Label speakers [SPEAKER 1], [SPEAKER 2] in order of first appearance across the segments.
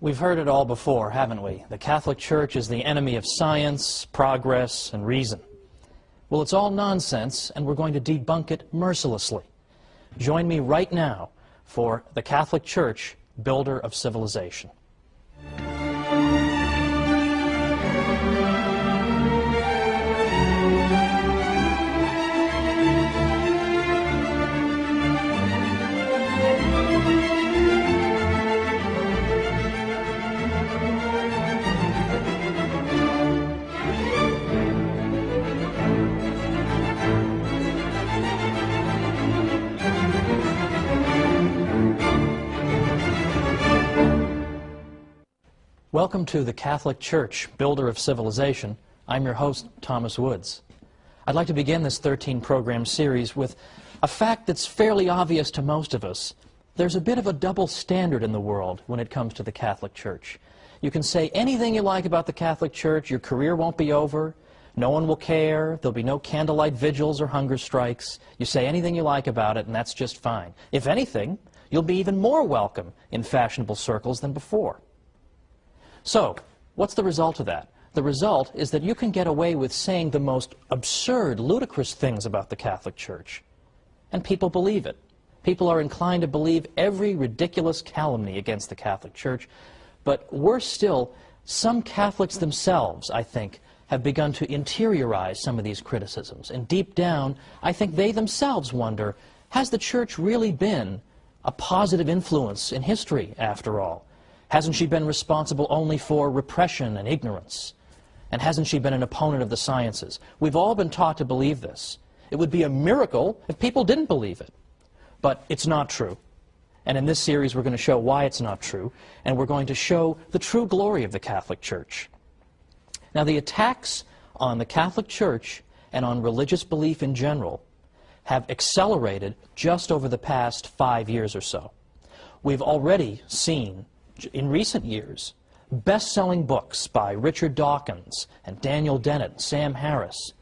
[SPEAKER 1] We've heard it all before, haven't we? The Catholic Church is the enemy of science, progress, and reason. Well, it's all nonsense, and we're going to debunk it mercilessly. Join me right now for the Catholic Church, builder of civilization. Welcome to the Catholic Church, builder of civilization. I'm your host, Thomas Woods. I'd like to begin this 13-program series with a fact that's fairly obvious to most of us. There's a bit of a double standard in the world when it comes to the Catholic Church. You can say anything you like about the Catholic Church, your career won't be over, no one will care, there'll be no candlelight vigils or hunger strikes. You say anything you like about it, and that's just fine. If anything, you'll be even more welcome in fashionable circles than before. So, what's the result of that? The result is that you can get away with saying the most absurd, ludicrous things about the Catholic Church. And people believe it. People are inclined to believe every ridiculous calumny against the Catholic Church. But worse still, some Catholics themselves, I think, have begun to interiorize some of these criticisms. And deep down, I think they themselves wonder, has the Church really been a positive influence in history, after all? Hasn't she been responsible only for repression and ignorance? And hasn't she been an opponent of the sciences? We've all been taught to believe this. It would be a miracle if people didn't believe it. But it's not true. And in this series we're going to show why it's not true, and we're going to show the true glory of the Catholic Church. Now, the attacks on the Catholic Church and on religious belief in general have accelerated just over the past 5 years or so. We've already seen in recent years best-selling books by Richard Dawkins and Daniel Dennett and Sam Harris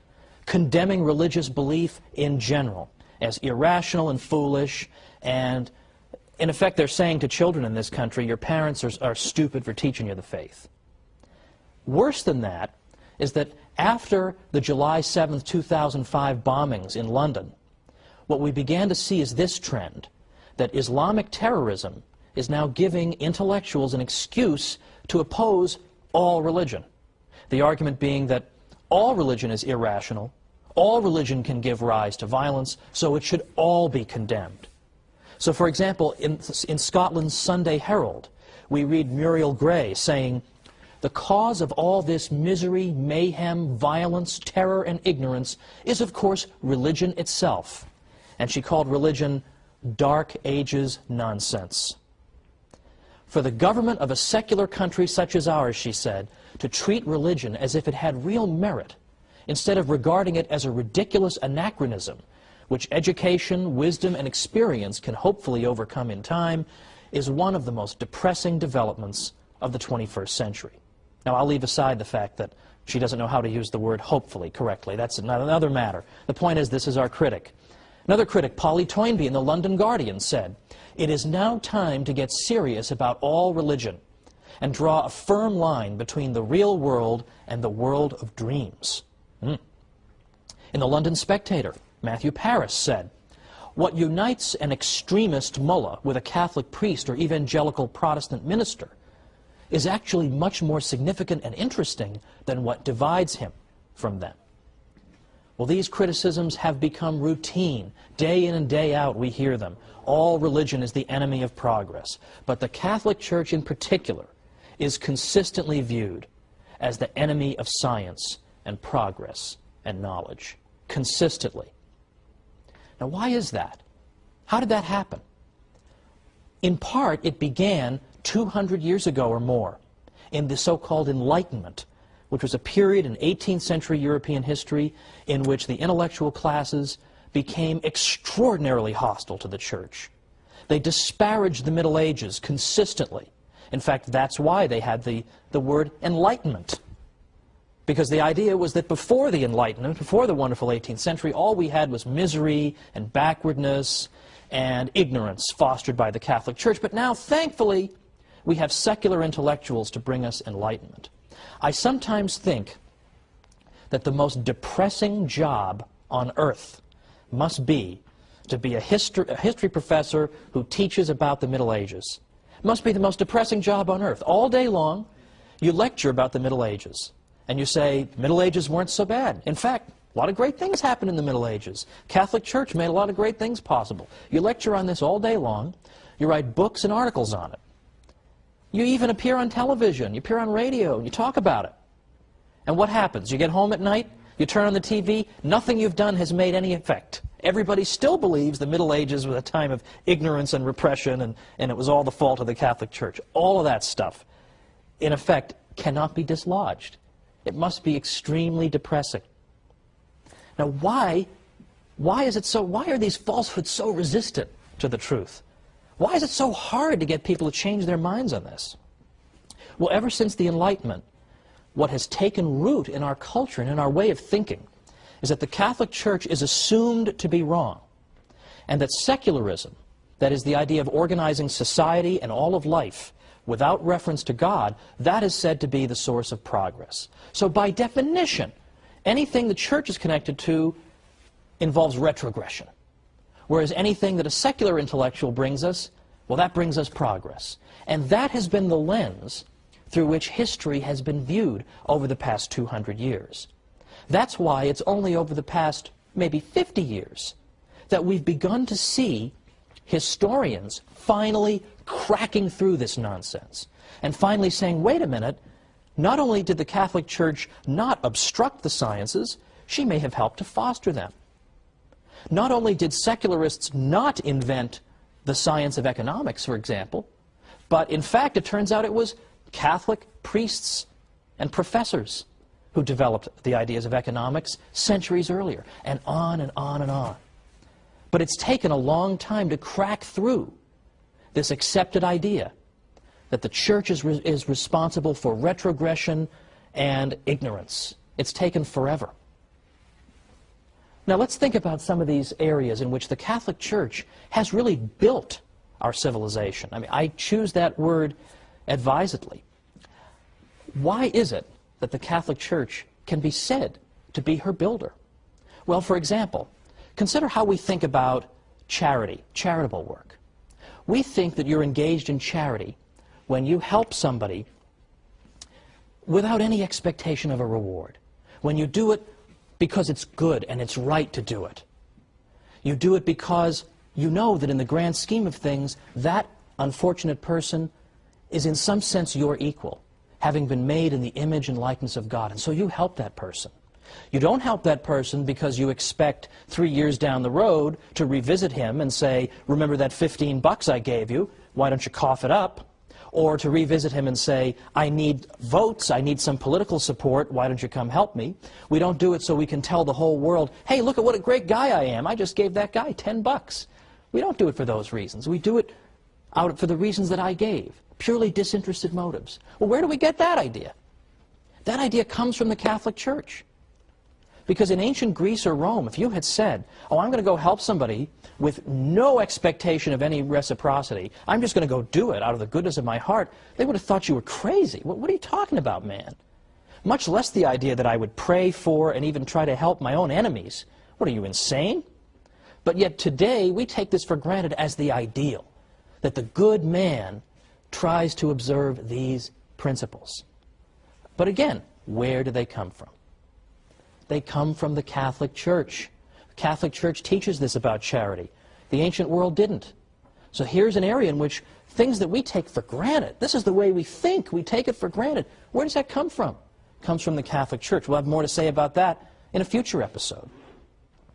[SPEAKER 1] condemning religious belief in general as irrational and foolish, and in effect they're saying to children in this country, your parents are stupid for teaching you the faith. Worse than that is that after the July 7th, 2005 bombings in London, what we began to see is this trend, that Islamic terrorism is now giving intellectuals an excuse to oppose all religion. The argument being that all religion is irrational, all religion can give rise to violence, so it should all be condemned. So, for example, in Scotland's Sunday Herald, we read Muriel Gray saying, "The cause of all this misery, mayhem, violence, terror, and ignorance is, of course, religion itself." And she called religion Dark Ages nonsense. For the government of a secular country such as ours, she said, to treat religion as if it had real merit, instead of regarding it as a ridiculous anachronism, which education, wisdom, and experience can hopefully overcome in time, is one of the most depressing developments of the 21st century. Now, I'll leave aside the fact that she doesn't know how to use the word hopefully correctly. That's another matter. The point is, this is our critic. Another critic, Polly Toynbee in the London Guardian, said, "It is now time to get serious about all religion and draw a firm line between the real world and the world of dreams." In the London Spectator, Matthew Paris said, "What unites an extremist mullah with a Catholic priest or evangelical Protestant minister is actually much more significant and interesting than what divides him from them." Well, these criticisms have become routine. Day in and day out we hear them. All religion is the enemy of progress. But the Catholic Church in particular is consistently viewed as the enemy of science and progress and knowledge. Consistently. Now, why is that? How did that happen? In part, it began 200 years ago or more in the so-called Enlightenment, which was a period in 18th century European history in which the intellectual classes became extraordinarily hostile to the Church. They disparaged the Middle Ages consistently. In fact, that's why they had the word Enlightenment. Because the idea was that before the Enlightenment, before the wonderful 18th century, all we had was misery and backwardness and ignorance fostered by the Catholic Church. But now, thankfully, We have secular intellectuals to bring us enlightenment. I sometimes think that the most depressing job on earth must be to be a history professor who teaches about the Middle Ages. It must be the most depressing job on earth. All day long, you lecture about the Middle Ages, and you say, Middle Ages weren't so bad. In fact, a lot of great things happened in the Middle Ages. Catholic Church made a lot of great things possible. You lecture on this all day long. You write books and articles on it. You even appear on television. You appear on radio, and you talk about it. And what happens? You get home at night, you turn on the TV, nothing you've done has made any effect. Everybody still believes the Middle Ages was a time of ignorance and repression, and it was all the fault of the Catholic Church. All of that stuff, in effect, cannot be dislodged. It must be extremely depressing. Now, why are these falsehoods so resistant to the truth? Why is it so hard to get people to change their minds on this? Well, ever since the Enlightenment, what has taken root in our culture and in our way of thinking is that the Catholic Church is assumed to be wrong, and that secularism, that is the idea of organizing society and all of life without reference to God, that is said to be the source of progress. So by definition, anything the Church is connected to involves retrogression, whereas anything that a secular intellectual brings us, well, that brings us progress. And that has been the lens through which history has been viewed over the past 200 years. That's why it's only over the past maybe 50 years that we've begun to see historians finally cracking through this nonsense and finally saying, wait a minute, not only did the Catholic Church not obstruct the sciences, she may have helped to foster them. Not only did secularists not invent the science of economics, for example, but in fact it turns out it was Catholic priests and professors who developed the ideas of economics centuries earlier, and on and on and on. But it's taken a long time to crack through this accepted idea that the Church is responsible for retrogression and ignorance. It's taken forever. Now let's think about some of these areas in which the Catholic Church has really built our civilization. I mean, I choose that word advisedly. Why is it that the Catholic Church can be said to be her builder? Well, for example, consider how we think about charity, charitable work. We think that you're engaged in charity when you help somebody without any expectation of a reward, when you do it because it's good and it's right to do it. You do it because you know that in the grand scheme of things, that unfortunate person is in some sense your equal, having been made in the image and likeness of God. And so you help that person. You don't help that person because you expect 3 years down the road to revisit him and say, remember that $15 I gave you, why don't you cough it up? Or to revisit him and say, I need votes, I need some political support, why don't you come help me? We don't do it so we can tell the whole world, hey, look at what a great guy I am, I just gave that guy $10. We don't do it for those reasons. We do it out for the reasons that I gave, purely disinterested motives. Well, where do we get that idea? That idea comes from the Catholic Church. Because in ancient Greece or Rome, if you had said, oh, I'm going to go help somebody with no expectation of any reciprocity, I'm just going to go do it out of the goodness of my heart, they would have thought you were crazy. What are you talking about, man? Much less the idea that I would pray for and even try to help my own enemies. What, are you insane? But yet today, we take this for granted as the ideal, that the good man tries to observe these principles. But again, where do they come from? They come from the Catholic Church. The Catholic Church teaches this about charity. The ancient world didn't. So here's an area in which things that we take for granted, this is the way we think, we take it for granted. Where does that come from? It comes from the Catholic Church. We'll have more to say about that in a future episode.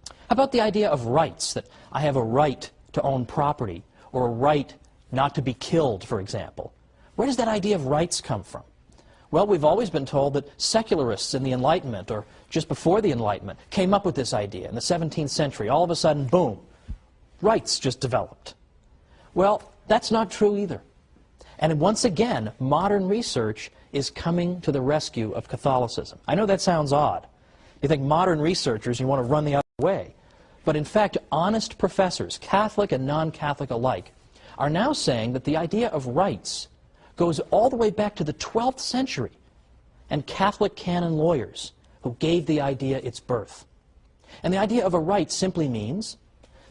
[SPEAKER 1] How about the idea of rights, that I have a right to own property, or a right not to be killed, for example? Where does that idea of rights come from? Well, we've always been told that secularists in the Enlightenment, or just before the Enlightenment, came up with this idea. In the 17th century, all of a sudden, boom, rights just developed. Well, that's not true either. And once again, modern research is coming to the rescue of Catholicism. I know that sounds odd. You think modern researchers, you want to run the other way. But in fact, honest professors, Catholic and non-Catholic alike, are now saying that the idea of rights goes all the way back to the 12th century and Catholic canon lawyers who gave the idea its birth. And the idea of a right simply means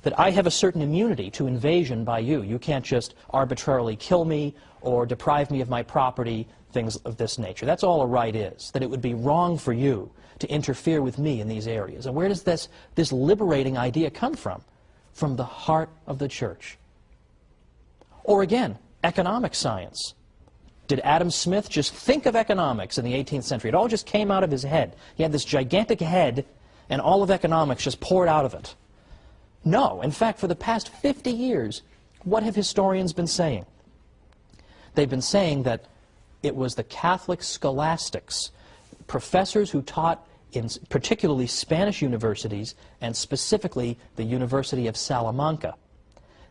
[SPEAKER 1] that I have a certain immunity to invasion by you. You can't just arbitrarily kill me or deprive me of my property, things of this nature. That's all a right is, that it would be wrong for you to interfere with me in these areas. And where does this liberating idea come from? From the heart of the Church. Or again, economic science. Did Adam Smith just think of economics in the 18th century? It all just came out of his head. He had this gigantic head, and all of economics just poured out of it. No. In fact, for the past 50 years, what have historians been saying? They've been saying that it was the Catholic scholastics, professors who taught in particularly Spanish universities, and specifically the University of Salamanca,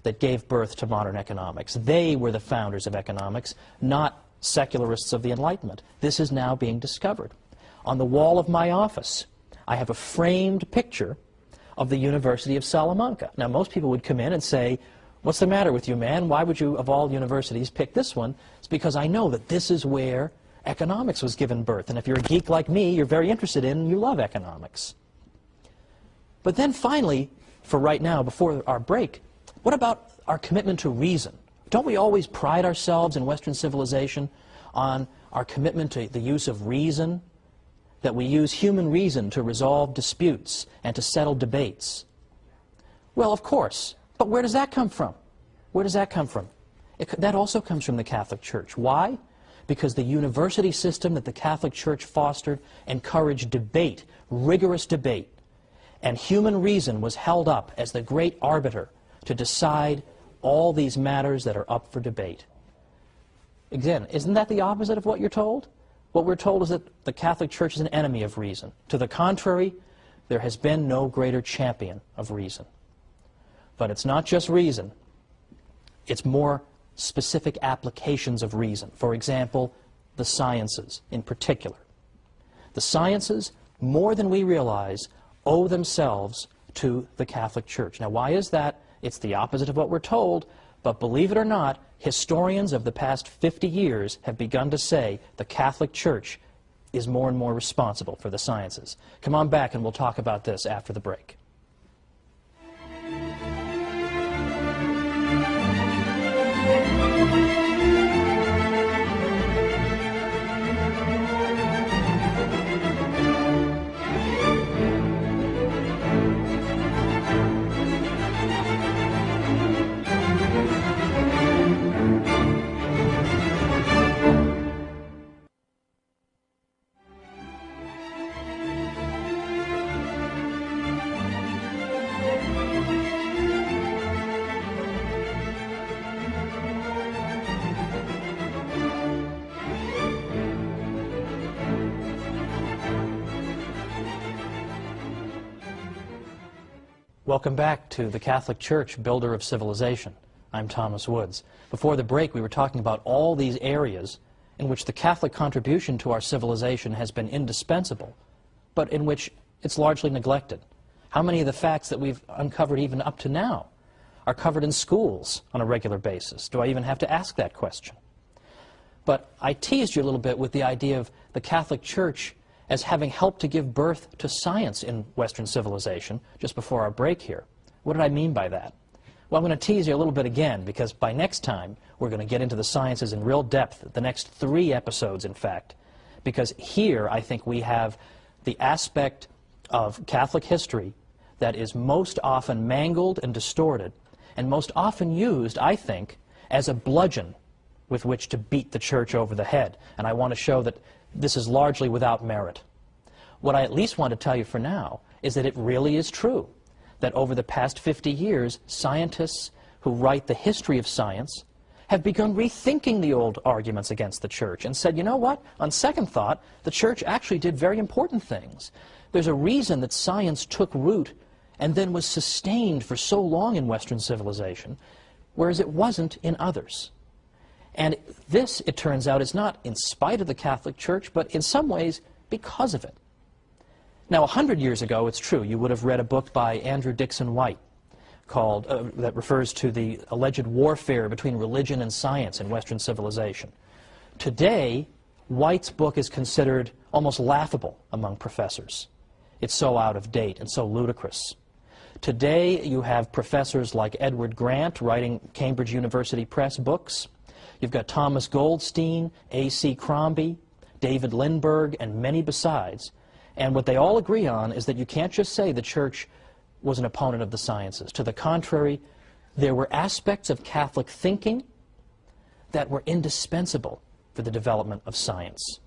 [SPEAKER 1] that gave birth to modern economics. They were the founders of economics, not secularists of the Enlightenment. This is now being discovered. On the wall of my office, I have a framed picture of the University of Salamanca. Now, most people would come in and say, "What's the matter with you, man? Why would you, of all universities, pick this one?" It's because I know that this is where economics was given birth. And if you're a geek like me, you're very interested in and you love economics. But then finally, for right now, before our break, what about our commitment to reason? Don't we always pride ourselves in Western civilization on our commitment to the use of reason? That we use human reason to resolve disputes and to settle debates? Well, of course. But where does that come from? Where does that come from? That also comes from the Catholic Church. Why? Because the university system that the Catholic Church fostered encouraged debate, rigorous debate. And human reason was held up as the great arbiter to decide all these matters that are up for debate. Again, isn't that the opposite of what you're told? What we're told is that the Catholic Church is an enemy of reason. To the contrary, there has been no greater champion of reason. But it's not just reason. It's more specific applications of reason. For example, the sciences in particular. The sciences, more than we realize, owe themselves to the Catholic Church. Now, why is that? It's the opposite of what we're told, but believe it or not, historians of the past 50 years have begun to say the Catholic Church is more and more responsible for the sciences. Come on back and we'll talk about this after the break. Welcome back to the Catholic Church, Builder of Civilization. I'm Thomas Woods. Before the break, we were talking about all these areas in which the Catholic contribution to our civilization has been indispensable, but in which it's largely neglected. How many of the facts that we've uncovered even up to now are covered in schools on a regular basis? Do I even have to ask that question? But I teased you a little bit with the idea of the Catholic Church as having helped to give birth to science in Western civilization just before our break here. What did I mean by that? Well, I'm going to tease you a little bit again, because by next time we're going to get into the sciences in real depth, the next 3 episodes, in fact, because here I think we have the aspect of Catholic history that is most often mangled and distorted, and most often used, I think, as a bludgeon with which to beat the Church over the head. And I want to show that this is largely without merit. What I at least want to tell you for now is that it really is true that over the past 50 years, scientists who write the history of science have begun rethinking the old arguments against the Church and said, you know what, on second thought, the Church actually did very important things. There's a reason that science took root and then was sustained for so long in Western civilization, whereas it wasn't in others. And this, it turns out, is not in spite of the Catholic Church, but in some ways because of it. Now, 100 years ago, it's true, you would have read a book by Andrew Dixon White called, that refers to the alleged warfare between religion and science in Western civilization. Today, White's book is considered almost laughable among professors. It's so out of date and so ludicrous. Today, you have professors like Edward Grant writing Cambridge University Press books. You've got Thomas Goldstein, A.C. Crombie, David Lindbergh, and many besides. And what they all agree on is that you can't just say the Church was an opponent of the sciences. To the contrary, there were aspects of Catholic thinking that were indispensable for the development of science.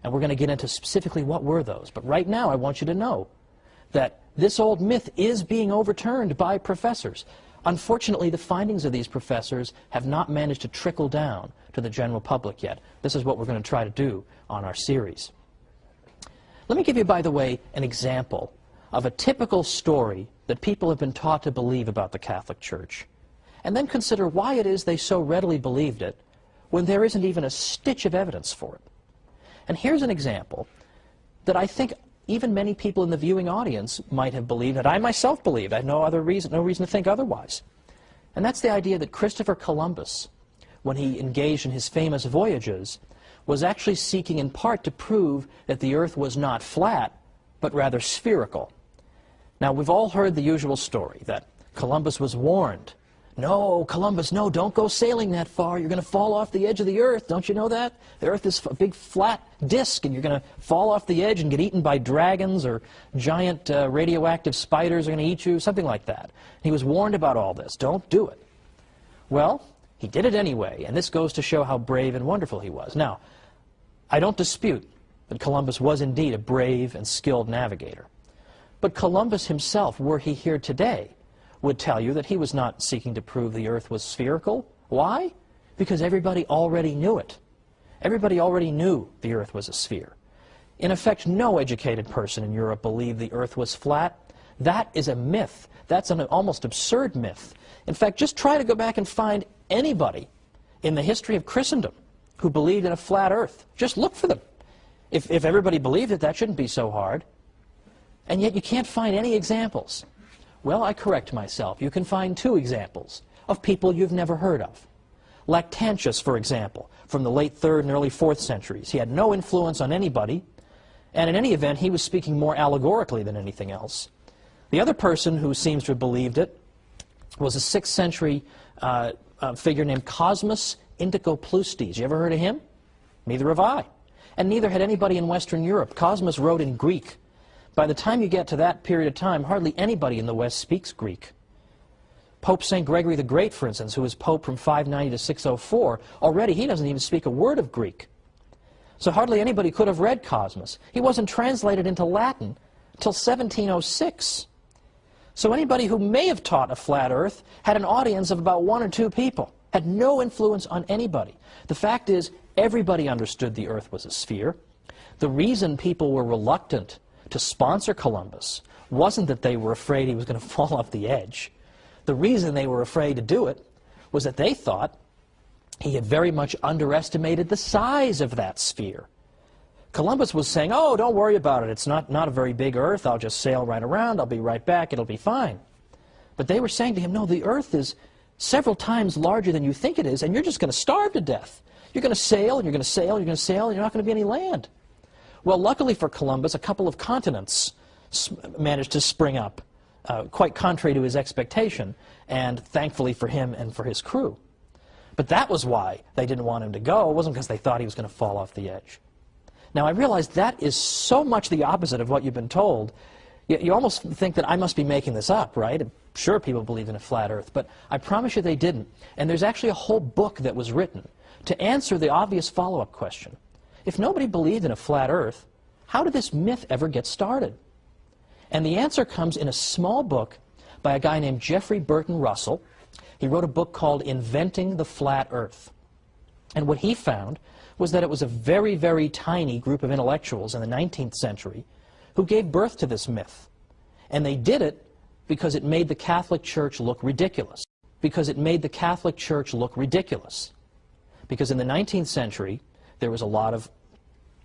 [SPEAKER 1] And we're going to get into specifically what were those. But right now, I want you to know that this old myth is being overturned by professors. Unfortunately, the findings of these professors have not managed to trickle down to the general public yet. This is what we're going to try to do on our series. Let me give you, by the way, an example of a typical story that people have been taught to believe about the Catholic Church, and then consider why it is they so readily believed it when there isn't even a stitch of evidence for it. And here's an example that I think even many people in the viewing audience might have believed, and I myself believed. I have no reason to think otherwise. And that's the idea that Christopher Columbus, when he engaged in his famous voyages, was actually seeking in part to prove that the Earth was not flat, but rather spherical. Now, we've all heard the usual story that Columbus was warned. No, Columbus, no, don't go sailing that far. You're going to fall off the edge of the Earth. Don't you know that? The Earth is a big flat disk, and you're going to fall off the edge and get eaten by dragons, or giant radioactive spiders are going to eat you, something like that. He was warned about all this. Don't do it. Well, he did it anyway, and this goes to show how brave and wonderful he was. Now, I don't dispute that Columbus was indeed a brave and skilled navigator. But Columbus himself, were he here today, would tell you that he was not seeking to prove the Earth was spherical. Why? Because everybody already knew it. Everybody already knew the Earth was a sphere. In effect, no educated person in Europe believed the Earth was flat. That is a myth. That's an almost absurd myth. In fact, just try to go back and find anybody in the history of Christendom who believed in a flat Earth. Just look for them. If everybody believed it, that shouldn't be so hard. And yet you can't find any examples. Well, I correct myself. You can find two examples of people you've never heard of. Lactantius, for example, from the late 3rd and early 4th centuries. He had no influence on anybody, and in any event, he was speaking more allegorically than anything else. The other person who seems to have believed it was a 6th century figure named Cosmas Indicopleustes. You ever heard of him? Neither have I. And neither had anybody in Western Europe. Cosmas wrote in Greek. By the time you get to that period of time, hardly anybody in the West speaks Greek. Pope St. Gregory the Great, for instance, who was Pope from 590 to 604, already he doesn't even speak a word of Greek. So hardly anybody could have read Cosmas. He wasn't translated into Latin until 1706. So anybody who may have taught a flat Earth had an audience of about 1 or 2 people, had no influence on anybody. The fact is, everybody understood the Earth was a sphere. The reason people were reluctant to sponsor Columbus wasn't that they were afraid he was going to fall off the edge. The reason they were afraid to do it was that they thought he had very much underestimated the size of that sphere. Columbus was saying, oh, don't worry about it. It's not a very big Earth. I'll just sail right around. I'll be right back. It'll be fine. But they were saying to him, no, the Earth is several times larger than you think it is, and you're just going to starve to death. You're going to sail, and you're going to sail, and you're going to sail, and you're not going to be any land. Well, luckily for Columbus, a couple of continents managed to spring up, quite contrary to his expectation, and thankfully for him and for his crew. But that was why they didn't want him to go. It wasn't because they thought he was going to fall off the edge. Now, I realize that is so much the opposite of what you've been told. You almost think that I must be making this up, right? I'm sure people believed in a flat Earth, but I promise you they didn't. And there's actually a whole book that was written to answer the obvious follow-up question. If nobody believed in a flat Earth, how did this myth ever get started? And the answer comes in a small book by a guy named Jeffrey Burton Russell. He wrote a book called Inventing the Flat Earth. And what he found was that it was a very, very tiny group of intellectuals in the 19th century who gave birth to this myth. And they did it because it made the Catholic Church look ridiculous. Because it made the Catholic Church look ridiculous. Because in the 19th century, there was a lot of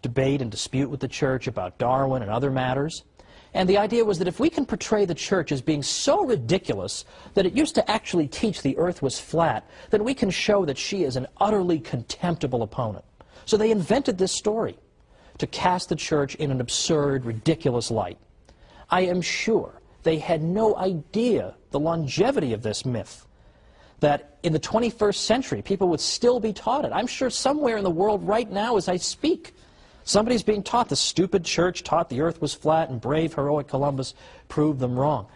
[SPEAKER 1] debate and dispute with the Church about Darwin and other matters. And the idea was that if we can portray the Church as being so ridiculous that it used to actually teach the Earth was flat, then we can show that she is an utterly contemptible opponent. So they invented this story to cast the church in an absurd, ridiculous light. I am sure they had no idea the longevity of this myth, that in the 21st century people would still be taught it. I'm sure somewhere in the world right now as I speak, somebody's being taught the stupid church taught the earth was flat and brave, heroic Columbus proved them wrong.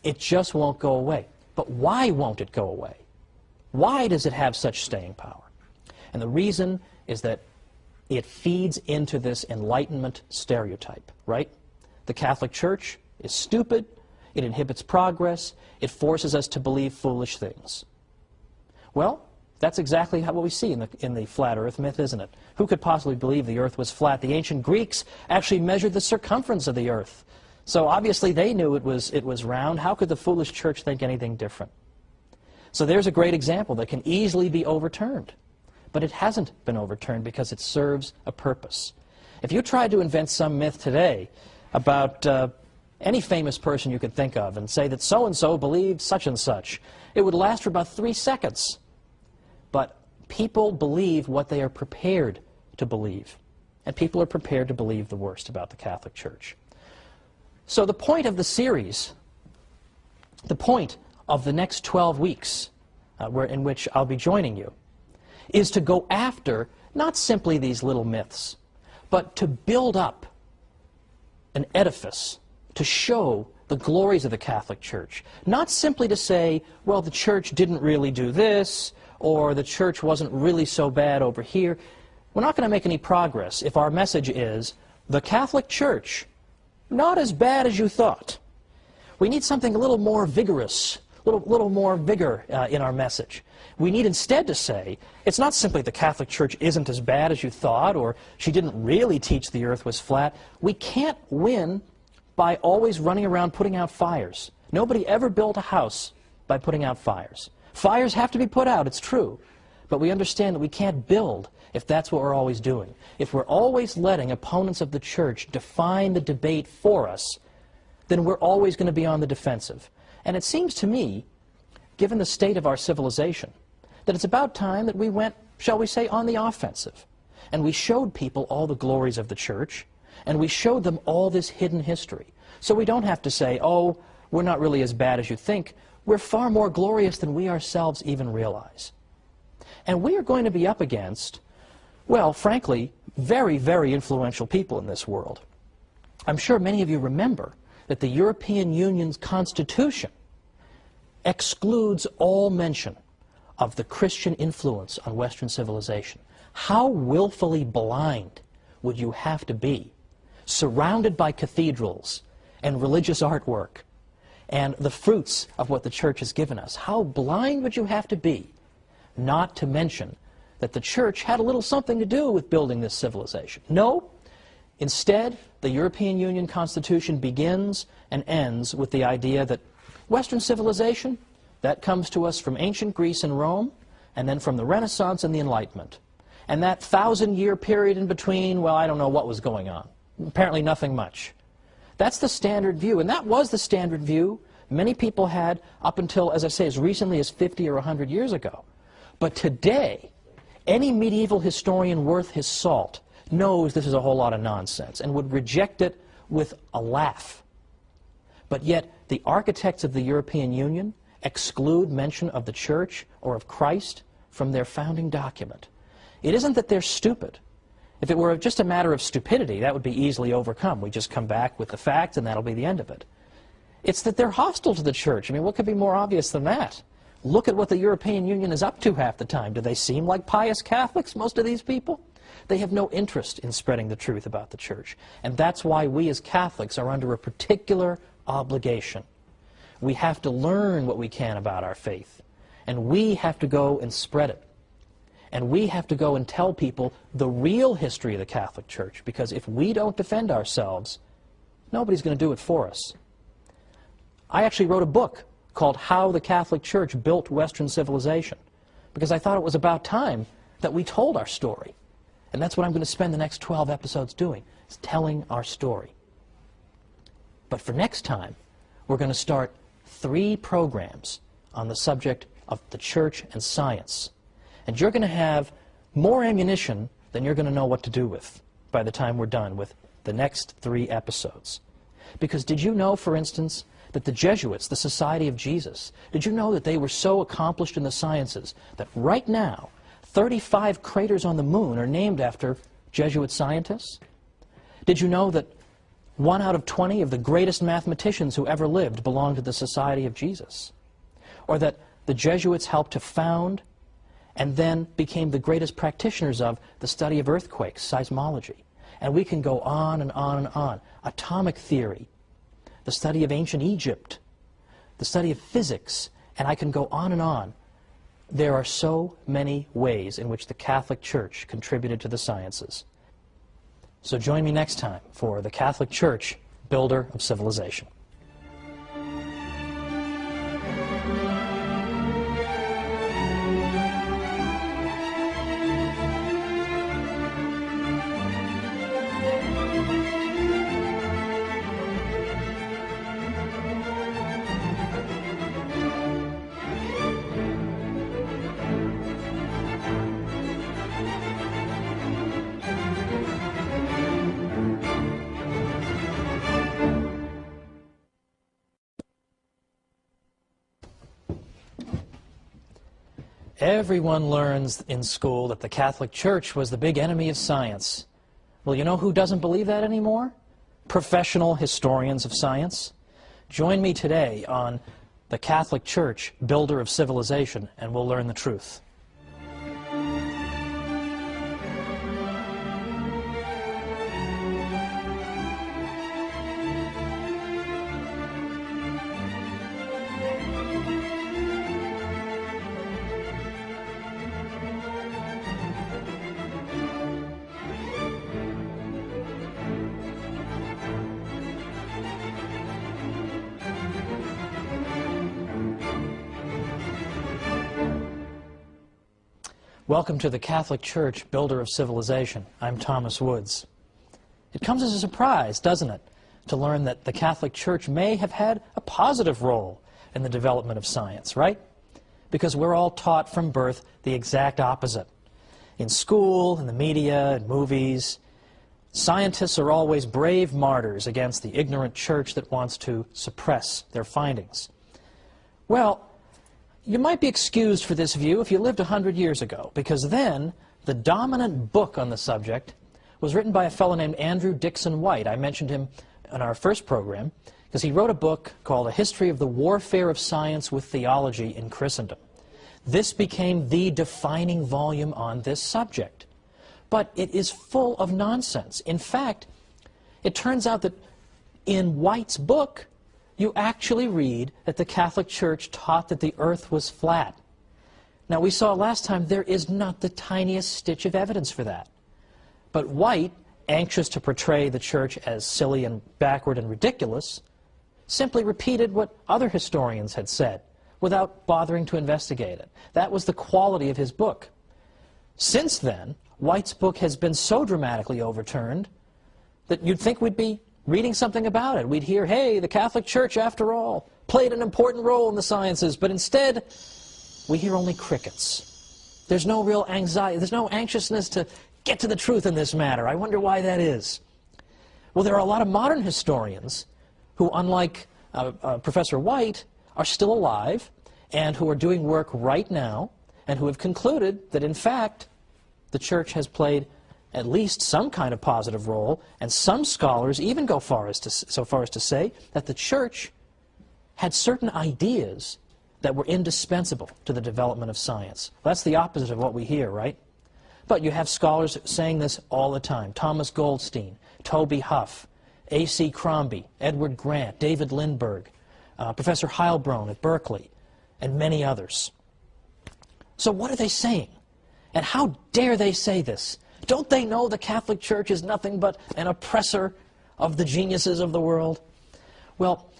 [SPEAKER 1] It just won't go away. But why won't it go away? Why does it have such staying power? And the reason is that it feeds into this Enlightenment stereotype, right? The Catholic Church is stupid, it inhibits progress, it forces us to believe foolish things. Well, that's exactly what we see in the flat earth myth, isn't it? Who could possibly believe the earth was flat? The ancient Greeks actually measured the circumference of the earth. So obviously they knew it was round. How could the foolish church think anything different? So there's a great example that can easily be overturned. But it hasn't been overturned because it serves a purpose. If you tried to invent some myth today about any famous person you could think of and say that so-and-so believed such and such, it would last for about 3 seconds. But people believe what they are prepared to believe. And people are prepared to believe the worst about the Catholic Church. So the point of the series, the point of the next 12 weeks in which I'll be joining you, is to go after not simply these little myths, but to build up an edifice to show the glories of the Catholic Church. Not simply to say, well, the church didn't really do this, or the church wasn't really so bad over here. We're not going to make any progress if our message is, the Catholic Church, not as bad as you thought. We need something a little more vigorous, a little more vigor in our message. We need instead to say, it's not simply the Catholic Church isn't as bad as you thought, or she didn't really teach the earth was flat. We can't win by always running around putting out fires. Nobody ever built a house by putting out fires. Fires have to be put out, it's true. But we understand that we can't build if that's what we're always doing. If we're always letting opponents of the church define the debate for us, then we're always going to be on the defensive. And it seems to me, given the state of our civilization, that it's about time that we went, shall we say, on the offensive. And we showed people all the glories of the church, and we showed them all this hidden history. So we don't have to say, oh, we're not really as bad as you think. We're far more glorious than we ourselves even realize. And we are going to be up against, well, frankly, very, very influential people in this world. I'm sure many of you remember that the European Union's Constitution excludes all mention of the Christian influence on Western civilization. How willfully blind would you have to be, surrounded by cathedrals and religious artwork and the fruits of what the church has given us? How blind would you have to be not to mention that the church had a little something to do with building this civilization? No. Instead, the European Union Constitution begins and ends with the idea that Western civilization, that comes to us from ancient Greece and Rome, and then from the Renaissance and the Enlightenment. And that 1,000-year period in between, well, I don't know what was going on. Apparently nothing much. That's the standard view, and that was the standard view many people had up until, as I say, as recently as 50 or 100 years ago. But today, any medieval historian worth his salt knows this is a whole lot of nonsense and would reject it with a laugh. But yet, the architects of the European Union exclude mention of the church or of Christ from their founding document. It isn't that they're stupid. If it were just a matter of stupidity, that would be easily overcome. We just come back with the facts and that'll be the end of it. It's that they're hostile to the church. I mean, what could be more obvious than that? Look at what the European Union is up to half the time. Do they seem like pious Catholics, most of these people? They have no interest in spreading the truth about the church. And that's why we as Catholics are under a particular obligation. We have to learn what we can about our faith. And we have to go and spread it. And we have to go and tell people the real history of the Catholic Church. Because if we don't defend ourselves, nobody's going to do it for us. I actually wrote a book called How the Catholic Church Built Western Civilization, because I thought it was about time that we told our story. And that's what I'm going to spend the next 12 episodes doing, is telling our story. But for next time, we're going to start 3 programs on the subject of the church and science. And you're going to have more ammunition then you're going to know what to do with by the time we're done with the next 3 episodes. Because did you know, for instance, that the Jesuits, the Society of Jesus, did you know that they were so accomplished in the sciences that right now 35 craters on the moon are named after Jesuit scientists? Did you know that 1 out of 20 of the greatest mathematicians who ever lived belonged to the Society of Jesus? Or that the Jesuits helped to found and then became the greatest practitioners of the study of earthquakes, seismology. And we can go on and on and on. Atomic theory, the study of ancient Egypt, the study of physics, and I can go on and on. There are so many ways in which the Catholic Church contributed to the sciences. So join me next time for the Catholic Church, Builder of Civilization. Everyone learns in school that the Catholic Church was the big enemy of science. Well, you know who doesn't believe that anymore? Professional historians of science. Join me today on the Catholic Church, Builder of Civilization, and we'll learn the truth. Welcome to the Catholic Church, Builder of Civilization. I'm Thomas Woods. It comes as a surprise, doesn't it, to learn that the Catholic Church may have had a positive role in the development of science, right? Because we're all taught from birth the exact opposite. In school, in the media, in movies, scientists are always brave martyrs against the ignorant church that wants to suppress their findings. Well, you might be excused for this view if you lived 100 years ago, because then the dominant book on the subject was written by a fellow named Andrew Dixon White. I mentioned him in our first program because he wrote a book called A History of the Warfare of Science with Theology in Christendom. This became the defining volume on this subject. But it is full of nonsense. In fact, it turns out that in White's book, you actually read that the Catholic Church taught that the earth was flat. Now, we saw last time there is not the tiniest stitch of evidence for that. But White, anxious to portray the church as silly and backward and ridiculous, simply repeated what other historians had said without bothering to investigate it. That was the quality of his book. Since then, White's book has been so dramatically overturned that you'd think we'd be reading something about it. We'd hear, hey, the Catholic Church, after all, played an important role in the sciences, but instead, we hear only crickets. There's no real anxiety, there's no anxiousness to get to the truth in this matter. I wonder why that is. Well, there are a lot of modern historians who, unlike Professor White, are still alive and who are doing work right now and who have concluded that, in fact, the Church has played at least some kind of positive role, and some scholars even go so far as to say that the Church had certain ideas that were indispensable to the development of science. That's the opposite of what we hear, right? But you have scholars saying this all the time. Thomas Goldstein, Toby Huff, A.C. Crombie, Edward Grant, David Lindbergh, Professor Heilbronn at Berkeley, and many others. So what are they saying? And how dare they say this? Don't they know the Catholic Church is nothing but an oppressor of the geniuses of the world? Well,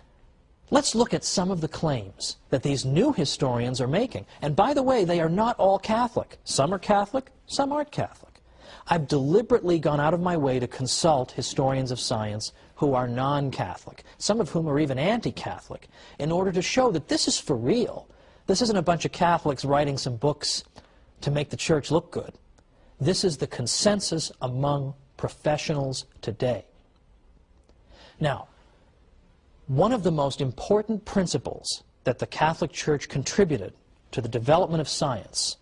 [SPEAKER 1] let's look at some of the claims that these new historians are making. And by the way, they are not all Catholic. Some are Catholic, some aren't Catholic. I've deliberately gone out of my way to consult historians of science who are non-Catholic, some of whom are even anti-Catholic, in order to show that this is for real. This isn't a bunch of Catholics writing some books to make the Church look good. This is the consensus among professionals today. Now, one of the most important principles that the Catholic Church contributed to the development of science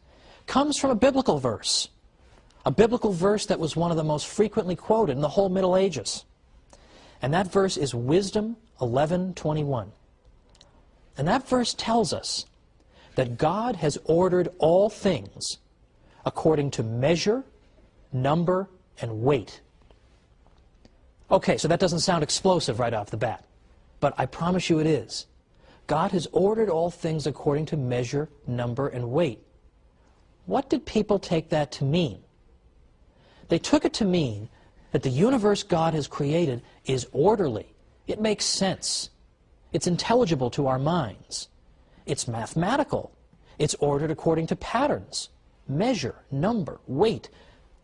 [SPEAKER 1] comes from a biblical verse that was one of the most frequently quoted in the whole Middle Ages. And that verse is Wisdom 11:21. And that verse tells us that God has ordered all things according to measure, number, and weight. Okay, so that doesn't sound explosive right off the bat, but I promise you it is. God has ordered all things according to measure, number, and weight. What did people take that to mean? They took it to mean that the universe God has created is orderly. It makes sense. It's intelligible to our minds. It's mathematical. It's ordered according to patterns, measure, number, weight.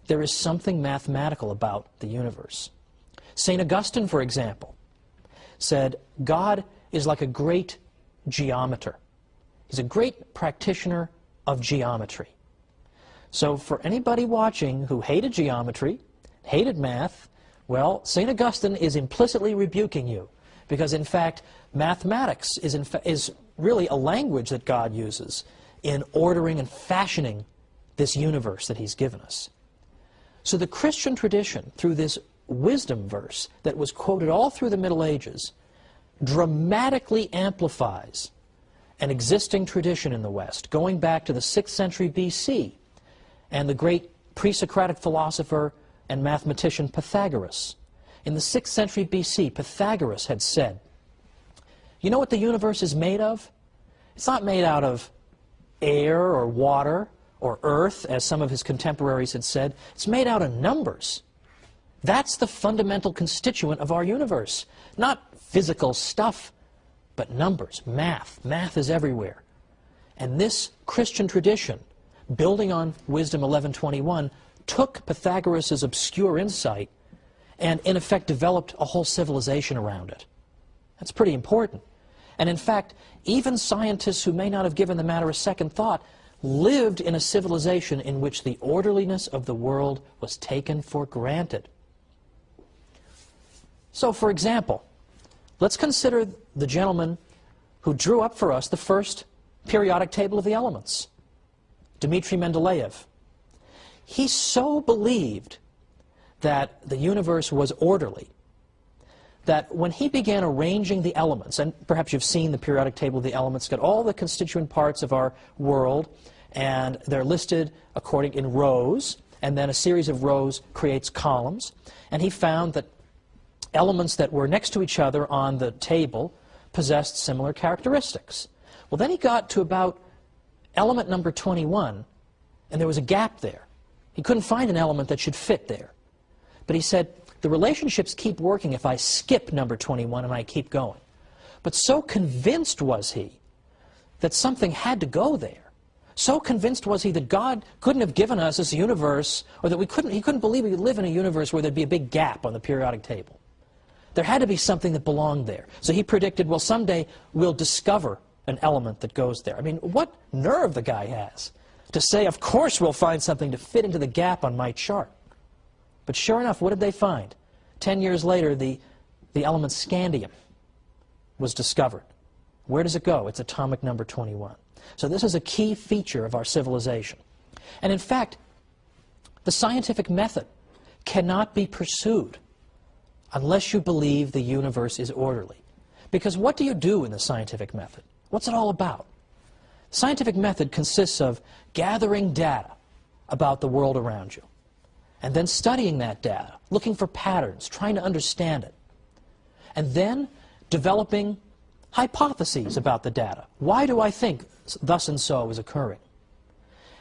[SPEAKER 1] There is something mathematical about the universe. St. Augustine, for example, said God is like a great geometer. He's a great practitioner of geometry. So for anybody watching who hated geometry, hated math, well, St. Augustine is implicitly rebuking you, because in fact mathematics is really a language that God uses in ordering and fashioning this universe that He's given us. So the Christian tradition, through this wisdom verse that was quoted all through the Middle Ages, dramatically amplifies an existing tradition in the West, going back to the 6th century BC, and the great pre-Socratic philosopher and mathematician Pythagoras. In the 6th century BC, Pythagoras had said, you know what the universe is made of? It's not made out of air or water or earth, as some of his contemporaries had said. It's made out of numbers. That's the fundamental constituent of our universe. Not physical stuff, but numbers, math. Math is everywhere. And this Christian tradition, building on Wisdom 11:21, took Pythagoras' obscure insight and in effect developed a whole civilization around it. That's pretty important. And in fact, even scientists who may not have given the matter a second thought lived in a civilization in which the orderliness of the world was taken for granted. So, for example, let's consider the gentleman who drew up for us the first periodic table of the elements, Dmitri Mendeleev. He so believed that the universe was orderly that when he began arranging the elements, and perhaps you've seen the periodic table of the elements, got all the constituent parts of our world, and they're listed according in rows, and then a series of rows creates columns, and he found that elements that were next to each other on the table possessed similar characteristics. Well, then he got to about element number 21, and there was a gap there. He couldn't find an element that should fit there. But he said, the relationships keep working if I skip number 21 and I keep going. But so convinced was he that something had to go there. So convinced was he that God couldn't have given us this universe, or that he couldn't believe we could live in a universe where there'd be a big gap on the periodic table. There had to be something that belonged there. So he predicted, well, someday we'll discover an element that goes there. I mean, what nerve the guy has to say, of course we'll find something to fit into the gap on my chart. But sure enough, what did they find? 10 years later, the element scandium was discovered. Where does it go? It's atomic number 21. So this is a key feature of our civilization. And in fact, the scientific method cannot be pursued unless you believe the universe is orderly. Because what do you do in the scientific method? What's it all about? The scientific method consists of gathering data about the world around you, and then studying that data, looking for patterns, trying to understand it, and then developing hypotheses about the data. Why do I think thus and so is occurring?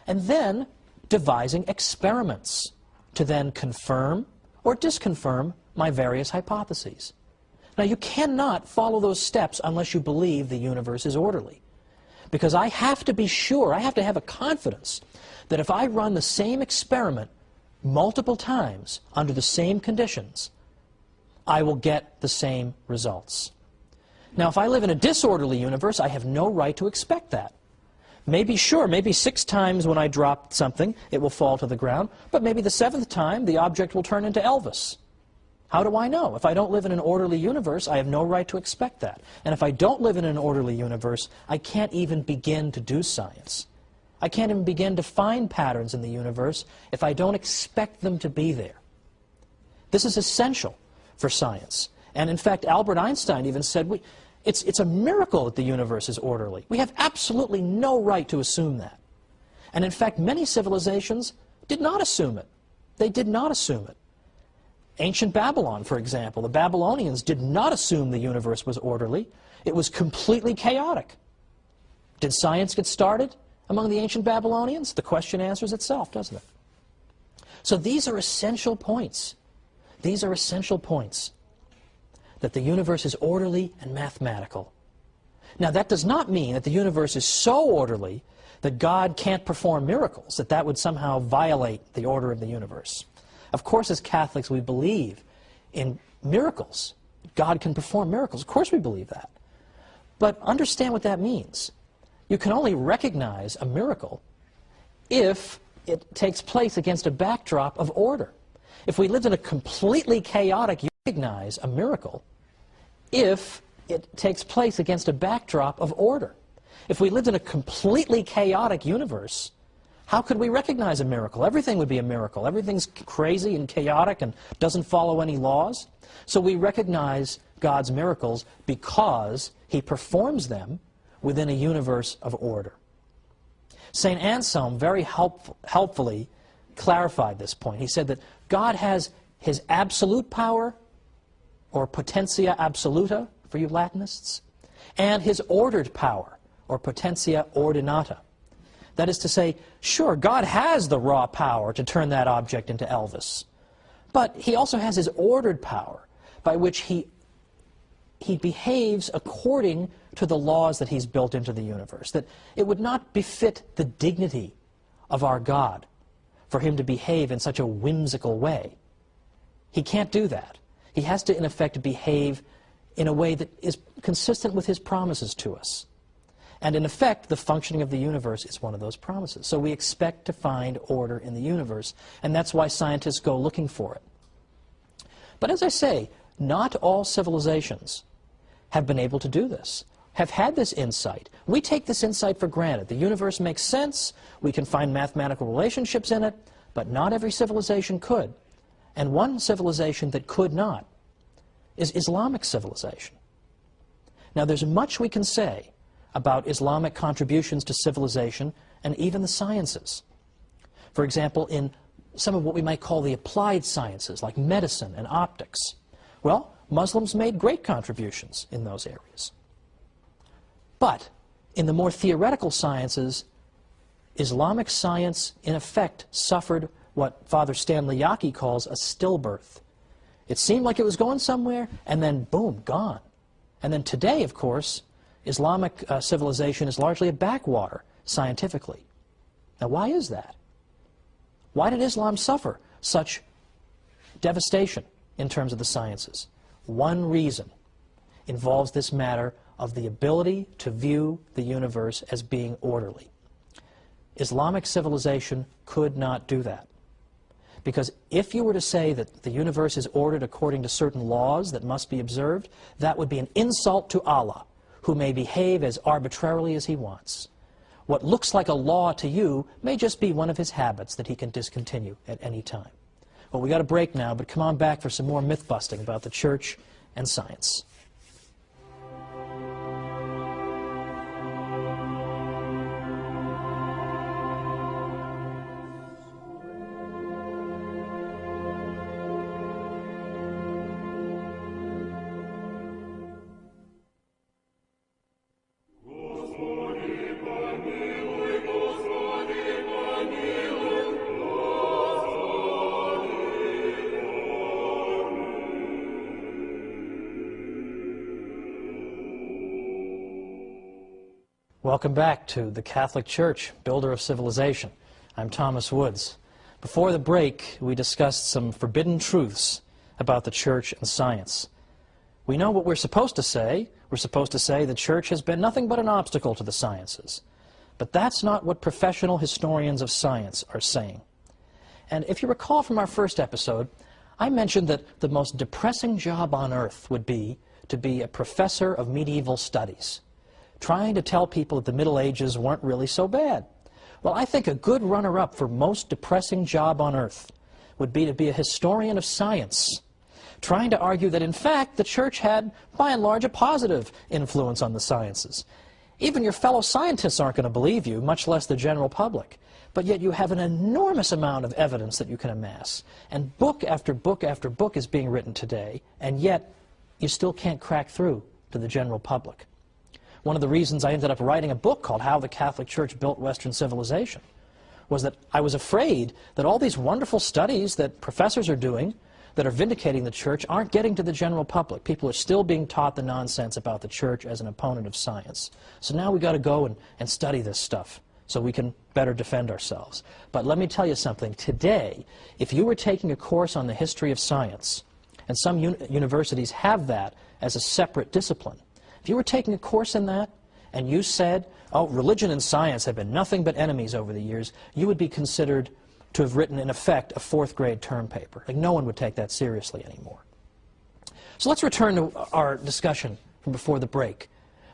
[SPEAKER 1] And then devising experiments to then confirm or disconfirm my various hypotheses. Now, you cannot follow those steps unless you believe the universe is orderly. Because I have to be sure, I have to have a confidence that if I run the same experiment multiple times under the same conditions, I will get the same results. Now, if I live in a disorderly universe, I have no right to expect that. Maybe, sure, maybe 6 times when I drop something, it will fall to the ground, but maybe the 7th time, the object will turn into Elvis. How do I know? If I don't live in an orderly universe, I have no right to expect that. And if I don't live in an orderly universe, I can't even begin to do science. I can't even begin to find patterns in the universe if I don't expect them to be there. This is essential for science. And in fact, Albert Einstein even said, it's a miracle that the universe is orderly. We have absolutely no right to assume that. And in fact, many civilizations did not assume it. They did not assume it. Ancient Babylon, for example, the Babylonians did not assume the universe was orderly. It was completely chaotic. Did science get started among the ancient Babylonians? The question answers itself, doesn't it? So these are essential points. These are essential points. That the universe is orderly and mathematical. Now, that does not mean that the universe is so orderly that God can't perform miracles, that would somehow violate the order of the universe. Of course, as Catholics, we believe in miracles. God can perform miracles. Of course we believe that. But understand what that means. You can only recognize a miracle if it takes place against a backdrop of order. If we lived in a completely chaotic, you recognize a miracle if it takes place against a backdrop of order. If we lived in a completely chaotic universe, how could we recognize a miracle? Everything would be a miracle. Everything's crazy and chaotic and doesn't follow any laws. So we recognize God's miracles because He performs them within a universe of order. St. Anselm very helpfully clarified this point. He said that God has His absolute power, or potentia absoluta, for you Latinists, and His ordered power, or potentia ordinata. That is to say, sure, God has the raw power to turn that object into Elvis, but He also has His ordered power by which He behaves according to the laws that He's built into the universe, that it would not befit the dignity of our God for Him to behave in such a whimsical way. He can't do that. He has to, in effect, behave in a way that is consistent with His promises to us. And in effect, the functioning of the universe is one of those promises. So we expect to find order in the universe, and that's why scientists go looking for it. But as I say, not all civilizations have been able to do this, have had this insight. We take this insight for granted. The universe makes sense, we can find mathematical relationships in it, but not every civilization could. And one civilization that could not is Islamic civilization. Now, there's much we can say about Islamic contributions to civilization and even the sciences. For example, in some of what we might call the applied sciences, like medicine and optics. Well, Muslims made great contributions in those areas. But in the more theoretical sciences, Islamic science, in effect, suffered what Father Stanley Yaki calls a stillbirth. It seemed like it was going somewhere, and then boom, gone. And then today, of course, Islamic civilization is largely a backwater, scientifically. Now, why is that? Why did Islam suffer such devastation in terms of the sciences? One reason involves this matter of the ability to view the universe as being orderly. Islamic civilization could not do that. Because if you were to say that the universe is ordered according to certain laws that must be observed, that would be an insult to Allah, who may behave as arbitrarily as He wants. What looks like a law to you may just be one of His habits that He can discontinue at any time. Well, we got a break now, but come on back for some more myth-busting about the Church and science. Welcome back to the Catholic Church, builder of civilization. I'm Thomas Woods. Before the break, we discussed some forbidden truths about the Church and science. We know what we're supposed to say. We're supposed to say the Church has been nothing but an obstacle to the sciences. But that's not what professional historians of science are saying. And if you recall from our first episode, I mentioned that the most depressing job on earth would be to be a professor of medieval studies, trying to tell people that the Middle Ages weren't really so bad. Well, I think a good runner-up for most depressing job on earth would be to be a historian of science, trying to argue that, in fact, the Church had, by and large, a positive influence on the sciences. Even your fellow scientists aren't going to believe you, much less the general public. But yet you have an enormous amount of evidence that you can amass. And book after book after book is being written today, and yet you still can't crack through to the general public. One of the reasons I ended up writing a book called How the Catholic Church Built Western Civilization was that I was afraid that all these wonderful studies that professors are doing that are vindicating the Church aren't getting to the general public. People are still being taught the nonsense about the Church as an opponent of science. So now we've got to go and study this stuff so we can better defend ourselves. But let me tell you something. Today, if you were taking a course on the history of science, and some universities have that as a separate discipline, if you were taking a course in that and you said, oh, religion and science have been nothing but enemies over the years, you would be considered to have written, in effect, a fourth-grade term paper. Like, no one would take that seriously anymore. So let's return to our discussion from before the break,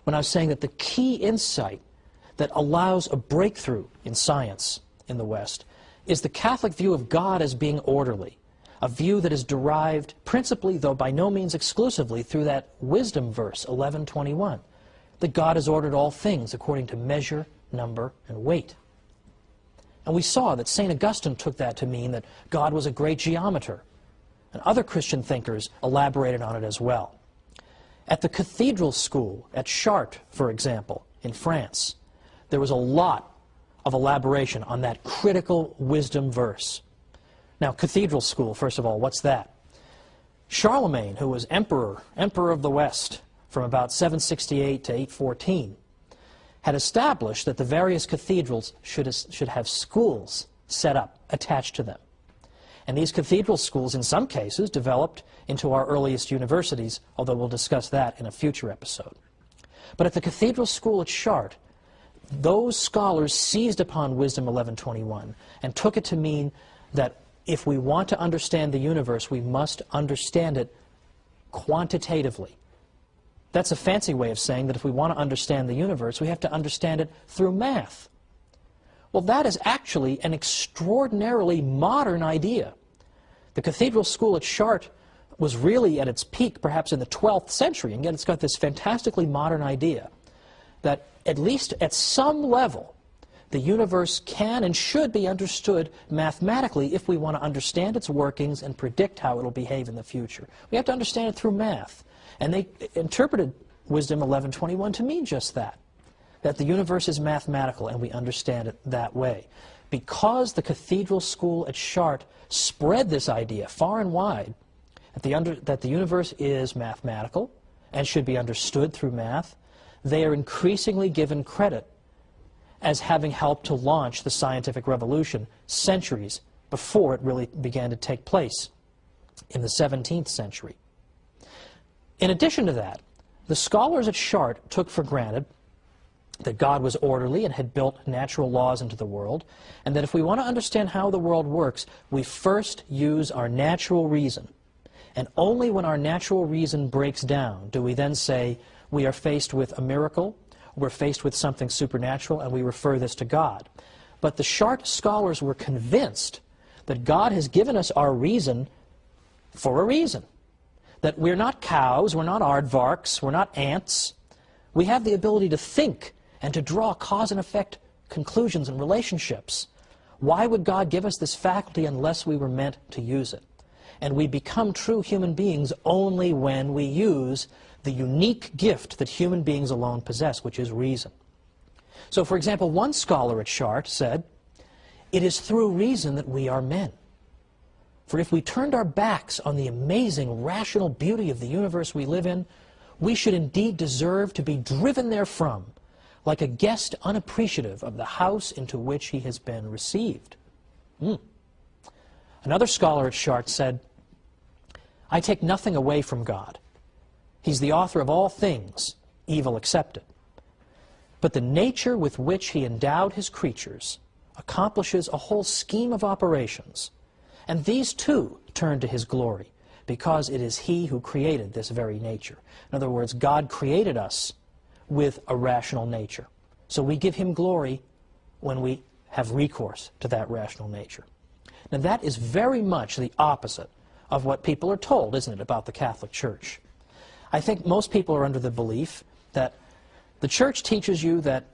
[SPEAKER 1] when I was saying that the key insight that allows a breakthrough in science in the West is the Catholic view of God as being orderly, a view that is derived principally, though by no means exclusively, through that wisdom verse, 11:21, that God has ordered all things according to measure, number, and weight. And we saw that St. Augustine took that to mean that God was a great geometer, and other Christian thinkers elaborated on it as well. At the cathedral school at Chartres, for example, in France, there was a lot of elaboration on that critical wisdom verse. Now, cathedral school, first of all, what's that? Charlemagne, who was emperor of the West from about 768 to 814, had established that the various cathedrals should have schools set up, attached to them. And these cathedral schools, in some cases, developed into our earliest universities, although we'll discuss that in a future episode. But at the cathedral school at Chartres, those scholars seized upon Wisdom 11:21 and took it to mean that if we want to understand the universe, we must understand it quantitatively. That's a fancy way of saying that if we want to understand the universe, we have to understand it through math. Well, that is actually an extraordinarily modern idea. The cathedral school at Chartres was really at its peak perhaps in the 12th century, and yet it's got this fantastically modern idea that at least at some level, the universe can and should be understood mathematically if we want to understand its workings and predict how it will behave in the future. We have to understand it through math. And they interpreted Wisdom 11:21 to mean just that, that the universe is mathematical and we understand it that way. Because the cathedral school at Chartres spread this idea far and wide, that the universe is mathematical and should be understood through math, they are increasingly given credit as having helped to launch the scientific revolution centuries before it really began to take place in the 17th century. In addition to that, the scholars at Chartres took for granted that God was orderly and had built natural laws into the world, and that if we want to understand how the world works, we first use our natural reason. And only when our natural reason breaks down do we then say we are faced with a miracle, we're faced with something supernatural, and we refer this to God. But the Chartres scholars were convinced that God has given us our reason for a reason. That we're not cows, we're not aardvarks, we're not ants. We have the ability to think and to draw cause and effect conclusions and relationships. Why would God give us this faculty unless we were meant to use it? And we become true human beings only when we use the unique gift that human beings alone possess, which is reason. So, for example, one scholar at Chartres said, "It is through reason that we are men. For if we turned our backs on the amazing rational beauty of the universe we live in, we should indeed deserve to be driven therefrom, like a guest unappreciative of the house into which he has been received." Another scholar at Chartres said, "I take nothing away from God. He's the author of all things, evil excepted. but the nature with which he endowed his creatures accomplishes a whole scheme of operations, and these too turn to his glory, because it is he who created this very nature. In other words, God created us with a rational nature. So we give him glory when we have recourse to that rational nature. Now that is very much the opposite of what people are told, isn't it, about the Catholic Church? I think most people are under the belief that the Church teaches you that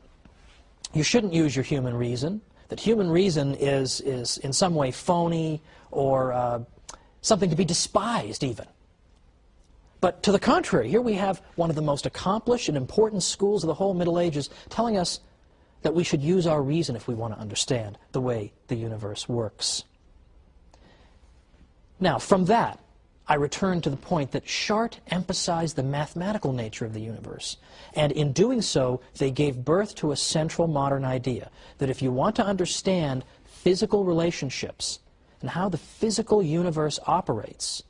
[SPEAKER 1] you shouldn't use your human reason, that human reason is in some way phony or something to be despised even. But to the contrary, here we have one of the most accomplished and important schools of the whole Middle Ages telling us that we should use our reason if we want to understand the way the universe works. Now, from that, I return to the point that Chart emphasized the mathematical nature of the universe, and in doing so, they gave birth to a central modern idea, that if you want to understand physical relationships and how the physical universe operates,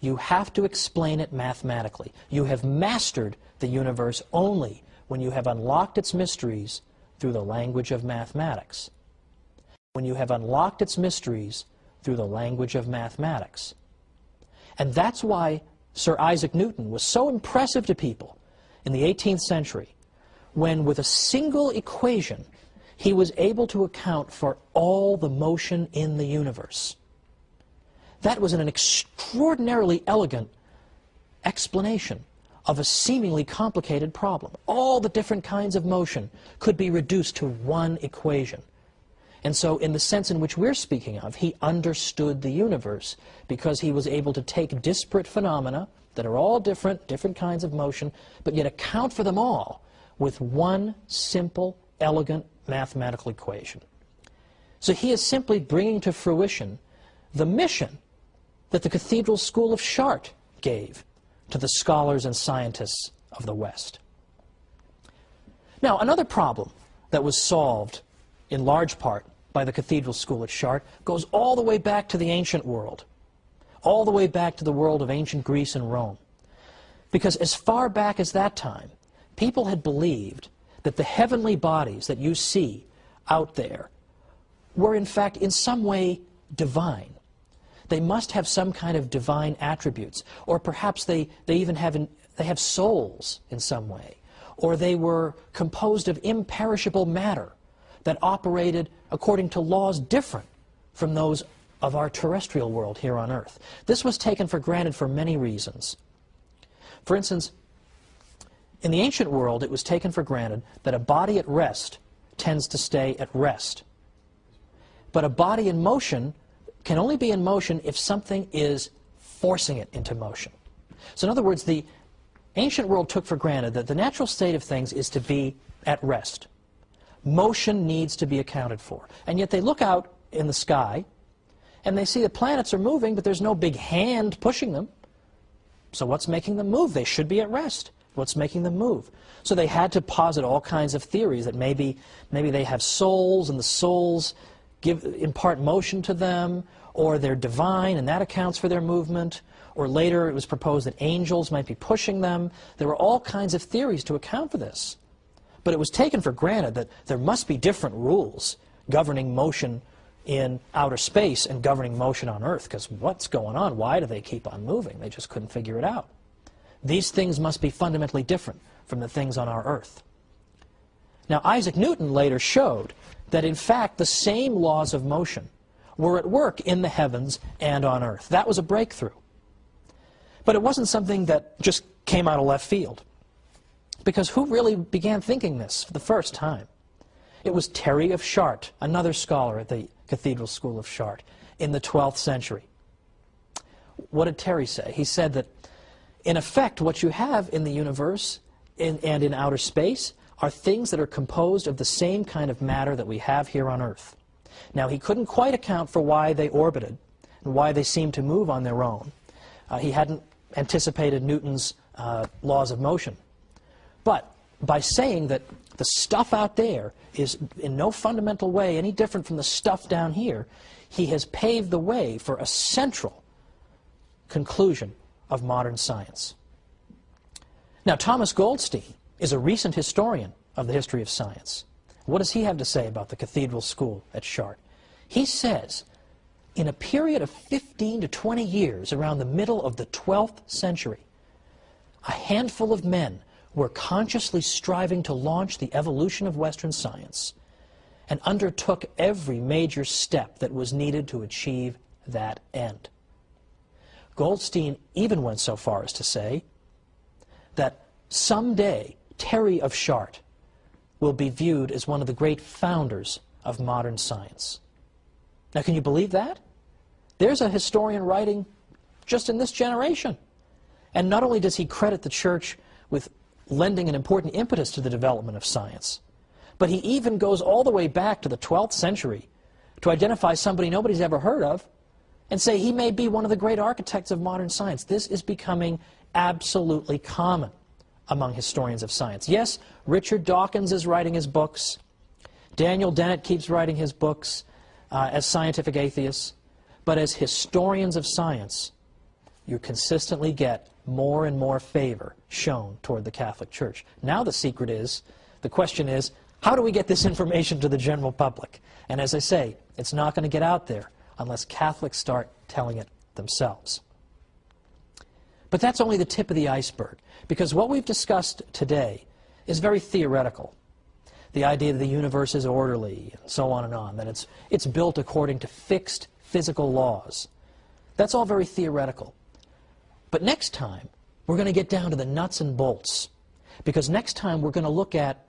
[SPEAKER 1] you have to explain it mathematically. You have mastered the universe only when you have unlocked its mysteries through the language of mathematics. When you have unlocked its mysteries through the language of mathematics. And that's why Sir Isaac Newton was so impressive to people in the 18th century, when with a single equation he was able to account for all the motion in the universe. That was an extraordinarily elegant explanation of a seemingly complicated problem. All the different kinds of motion could be reduced to one equation. And so in the sense in which we're speaking of, he understood the universe because he was able to take disparate phenomena that are all different kinds of motion, but yet account for them all with one simple, elegant mathematical equation. So he is simply bringing to fruition the mission that the Cathedral School of Chartres gave to the scholars and scientists of the West. Now, another problem that was solved in large part by the Cathedral School at Chartres goes all the way back to the ancient world, all the way back to the world of ancient Greece and Rome. Because as far back as that time, people had believed that the heavenly bodies that you see out there were in fact in some way divine. They must have some kind of divine attributes, or perhaps they even have souls in some way, or they were composed of imperishable matter that operated according to laws different from those of our terrestrial world here on Earth. This was taken for granted for many reasons. For instance, in the ancient world, it was taken for granted that a body at rest tends to stay at rest. But a body in motion can only be in motion if something is forcing it into motion. So in other words, the ancient world took for granted that the natural state of things is to be at rest. Motion needs to be accounted for. And yet they look out in the sky and they see the planets are moving, but there's no big hand pushing them. So what's making them move? They should be at rest. What's making them move? So they had to posit all kinds of theories that maybe they have souls and the souls impart motion to them, or they're divine and that accounts for their movement, or later it was proposed that angels might be pushing them. There were all kinds of theories to account for this. But it was taken for granted that there must be different rules governing motion in outer space and governing motion on Earth, because what's going on? Why do they keep on moving? They just couldn't figure it out. These things must be fundamentally different from the things on our Earth. Now, Isaac Newton later showed that, in fact, the same laws of motion were at work in the heavens and on Earth. That was a breakthrough. But it wasn't something that just came out of left field. Because who really began thinking this for the first time? It was Terry of Chartres, another scholar at the Cathedral School of Chartres, in the 12th century. What did Terry say? He said that, in effect, what you have in the universe and in outer space are things that are composed of the same kind of matter that we have here on Earth. Now, he couldn't quite account for why they orbited and why they seemed to move on their own. He hadn't anticipated Newton's laws of motion. But by saying that the stuff out there is in no fundamental way any different from the stuff down here, he has paved the way for a central conclusion of modern science. Now, Thomas Goldstein is a recent historian of the history of science. What does he have to say about the cathedral school at Chartres? He says, in a period of 15 to 20 years, around the middle of the 12th century, a handful of men were consciously striving to launch the evolution of Western science and undertook every major step that was needed to achieve that end. Goldstein even went so far as to say that someday Terry of Chartres will be viewed as one of the great founders of modern science. Now, can you believe that? There's a historian writing just in this generation. And not only does he credit the Church with lending an important impetus to the development of science, but he even goes all the way back to the 12th century to identify somebody nobody's ever heard of and say he may be one of the great architects of modern science. This is becoming absolutely common among historians of science. Yes, Richard Dawkins is writing his books. Daniel Dennett keeps writing his books as scientific atheists. But as historians of science, you consistently get more and more favor shown toward the Catholic Church. Now the question is, how do we get this information to the general public? And as I say, it's not going to get out there unless Catholics start telling it themselves. But that's only the tip of the iceberg, because what we've discussed today is very theoretical. The idea that the universe is orderly, and so on and on, that it's built according to fixed physical laws. That's all very theoretical. But next time, we're going to get down to the nuts and bolts, because next time we're going to look at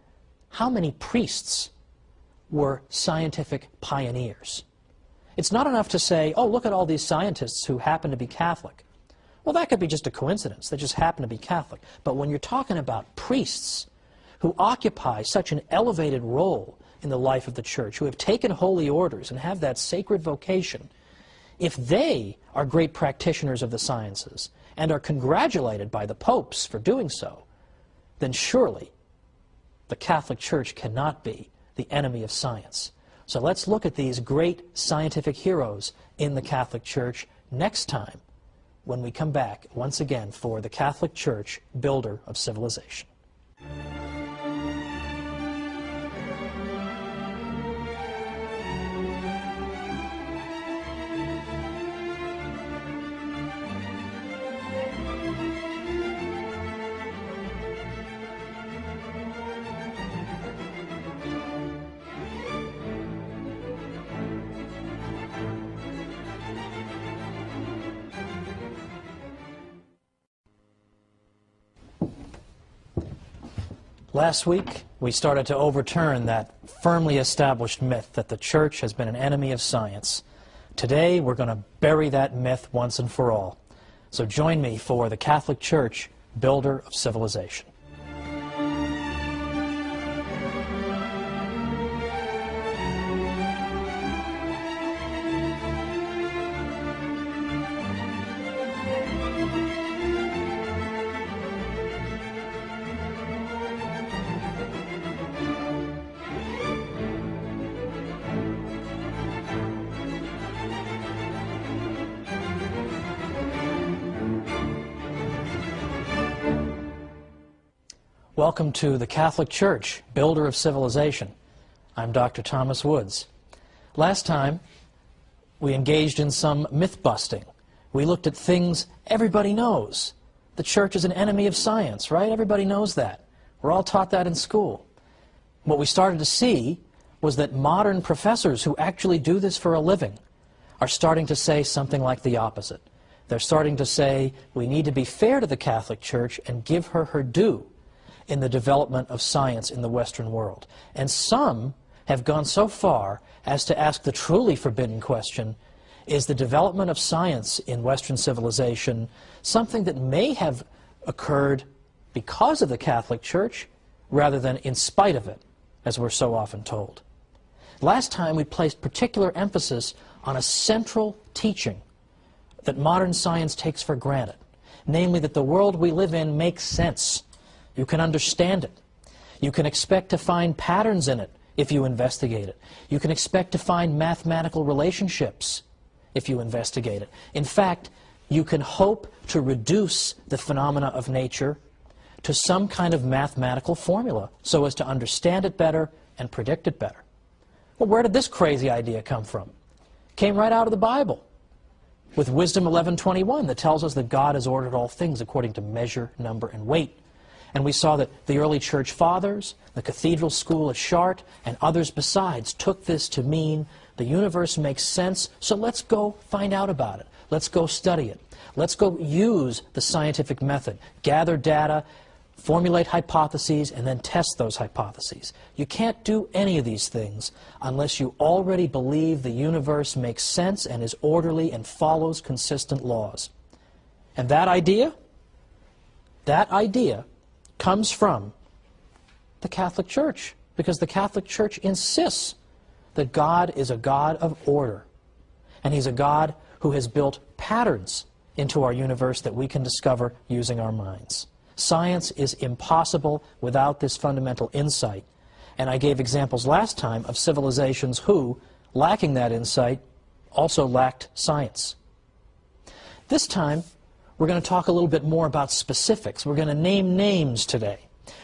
[SPEAKER 1] how many priests were scientific pioneers. It's not enough to say, oh, look at all these scientists who happen to be Catholic. Well, that could be just a coincidence. They just happen to be Catholic. But when you're talking about priests who occupy such an elevated role in the life of the Church, who have taken holy orders and have that sacred vocation, if they are great practitioners of the sciences and are congratulated by the popes for doing so, then surely the Catholic Church cannot be the enemy of science. So let's look at these great scientific heroes in the Catholic Church next time when we come back once again for the Catholic Church, builder of civilization. Last week, we started to overturn that firmly established myth that the Church has been an enemy of science. Today, we're going to bury that myth once and for all. So join me for the Catholic Church, builder of civilization. Welcome to the Catholic Church, builder of civilization. I'm Dr. Thomas Woods. Last time, we engaged in some myth-busting. We looked at things everybody knows. The Church is an enemy of science, right? Everybody knows that. We're all taught that in school. What we started to see was that modern professors who actually do this for a living are starting to say something like the opposite. They're starting to say, we need to be fair to the Catholic Church and give her her due in the development of science in the Western world. And some have gone so far as to ask the truly forbidden question, is the development of science in Western civilization something that may have occurred because of the Catholic Church rather than in spite of it, as we're so often told? Last time we placed particular emphasis on a central teaching that modern science takes for granted, namely that the world we live in makes sense. You can understand it. You can expect to find patterns in it if you investigate it. You can expect to find mathematical relationships if you investigate it. In fact, you can hope to reduce the phenomena of nature to some kind of mathematical formula so as to understand it better and predict it better. Well, where did this crazy idea come from? It came right out of the Bible, with Wisdom 11:21 that tells us that God has ordered all things according to measure, number, and weight. And we saw that the early church fathers, the cathedral school at Chartres, and others besides took this to mean the universe makes sense, so let's go find out about it. Let's go study it. Let's go use the scientific method, gather data, formulate hypotheses, and then test those hypotheses. You can't do any of these things unless you already believe the universe makes sense and is orderly and follows consistent laws. And that idea comes from the Catholic Church, because the Catholic Church insists that God is a God of order, and He's a God who has built patterns into our universe that we can discover using our minds. Science is impossible without this fundamental insight, and I gave examples last time of civilizations who, lacking that insight, also lacked science. This time, we're going to talk a little bit more about specifics. We're going to name names today.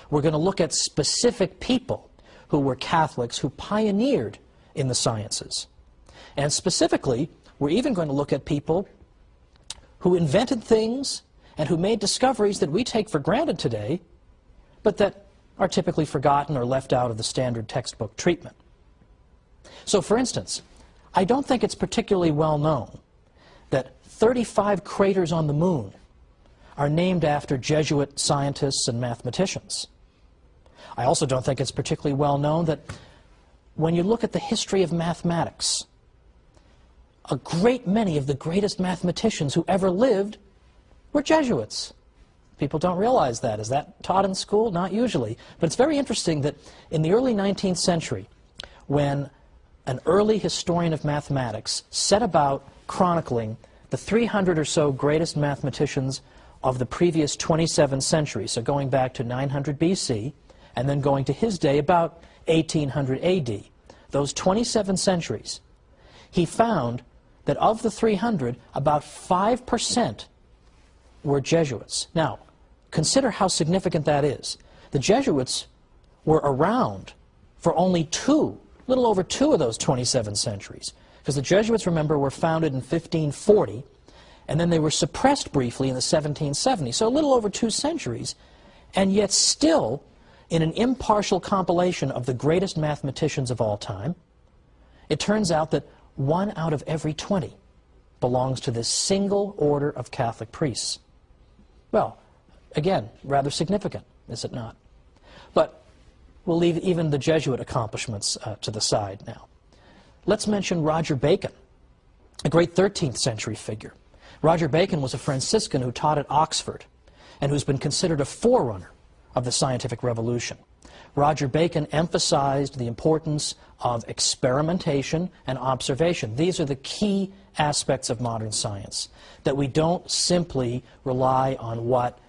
[SPEAKER 1] We're going to look at specific people who were Catholics who pioneered in the sciences. And specifically, we're even going to look at people who invented things and who made discoveries that we take for granted today, but that are typically forgotten or left out of the standard textbook treatment. So, for instance, I don't think it's particularly well known that 35 craters on the moon are named after Jesuit scientists and mathematicians. I also don't think it's particularly well known that when you look at the history of mathematics, a great many of the greatest mathematicians who ever lived were Jesuits. People don't realize that. Is that taught in school? Not usually. But it's very interesting that in the early 19th century, when an early historian of mathematics set about chronicling the 300 or so greatest mathematicians of the previous 27 centuries, so going back to 900 BC, and then going to his day about 1800 AD, those 27 centuries, he found that of the 300, about 5% were Jesuits. Now, consider how significant that is. The Jesuits were around for only little over two of those 27 centuries. Because the Jesuits, remember, were founded in 1540, and then they were suppressed briefly in the 1770s, so a little over 2 centuries, and yet still, in an impartial compilation of the greatest mathematicians of all time, it turns out that 1 out of every 20 belongs to this single order of Catholic priests. Well, again, rather significant, is it not? But we'll leave even the Jesuit accomplishments to the side now. Let's mention Roger Bacon, a great 13th century figure. Roger Bacon was a Franciscan who taught at Oxford and who's been considered a forerunner of the scientific revolution. Roger Bacon emphasized the importance of experimentation and observation. These are the key aspects of modern science, that we don't simply rely on what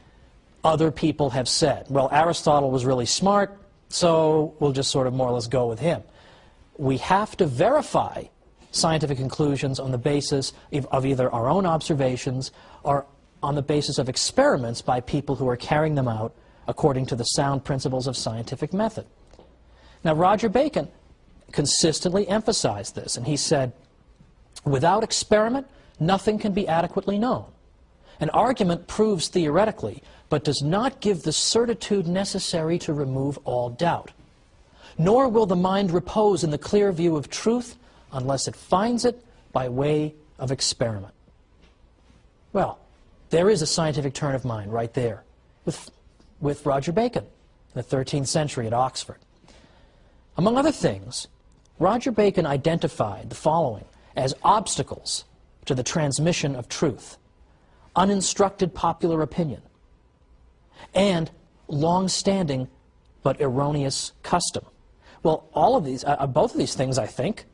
[SPEAKER 1] other people have said. Well, Aristotle was really smart, so we'll just sort of more or less go with him. We have to verify scientific conclusions on the basis of either our own observations or on the basis of experiments by people who are carrying them out according to the sound principles of scientific method. Now, Roger Bacon consistently emphasized this, and he said, without experiment, nothing can be adequately known. An argument proves theoretically, but does not give the certitude necessary to remove all doubt. Nor will the mind repose in the clear view of truth unless it finds it by way of experiment. Well, there is a scientific turn of mind right there with Roger Bacon in the 13th century at Oxford. Among other things, Roger Bacon identified the following as obstacles to the transmission of truth: uninstructed popular opinion and long-standing but erroneous custom. Well, all of these, both of these things, I think,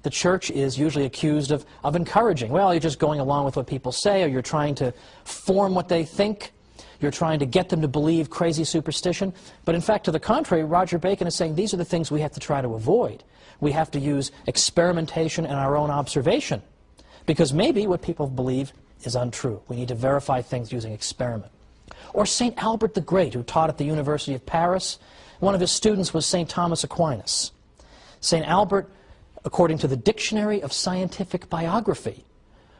[SPEAKER 1] the church is usually accused of encouraging. Well, you're just going along with what people say, or you're trying to form what they think. You're trying to get them to believe crazy superstition. But in fact, to the contrary, Roger Bacon is saying these are the things we have to try to avoid. We have to use experimentation and our own observation, because maybe what people believe is untrue. We need to verify things using experiment. Or St. Albert the Great, who taught at the University of Paris. One of his students was St. Thomas Aquinas. St. Albert, according to the Dictionary of Scientific Biography,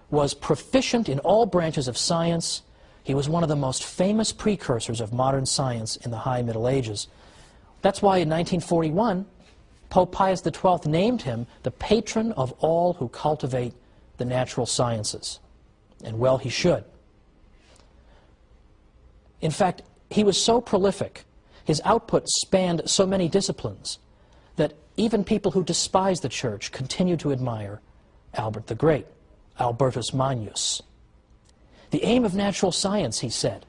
[SPEAKER 1] was proficient in all branches of science. He was one of the most famous precursors of modern science in the High Middle Ages. That's why in 1941, Pope Pius XII named him the patron of all who cultivate the natural sciences. And well, he should. In fact, he was so prolific, his output spanned so many disciplines, that even people who despise the Church continue to admire Albert the Great, Albertus Magnus. The aim of natural science, he said,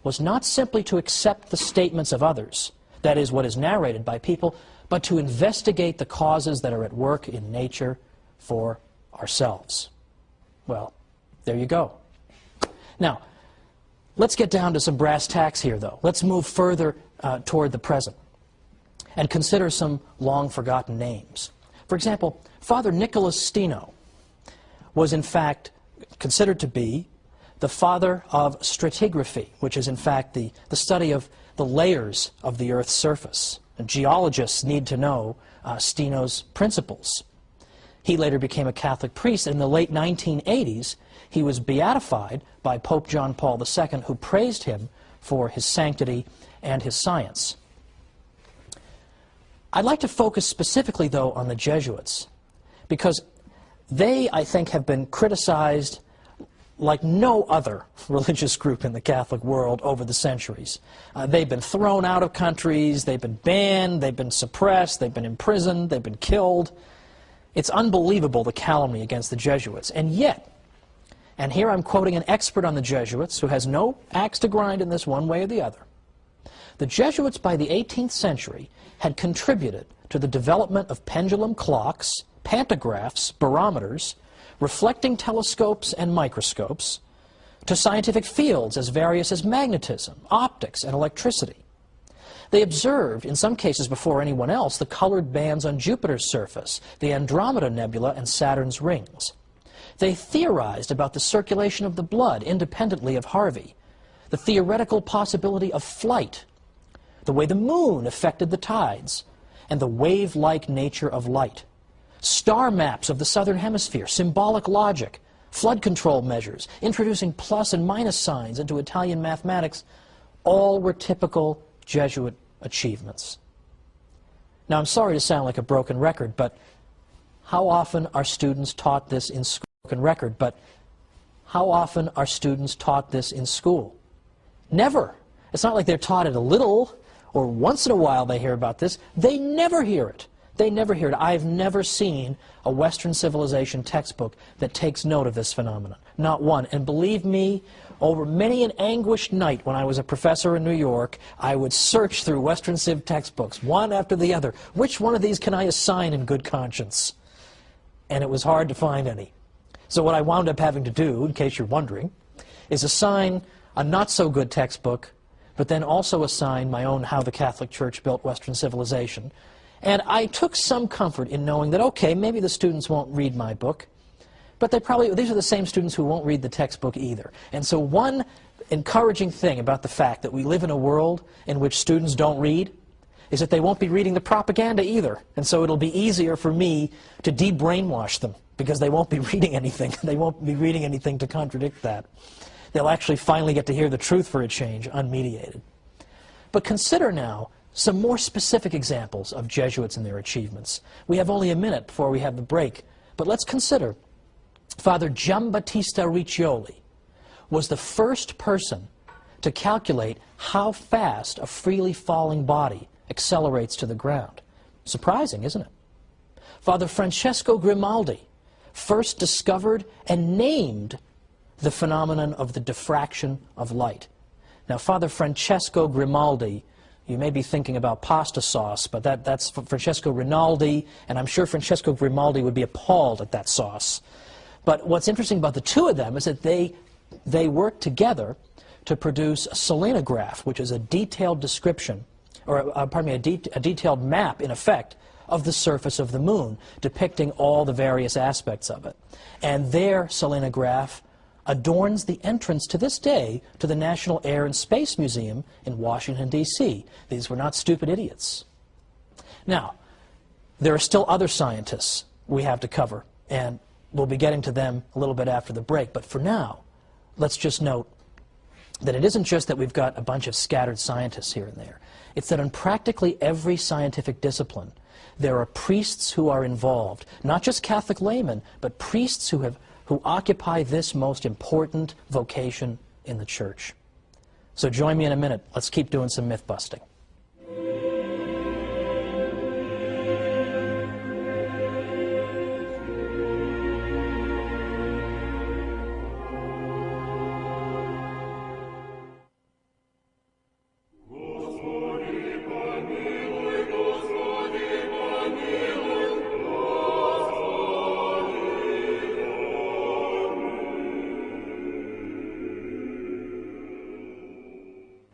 [SPEAKER 1] was not simply to accept the statements of others, that is, what is narrated by people, but to investigate the causes that are at work in nature for ourselves. Well, there you go. Now, let's get down to some brass tacks here, though. Let's move further toward the present and consider some long-forgotten names. For example, Father Nicholas Steno was in fact considered to be the father of stratigraphy, which is in fact the study of the layers of the Earth's surface. And geologists need to know Steno's principles. He later became a Catholic priest, and in the late 1980s, he was beatified by Pope John Paul II, who praised him for his sanctity and his science. I'd like to focus specifically, though, on the Jesuits, because they, I think, have been criticized like no other religious group in the Catholic world over the centuries. They've been thrown out of countries, they've been banned, they've been suppressed, they've been imprisoned, they've been killed. It's unbelievable, the calumny against the Jesuits. And yet, and here I'm quoting an expert on the Jesuits who has no axe to grind in this one way or the other, the Jesuits by the 18th century had contributed to the development of pendulum clocks, pantographs, barometers, reflecting telescopes and microscopes, to scientific fields as various as magnetism, optics, and electricity. They observed, in some cases before anyone else, the colored bands on Jupiter's surface, the Andromeda Nebula, and Saturn's rings. They theorized about the circulation of the blood independently of Harvey, the theoretical possibility of flight, the way the moon affected the tides, and the wave-like nature of light. Star maps of the southern hemisphere, symbolic logic, flood control measures, introducing plus and minus signs into Italian mathematics, all were typical Jesuit achievements. Now, I'm sorry to sound like a broken record, but how often are students taught this in school? How often are students taught this in school? Never. It's not like they're taught it a little, or once in a while they hear about this. They never hear it. They never hear it. I've never seen a Western civilization textbook that takes note of this phenomenon. Not one. And believe me, over many an anguished night when I was a professor in New York, I would search through Western Civ textbooks, one after the other. Which one of these can I assign in good conscience? And it was hard to find any. So what I wound up having to do, in case you're wondering, is assign a not-so-good textbook, but then also assign my own How the Catholic Church Built Western Civilization. And I took some comfort in knowing that, okay, maybe the students won't read my book, but these are the same students who won't read the textbook either. And so one encouraging thing about the fact that we live in a world in which students don't read is that they won't be reading the propaganda either. And so it'll be easier for me to de-brainwash them, because they won't be reading anything. They won't be reading anything to contradict that. They'll actually finally get to hear the truth for a change, unmediated. But consider now some more specific examples of Jesuits and their achievements. We have only a minute before we have the break, but let's consider Father Giambattista Riccioli was the first person to calculate how fast a freely falling body accelerates to the ground. Surprising, isn't it? Father Francesco Grimaldi first discovered and named the phenomenon of the diffraction of light. Now, Father Francesco Grimaldi, you may be thinking about pasta sauce, but that's Francesco Rinaldi, and I'm sure Francesco Grimaldi would be appalled at that sauce. But what's interesting about the two of them is that they worked together to produce a selenograph, which is a detailed description, or pardon me, a detailed map, in effect, of the surface of the moon, depicting all the various aspects of it. And their selenograph adorns the entrance to this day to the National Air and Space Museum in Washington, D.C. These were not stupid idiots. Now, there are still other scientists we have to cover, and we'll be getting to them a little bit after the break. But for now, let's just note that it isn't just that we've got a bunch of scattered scientists here and there. It's that in practically every scientific discipline, there are priests who are involved, not just Catholic laymen, but priests who occupy this most important vocation in the Church. So join me in a minute. Let's keep doing some myth-busting.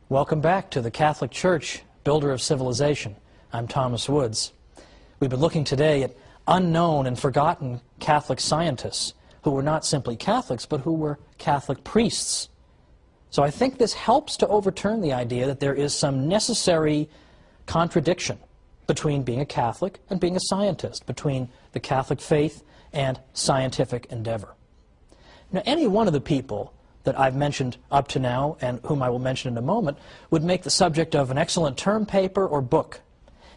[SPEAKER 1] Welcome back to the Catholic Church, builder of civilization. I'm Thomas Woods. We've been looking today at unknown and forgotten Catholic scientists who were not simply Catholics, but who were Catholic priests. So I think this helps to overturn the idea that there is some necessary contradiction between being a Catholic and being a scientist, between the Catholic faith and scientific endeavor. Now, any one of the people that I've mentioned up to now, and whom I will mention in a moment, would make the subject of an excellent term paper or book.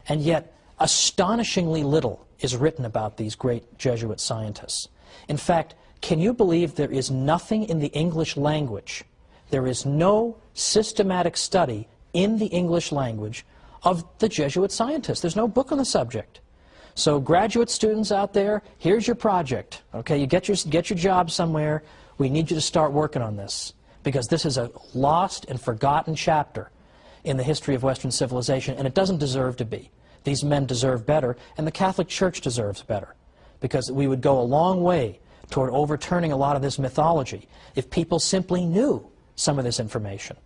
[SPEAKER 1] And yet, astonishingly little is written about these great Jesuit scientists. In fact, can you believe there is nothing in the English language, there is no systematic study in the English language of the Jesuit scientists? There's no book on the subject. So graduate students out there, here's your project. Okay, you get your job somewhere. We need you to start working on this, because this is a lost and forgotten chapter in the history of Western civilization, and it doesn't deserve to be. These men deserve better, and the Catholic Church deserves better, because we would go a long way toward overturning a lot of this mythology if people simply knew some of this information.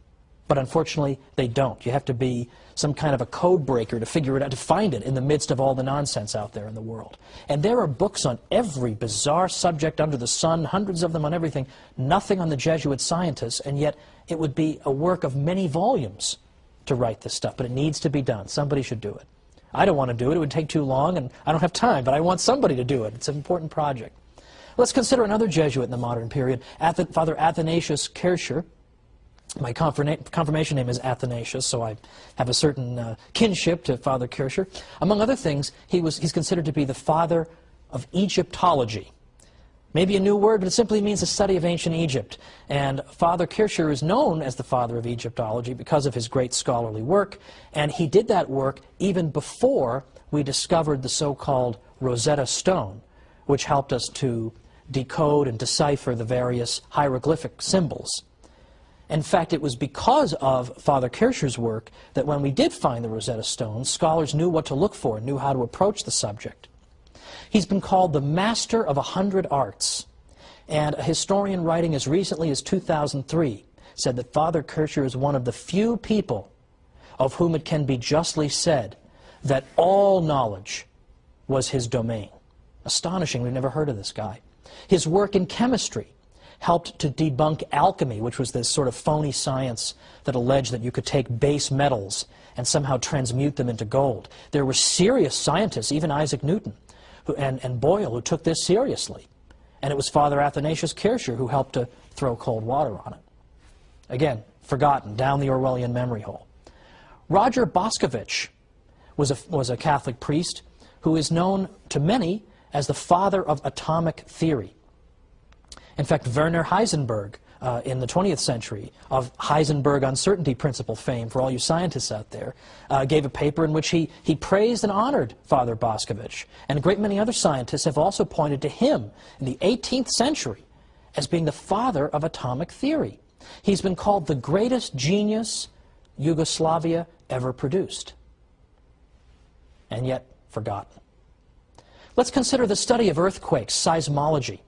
[SPEAKER 1] But unfortunately, they don't. You have to be some kind of a code breaker to figure it out, to find it in the midst of all the nonsense out there in the world. And there are books on every bizarre subject under the sun, hundreds of them on everything, nothing on the Jesuit scientists, and yet it would be a work of many volumes to write this stuff. But it needs to be done. Somebody should do it. I don't want to do it. It would take too long, and I don't have time, but I want somebody to do it. It's an important project. Let's consider another Jesuit in the modern period, Father Athanasius Kircher. My confirmation name is Athanasius, so I have a certain kinship to Father Kircher. Among other things, he's considered to be the father of Egyptology. Maybe a new word, but it simply means the study of ancient Egypt. And Father Kircher is known as the father of Egyptology because of his great scholarly work, and he did that work even before we discovered the so-called Rosetta Stone, which helped us to decode and decipher the various hieroglyphic symbols. In fact, it was because of Father Kircher's work that when we did find the Rosetta Stone, scholars knew what to look for, knew how to approach the subject. He's been called the master of 100 arts, and a historian writing as recently as 2003 said that Father Kircher is one of the few people of whom it can be justly said that all knowledge was his domain. Astonishing, we've never heard of this guy. His work in chemistry helped to debunk alchemy, which was this sort of phony science that alleged that you could take base metals and somehow transmute them into gold. There were serious scientists, even Isaac Newton and Boyle, who took this seriously. And it was Father Athanasius Kircher who helped to throw cold water on it. Again, forgotten, down the Orwellian memory hole. Roger Boscovich was a Catholic priest who is known to many as the father of atomic theory. In fact, Werner Heisenberg, in the 20th century, of Heisenberg uncertainty principle fame for all you scientists out there, gave a paper in which he praised and honored Father Boscovich. And a great many other scientists have also pointed to him in the 18th century as being the father of atomic theory. He's been called the greatest genius Yugoslavia ever produced, and yet forgotten. Let's consider the study of earthquakes, seismology.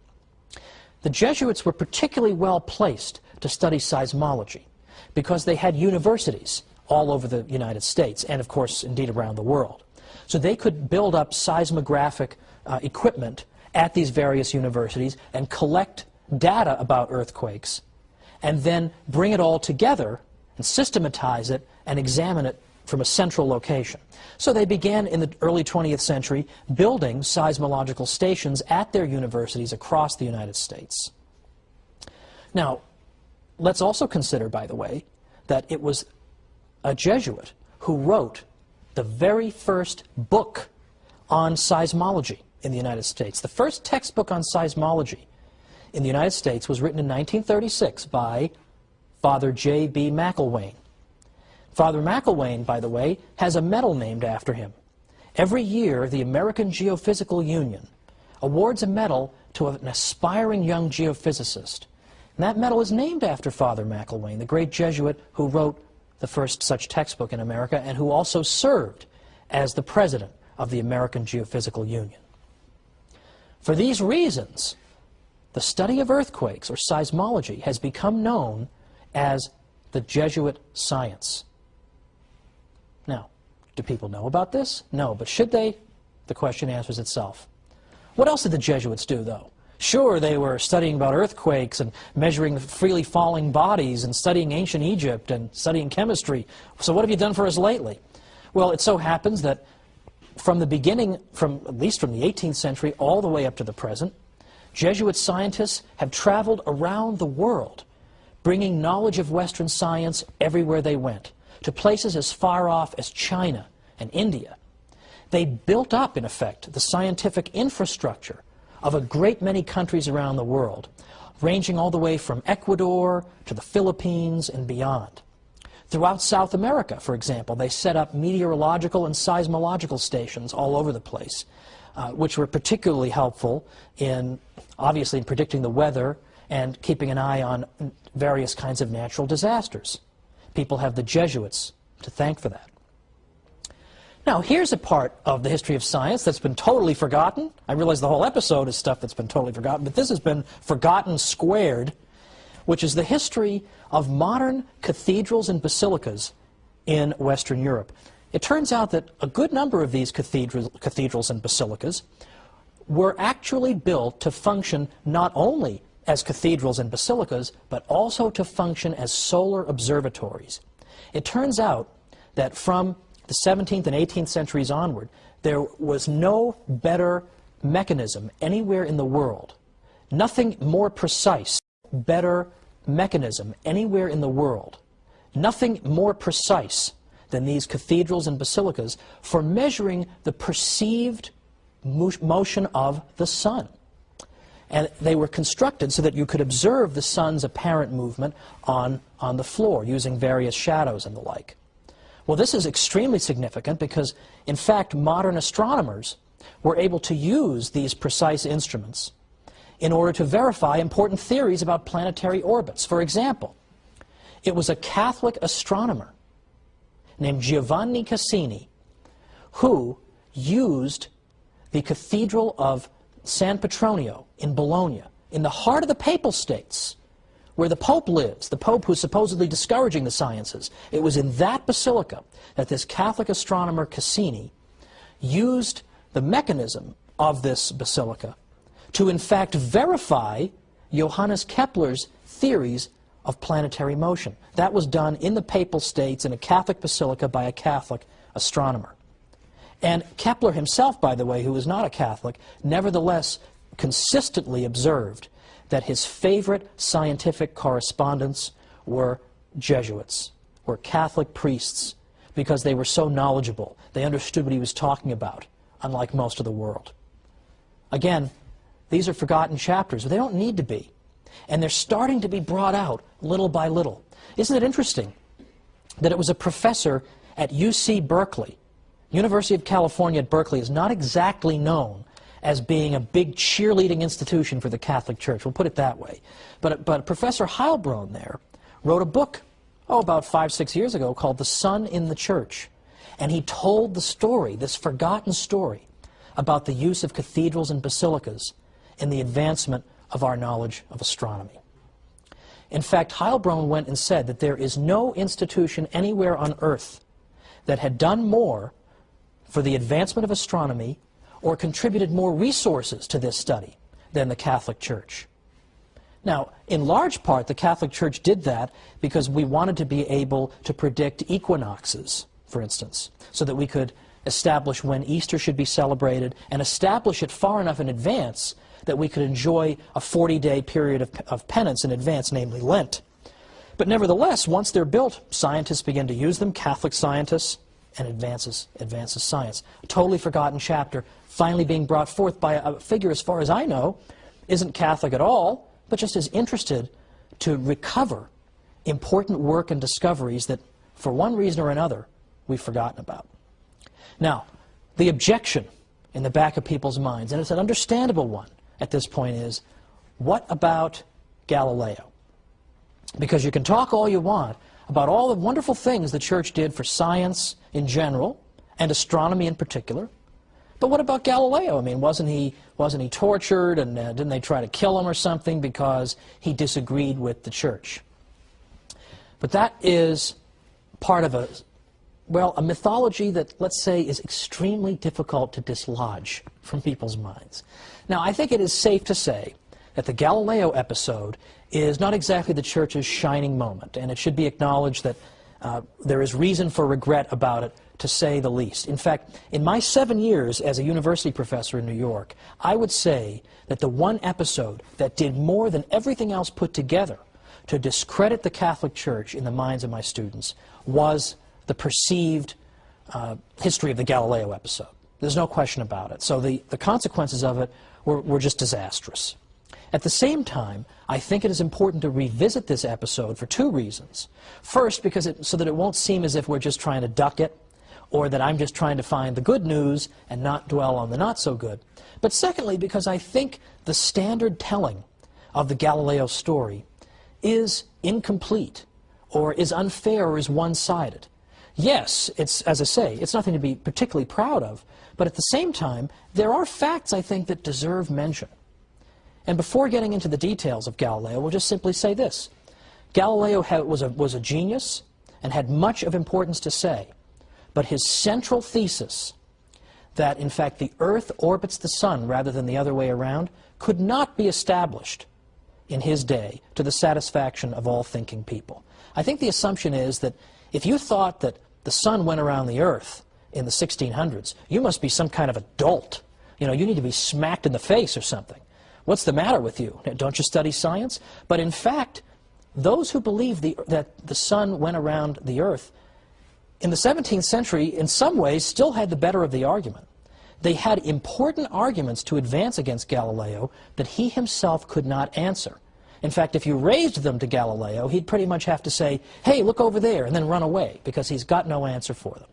[SPEAKER 1] The Jesuits were particularly well placed to study seismology because they had universities all over the United States and, of course, indeed around the world. So they could build up seismographic equipment at these various universities and collect data about earthquakes and then bring it all together and systematize it and examine it from a central location. So they began in the early 20th century building seismological stations at their universities across the United States. Now, let's also consider, by the way, that it was a Jesuit who wrote the very first book on seismology in the United States. The first textbook on seismology in the United States was written in 1936 by Father J.B. McIlwain. Father McIlwain, by the way, has a medal named after him. Every year, the American Geophysical Union awards a medal to an aspiring young geophysicist. And that medal is named after Father McIlwain, the great Jesuit who wrote the first such textbook in America and who also served as the president of the American Geophysical Union. For these reasons, the study of earthquakes, or seismology, has become known as the Jesuit science. Now, do people know about this? No, but should they? The question answers itself. What else did the Jesuits do, though? Sure, they were studying about earthquakes and measuring freely falling bodies and studying ancient Egypt and studying chemistry. So what have you done for us lately? Well, it so happens that from the beginning, at least from the 18th century all the way up to the present, Jesuit scientists have traveled around the world, bringing knowledge of Western science everywhere they went, to places as far off as China and India. They built up, in effect, the scientific infrastructure of a great many countries around the world, ranging all the way from Ecuador to the Philippines and beyond. Throughout South America, for example, they set up meteorological and seismological stations all over the place, which were particularly helpful in, obviously, in predicting the weather and keeping an eye on various kinds of natural disasters. People have the Jesuits to thank for that. Now, here's a part of the history of science that's been totally forgotten. I realize the whole episode is stuff that's been totally forgotten, but this has been forgotten squared, which is the history of modern cathedrals and basilicas in Western Europe. It turns out that a good number of these cathedrals and basilicas were actually built to function not only as cathedrals and basilicas, but also to function as solar observatories. It turns out that from the 17th and 18th centuries onward, there was no better mechanism anywhere in the world, nothing more precise, better mechanism anywhere in the world, nothing more precise than these cathedrals and basilicas for measuring the perceived motion of the sun. And they were constructed so that you could observe the sun's apparent movement on the floor using various shadows and the like. Well, this is extremely significant because, in fact, modern astronomers were able to use these precise instruments in order to verify important theories about planetary orbits. For example, it was a Catholic astronomer named Giovanni Cassini who used the Cathedral of San Petronio in Bologna, in the heart of the Papal States, where the Pope lives, the Pope who's supposedly discouraging the sciences. It was in that basilica that this Catholic astronomer Cassini used the mechanism of this basilica to in fact verify Johannes Kepler's theories of planetary motion. That was done in the Papal States in a Catholic basilica by a Catholic astronomer. And Kepler himself, by the way, who was not a Catholic, nevertheless consistently observed that his favorite scientific correspondents were Jesuits, were Catholic priests, because they were so knowledgeable. They understood what he was talking about, unlike most of the world. Again, these are forgotten chapters, but they don't need to be. And they're starting to be brought out little by little. Isn't it interesting that it was a professor at UC Berkeley, University of California at Berkeley is not exactly known as being a big cheerleading institution for the Catholic Church. We'll put it that way. But Professor Heilbronn there wrote a book, about 5-6 years ago, called The Sun in the Church. And he told the story, this forgotten story, about the use of cathedrals and basilicas in the advancement of our knowledge of astronomy. In fact, Heilbronn went and said that there is no institution anywhere on earth that had done more for the advancement of astronomy or contributed more resources to this study than the Catholic Church. Now, in large part, the Catholic Church did that because we wanted to be able to predict equinoxes, for instance, so that we could establish when Easter should be celebrated and establish it far enough in advance that we could enjoy a 40-day period of penance in advance, namely Lent. But nevertheless, once they're built, scientists begin to use them, Catholic scientists, and advances science. A totally forgotten chapter, finally being brought forth by a figure, as far as I know, isn't Catholic at all, but just is interested to recover important work and discoveries that, for one reason or another, we've forgotten about. Now, the objection in the back of people's minds, and it's an understandable one at this point, is, what about Galileo? Because you can talk all you want about all the wonderful things the Church did for science in general, and astronomy in particular, but what about Galileo? I mean, wasn't he tortured, and didn't they try to kill him or something because he disagreed with the Church? But that is part of a mythology that, let's say, is extremely difficult to dislodge from people's minds. Now, I think it is safe to say that the Galileo episode is not exactly the Church's shining moment, and it should be acknowledged that there is reason for regret about it, to say the least. In fact, in my 7 years as a university professor in New York, I would say that the one episode that did more than everything else put together to discredit the Catholic Church in the minds of my students was the perceived history of the Galileo episode. There's no question about it. So the consequences of it were just disastrous. At the same time, I think it is important to revisit this episode for two reasons. First, because so that it won't seem as if we're just trying to duck it, or that I'm just trying to find the good news and not dwell on the not so good. But secondly, because I think the standard telling of the Galileo story is incomplete, or is unfair, or is one-sided. Yes, it's, as I say, it's nothing to be particularly proud of, but at the same time, there are facts, I think, that deserve mention. And before getting into the details of Galileo, we'll just simply say this. Galileo was a genius and had much of importance to say, but his central thesis, that in fact the Earth orbits the Sun rather than the other way around, could not be established in his day to the satisfaction of all thinking people. I think the assumption is that if you thought that the Sun went around the Earth in the 1600s, you must be some kind of a dolt. You know, you need to be smacked in the face or something. What's the matter with you? Don't you study science? But in fact, those who believe that the Sun went around the Earth in the 17th century, in some ways, still had the better of the argument. They had important arguments to advance against Galileo that he himself could not answer. In fact, if you raised them to Galileo, he'd pretty much have to say, hey, look over there, and then run away, because he's got no answer for them.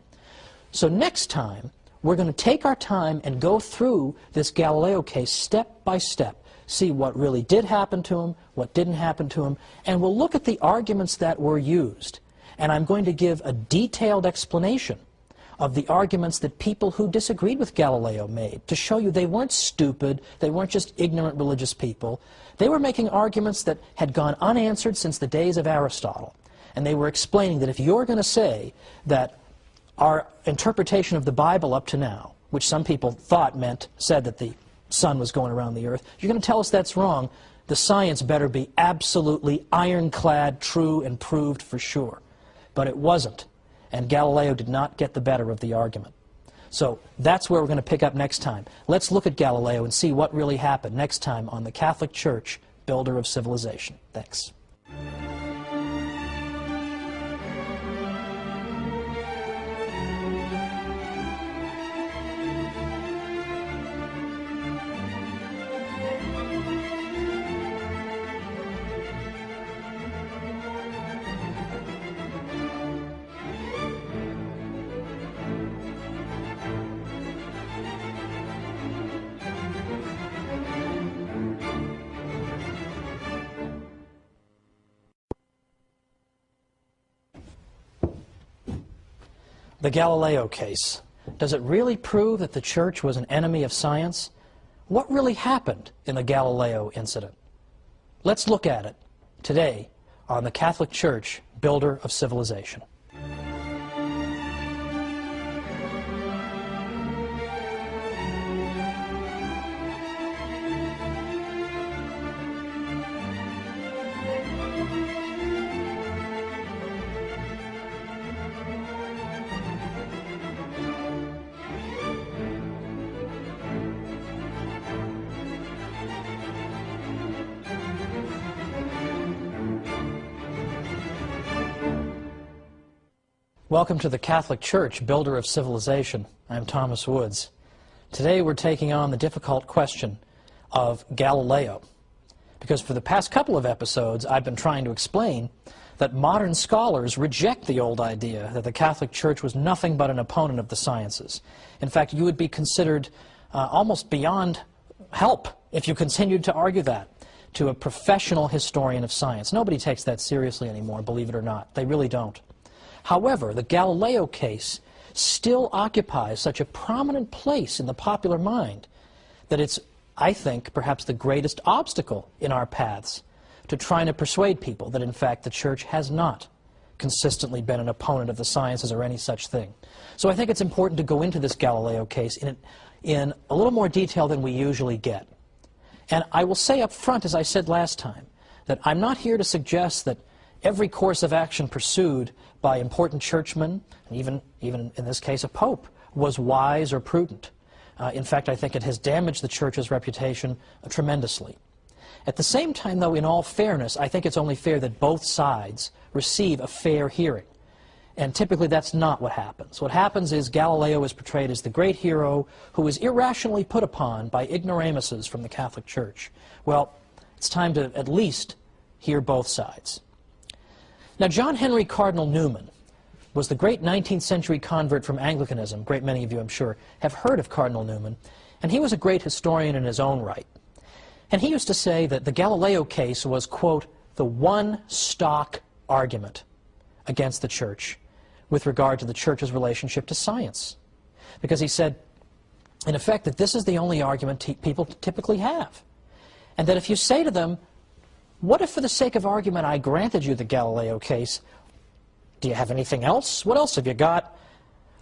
[SPEAKER 1] So next time, we're going to take our time and go through this Galileo case step by step, see what really did happen to him, what didn't happen to him, and we'll look at the arguments that were used. And I'm going to give a detailed explanation of the arguments that people who disagreed with Galileo made, to show you they weren't stupid, they weren't just ignorant religious people. They were making arguments that had gone unanswered since the days of Aristotle. And they were explaining that if you're going to say that our interpretation of the Bible up to now, which some people said that the Sun was going around the Earth, you're going to tell us that's wrong, the science better be absolutely ironclad, true, and proved for sure. But it wasn't, and Galileo did not get the better of the argument. So that's where we're going to pick up next time. Let's look at Galileo and see what really happened next time on the Catholic Church, Builder of Civilization. Thanks. The Galileo case. Does it really prove that the Church was an enemy of science? What really happened in the Galileo incident? Let's look at it today on the Catholic Church, Builder of Civilization. Welcome to the Catholic Church, builder of civilization. I'm Thomas Woods. Today we're taking on the difficult question of Galileo, because for the past couple of episodes I've been trying to explain that modern scholars reject the old idea that the Catholic Church was nothing but an opponent of the sciences. In fact, you would be considered almost beyond help if you continued to argue that to a professional historian of science. Nobody takes that seriously anymore, believe it or not. They really don't. However, the Galileo case still occupies such a prominent place in the popular mind that it's, I think, perhaps the greatest obstacle in our paths to trying to persuade people that, in fact, the Church has not consistently been an opponent of the sciences or any such thing. So I think it's important to go into this Galileo case in a little more detail than we usually get. And I will say up front, as I said last time, that I'm not here to suggest that every course of action pursued by important churchmen, and even in this case a pope, was wise or prudent. In fact, I think it has damaged the Church's reputation tremendously. At the same time, though, in all fairness, I think it's only fair that both sides receive a fair hearing. And typically that's not what happens. What happens is Galileo is portrayed as the great hero who was irrationally put upon by ignoramuses from the Catholic Church. Well, it's time to at least hear both sides. Now, John Henry Cardinal Newman was the great 19th century convert from Anglicanism. A great many of you, I'm sure, have heard of Cardinal Newman. And he was a great historian in his own right. And he used to say that the Galileo case was, quote, the one stock argument against the Church with regard to the Church's relationship to science. Because he said, in effect, that this is the only argument people typically have. And that if you say to them, what if for the sake of argument I granted you the Galileo case? Do you have anything else? What else have you got?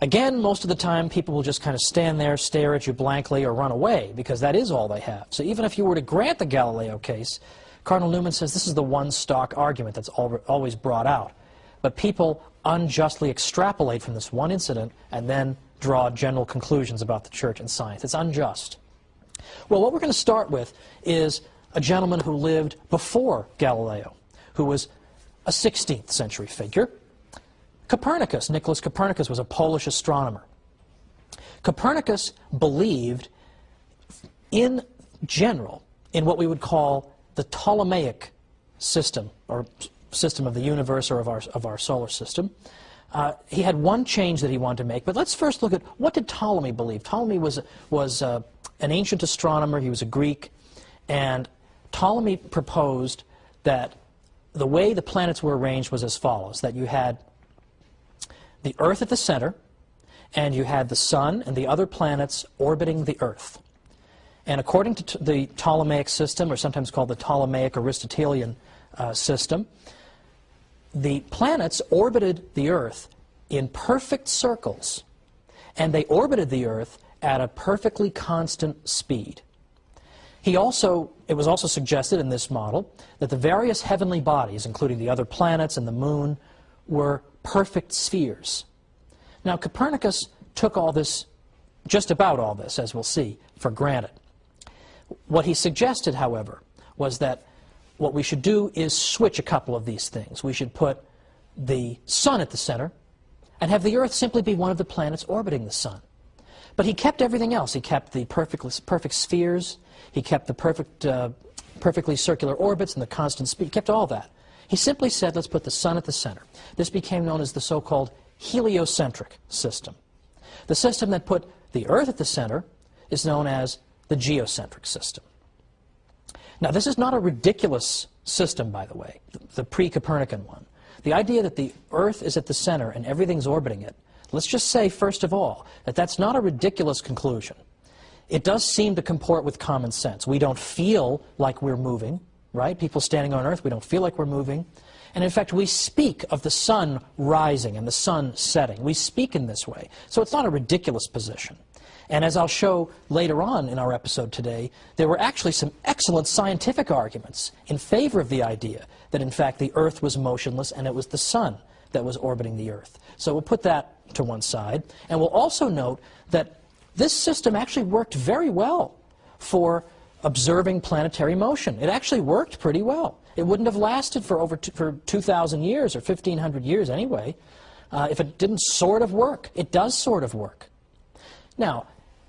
[SPEAKER 1] Again, most of the time people will just kind of stand there, stare at you blankly, or run away, because that is all they have. So even if you were to grant the Galileo case, Cardinal Newman says this is the one stock argument that's always brought out. But people unjustly extrapolate from this one incident and then draw general conclusions about the Church and science. It's unjust. Well, what we're going to start with is a gentleman who lived before Galileo, who was a 16th century figure. Copernicus, Nicholas Copernicus, was a Polish astronomer. Copernicus believed, in general, in what we would call the Ptolemaic system, or system of the universe or of our solar system. He had one change that he wanted to make, but let's first look at what did Ptolemy believe. Ptolemy was an ancient astronomer. He was a Greek, and Ptolemy proposed that the way the planets were arranged was as follows, that you had the Earth at the center, and you had the Sun and the other planets orbiting the Earth. And according to the Ptolemaic system, or sometimes called the Ptolemaic Aristotelian system, the planets orbited the Earth in perfect circles, and they orbited the Earth at a perfectly constant speed. It was also suggested in this model that the various heavenly bodies, including the other planets and the moon, were perfect spheres. Now, Copernicus took all this, just about all this, as we'll see, for granted. What he suggested, however, was that what we should do is switch a couple of these things. We should put the Sun at the center and have the Earth simply be one of the planets orbiting the Sun. But he kept everything else. He kept the perfect spheres. He kept the perfectly circular orbits and the constant speed. He kept all that. He simply said, let's put the Sun at the center. This became known as the so-called heliocentric system. The system that put the Earth at the center is known as the geocentric system. Now, this is not a ridiculous system, by the way, the pre-Copernican one. The idea that the Earth is at the center and everything's orbiting it, let's just say, first of all, that that's not a ridiculous conclusion. It does seem to comport with common sense. We don't feel like we're moving, right? People standing on Earth, we don't feel like we're moving. And in fact, we speak of the sun rising and the sun setting. We speak in this way. So it's not a ridiculous position. And as I'll show later on in our episode today, there were actually some excellent scientific arguments in favor of the idea that, in fact, the Earth was motionless and it was the sun that was orbiting the Earth. So we'll put that to one side. And we'll also note that this system actually worked very well for observing planetary motion. It actually worked pretty well. It wouldn't have lasted for 2,000 years or 1,500 years anyway. if it didn't sort of work. It does sort of work. Now,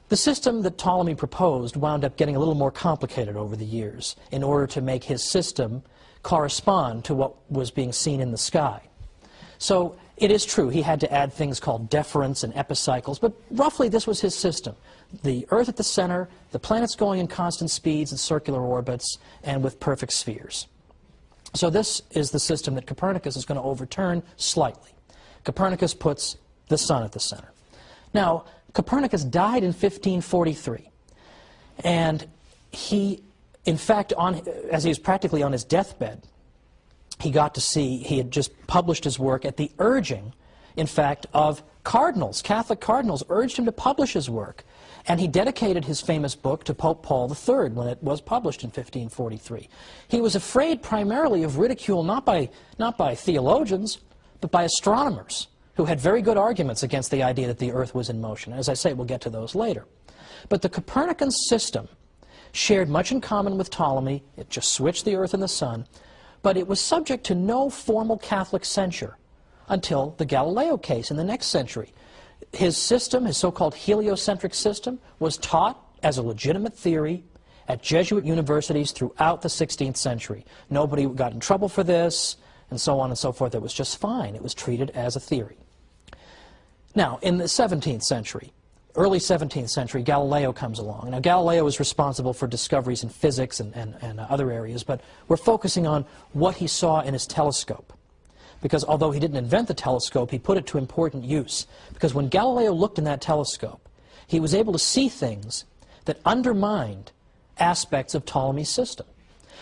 [SPEAKER 1] the system that Ptolemy proposed wound up getting a little more complicated over the years in order to make his system correspond to what was being seen in the sky. So it is true, he had to add things called deferents and epicycles, but roughly this was his system. The Earth at the center, the planets going in constant speeds and circular orbits, and with perfect spheres. So this is the system that Copernicus is going to overturn slightly. Copernicus puts the sun at the center. Now, Copernicus died in 1543, and he, in fact, as he was practically on his deathbed, he got to see, he had just published his work at the urging, in fact, of cardinals. Catholic cardinals urged him to publish his work, and he dedicated his famous book to Pope Paul III when it was published in 1543. He was afraid primarily of ridicule not by theologians, but by astronomers, who had very good arguments against the idea that the Earth was in motion. As I say, we'll get to those later. But the Copernican system shared much in common with Ptolemy. It just switched the Earth and the sun, but it was subject to no formal Catholic censure until the Galileo case in the next century. His system, his so-called heliocentric system, was taught as a legitimate theory at Jesuit universities throughout the 16th century. Nobody got in trouble for this, and so on and so forth. It was just fine. It was treated as a theory. Now, in the 17th century, early 17th century, Galileo comes along. Now, Galileo was responsible for discoveries in physics and other areas, but we're focusing on what he saw in his telescope. Because although he didn't invent the telescope, he put it to important use. Because when Galileo looked in that telescope, he was able to see things that undermined aspects of Ptolemy's system.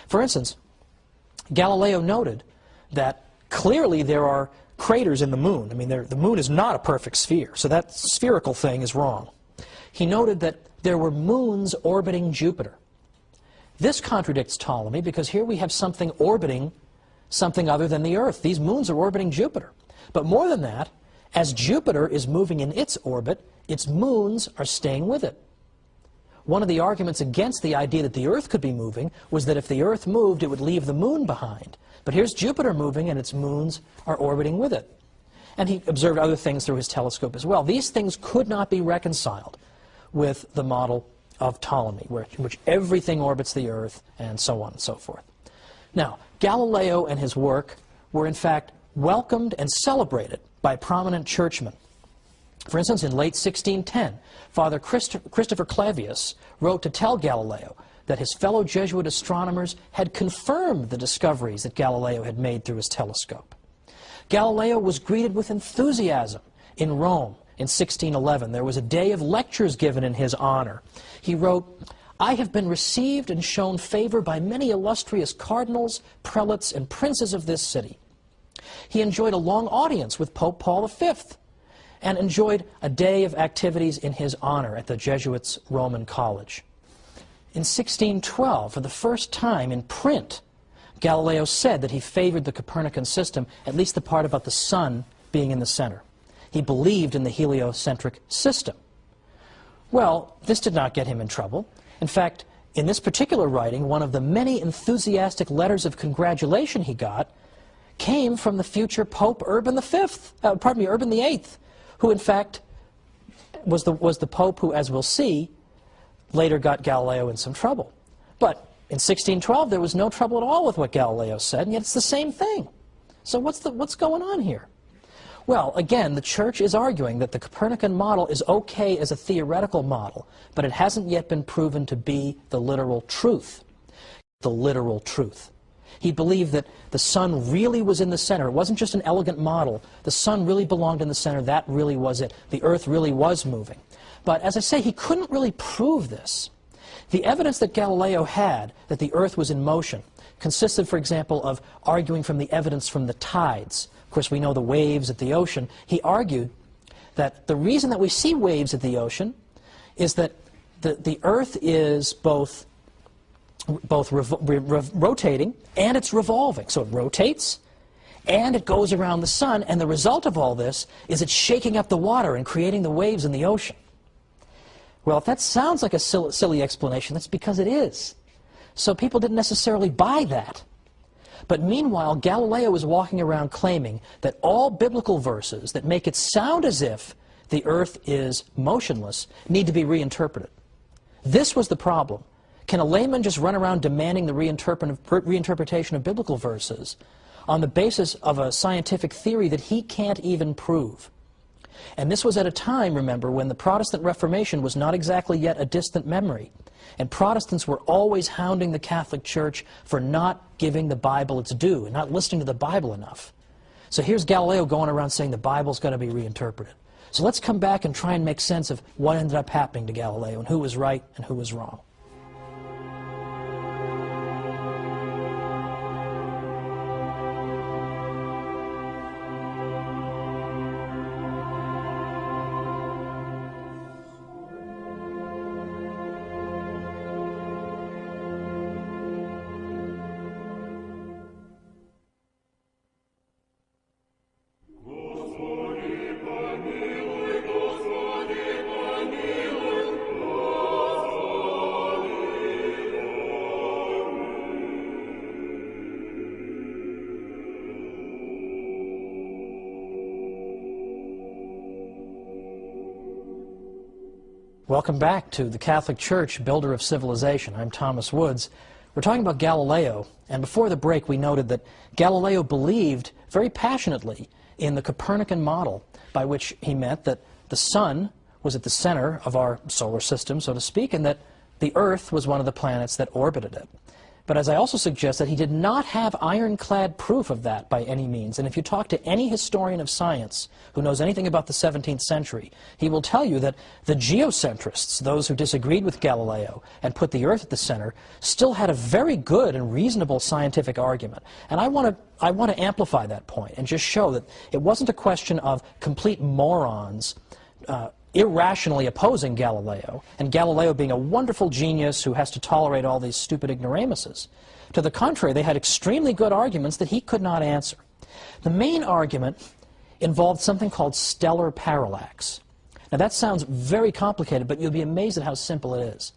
[SPEAKER 1] For instance, Galileo noted that clearly there are craters in the moon. I mean, the moon is not a perfect sphere, so that spherical thing is wrong. He noted that there were moons orbiting Jupiter. This contradicts Ptolemy because here we have something orbiting something other than the Earth. These moons are orbiting Jupiter. But more than that, as Jupiter is moving in its orbit, its moons are staying with it. One of the arguments against the idea that the Earth could be moving was that if the Earth moved, it would leave the moon behind. But here's Jupiter moving, and its moons are orbiting with it. And he observed other things through his telescope as well. These things could not be reconciled with the model of Ptolemy, in which everything orbits the Earth, and so on and so forth. Now, Galileo and his work were in fact welcomed and celebrated by prominent churchmen. For instance, in late 1610, Father Christopher Clavius wrote to tell Galileo that his fellow Jesuit astronomers had confirmed the discoveries that Galileo had made through his telescope. Galileo was greeted with enthusiasm in Rome in 1611. There was a day of lectures given in his honor. He wrote, "I have been received and shown favor by many illustrious cardinals, prelates, and princes of this city." He enjoyed a long audience with Pope Paul V and enjoyed a day of activities in his honor at the Jesuits' Roman College. In 1612, for the first time in print, Galileo said that he favored the Copernican system, at least the part about the sun being in the center. He believed in the heliocentric system. Well, this did not get him in trouble. In fact, in this particular writing, one of the many enthusiastic letters of congratulation he got came from the future Pope Urban VIII, who in fact was the Pope who, as we'll see, later got Galileo in some trouble. But in 1612, there was no trouble at all with what Galileo said, and yet it's the same thing. So what's going on here? Well, again, the Church is arguing that the Copernican model is okay as a theoretical model, but it hasn't yet been proven to be the literal truth. The literal truth. He believed that the sun really was in the center. It wasn't just an elegant model. The sun really belonged in the center. That really was it. The Earth really was moving. But as I say, he couldn't really prove this. The evidence that Galileo had that the Earth was in motion consisted, for example, of arguing from the evidence from the tides. Of course, we know the waves at the ocean. He argued that the reason that we see waves at the ocean is that the Earth is both rotating and it's revolving. So it rotates and it goes around the sun, and the result of all this is it's shaking up the water and creating the waves in the ocean. Well, if that sounds like a silly explanation, that's because it is. So people didn't necessarily buy that. But meanwhile, Galileo is walking around claiming that all biblical verses that make it sound as if the earth is motionless need to be reinterpreted. This was the problem. Can a layman just run around demanding the reinterpretation of biblical verses on the basis of a scientific theory that he can't even prove? And this was at a time, remember, when the Protestant Reformation was not exactly yet a distant memory. And Protestants were always hounding the Catholic Church for not giving the Bible its due and not listening to the Bible enough. So here's Galileo going around saying the Bible's got to be reinterpreted. So let's come back and try and make sense of what ended up happening to Galileo and who was right and who was wrong. Welcome back to the Catholic Church, Builder of Civilization. I'm Thomas Woods. We're talking about Galileo, and before the break we noted that Galileo believed very passionately in the Copernican model, by which he meant that the sun was at the center of our solar system, so to speak, and that the Earth was one of the planets that orbited it. But as I also suggest, that he did not have ironclad proof of that by any means. And if you talk to any historian of science who knows anything about the 17th century, he will tell you that the geocentrists, those who disagreed with Galileo and put the Earth at the center, still had a very good and reasonable scientific argument. And I want to amplify that point and just show that it wasn't a question of complete morons irrationally opposing Galileo, and Galileo being a wonderful genius who has to tolerate all these stupid ignoramuses. To the contrary, they had extremely good arguments that he could not answer. The main argument involved something called stellar parallax. Now that sounds very complicated, but you'll be amazed at how simple it is.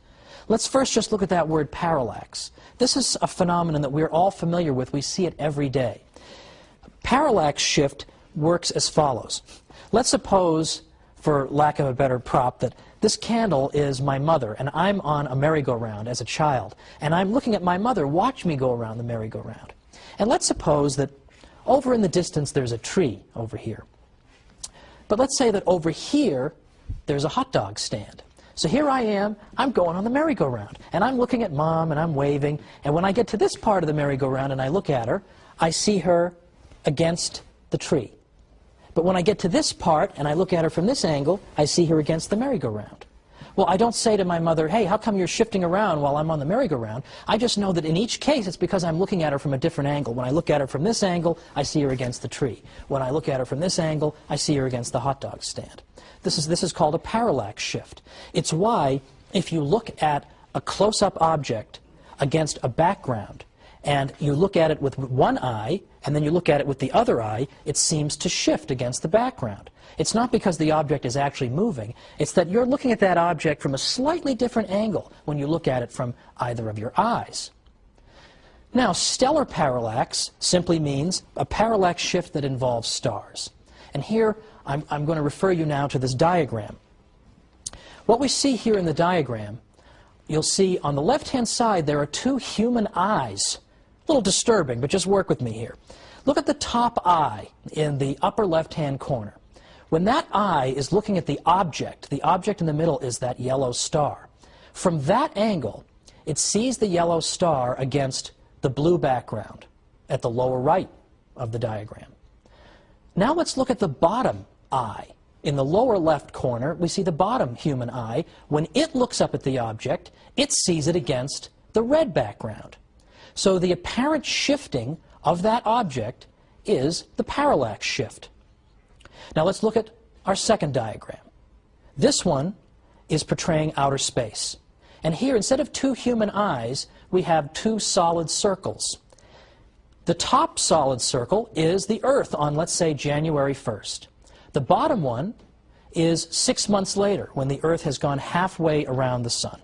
[SPEAKER 1] Let's first just look at that word parallax. This is a phenomenon that we're all familiar with. We see it every day. Parallax shift works as follows. Let's suppose, for lack of a better prop, that this candle is my mother, and I'm on a merry-go-round as a child, and I'm looking at my mother watch me go around the merry-go-round. And let's suppose that over in the distance there's a tree over here. But let's say that over here there's a hot dog stand. So here I am, I'm going on the merry-go-round, and I'm looking at Mom, and I'm waving, and when I get to this part of the merry-go-round and I look at her, I see her against the tree. But when I get to this part, and I look at her from this angle, I see her against the merry-go-round. Well, I don't say to my mother, hey, how come you're shifting around while I'm on the merry-go-round? I just know that in each case, it's because I'm looking at her from a different angle. When I look at her from this angle, I see her against the tree. When I look at her from this angle, I see her against the hot dog stand. This is called a parallax shift. It's why, if you look at a close-up object against a background, and you look at it with one eye, and then you look at it with the other eye, it seems to shift against the background. It's not because the object is actually moving. It's that you're looking at that object from a slightly different angle when you look at it from either of your eyes. Now, stellar parallax simply means a parallax shift that involves stars. And here, I'm going to refer you now to this diagram. What we see here in the diagram, you'll see on the left-hand side there are two human eyes. A little disturbing, but just work with me here. Look at the top eye in the upper left-hand corner. When that eye is looking at the object in the middle is that yellow star. From that angle, it sees the yellow star against the blue background at the lower right of the diagram. Now let's look at the bottom eye. In the lower left corner, we see the bottom human eye. When it looks up at the object, it sees it against the red background. So the apparent shifting of that object is the parallax shift. Now let's look at our second diagram. This one is portraying outer space. And here, instead of two human eyes, we have two solid circles. The top solid circle is the Earth on, let's say, January 1st. The bottom one is 6 months later, when the Earth has gone halfway around the sun.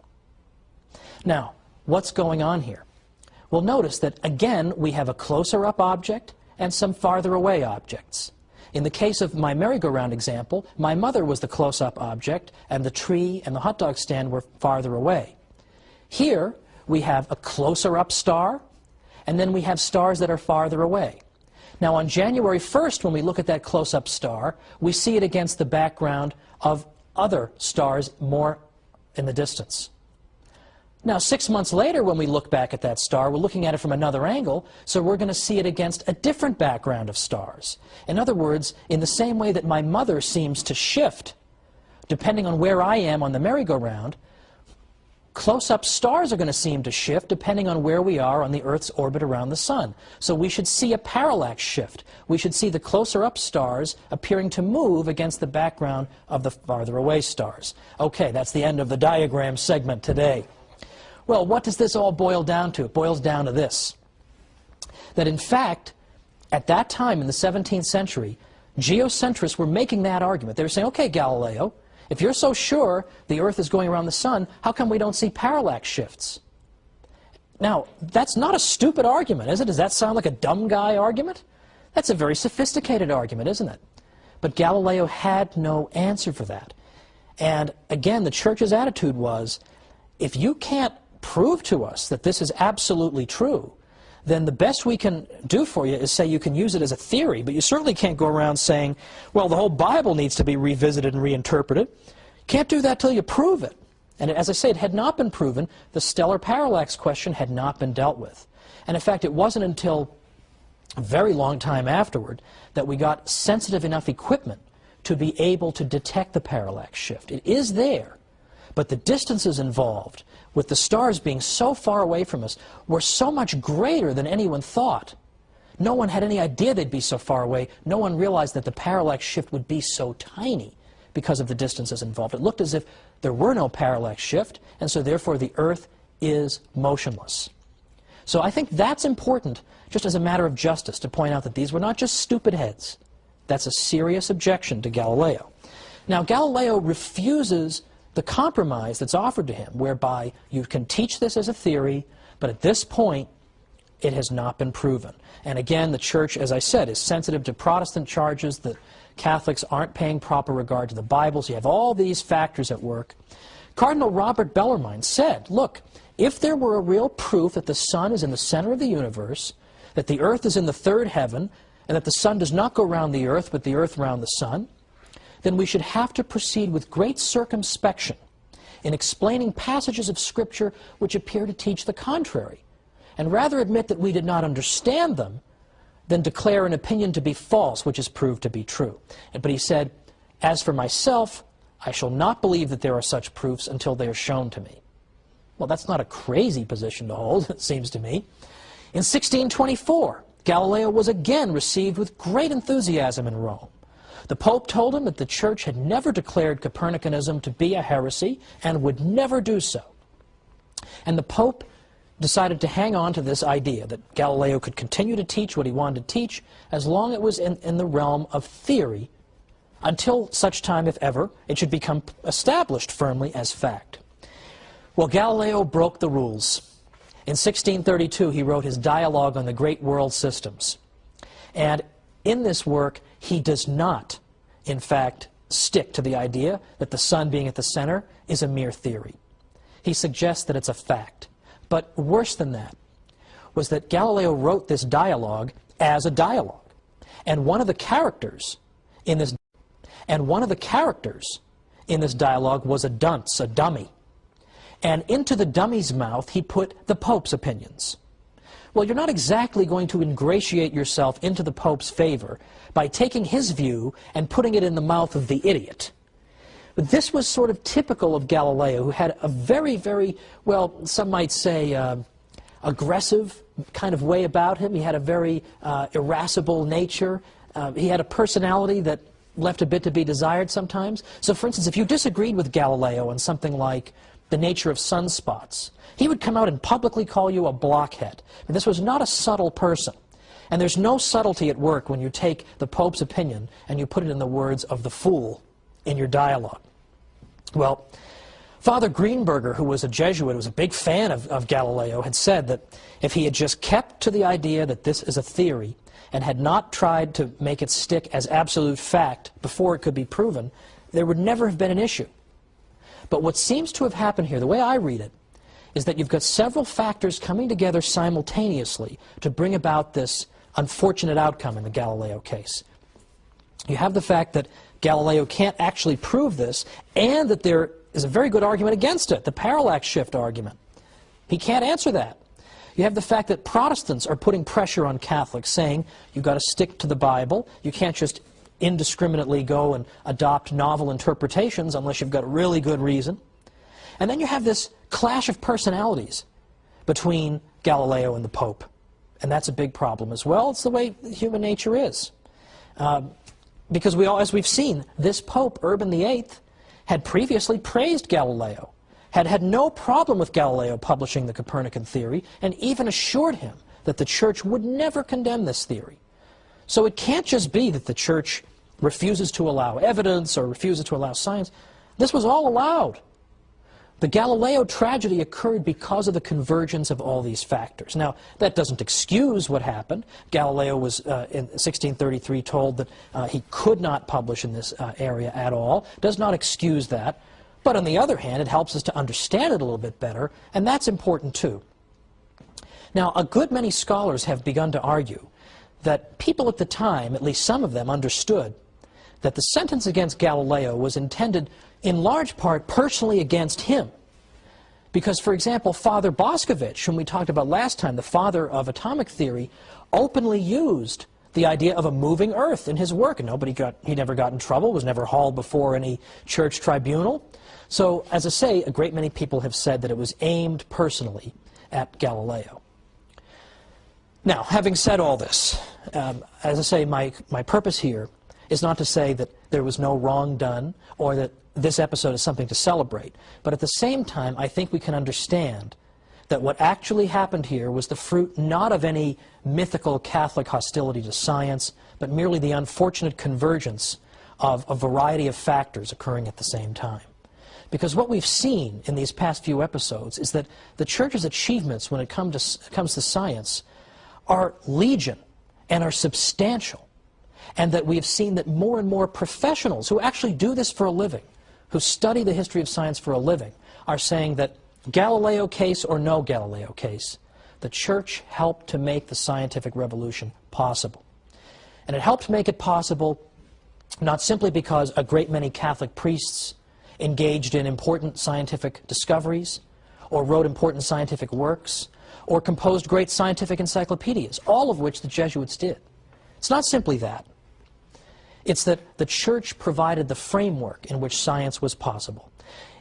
[SPEAKER 1] Now, what's going on here? Well, notice that, again, we have a closer-up object and some farther-away objects. In the case of my merry-go-round example, my mother was the close-up object, and the tree and the hot dog stand were farther away. Here, we have a closer-up star, and then we have stars that are farther away. Now, on January 1st, when we look at that close-up star, we see it against the background of other stars more in the distance. Now, 6 months later, when we look back at that star, we're looking at it from another angle, so we're going to see it against a different background of stars. In other words, in the same way that my mother seems to shift, depending on where I am on the merry-go-round, close-up stars are going to seem to shift depending on where we are on the Earth's orbit around the Sun. So we should see a parallax shift. We should see the closer-up stars appearing to move against the background of the farther-away stars. Okay, that's the end of the diagram segment today. Well, what does this all boil down to? It boils down to this, that in fact, at that time in the 17th century, geocentrists were making that argument. They were saying, okay, Galileo, if you're so sure the Earth is going around the Sun, how come we don't see parallax shifts? Now, that's not a stupid argument, is it? Does that sound like a dumb guy argument? That's a very sophisticated argument, isn't it? But Galileo had no answer for that. And again, the Church's attitude was, if you can't prove to us that this is absolutely true, then the best we can do for you is say you can use it as a theory, but you certainly can't go around saying, well, the whole Bible needs to be revisited and reinterpreted. Can't do that till you prove it. And as I say, it had not been proven. The stellar parallax question had not been dealt with. And in fact, it wasn't until a very long time afterward that we got sensitive enough equipment to be able to detect the parallax shift. It is there, but the distances involved, with the stars being so far away from us, were so much greater than anyone thought. No one had any idea they'd be so far away. No one realized that the parallax shift would be so tiny because of the distances involved. It looked as if there were no parallax shift, and so therefore the Earth is motionless. So I think that's important, just as a matter of justice, to point out that these were not just stupid heads. That's a serious objection to Galileo. Now, Galileo refuses the compromise that's offered to him, whereby you can teach this as a theory, but at this point, it has not been proven. And again, the Church, as I said, is sensitive to Protestant charges that Catholics aren't paying proper regard to the Bible. So you have all these factors at work. Cardinal Robert Bellarmine said, look, if there were a real proof that the Sun is in the center of the universe, that the Earth is in the third heaven, and that the Sun does not go round the Earth, but the Earth round the Sun, then we should have to proceed with great circumspection in explaining passages of Scripture which appear to teach the contrary, and rather admit that we did not understand them than declare an opinion to be false which is proved to be true. But he said, as for myself, I shall not believe that there are such proofs until they are shown to me. Well, that's not a crazy position to hold, it seems to me. In 1624, Galileo was again received with great enthusiasm in Rome. The Pope told him that the Church had never declared Copernicanism to be a heresy and would never do so. And the Pope decided to hang on to this idea that Galileo could continue to teach what he wanted to teach as long as it was in the realm of theory, until such time, if ever, it should become established firmly as fact. Well, Galileo broke the rules. In 1632, he wrote his Dialogue on the Great World Systems. And in this work, he does not, in fact, stick to the idea that the Sun being at the center is a mere theory. He suggests that it's a fact. But worse than that was that Galileo wrote this dialogue as a dialogue. And one of the characters in this dialogue was a dunce, a dummy. And into the dummy's mouth he put the Pope's opinions. Well, you're not exactly going to ingratiate yourself into the Pope's favor by taking his view and putting it in the mouth of the idiot. But this was sort of typical of Galileo, who had a very, very, well, some might say aggressive kind of way about him. He had a very irascible nature. He had a personality that left a bit to be desired sometimes. So, for instance, if you disagreed with Galileo on something like the nature of sunspots, he would come out and publicly call you a blockhead. And this was not a subtle person. And there's no subtlety at work when you take the Pope's opinion and you put it in the words of the fool in your dialogue. Well, Father Greenberger, who was a Jesuit, who was a big fan of Galileo, had said that if he had just kept to the idea that this is a theory and had not tried to make it stick as absolute fact before it could be proven, there would never have been an issue. But what seems to have happened here, the way I read it, is that you've got several factors coming together simultaneously to bring about this unfortunate outcome in the Galileo case. You have the fact that Galileo can't actually prove this, and that there is a very good argument against it, the parallax shift argument. He can't answer that. You have the fact that Protestants are putting pressure on Catholics, saying you've got to stick to the Bible, you can't just indiscriminately go and adopt novel interpretations unless you've got a really good reason. And then you have this clash of personalities between Galileo and the Pope. And that's a big problem as well. It's the way human nature is. Because as we've seen, this Pope, Urban VIII, had previously praised Galileo, had had no problem with Galileo publishing the Copernican theory, and even assured him that the Church would never condemn this theory. So it can't just be that the Church refuses to allow evidence or refuses to allow science. This was all allowed. The Galileo tragedy occurred because of the convergence of all these factors. Now, that doesn't excuse what happened. Galileo was, in 1633, told that he could not publish in this area at all. Does not excuse that. But on the other hand, it helps us to understand it a little bit better, and that's important too. Now, a good many scholars have begun to argue that people at the time, at least some of them, understood that the sentence against Galileo was intended in large part personally against him. Because, for example, Father Boscovich, whom we talked about last time, the father of atomic theory, openly used the idea of a moving earth in his work, and he never got in trouble, was never hauled before any church tribunal. So, as I say, a great many people have said that it was aimed personally at Galileo. Now, having said all this, as I say, my purpose here is not to say that there was no wrong done or that this episode is something to celebrate. But at the same time, I think we can understand that what actually happened here was the fruit not of any mythical Catholic hostility to science, but merely the unfortunate convergence of a variety of factors occurring at the same time. Because what we've seen in these past few episodes is that the Church's achievements when it comes to science are legion and are substantial. And that we have seen that more and more professionals who actually do this for a living, who study the history of science for a living, are saying that Galileo case or no Galileo case, the Church helped to make the scientific revolution possible. And it helped make it possible not simply because a great many Catholic priests engaged in important scientific discoveries, or wrote important scientific works, or composed great scientific encyclopedias, all of which the Jesuits did. It's not simply that. It's that the Church provided the framework in which science was possible.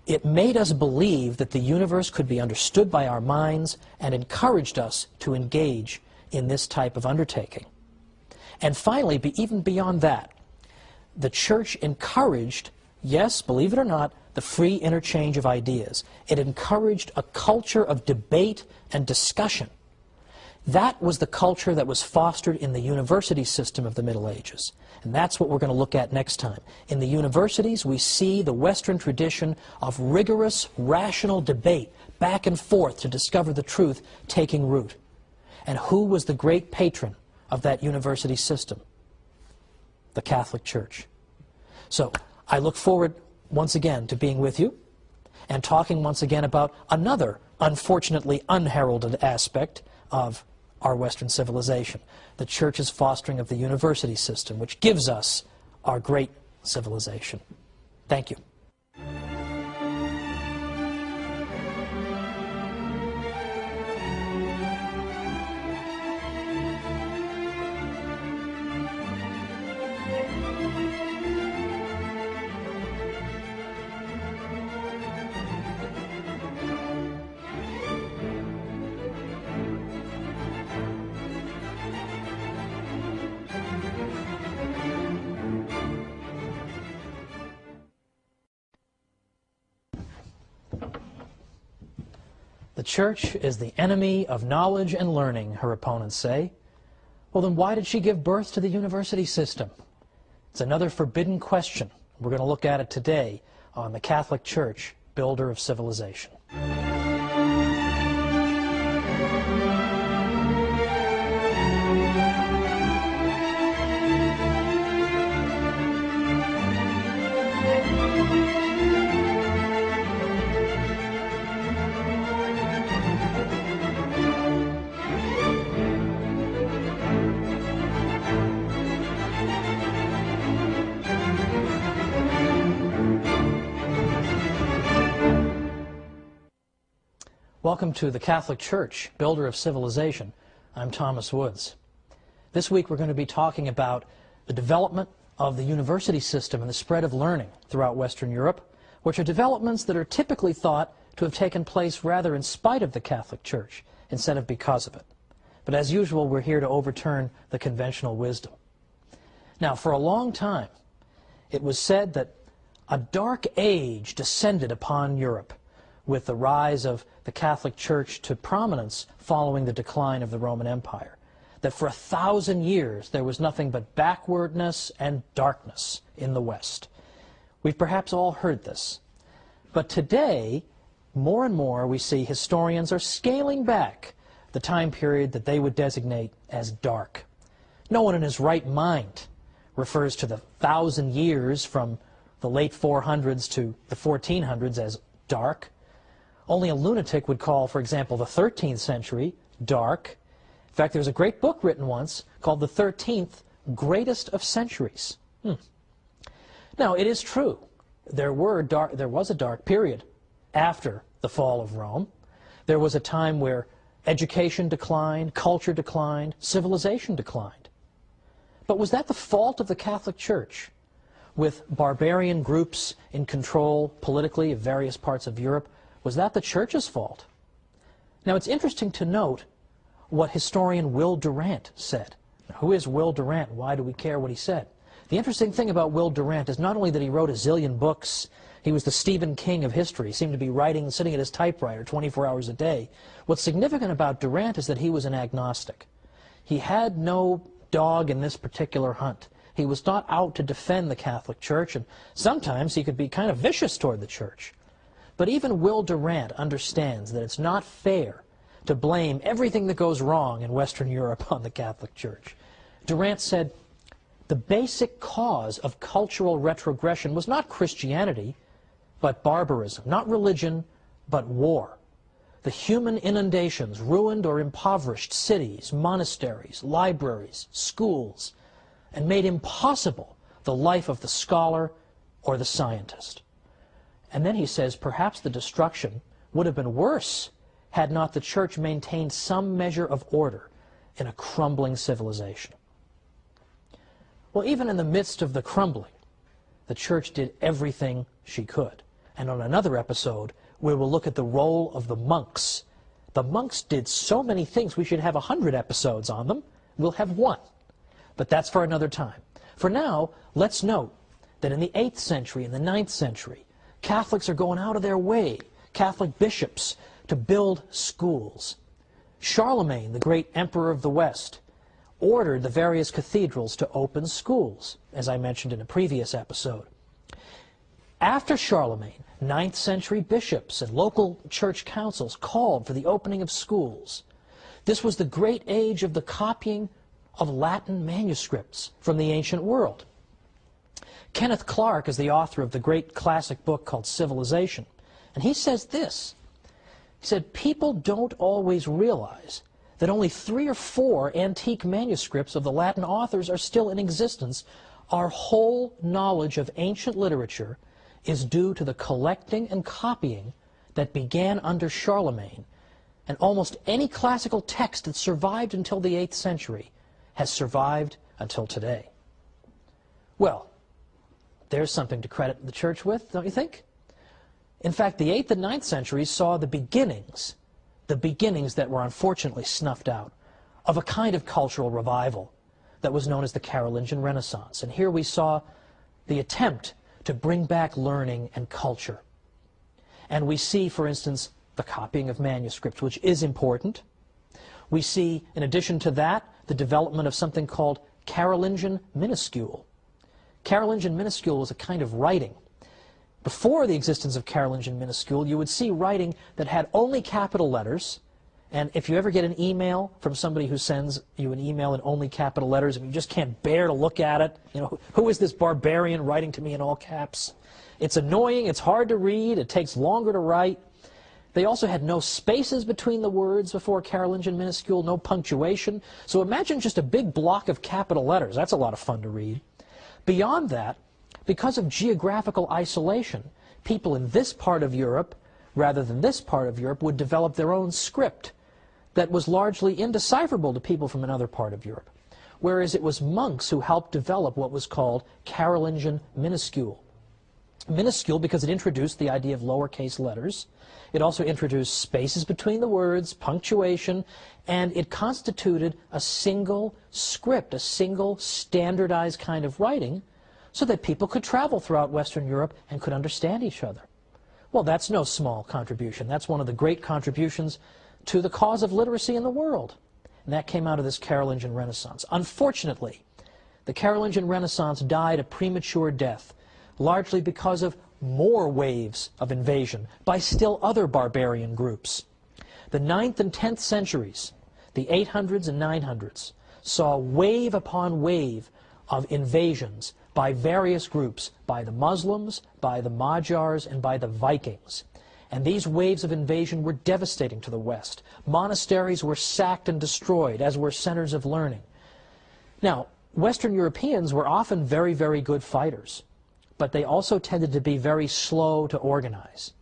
[SPEAKER 1] It made us believe that the universe could be understood by our minds and encouraged us to engage in this type of undertaking. And finally, even beyond that, the Church encouraged, yes, believe it or not, the free interchange of ideas. It encouraged a culture of debate and discussion. That was the culture that was fostered in the university system of the Middle Ages. And that's what we're going to look at next time. In the universities, we see the Western tradition of rigorous, rational debate, back and forth to discover the truth, taking root. And who was the great patron of that university system? The Catholic Church. So, I look forward once again to being with you and talking once again about another unfortunately unheralded aspect of our Western civilization, the Church's fostering of the university system, which gives us our great civilization. Thank you. The Church is the enemy of knowledge and learning, her opponents say. Well, then why did she give birth to the university system? It's another forbidden question. We're going to look at it today on the Catholic Church, builder of civilization. Welcome to the Catholic Church, builder of civilization. I'm Thomas Woods. This week we're going to be talking about the development of the university system and the spread of learning throughout Western Europe, which are developments that are typically thought to have taken place rather in spite of the Catholic Church instead of because of it. But as usual, we're here to overturn the conventional wisdom. Now, for a long time, it was said that a dark age descended upon Europe with the rise of the Catholic Church to prominence following the decline of the Roman Empire. That for 1,000 years there was nothing but backwardness and darkness in the West. We've perhaps all heard this. But today, more and more we see historians are scaling back the time period that they would designate as dark. No one in his right mind refers to the 1,000 years from the late 400s to the 1400s as dark. Only a lunatic would call, for example, the 13th century dark. In fact, there was a great book written once called The 13th Greatest of Centuries. Now, it is true. There was a dark period after the fall of Rome. There was a time where education declined, culture declined, civilization declined. But was that the fault of the Catholic Church, with barbarian groups in control politically of various parts of Europe? Was that the Church's fault? Now, it's interesting to note what historian Will Durant said. Now, who is Will Durant? Why do we care what he said? The interesting thing about Will Durant is not only that he wrote a zillion books, he was the Stephen King of history. He seemed to be writing, sitting at his typewriter 24 hours a day. What's significant about Durant is that he was an agnostic. He had no dog in this particular hunt. He was not out to defend the Catholic Church, and sometimes he could be kind of vicious toward the Church. But even Will Durant understands that it's not fair to blame everything that goes wrong in Western Europe on the Catholic Church. Durant said, the basic cause of cultural retrogression was not Christianity, but barbarism. Not religion, but war. The human inundations ruined or impoverished cities, monasteries, libraries, schools, and made impossible the life of the scholar or the scientist. And then he says, perhaps the destruction would have been worse had not the Church maintained some measure of order in a crumbling civilization. Well, even in the midst of the crumbling, the Church did everything she could. And on another episode, we will look at the role of the monks. The monks did so many things, we should have 100 episodes on them. We'll have one. But that's for another time. For now, let's note that in the 8th century and the 9th century, Catholics are going out of their way, Catholic bishops, to build schools. Charlemagne, the great emperor of the West, ordered the various cathedrals to open schools, as I mentioned in a previous episode. After Charlemagne, 9th century bishops and local church councils called for the opening of schools. This was the great age of the copying of Latin manuscripts from the ancient world. Kenneth Clark is the author of the great classic book called Civilization, and he says this. He said, people don't always realize that only 3 or 4 antique manuscripts of the Latin authors are still in existence. Our whole knowledge of ancient literature is due to the collecting and copying that began under Charlemagne, and almost any classical text that survived until the 8th century has survived until today. Well, there's something to credit the Church with, don't you think? In fact, the 8th and 9th centuries saw the beginnings that were unfortunately snuffed out, of a kind of cultural revival that was known as the Carolingian Renaissance. And here we saw the attempt to bring back learning and culture. And we see, for instance, the copying of manuscripts, which is important. We see, in addition to that, the development of something called Carolingian minuscule. Carolingian minuscule was a kind of writing. before the existence of Carolingian minuscule, you would see writing that had only capital letters. And if you ever get an email from somebody who sends you an email in only capital letters and you just can't bear to look at it, you know, who is this barbarian writing to me in all caps? It's annoying, it's hard to read, it takes longer to write. They also had no spaces between the words before Carolingian minuscule, no punctuation. So imagine just a big block of capital letters. That's a lot of fun to read. Beyond that, because of geographical isolation, people in this part of Europe, rather than this part of Europe, would develop their own script that was largely indecipherable to people from another part of Europe, whereas it was monks who helped develop what was called Carolingian minuscule. Minuscule because it introduced the idea of lowercase letters. It also introduced spaces between the words, punctuation, and it constituted a single script, a single standardized kind of writing, so that people could travel throughout Western Europe and could understand each other. Well, that's no small contribution. That's one of the great contributions to the cause of literacy in the world. And that came out of this Carolingian Renaissance. Unfortunately, the Carolingian Renaissance died a premature death, largely because of more waves of invasion by still other barbarian groups. The 9th and 10th centuries, the 800s and 900s, saw wave upon wave of invasions by various groups, by the Muslims, by the Magyars, and by the Vikings. And these waves of invasion were devastating to the West. Monasteries were sacked and destroyed, as were centers of learning. Now, Western Europeans were often very, very good fighters, but they also tended to be very slow to organize.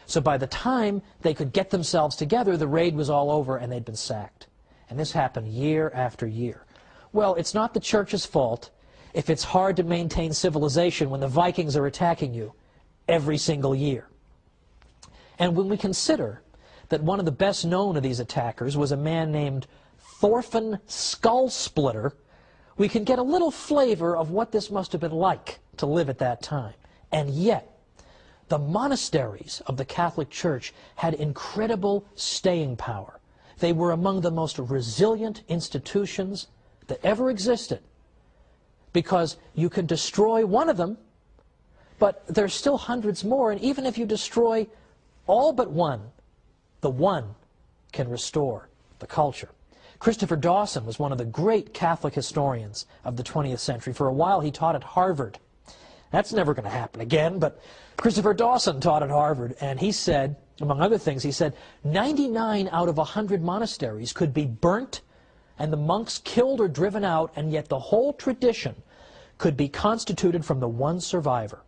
[SPEAKER 1] So by the time they could get themselves together, the raid was all over and they'd been sacked. And this happened year after year. Well, it's not the Church's fault if it's hard to maintain civilization when the Vikings are attacking you every single year. And when we consider that one of the best known of these attackers was a man named Thorfinn Skullsplitter, we can get a little flavor of what this must have been like to live at that time. And yet, the monasteries of the Catholic Church had incredible staying power. They were among the most resilient institutions that ever existed, because you can destroy one of them, but there's still hundreds more, and even if you destroy all but one, the one can restore the culture. Christopher Dawson was one of the great Catholic historians of the 20th century. For a while he taught at Harvard. That's never going to happen again, but Christopher Dawson taught at Harvard, and he said, among other things, he said, 99 out of 100 monasteries could be burnt and the monks killed or driven out, and yet the whole tradition could be constituted from the one survivor.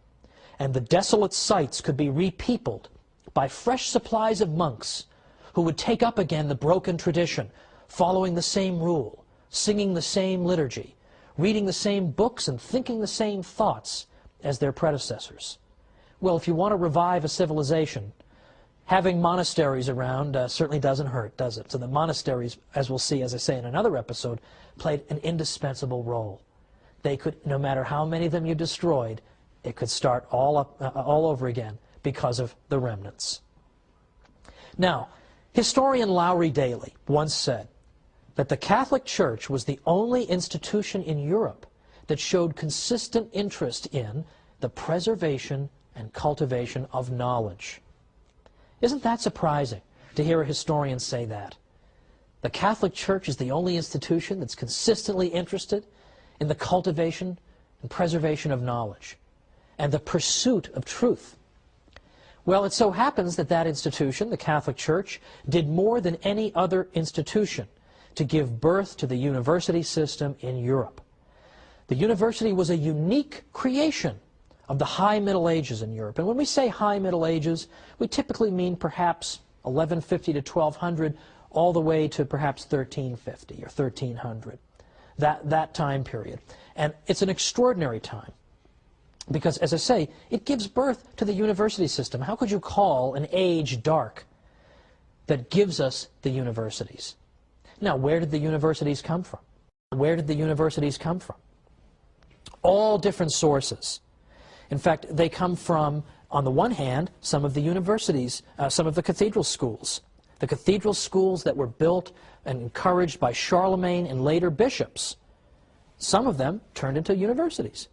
[SPEAKER 1] And the desolate sites could be repeopled by fresh supplies of monks who would take up again the broken tradition, following the same rule, singing the same liturgy, reading the same books and thinking the same thoughts as their predecessors. Well, if you want to revive a civilization, having monasteries around certainly doesn't hurt, does it? So the monasteries, as we'll see, as I say in another episode, played an indispensable role. They could, no matter how many of them you destroyed, it could start all over again because of the remnants. Now, historian Lowry Daly once said that the Catholic Church was the only institution in Europe that showed consistent interest in the preservation and cultivation of knowledge. Isn't that surprising to hear a historian say that? The Catholic Church is the only institution that's consistently interested in the cultivation and preservation of knowledge and the pursuit of truth. Well, it so happens that that institution, the Catholic Church, did more than any other institution to give birth to the university system in Europe. The university was a unique creation of the High Middle Ages in Europe. And when we say High Middle Ages, we typically mean perhaps 1150 to 1200, all the way to perhaps 1350 or 1300, that time period. And it's an extraordinary time because, as I say, it gives birth to the university system. How could you call an age dark that gives us the universities? Now, where did the universities come from? Where did the universities come from? All different sources. In fact, they come from, on the one hand, some of the universities, some of the cathedral schools. The cathedral schools that were built and encouraged by Charlemagne and later bishops. Some of them turned into universities.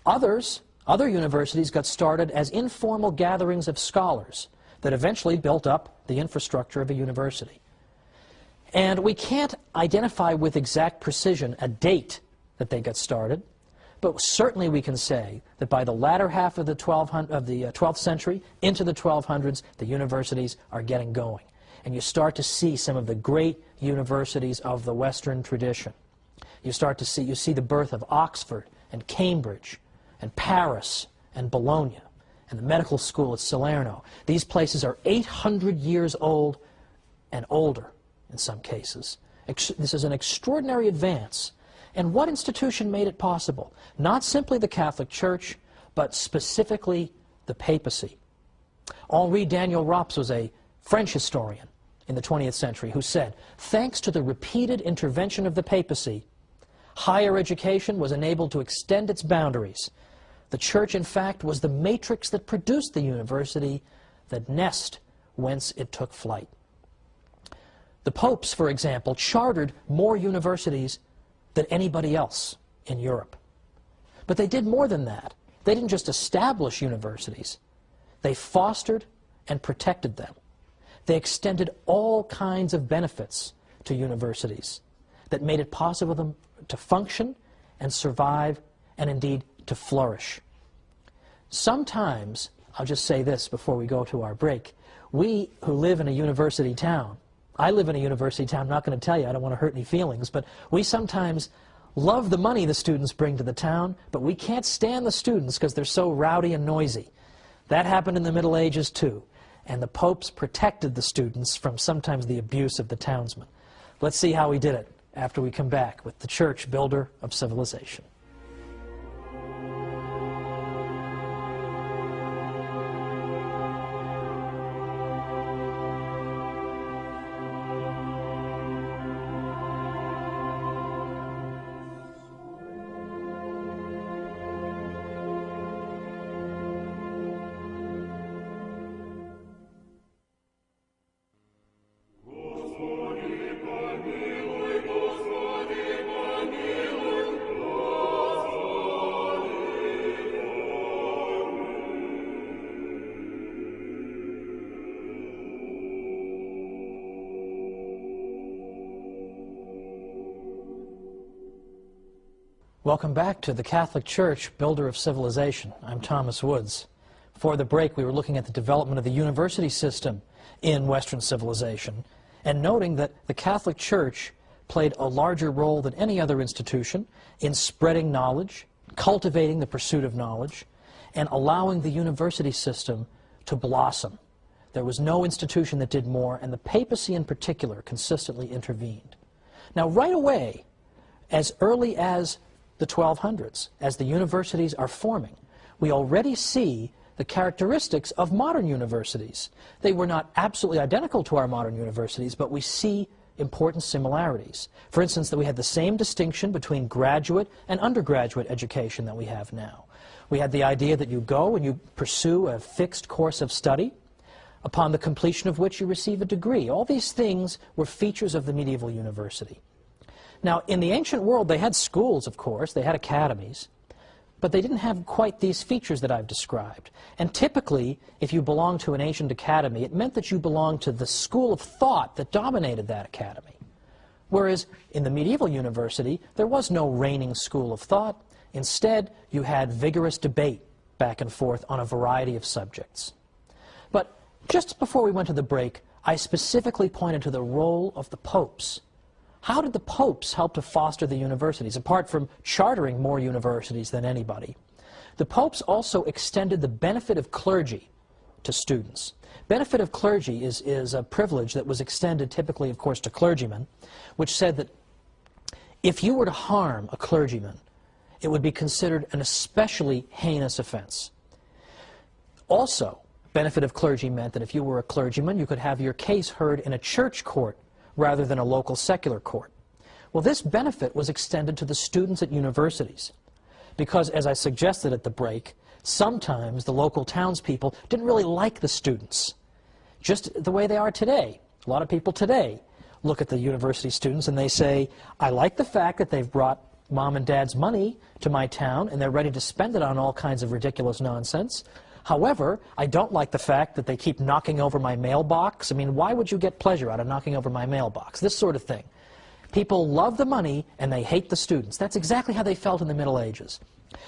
[SPEAKER 1] Others, Other universities got started as informal gatherings of scholars that eventually built up the infrastructure of a university. And we can't identify with exact precision a date that they got started, but certainly we can say that by the latter half of the 12th century into the 1200s, the universities are getting going. And you start to see some of the great universities of the Western tradition. You see the birth of Oxford and Cambridge and Paris and Bologna and the medical school at Salerno. These places are 800 years old and older in some cases. This is an extraordinary advance. And what institution made it possible? Not simply the Catholic Church, but specifically the papacy. Henri Daniel Rops was a French historian in the 20th century who said, thanks to the repeated intervention of the papacy, higher education was enabled to extend its boundaries. The Church, in fact, was the matrix that produced the university, the nest whence it took flight. The popes, for example, chartered more universities than anybody else in Europe. But they did more than that. They didn't just establish universities. They fostered and protected them. They extended all kinds of benefits to universities that made it possible for them to function and survive and indeed to flourish. Sometimes, I'll just say this before we go to our break, we who live in a university town, I live in a university town, I'm not going to tell you, I don't want to hurt any feelings, but we sometimes love the money the students bring to the town, but we can't stand the students because they're so rowdy and noisy. That happened in the Middle Ages too, and the popes protected the students from sometimes the abuse of the townsmen. Let's see how he did it after we come back with the Church, builder of civilization. Welcome back to the Catholic Church, builder of civilization. I'm Thomas Woods. Before the break, we were looking at the development of the university system in Western civilization and noting that the Catholic Church played a larger role than any other institution in spreading knowledge, cultivating the pursuit of knowledge, and allowing the university system to blossom. There was no institution that did more, and the papacy in particular consistently intervened. Now, right away, as early as the 1200s, as the universities are forming, we already see the characteristics of modern universities. They were not absolutely identical to our modern universities, but we see important similarities. For instance, that we had the same distinction between graduate and undergraduate education that we have now. We had the idea that you go and you pursue a fixed course of study, upon the completion of which you receive a degree. All these things were features of the medieval university. Now, in the ancient world, they had schools, of course, they had academies, but they didn't have quite these features that I've described. And typically, if you belonged to an ancient academy, it meant that you belonged to the school of thought that dominated that academy. Whereas in the medieval university, there was no reigning school of thought. Instead, you had vigorous debate back and forth on a variety of subjects. But just before we went to the break, I specifically pointed to the role of the popes. How did the popes help to foster the universities, apart from chartering more universities than anybody? The popes also extended the benefit of clergy to students. Benefit of clergy is a privilege that was extended typically, of course, to clergymen, which said that if you were to harm a clergyman, it would be considered an especially heinous offense. Also, benefit of clergy meant that if you were a clergyman, you could have your case heard in a church court rather than a local secular court. Well, this benefit was extended to the students at universities because, as I suggested at the break, sometimes the local townspeople didn't really like the students, just the way they are today. A lot of people today look at the university students and they say, I like the fact that they've brought mom and dad's money to my town, and they're ready to spend it on all kinds of ridiculous nonsense. However, I don't like the fact that they keep knocking over my mailbox. I mean, why would you get pleasure out of knocking over my mailbox? This sort of thing. People love the money, and they hate the students. That's exactly how they felt in the Middle Ages.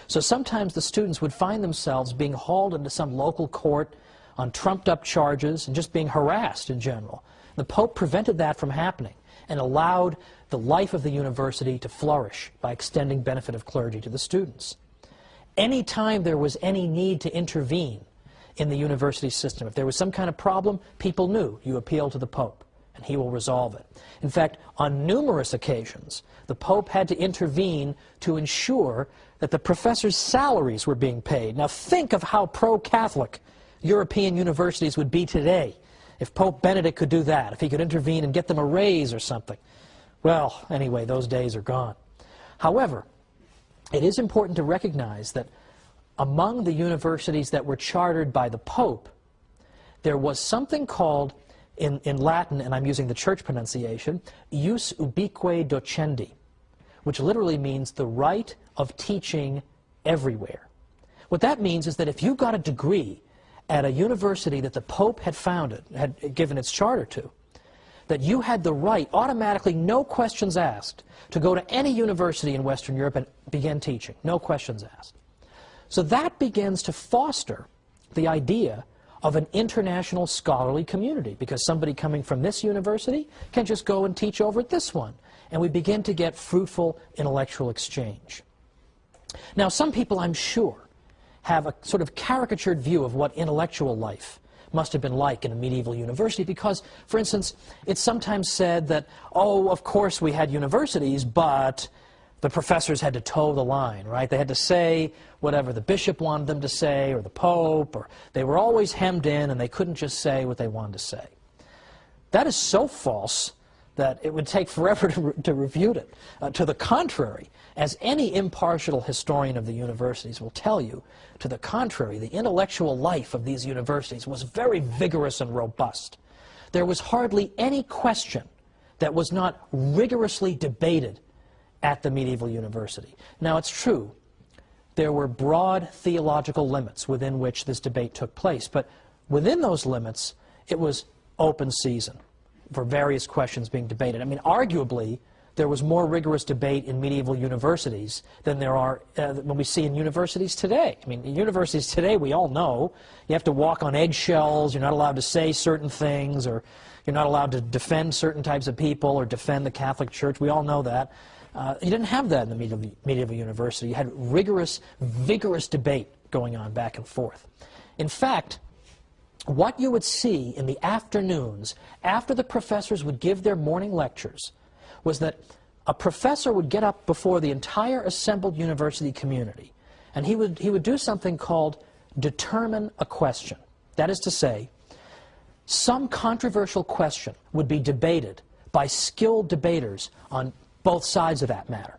[SPEAKER 1] So sometimes the students would find themselves being hauled into some local court on trumped-up charges and just being harassed in general. The Pope prevented that from happening and allowed the life of the university to flourish by extending benefit of clergy to the students. Any time there was any need to intervene in the university system, if there was some kind of problem, people knew you appeal to the Pope and he will resolve it. In fact, on numerous occasions, the Pope had to intervene to ensure that the professors' salaries were being paid. Now think of how pro-Catholic European universities would be today if Pope Benedict could do that, if he could intervene and get them a raise or something. Well, anyway, those days are gone. However, it is important to recognize that among the universities that were chartered by the Pope, there was something called, in Latin, and I'm using the church pronunciation, ius ubique docendi, which literally means the right of teaching everywhere. What that means is that if you got a degree at a university that the Pope had founded, had given its charter to, that you had the right, automatically, no questions asked, to go to any university in Western Europe and begin teaching. No questions asked. So that begins to foster the idea of an international scholarly community, because somebody coming from this university can just go and teach over at this one. And we begin to get fruitful intellectual exchange. Now, some people, I'm sure, have a sort of caricatured view of what intellectual life must have been like in a medieval university, because, for instance, it's sometimes said that, oh, of course we had universities, but the professors had to toe the line, right? They had to say whatever the bishop wanted them to say, or the Pope, or they were always hemmed in and they couldn't just say what they wanted to say. That is so false that it would take forever to refute it. To the contrary, as any impartial historian of the universities will tell you, to the contrary, the intellectual life of these universities was very vigorous and robust. There was hardly any question that was not rigorously debated at the medieval university. Now, it's true, there were broad theological limits within which this debate took place, but within those limits, it was open season for various questions being debated. I mean, arguably, there was more rigorous debate in medieval universities than there are when we see in universities today. I mean, in universities today, we all know you have to walk on eggshells, you're not allowed to say certain things, or you're not allowed to defend certain types of people or defend the Catholic Church. We all know that. You didn't have that in the medieval university. You had rigorous, vigorous debate going on back and forth. In fact, what you would see in the afternoons after the professors would give their morning lectures was that a professor would get up before the entire assembled university community, and he would do something called determine a question. That is to say, some controversial question would be debated by skilled debaters on both sides of that matter.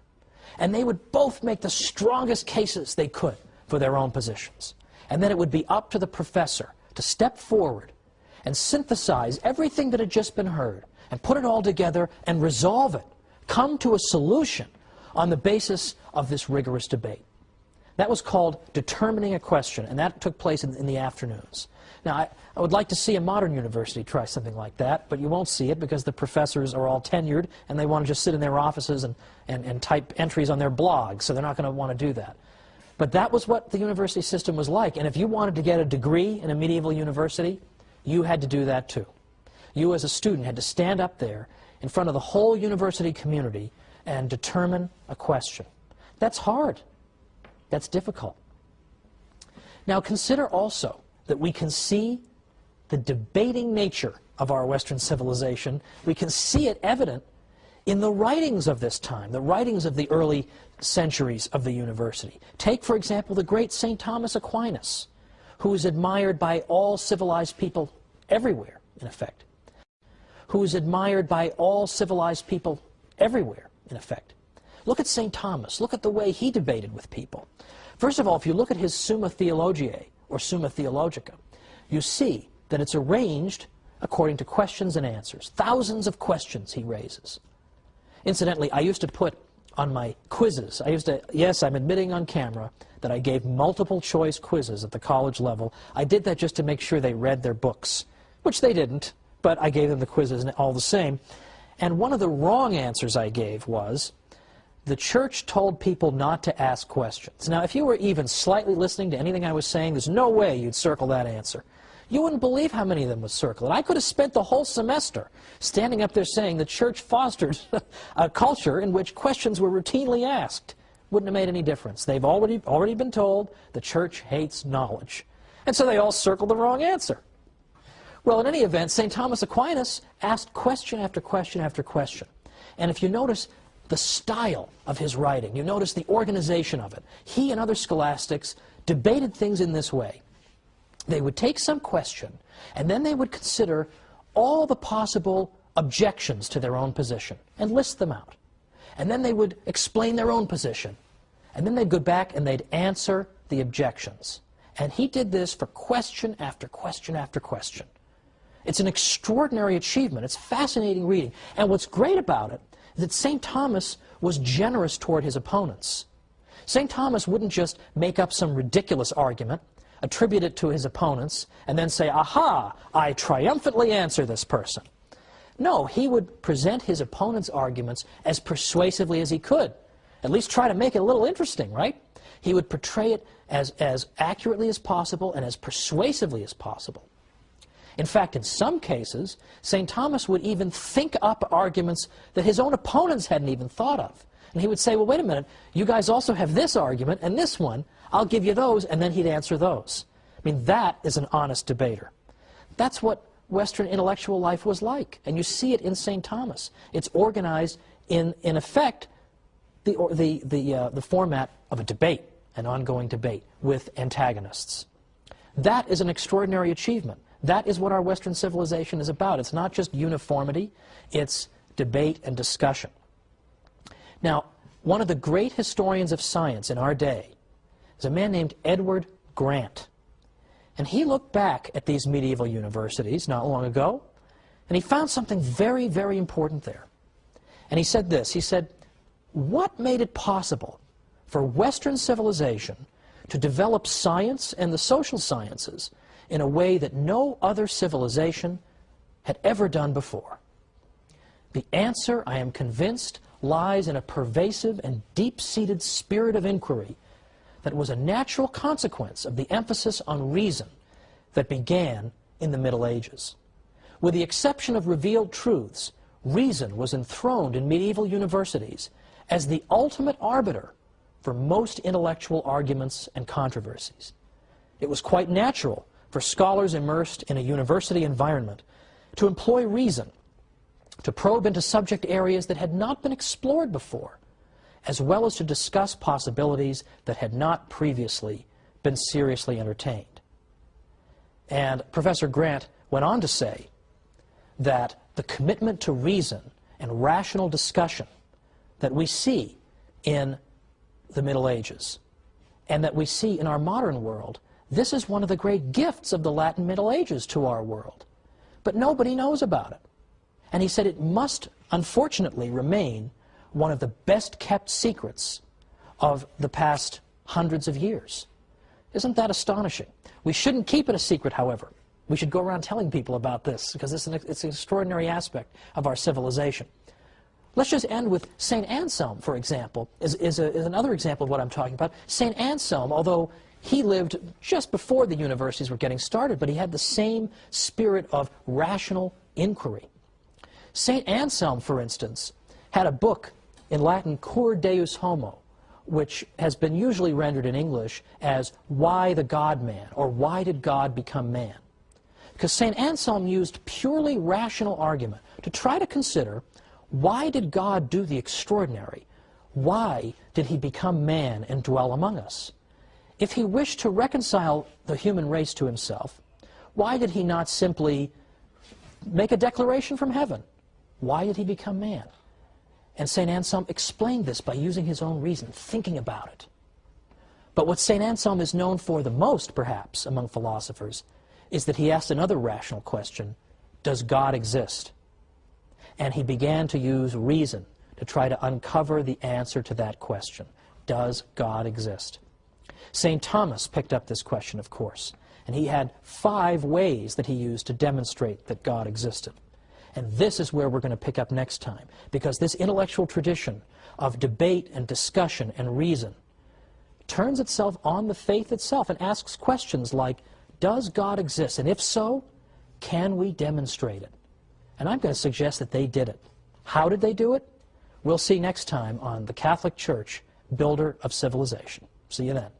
[SPEAKER 1] And they would both make the strongest cases they could for their own positions. And then it would be up to the professor to step forward and synthesize everything that had just been heard and put it all together and resolve it, come to a solution on the basis of this rigorous debate. That was called determining a question, and that took place in the afternoons. Now, I would like to see a modern university try something like that, but you won't see it because the professors are all tenured and they want to just sit in their offices and type entries on their blogs, so they're not going to want to do that. But that was what the university system was like, and if you wanted to get a degree in a medieval university, you had to do that too. You as a student had to stand up there in front of the whole university community and determine a question. That's hard. That's difficult. Now consider also that we can see the debating nature of our Western civilization. We can see it evident in the writings of this time, the writings of the early centuries of the university. Take, for example, the great St. Thomas Aquinas, who is admired by all civilized people everywhere, in effect. Who is admired by all civilized people everywhere, in effect. Look at St. Thomas. Look at the way he debated with people. First of all, if you look at his Summa Theologiae, or Summa Theologica, you see that it's arranged according to questions and answers. Thousands of questions he raises. Incidentally, I used to put on my quizzes. I used to, yes, I'm admitting on camera that I gave multiple choice quizzes at the college level. I did that just to make sure they read their books, which they didn't, but I gave them the quizzes all the same. And one of the wrong answers I gave was, the church told people not to ask questions. Now, if you were even slightly listening to anything I was saying, there's no way you'd circle that answer. You wouldn't believe how many of them would circle it. I could have spent the whole semester standing up there saying the church fosters a culture in which questions were routinely asked. Wouldn't have made any difference. They've already been told the church hates knowledge. And so they all circled the wrong answer. Well, in any event, St. Thomas Aquinas asked question after question after question. And if you notice the style of his writing, you notice the organization of it. He and other scholastics debated things in this way. They would take some question, and then they would consider all the possible objections to their own position and list them out. And then they would explain their own position. And then they'd go back and they'd answer the objections. And he did this for question after question after question. It's an extraordinary achievement. It's fascinating reading. And what's great about it is that St. Thomas was generous toward his opponents. St. Thomas wouldn't just make up some ridiculous argument, attribute it to his opponents, and then say, aha, I triumphantly answer this person. No, he would present his opponent's arguments as persuasively as he could. At least try to make it a little interesting, right? He would portray it as accurately as possible and as persuasively as possible. In fact, in some cases, St. Thomas would even think up arguments that his own opponents hadn't even thought of. And he would say, well, wait a minute, you guys also have this argument and this one. I'll give you those, and then he'd answer those. I mean, that is an honest debater. That's what Western intellectual life was like, and you see it in St. Thomas. It's organized in effect, the format of a debate, an ongoing debate with antagonists. That is an extraordinary achievement. That is what our Western civilization is about. It's not just uniformity, it's debate and discussion. Now, one of the great historians of science in our day is a man named Edward Grant. And he looked back at these medieval universities not long ago, and he found something very, very important there. And he said this, he said, what made it possible for Western civilization to develop science and the social sciences in a way that no other civilization had ever done before? The answer, I am convinced, lies in a pervasive and deep-seated spirit of inquiry that was a natural consequence of the emphasis on reason that began in the Middle Ages. With the exception of revealed truths, reason was enthroned in medieval universities as the ultimate arbiter for most intellectual arguments and controversies. It was quite natural for scholars immersed in a university environment to employ reason, to probe into subject areas that had not been explored before, as well as to discuss possibilities that had not previously been seriously entertained. And Professor Grant went on to say that the commitment to reason and rational discussion that we see in the Middle Ages and that we see in our modern world, this is one of the great gifts of the Latin Middle Ages to our world. But nobody knows about it. And he said it must, unfortunately, remain one of the best-kept secrets of the past hundreds of years. Isn't that astonishing? We shouldn't keep it a secret, however. We should go around telling people about this, because it's an extraordinary aspect of our civilization. Let's just end with St. Anselm, for example, is another example of what I'm talking about. St. Anselm, although he lived just before the universities were getting started, but he had the same spirit of rational inquiry. St. Anselm, for instance, had a book in Latin, Cur Deus Homo, which has been usually rendered in English as Why the God-Man, or Why Did God Become Man? Because St. Anselm used purely rational argument to try to consider, why did God do the extraordinary? Why did he become man and dwell among us? If he wished to reconcile the human race to himself, why did he not simply make a declaration from heaven? Why did he become man? And St. Anselm explained this by using his own reason, thinking about it. But what St. Anselm is known for the most, perhaps, among philosophers, is that he asked another rational question: does God exist? And he began to use reason to try to uncover the answer to that question. Does God exist? St. Thomas picked up this question, of course, and he had 5 ways that he used to demonstrate that God existed. And this is where we're going to pick up next time, because this intellectual tradition of debate and discussion and reason turns itself on the faith itself and asks questions like, does God exist? And if so, can we demonstrate it? And I'm going to suggest that they did it. How did they do it? We'll see next time on The Catholic Church, Builder of Civilization. See you then.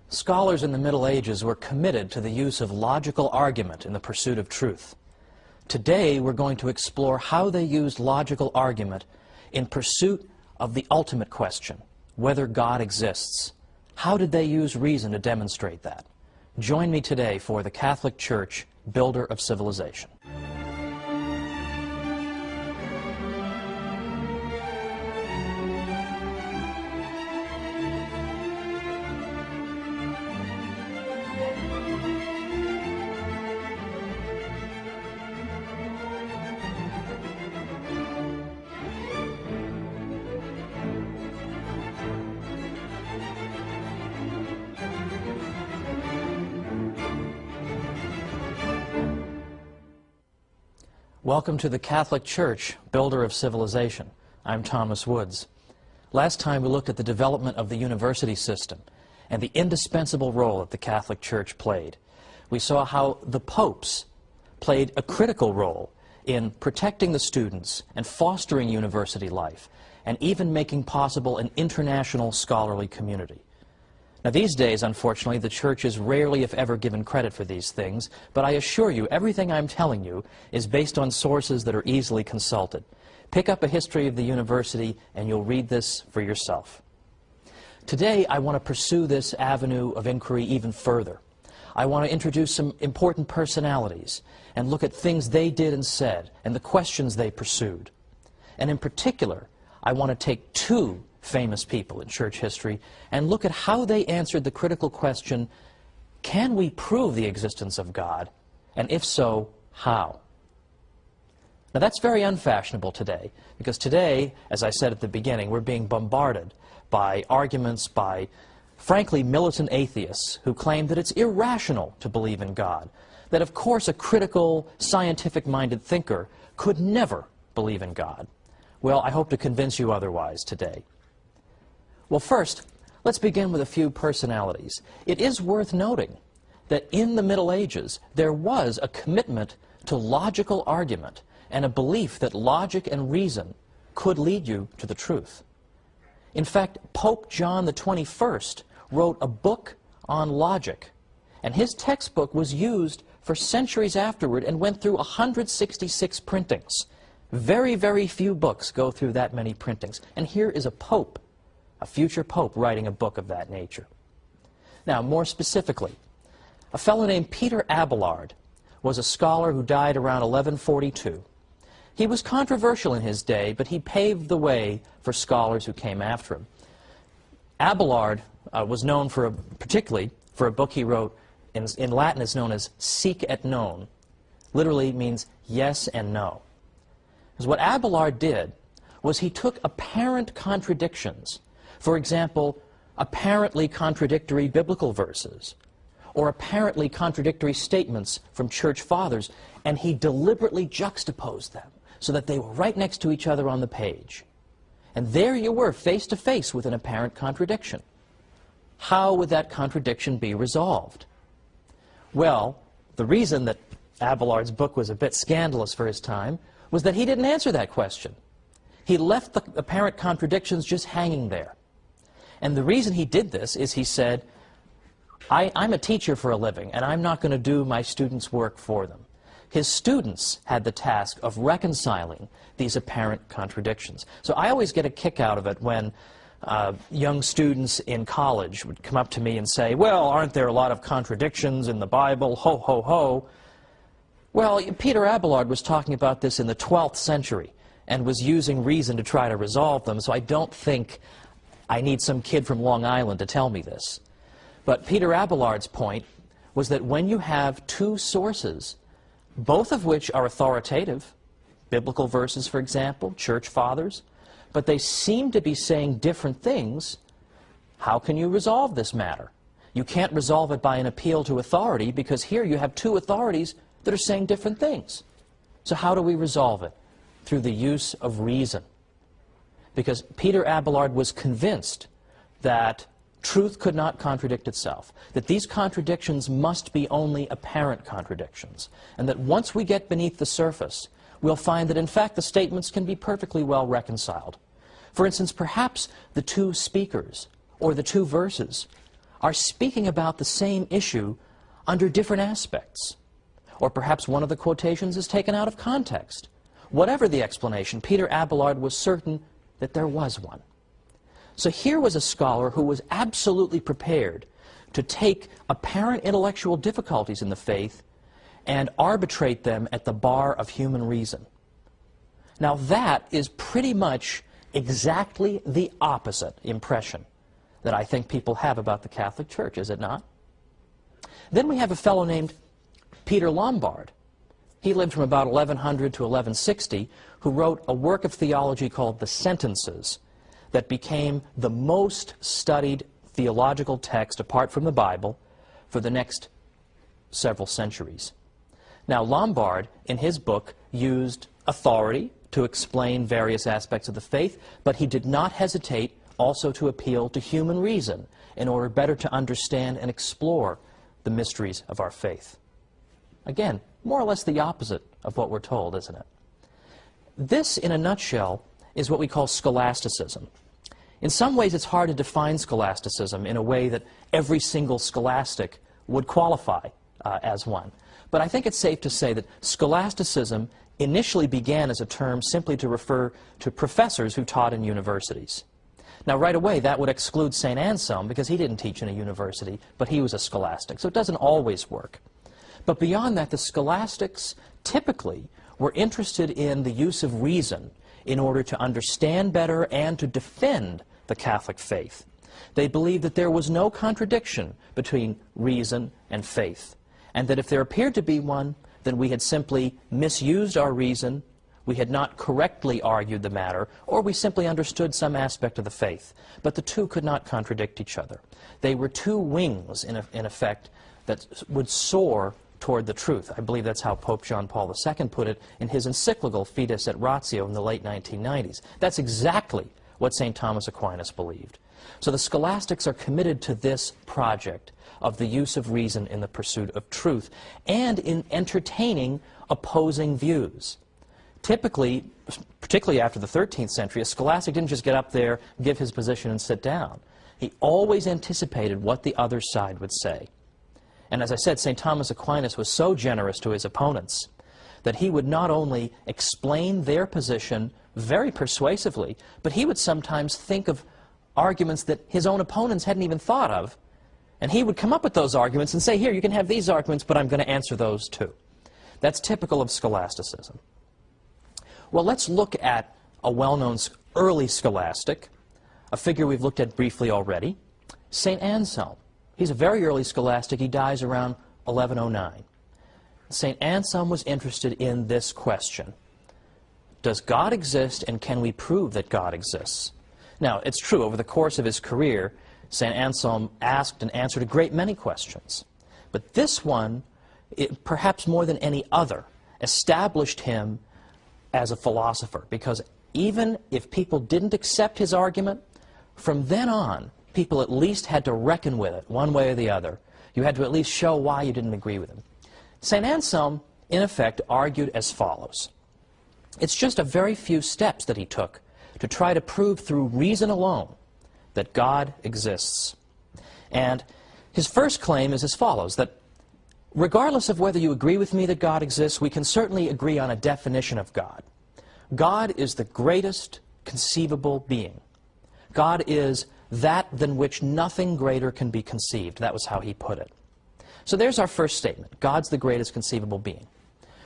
[SPEAKER 1] Scholars in the Middle Ages were committed to the use of logical argument in the pursuit of truth. Today, we're going to explore how they used logical argument in pursuit of the ultimate question, whether God exists. How did they use reason to demonstrate that? Join me today for The Catholic Church, Builder of Civilization. Welcome to the Catholic Church, Builder of Civilization. I'm Thomas Woods. Last time we looked at the development of the university system and the indispensable role that the Catholic Church played. We saw how the popes played a critical role in protecting the students and fostering university life, and even making possible an international scholarly community. Now, these days, unfortunately, the Church is rarely, if ever, given credit for these things, but I assure you, everything I'm telling you is based on sources that are easily consulted. Pick up a history of the university, and you'll read this for yourself. Today, I want to pursue this avenue of inquiry even further. I want to introduce some important personalities and look at things they did and said, and the questions they pursued. And in particular, I want to take 2 famous people in church history and look at how they answered the critical question, can we prove the existence of God? And if so, how? Now that's very unfashionable today, because today, as I said at the beginning, we're being bombarded by arguments by, frankly, militant atheists who claim that it's irrational to believe in God, that of course a critical, scientific-minded thinker could never believe in God. Well, I hope to convince you otherwise today. Well, first, let's begin with a few personalities. It is worth noting that in the Middle Ages, there was a commitment to logical argument and a belief that logic and reason could lead you to the truth. In fact, Pope John the 21st wrote a book on logic, and his textbook was used for centuries afterward and went through 166 printings. Very, very few books go through that many printings. And here is a pope, a future pope, writing a book of that nature. Now, more specifically, a fellow named Peter Abelard was a scholar who died around 1142. He was controversial in his day, but he paved the way for scholars who came after him. Abelard was known particularly for a book he wrote, in Latin is known as Sic et Non. Literally means yes and no. Because what Abelard did was he took apparent contradictions, for example, apparently contradictory biblical verses, or apparently contradictory statements from church fathers, and he deliberately juxtaposed them so that they were right next to each other on the page. And there you were, face to face with an apparent contradiction. How would that contradiction be resolved? Well, the reason that Abelard's book was a bit scandalous for his time was that he didn't answer that question. He left the apparent contradictions just hanging there. And the reason he did this is he said, I'm a teacher for a living, and I'm not going to do my students' work for them. his students had the task of reconciling these apparent contradictions. So I always get a kick out of it when young students in college would come up to me and say, well, aren't there a lot of contradictions in the Bible? Ho, ho, ho. Well, Peter Abelard was talking about this in the 12th century and was using reason to try to resolve them, so I don't think I need some kid from Long Island to tell me this. But Peter Abelard's point was that when you have two sources, both of which are authoritative, biblical verses, for example, church fathers, but they seem to be saying different things, how can you resolve this matter? You can't resolve it by an appeal to authority, because here you have two authorities that are saying different things. So how do we resolve it? Through the use of reason. Because Peter Abelard was convinced that truth could not contradict itself, that these contradictions must be only apparent contradictions, and that once we get beneath the surface, we'll find that in fact the statements can be perfectly well reconciled. For instance, perhaps the two speakers, or the two verses, are speaking about the same issue under different aspects. Or perhaps one of the quotations is taken out of context. Whatever the explanation, Peter Abelard was certain that there was one. So here was a scholar who was absolutely prepared to take apparent intellectual difficulties in the faith and arbitrate them at the bar of human reason. Now that is pretty much exactly the opposite impression that I think people have about the Catholic Church, is it not? Then we have a fellow named Peter Lombard. He lived from about 1100 to 1160, who wrote a work of theology called the Sentences that became the most studied theological text, apart from the Bible, for the next several centuries. Now, Lombard, in his book, used authority to explain various aspects of the faith, but he did not hesitate also to appeal to human reason in order better to understand and explore the mysteries of our faith. Again, more or less the opposite of what we're told, isn't it? This, in a nutshell, is what we call scholasticism. In some ways, it's hard to define scholasticism in a way that every single scholastic would qualify as one. But I think it's safe to say that scholasticism initially began as a term simply to refer to professors who taught in universities. Now, right away, that would exclude St. Anselm, because he didn't teach in a university, but he was a scholastic, so it doesn't always work. But beyond that, the scholastics typically were interested in the use of reason in order to understand better and to defend the Catholic faith. They believed that there was no contradiction between reason and faith, and that if there appeared to be one, then we had simply misused our reason, we had not correctly argued the matter, or we simply understood some aspect of the faith. But the two could not contradict each other. They were two wings, in effect, that would soar toward the truth. I believe that's how Pope John Paul II put it in his encyclical Fides et Ratio in the late 1990s. That's exactly what St. Thomas Aquinas believed. So the scholastics are committed to this project of the use of reason in the pursuit of truth and in entertaining opposing views. Typically, particularly after the 13th century, a scholastic didn't just get up there, give his position, and sit down. He always anticipated what the other side would say. And as I said, St. Thomas Aquinas was so generous to his opponents that he would not only explain their position very persuasively, but he would sometimes think of arguments that his own opponents hadn't even thought of, and he would come up with those arguments and say, here, you can have these arguments, but I'm going to answer those too. That's typical of scholasticism. Well, let's look at a well-known early scholastic, a figure we've looked at briefly already, St. Anselm. He's a very early scholastic. He dies around 1109. St. Anselm was interested in this question: does God exist, and can we prove that God exists? Now, it's true, over the course of his career, St. Anselm asked and answered a great many questions. But this one, perhaps more than any other, established him as a philosopher, because even if people didn't accept his argument, from then on, people at least had to reckon with it, one way or the other. You had to at least show why you didn't agree with him. St. Anselm, in effect, argued as follows. It's just a very few steps that he took to try to prove through reason alone that God exists. And his first claim is as follows, that regardless of whether you agree with me that God exists, we can certainly agree on a definition of God. God is the greatest conceivable being. God is that than which nothing greater can be conceived. That was how he put it. So there's our first statement. God's the greatest conceivable being.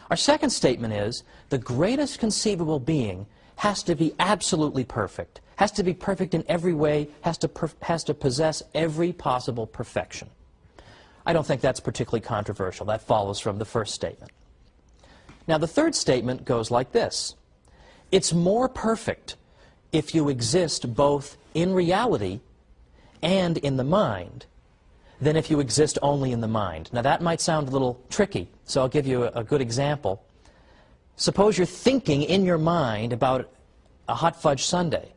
[SPEAKER 1] Our second statement is the greatest conceivable being has to be absolutely perfect, has to be perfect in every way, has to possess every possible perfection. I don't think that's particularly controversial. That follows from the first statement. Now, the third statement goes like this. It's more perfect if you exist both in reality and in the mind than if you exist only in the mind. Now, that might sound a little tricky, so I'll give you a good example. Suppose you're thinking in your mind about a hot fudge sundae,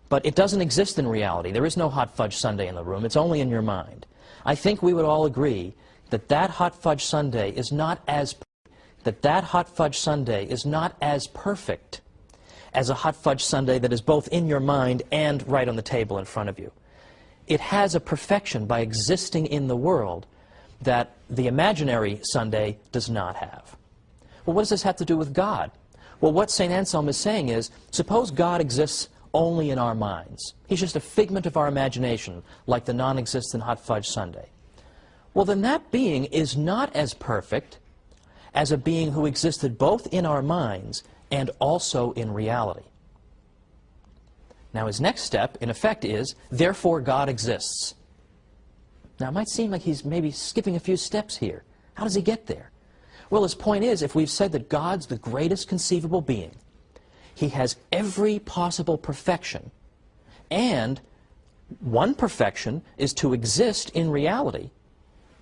[SPEAKER 1] but it doesn't exist in reality. There is no hot fudge sundae in the room. It's only in your mind. I think we would all agree that that hot fudge sundae is not as perfect as a hot fudge sundae that is both in your mind and right on the table in front of you. It has a perfection by existing in the world that the imaginary sundae does not have. Well, what does this have to do with God? Well, what St. Anselm is saying is, suppose God exists only in our minds. He's just a figment of our imagination, like the non-existent hot fudge sundae. Well, then that being is not as perfect as a being who existed both in our minds and also in reality. Now, his next step, in effect, is, therefore God exists. Now, it might seem like he's maybe skipping a few steps here. How does he get there? Well, his point is, if we've said that God's the greatest conceivable being, he has every possible perfection, and one perfection is to exist in reality,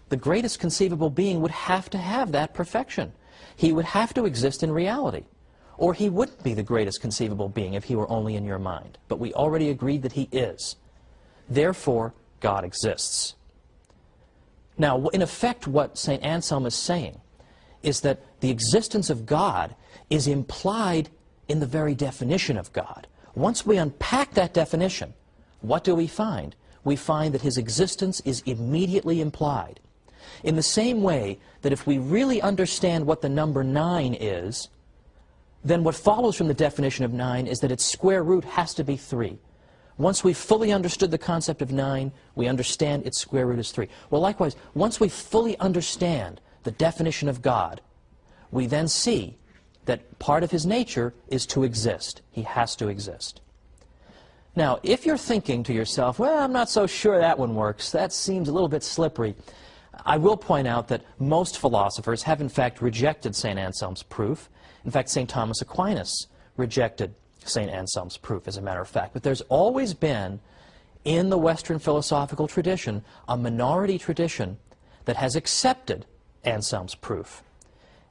[SPEAKER 1] the greatest conceivable being would have to have that perfection. He would have to exist in reality. Or he wouldn't be the greatest conceivable being if he were only in your mind. But we already agreed that he is. Therefore, God exists. Now, in effect, what St. Anselm is saying is that the existence of God is implied in the very definition of God. Once we unpack that definition, what do we find? We find that his existence is immediately implied. In the same way that if we really understand what the number 9 is, then what follows from the definition of 9 is that its square root has to be 3. Once we've fully understood the concept of 9, we understand its square root is 3. Well, likewise, once we fully understand the definition of God, we then see that part of his nature is to exist. He has to exist. Now, if you're thinking to yourself, well, I'm not so sure that one works, that seems a little bit slippery, I will point out that most philosophers have in fact rejected St. Anselm's proof. In fact, St. Thomas Aquinas rejected St. Anselm's proof, as a matter of fact. But there's always been, in the Western philosophical tradition, a minority tradition that has accepted Anselm's proof.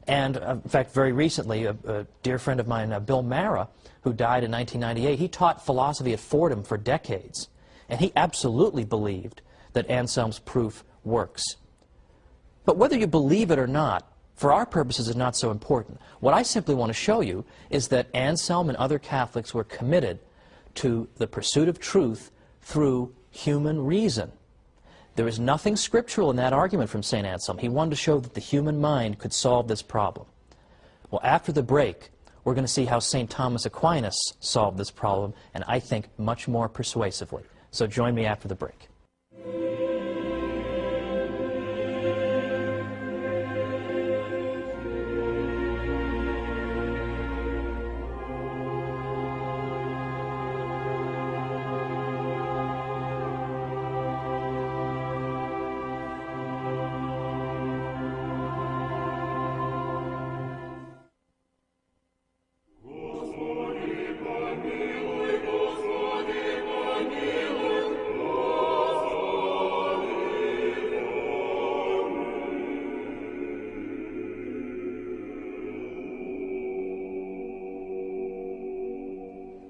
[SPEAKER 1] And, in fact, very recently, a dear friend of mine, Bill Mara, who died in 1998, he taught philosophy at Fordham for decades. And he absolutely believed that Anselm's proof works. But whether you believe it or not, for our purposes, is not so important. What I simply want to show you is that Anselm and other Catholics were committed to the pursuit of truth through human reason. There is nothing scriptural in that argument from St. Anselm. He wanted to show that the human mind could solve this problem. Well, after the break, we're going to see how St. Thomas Aquinas solved this problem, and I think much more persuasively. So join me after the break.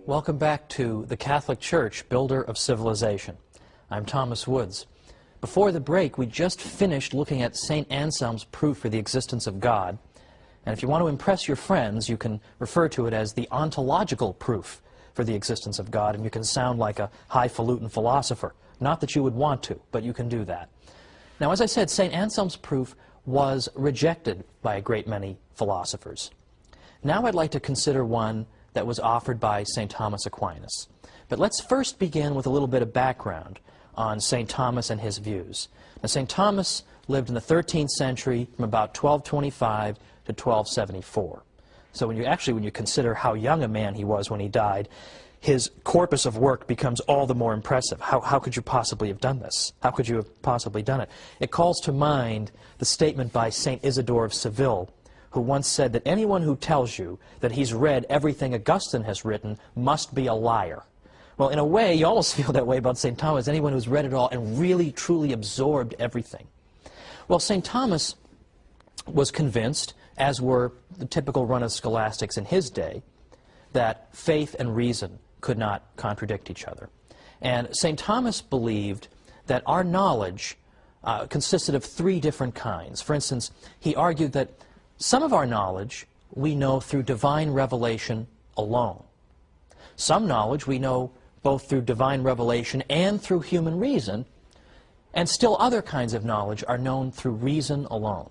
[SPEAKER 1] Welcome back to the Catholic Church, builder of civilization. I'm Thomas Woods. Before the break, we just finished looking at St. Anselm's proof for the existence of God. And if you want to impress your friends, you can refer to it as the ontological proof for the existence of God, and you can sound like a highfalutin philosopher. Not that you would want to, but you can do that. Now, as I said, St. Anselm's proof was rejected by a great many philosophers. Now I'd like to consider one that was offered by St. Thomas Aquinas. But let's first begin with a little bit of background on St. Thomas and his views. Now, St. Thomas lived in the 13th century from about 1225 to 1274. So when you consider how young a man he was when he died, his corpus of work becomes all the more impressive. How could you possibly have done this? How could you have possibly done it? It calls to mind the statement by St. Isidore of Seville, who once said that anyone who tells you that he's read everything Augustine has written must be a liar. Well, in a way, you almost feel that way about St. Thomas, anyone who's read it all and really, truly absorbed everything. Well, St. Thomas was convinced, as were the typical run of scholastics in his day, that faith and reason could not contradict each other. And St. Thomas believed that our knowledge consisted of three different kinds. For instance, he argued that some of our knowledge we know through divine revelation alone. Some knowledge we know both through divine revelation and through human reason, and still other kinds of knowledge are known through reason alone.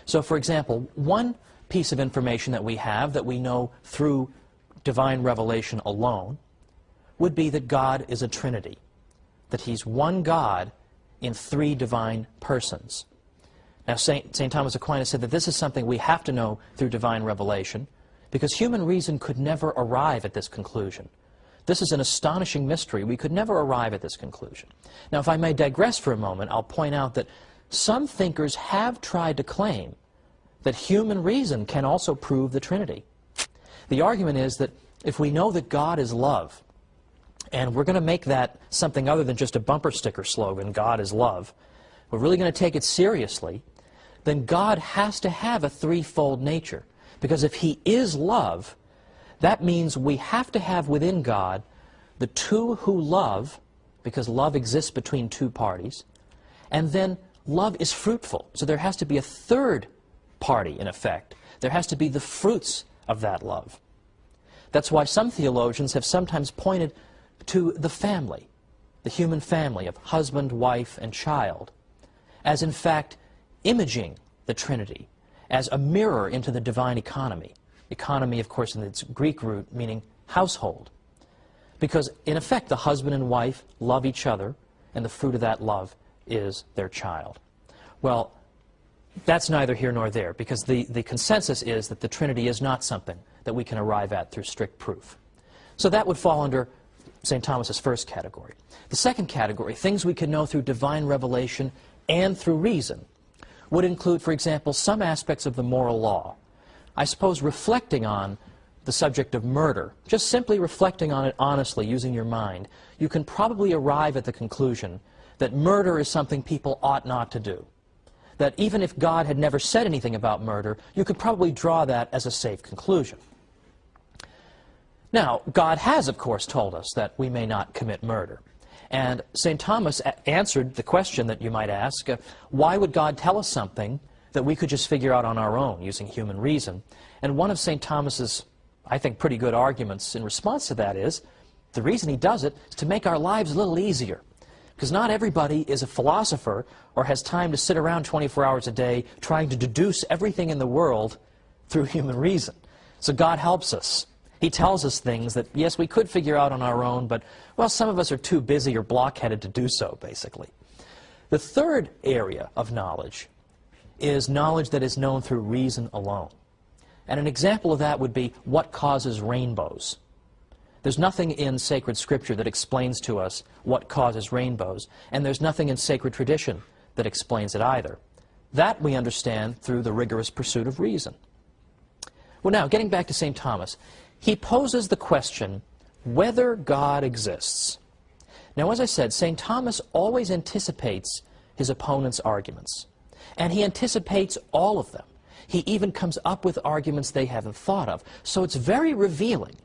[SPEAKER 1] So, for example, one piece of information that we have that we know through divine revelation alone would be that God is a Trinity, that He's one God in three divine persons. Now, St. Thomas Aquinas said that this is something we have to know through divine revelation because human reason could never arrive at this conclusion. This is an astonishing mystery. We could never arrive at this conclusion. Now, if I may digress for a moment, I'll point out that some thinkers have tried to claim that human reason can also prove the Trinity. The argument is that if we know that God is love, and we're going to make that something other than just a bumper sticker slogan, God is love, we're really going to take it seriously, then God has to have a threefold nature. Because if He is love, that means we have to have within God the two who love, because love exists between two parties, and then love is fruitful. So there has to be a third party, in effect. There has to be the fruits of that love. That's why some theologians have sometimes pointed to the family, the human family of husband, wife, and child, as in fact imaging the Trinity, as a mirror into the divine economy. Economy, of course, in its Greek root, meaning household. Because, in effect, the husband and wife love each other, and the fruit of that love is their child. Well, that's neither here nor there, because the consensus is that the Trinity is not something that we can arrive at through strict proof. So that would fall under St. Thomas's first category. The second category, things we can know through divine revelation and through reason, would include, for example, some aspects of the moral law. I suppose reflecting on the subject of murder, just simply reflecting on it honestly, using your mind, you can probably arrive at the conclusion that murder is something people ought not to do. That even if God had never said anything about murder, you could probably draw that as a safe conclusion. Now, God has, of course, told us that we may not commit murder. And St. Thomas answered the question that you might ask, why would God tell us something that we could just figure out on our own using human reason? And one of St. Thomas's, I think, pretty good arguments in response to that is, the reason he does it is to make our lives a little easier. Because not everybody is a philosopher or has time to sit around 24 hours a day trying to deduce everything in the world through human reason. So God helps us. He tells us things that, yes, we could figure out on our own, but, well, some of us are too busy or blockheaded to do so, basically. The third area of knowledge is knowledge that is known through reason alone. And an example of that would be what causes rainbows. There's nothing in sacred scripture that explains to us what causes rainbows, and there's nothing in sacred tradition that explains it either. That we understand through the rigorous pursuit of reason. Well, now, getting back to St. Thomas, he poses the question whether God exists. Now, as I said, St. Thomas always anticipates his opponent's arguments, and he anticipates all of them. He even comes up with arguments they haven't thought of. So it's very revealing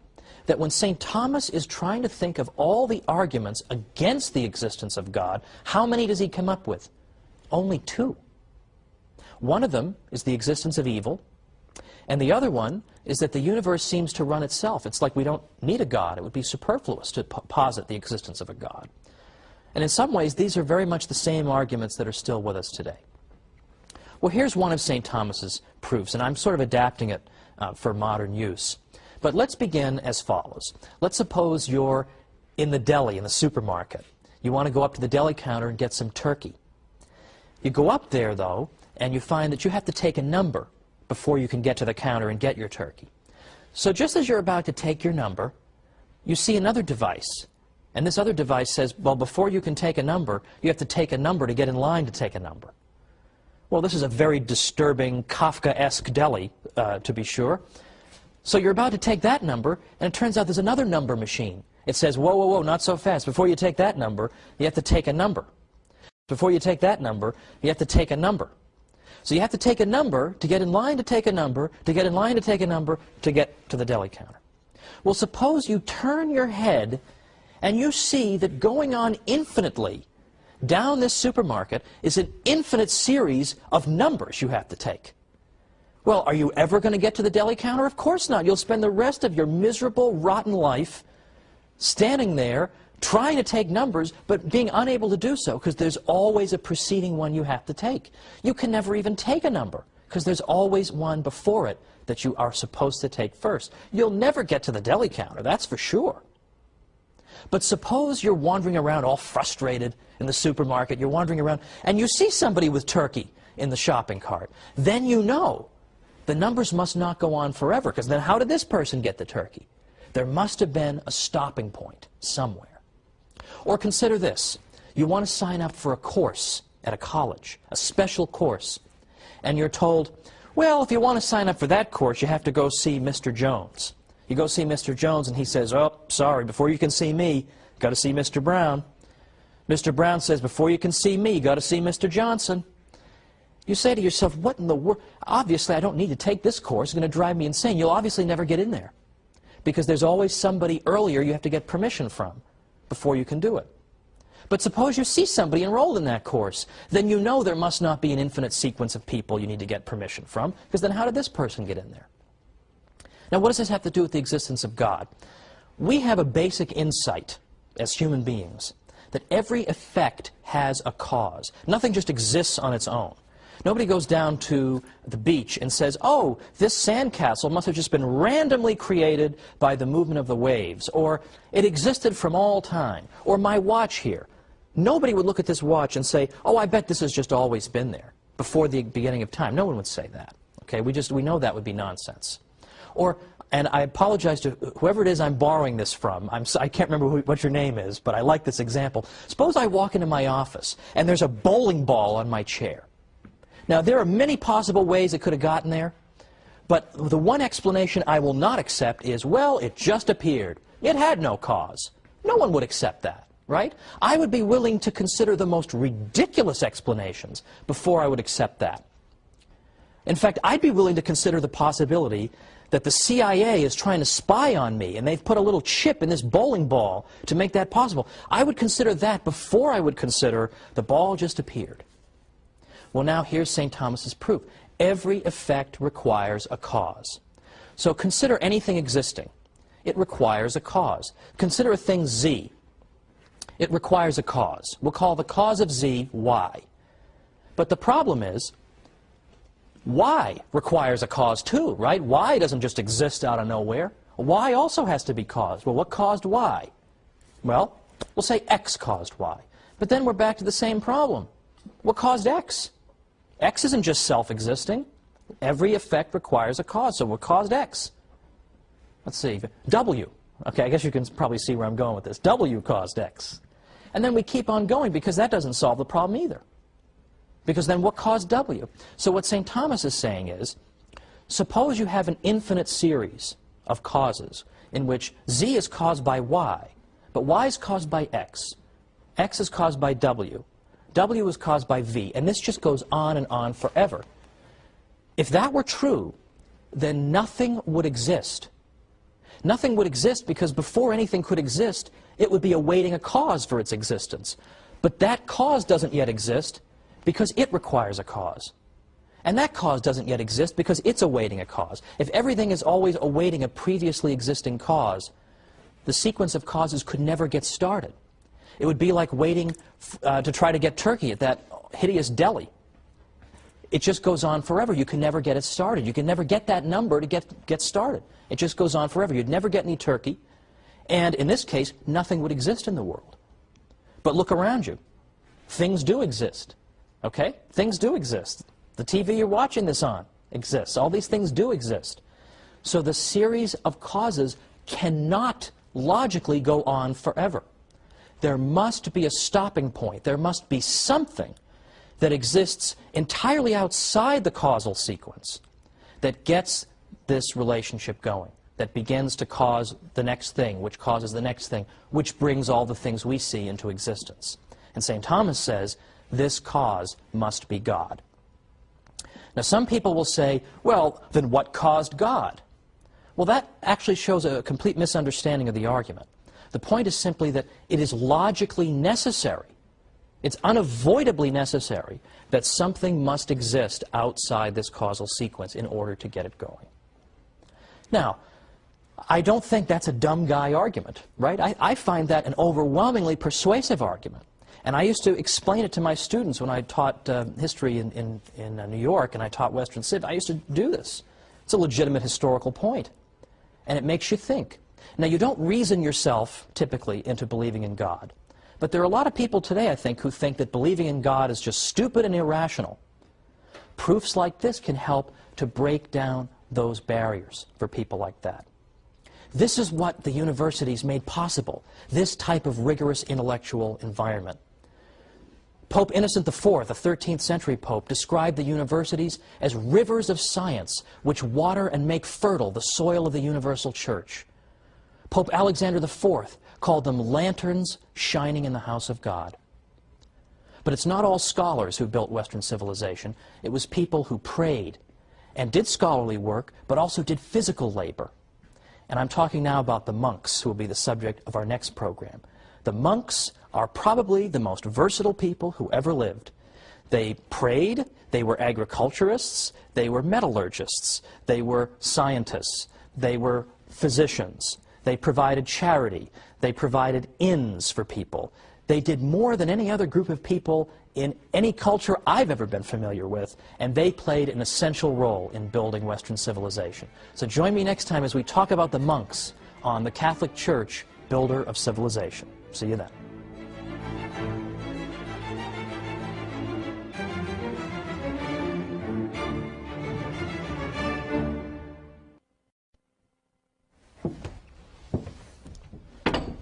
[SPEAKER 1] that when St. Thomas is trying to think of all the arguments against the existence of God, how many does he come up with? Only two. One of them is the existence of evil, and the other one is that the universe seems to run itself. It's like we don't need a God. It would be superfluous to posit the existence of a God. And in some ways, these are very much the same arguments that are still with us today. Well, here's one of St. Thomas's proofs, and I'm sort of adapting it for modern use. But let's begin as follows. Let's suppose you're in the deli, in the supermarket. You want to go up to the deli counter and get some turkey. You go up there, though, and you find that you have to take a number before you can get to the counter and get your turkey. So just as you're about to take your number, you see another device. And this other device says, well, before you can take a number, you have to take a number to get in line to take a number. Well, this is a very disturbing, Kafka-esque deli, to be sure. So you're about to take that number, and it turns out there's another number machine. It says, whoa, whoa, whoa, not so fast. Before you take that number, you have to take a number. Before you take that number, you have to take a number. So you have to take a number to get in line to take a number, to get in line to take a number, to get to the deli counter. Well, suppose you turn your head and you see that going on infinitely down this supermarket is an infinite series of numbers you have to take. Well, are you ever going to get to the deli counter? Of course not. You'll spend the rest of your miserable, rotten life standing there trying to take numbers, but being unable to do so because there's always a preceding one you have to take. You can never even take a number because there's always one before it that you are supposed to take first. You'll never get to the deli counter, that's for sure. But suppose you're wandering around all frustrated in the supermarket, you're wandering around, and you see somebody with turkey in the shopping cart. Then you know the numbers must not go on forever, because then how did this person get the turkey? There must have been a stopping point somewhere. Or consider this. You want to sign up for a course at a college, a special course, and you're told, well, if you want to sign up for that course, you have to go see Mr. Jones. You go see Mr. Jones, and he says, oh, sorry, before you can see me, got to see Mr. Brown. Mr. Brown says, before you can see me, got to see Mr. Johnson. You say to yourself, what in the world? Obviously, I don't need to take this course. It's going to drive me insane. You'll obviously never get in there because there's always somebody earlier you have to get permission from before you can do it. But suppose you see somebody enrolled in that course. Then you know there must not be an infinite sequence of people you need to get permission from, because then how did this person get in there? Now, what does this have to do with the existence of God? We have a basic insight as human beings that every effect has a cause. Nothing just exists on its own. Nobody goes down to the beach and says, oh, this sandcastle must have just been randomly created by the movement of the waves, or it existed from all time, or my watch here. Nobody would look at this watch and say, oh, I bet this has just always been there before the beginning of time. No one would say that. Okay, we know that would be nonsense. Or, and I apologize to whoever it is I'm borrowing this from. I can't remember what your name is, but I like this example. Suppose I walk into my office and there's a bowling ball on my chair. Now, there are many possible ways it could have gotten there, but the one explanation I will not accept is, well, it just appeared. It had no cause. No one would accept that, right? I would be willing to consider the most ridiculous explanations before I would accept that. In fact, I'd be willing to consider the possibility that the CIA is trying to spy on me, and they've put a little chip in this bowling ball to make that possible. I would consider that before I would consider the ball just appeared. Well, now here's St. Thomas's proof. Every effect requires a cause. So consider anything existing. It requires a cause. Consider a thing Z. It requires a cause. We'll call the cause of Z Y. But the problem is, Y requires a cause too, right? Y doesn't just exist out of nowhere. Y also has to be caused. Well, what caused Y? Well, we'll say X caused Y. But then we're back to the same problem. What caused X? X isn't just self-existing. Every effect requires a cause. So what caused X? Let's see. W. Okay, I guess you can probably see where I'm going with this. W caused X. And then we keep on going because that doesn't solve the problem either. Because then what caused W? So what St. Thomas is saying is, suppose you have an infinite series of causes in which Z is caused by Y, but Y is caused by X. X is caused by W. W is caused by V, and this just goes on and on forever. If that were true, then nothing would exist. Nothing would exist because before anything could exist, it would be awaiting a cause for its existence. But that cause doesn't yet exist because it requires a cause. And that cause doesn't yet exist because it's awaiting a cause. If everything is always awaiting a previously existing cause, the sequence of causes could never get started. It would be like waiting to try to get turkey at that hideous deli. it just goes on forever. You can never get it started. You can never get that number to get started. It just goes on forever. You'd never get any turkey. And in this case, nothing would exist in the world. But look around you. Things do exist. Okay? Things do exist. The TV you're watching this on exists. All these things do exist. So the series of causes cannot logically go on forever. There must be a stopping point. There must be something that exists entirely outside the causal sequence that gets this relationship going, that begins to cause the next thing, which causes the next thing, which brings all the things we see into existence. And St. Thomas says, this cause must be God. Now, some people will say, well, then what caused God? Well, that actually shows a complete misunderstanding of the argument. The point is simply that it is logically necessary, it's unavoidably necessary, that something must exist outside this causal sequence in order to get it going. Now, I don't think that's a dumb guy argument, right? I find that an overwhelmingly persuasive argument. And I used to explain it to my students when I taught history in New York and I taught Western Civ. I used to do this. It's a legitimate historical point. And it makes you think. Now, you don't reason yourself, typically, into believing in God. But there are a lot of people today, I think, who think that believing in God is just stupid and irrational. Proofs like this can help to break down those barriers for people like that. This is what the universities made possible, this type of rigorous intellectual environment. Pope Innocent IV, a 13th century pope, described the universities as rivers of science which water and make fertile the soil of the universal church. Pope Alexander IV called them lanterns shining in the house of God. But it's not all scholars who built Western civilization. It was people who prayed and did scholarly work, but also did physical labor. And I'm talking now about the monks, who will be the subject of our next program. The monks are probably the most versatile people who ever lived. They prayed, they were agriculturists, they were metallurgists, they were scientists, they were physicians, they provided charity, they provided inns for people. They did more than any other group of people in any culture I've ever been familiar with, and they played an essential role in building Western civilization. So join me next time as we talk about the monks on the Catholic Church, builder of civilization. See you then.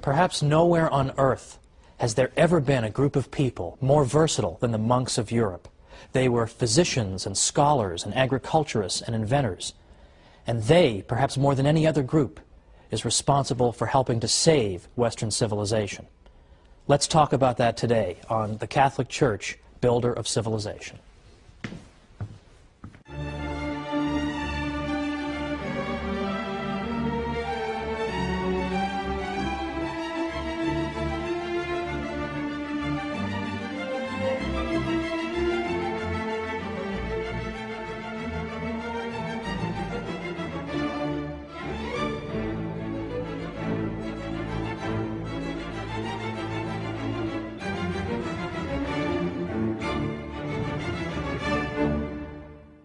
[SPEAKER 1] Perhaps nowhere on earth has there ever been a group of people more versatile than the monks of Europe. They were physicians and scholars and agriculturists and inventors. And they, perhaps more than any other group, is responsible for helping to save Western civilization. Let's talk about that today on the Catholic Church, builder of civilization.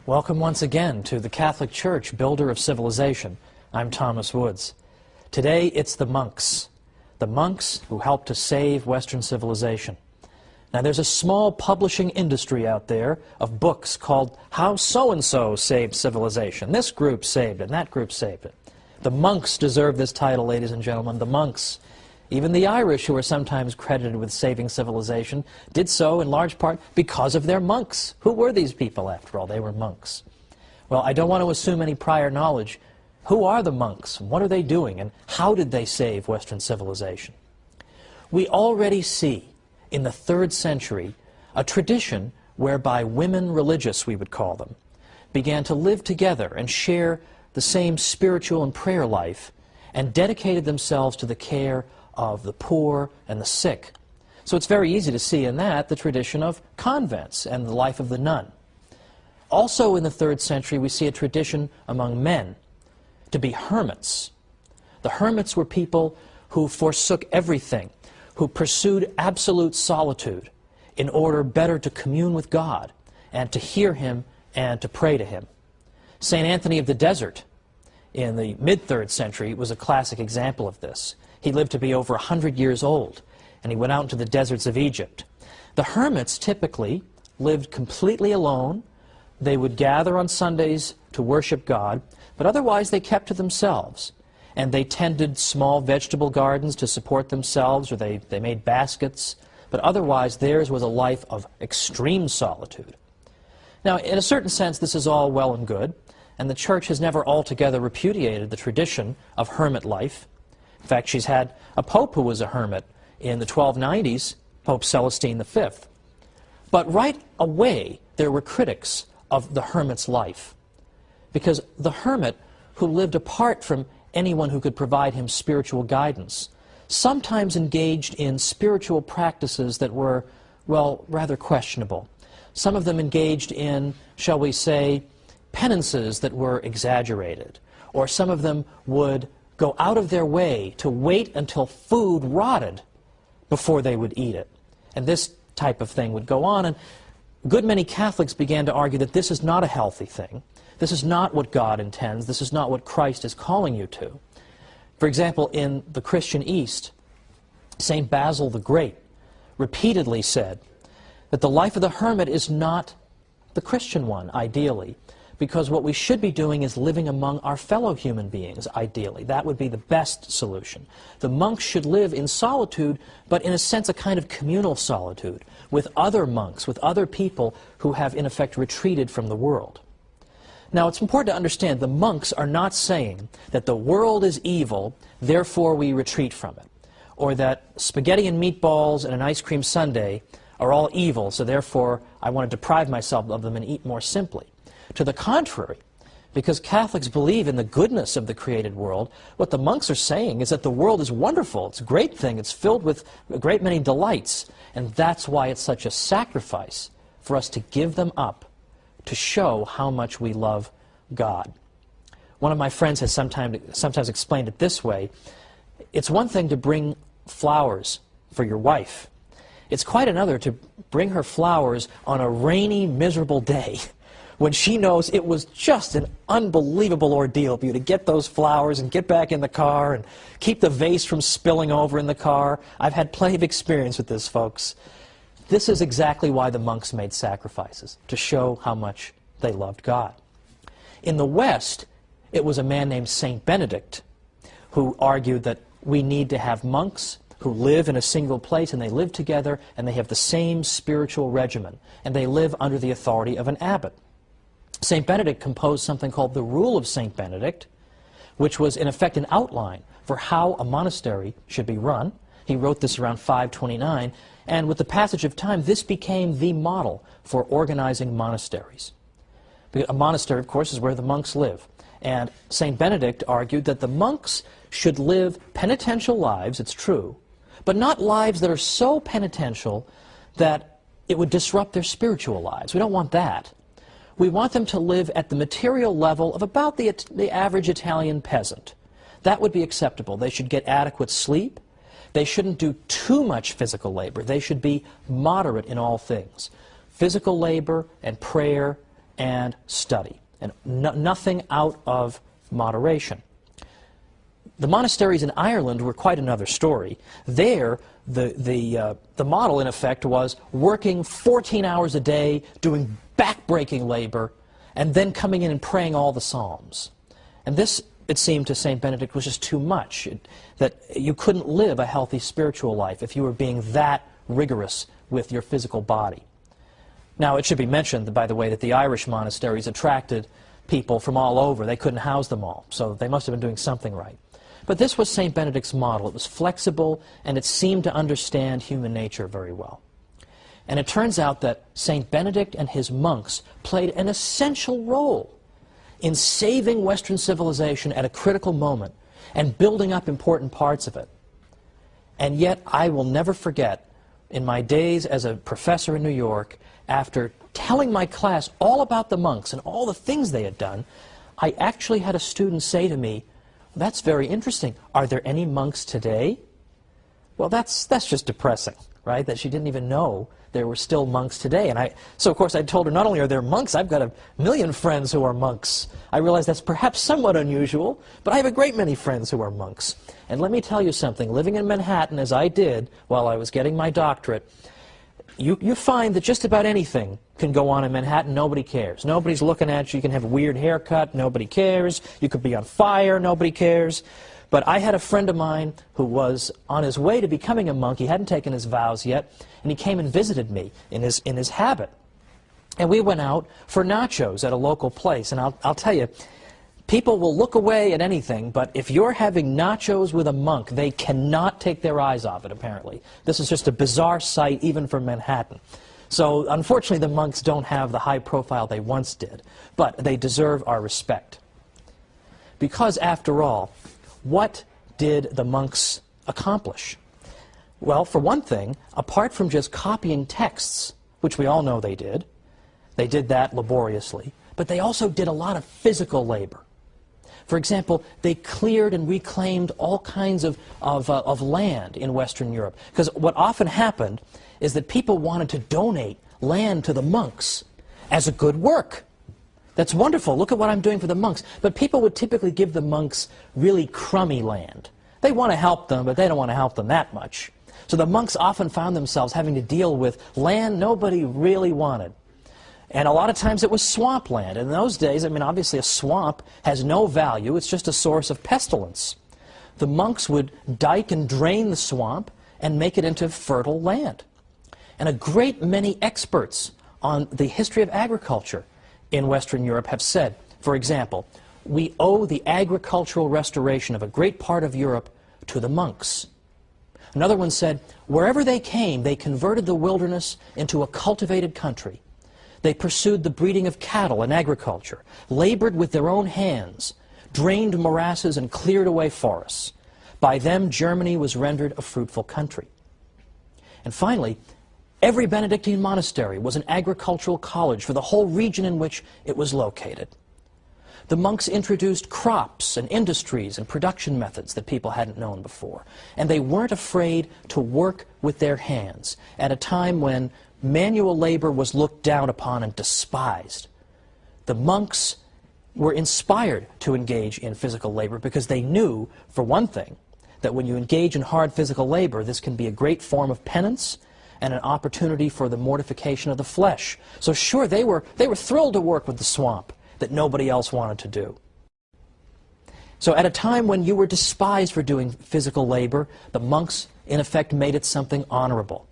[SPEAKER 1] Welcome once again to the Catholic Church, builder of civilization. I'm Thomas Woods. Today it's the monks who helped to save Western civilization. Now there's a small publishing industry out there of books called How So-and-so Saved Civilization. This group saved it, and that group saved it. The monks deserve this title, ladies and gentlemen, the monks. Even the Irish, who are sometimes credited with saving civilization, did so in large part because of their monks. Who were these people, after all? They were monks. Well, I don't want to assume any prior knowledge. Who are the monks? What are they doing? And how did they save Western civilization? We already see in the 3rd century a tradition whereby women religious, we would call them, began to live together and share the same spiritual and prayer life and dedicated themselves to the care of the poor and the sick. So it's very easy to see in that the tradition of convents and the life of the nun. Also in the 3rd century we see a tradition among men to be hermits. The hermits were people who forsook everything, who pursued absolute solitude in order better to commune with God and to hear Him and to pray to him. St. Anthony of the Desert in the mid-3rd century was a classic example of this. He lived to be over 100 years old, and he went out into the deserts of Egypt. The hermits typically lived completely alone. They would gather on Sundays to worship God, but otherwise they kept to themselves. And they tended small vegetable gardens to support themselves, or they made baskets, but otherwise theirs was a life of extreme solitude. Now, in a certain sense, this is all well and good, and the Church has never altogether repudiated the tradition of hermit life. In fact, she's had a pope who was a hermit in the 1290s, Pope Celestine V. But right away, there were critics of the hermit's life, because the hermit, who lived apart from anyone who could provide him spiritual guidance, sometimes engaged in spiritual practices that were, well, rather questionable. Some of them engaged in, shall we say, penances that were exaggerated, or some of them would go out of their way to wait until food rotted before they would eat it. And this type of thing would go on, and a good many Catholics began to argue that this is not a healthy thing. This is not what God intends. This is not what Christ is calling you to. For example, in the Christian East, St. Basil the Great repeatedly said that the life of the hermit is not the Christian one, ideally, because what we should be doing is living among our fellow human beings, ideally. That would be the best solution. The monks should live in solitude, but in a sense a kind of communal solitude, with other monks, with other people who have in effect retreated from the world. Now, it's important to understand the monks are not saying that the world is evil, therefore we retreat from it, or that spaghetti and meatballs and an ice cream sundae are all evil, so therefore I want to deprive myself of them and eat more simply. To the contrary, because Catholics believe in the goodness of the created world, what the monks are saying is that the world is wonderful, it's a great thing, it's filled with a great many delights, and that's why it's such a sacrifice for us to give them up to show how much we love God. One of my friends has sometimes explained it this way: it's one thing to bring flowers for your wife. It's quite another to bring her flowers on a rainy, miserable day when she knows it was just an unbelievable ordeal for you to get those flowers and get back in the car and keep the vase from spilling over in the car. I've had plenty of experience with this, folks. This is exactly why the monks made sacrifices, to show how much they loved God. In the West, it was a man named St. Benedict who argued that we need to have monks who live in a single place, and they live together, and they have the same spiritual regimen, and they live under the authority of an abbot. St. Benedict composed something called the Rule of St. Benedict, which was in effect an outline for how a monastery should be run. He wrote this around 529, and with the passage of time, this became the model for organizing monasteries. A monastery, of course, is where the monks live. And St. Benedict argued that the monks should live penitential lives, it's true, but not lives that are so penitential that it would disrupt their spiritual lives. We don't want that. We want them to live at the material level of about the average Italian peasant. That would be acceptable. They should get adequate sleep. They shouldn't do too much physical labor. They should be moderate in all things. Physical labor and prayer and study, and nothing out of moderation. The monasteries in Ireland were quite another story. There, the model, in effect, was working 14 hours a day, doing back-breaking labor, and then coming in and praying all the Psalms. And this, it seemed to St. Benedict, was just too much, that you couldn't live a healthy spiritual life if you were being that rigorous with your physical body. Now, it should be mentioned, by the way, that the Irish monasteries attracted people from all over. They couldn't house them all, so they must have been doing something right. But this was St. Benedict's model. It was flexible, and it seemed to understand human nature very well. And it turns out that St. Benedict and his monks played an essential role in saving Western civilization at a critical moment and building up important parts of it. And yet, I will never forget, in my days as a professor in New York, after telling my class all about the monks and all the things they had done, I actually had a student say to me, "That's very interesting. Are there any monks today?" Well, that's just depressing, right? That she didn't even know there were still monks today. And so of course I told her, not only are there monks, I've got 1,000,000 friends who are monks. I realize that's perhaps somewhat unusual, but I have a great many friends who are monks. And let me tell you something, living in Manhattan as I did while I was getting my doctorate, you find that just about anything can go on in Manhattan, nobody cares. Nobody's looking at you, you can have a weird haircut, nobody cares. You could be on fire, nobody cares. But I had a friend of mine who was on his way to becoming a monk. He hadn't taken his vows yet, and he came and visited me in his habit. And we went out for nachos at a local place. And I'll tell you, people will look away at anything, but if you're having nachos with a monk, they cannot take their eyes off it, apparently. This is just a bizarre sight, even for Manhattan. So, unfortunately, the monks don't have the high profile they once did, but they deserve our respect. Because, after all, what did the monks accomplish? Well, for one thing, apart from just copying texts, which we all know they did that laboriously, but they also did a lot of physical labor. For example, they cleared and reclaimed all kinds of land in Western Europe. Because what often happened is that people wanted to donate land to the monks as a good work. That's wonderful. Look at what I'm doing for the monks. But people would typically give the monks really crummy land. They want to help them, but they don't want to help them that much. So the monks often found themselves having to deal with land nobody really wanted. And a lot of times it was swampland. In those days, I mean, obviously a swamp has no value. It's just a source of pestilence. The monks would dike and drain the swamp and make it into fertile land. And a great many experts on the history of agriculture in Western Europe have said, for example, we owe the agricultural restoration of a great part of Europe to the monks. Another one said, wherever they came, they converted the wilderness into a cultivated country. They pursued the breeding of cattle and agriculture, labored with their own hands, drained morasses and cleared away forests. By them, Germany was rendered a fruitful country. And finally, every Benedictine monastery was an agricultural college for the whole region in which it was located. The monks introduced crops and industries and production methods that people hadn't known before. And they weren't afraid to work with their hands at a time when manual labor was looked down upon and despised. The monks were inspired to engage in physical labor because they knew, for one thing, that when you engage in hard physical labor, this can be a great form of penance and an opportunity for the mortification of the flesh. So sure, they were thrilled to work with the swamp that nobody else wanted to do. So at a time when you were despised for doing physical labor, the monks, in effect, made it something honorable.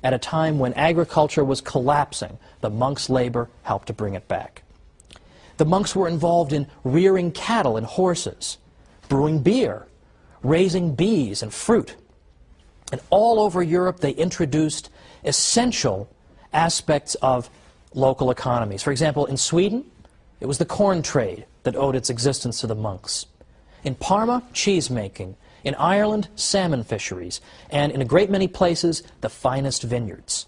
[SPEAKER 1] At a time when agriculture was collapsing, the monks' labor helped to bring it back. The monks were involved in rearing cattle and horses, brewing beer, raising bees and fruit. And all over Europe, they introduced essential aspects of local economies. For example, in Sweden, it was the corn trade that owed its existence to the monks. In Parma, cheese making. In Ireland, salmon fisheries. And in a great many places, the finest vineyards.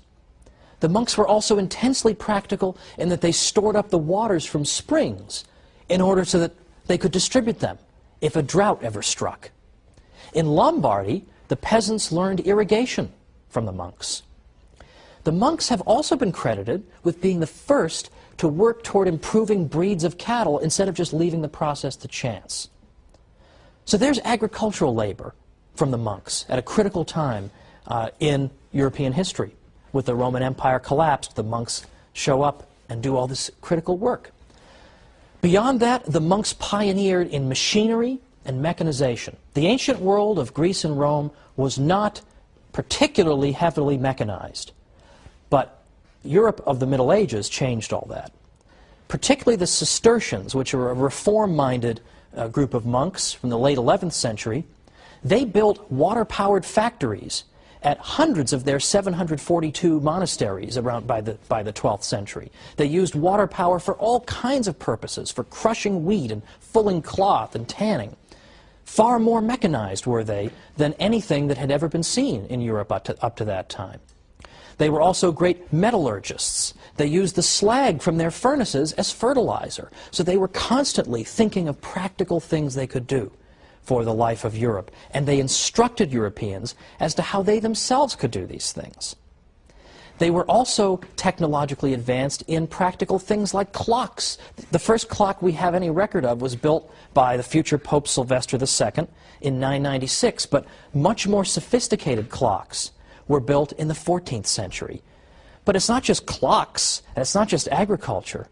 [SPEAKER 1] The monks were also intensely practical in that they stored up the waters from springs in order so that they could distribute them if a drought ever struck. In Lombardy, the peasants learned irrigation from the monks. The monks have also been credited with being the first to work toward improving breeds of cattle instead of just leaving the process to chance. So there's agricultural labor from the monks at a critical time in European history. With the Roman Empire collapsed, the monks show up and do all this critical work. Beyond that, the monks pioneered in machinery and mechanization. The ancient world of Greece and Rome was not particularly heavily mechanized, but Europe of the Middle Ages changed all that. Particularly the Cistercians, which are a reform-minded group of monks from the late 11th century, they built water-powered factories at hundreds of their 742 monasteries around by the 12th century. They used water power for all kinds of purposes, for crushing wheat and fulling cloth and tanning. Far more mechanized were they than anything that had ever been seen in Europe up to that time. They were also great metallurgists. They used the slag from their furnaces as fertilizer. So they were constantly thinking of practical things they could do for the life of Europe, and they instructed Europeans as to how they themselves could do these things. They were also technologically advanced in practical things like clocks. The first clock we have any record of was built by the future Pope Sylvester II in 996, but much more sophisticated clocks were built in the 14th century. But it's not just clocks, and it's not just agriculture.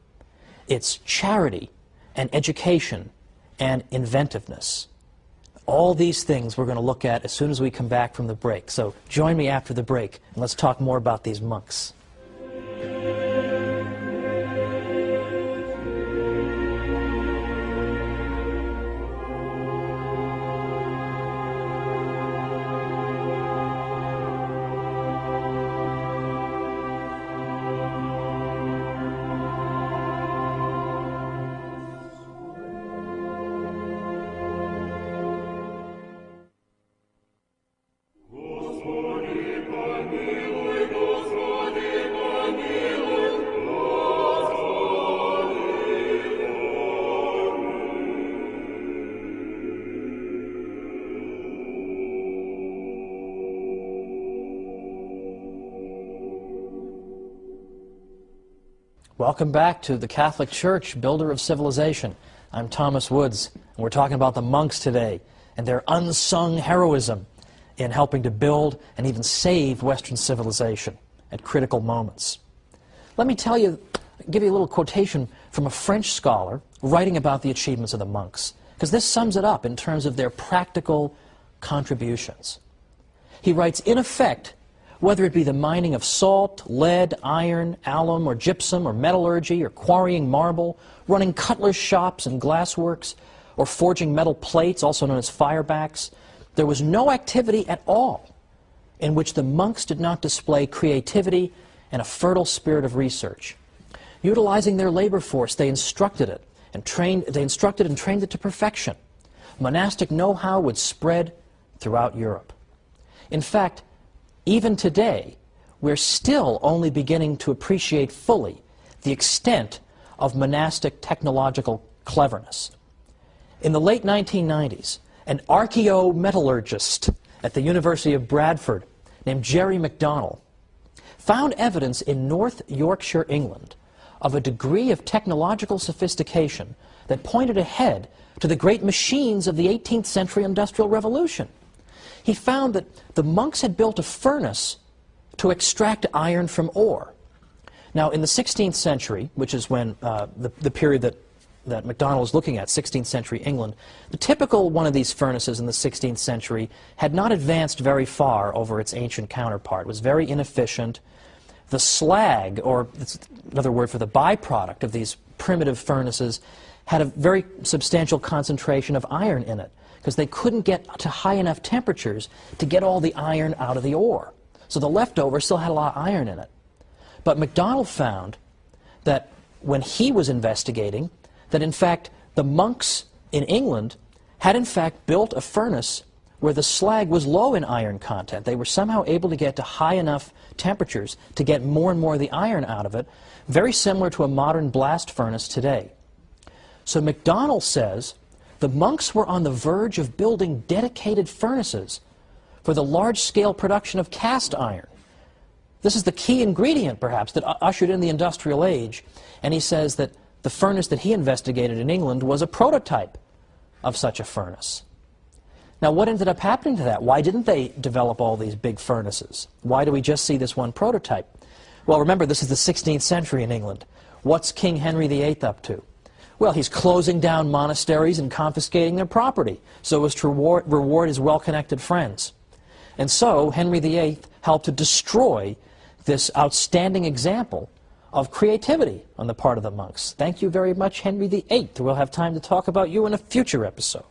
[SPEAKER 1] It's charity and education and inventiveness. All these things we're going to look at as soon as we come back from the break. So join me after the break, and let's talk more about these monks. Welcome back to the Catholic Church, builder of civilization. I'm Thomas Woods, and we're talking about the monks today and their unsung heroism in helping to build and even save Western civilization at critical moments. Let me give you a little quotation from a French scholar writing about the achievements of the monks, because this sums it up in terms of their practical contributions. He writes, in effect, whether it be the mining of salt, lead, iron, alum, or gypsum, or metallurgy, or quarrying marble, running cutler's shops and glassworks, or forging metal plates, also known as firebacks, there was no activity at all in which the monks did not display creativity and a fertile spirit of research. Utilizing their labor force, they instructed it and trained it to perfection. Monastic know-how would spread throughout Europe. In fact, even today, we're still only beginning to appreciate fully the extent of monastic technological cleverness. In the late 1990s, an archaeometallurgist at the University of Bradford named Jerry McDonnell found evidence in North Yorkshire, England, of a degree of technological sophistication that pointed ahead to the great machines of the 18th century Industrial Revolution. He found that the monks had built a furnace to extract iron from ore. Now, in the 16th century, which is when the period that MacDonald is looking at, 16th century England, the typical one of these furnaces in the 16th century had not advanced very far over its ancient counterpart. It was very inefficient. The slag, or it's another word for the byproduct of these primitive furnaces, had a very substantial concentration of iron in it, because they couldn't get to high enough temperatures to get all the iron out of the ore. So the leftover still had a lot of iron in it. But MacDonald found that when he was investigating, that in fact the monks in England had in fact built a furnace where the slag was low in iron content. They were somehow able to get to high enough temperatures to get more and more of the iron out of it, very similar to a modern blast furnace today. So MacDonald says the monks were on the verge of building dedicated furnaces for the large-scale production of cast iron. This is the key ingredient, perhaps, that ushered in the industrial age. And he says that the furnace that he investigated in England was a prototype of such a furnace. Now, what ended up happening to that? Why didn't they develop all these big furnaces? Why do we just see this one prototype? Well, remember, this is the 16th century in England. What's King Henry VIII up to? Well, he's closing down monasteries and confiscating their property so as to reward his well-connected friends. And so Henry VIII helped to destroy this outstanding example of creativity on the part of the monks. Thank you very much, Henry VIII. We'll have time to talk about you in a future episode.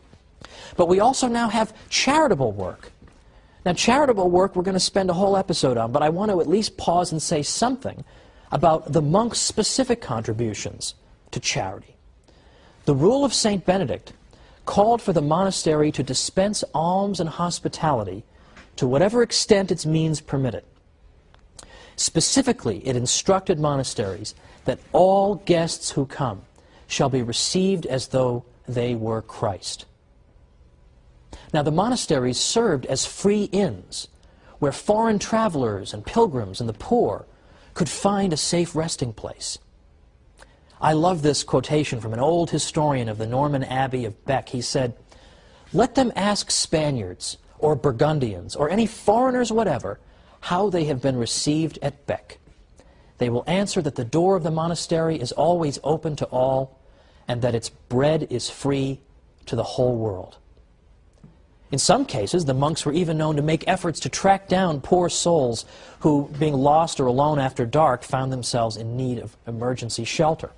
[SPEAKER 1] But we also now have charitable work. Now, charitable work we're going to spend a whole episode on, but I want to at least pause and say something about the monks' specific contributions to charity. The rule of St. Benedict called for the monastery to dispense alms and hospitality to whatever extent its means permitted. Specifically, it instructed monasteries that all guests who come shall be received as though they were Christ. Now, the monasteries served as free inns where foreign travelers and pilgrims and the poor could find a safe resting place. I love this quotation from an old historian of the Norman Abbey of Bec. He said, "Let them ask Spaniards or Burgundians or any foreigners whatever how they have been received at Bec. They will answer that the door of the monastery is always open to all and that its bread is free to the whole world." In some cases, the monks were even known to make efforts to track down poor souls who, being lost or alone after dark, found themselves in need of emergency shelter.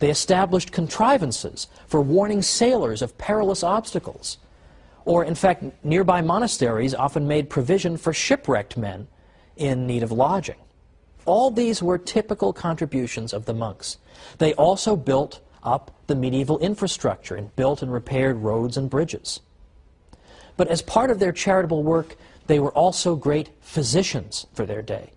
[SPEAKER 1] They established contrivances for warning sailors of perilous obstacles. Or, in fact, nearby monasteries often made provision for shipwrecked men in need of lodging. All these were typical contributions of the monks. They also built up the medieval infrastructure and built and repaired roads and bridges. But as part of their charitable work, they were also great physicians for their day.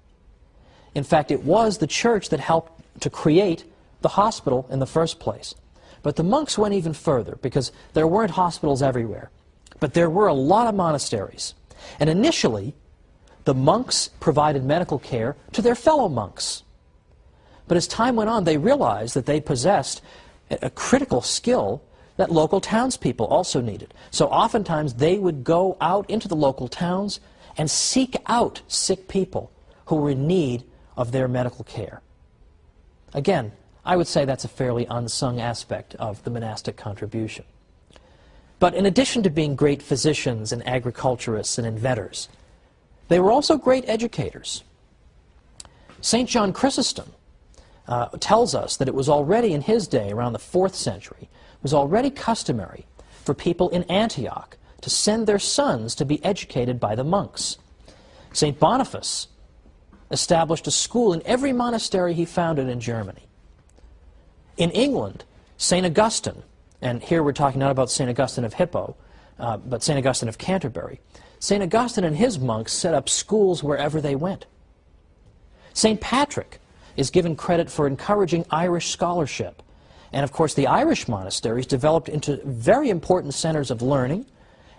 [SPEAKER 1] In fact, it was the church that helped to create the hospital in the first place. But the monks went even further, because there weren't hospitals everywhere. But there were a lot of monasteries. And initially, the monks provided medical care to their fellow monks. But as time went on, they realized that they possessed a critical skill that local townspeople also needed. So oftentimes they would go out into the local towns and seek out sick people who were in need of their medical care. Again, I would say that's a fairly unsung aspect of the monastic contribution. But in addition to being great physicians and agriculturists and inventors, they were also great educators. St. John Chrysostom tells us that it was already in his day, around the 4th century, it was already customary for people in Antioch to send their sons to be educated by the monks. St. Boniface established a school in every monastery he founded in Germany. In England, St. Augustine, and here we're talking not about St. Augustine of Hippo, but St. Augustine of Canterbury, St. Augustine and his monks set up schools wherever they went. St. Patrick is given credit for encouraging Irish scholarship. And of course, the Irish monasteries developed into very important centers of learning,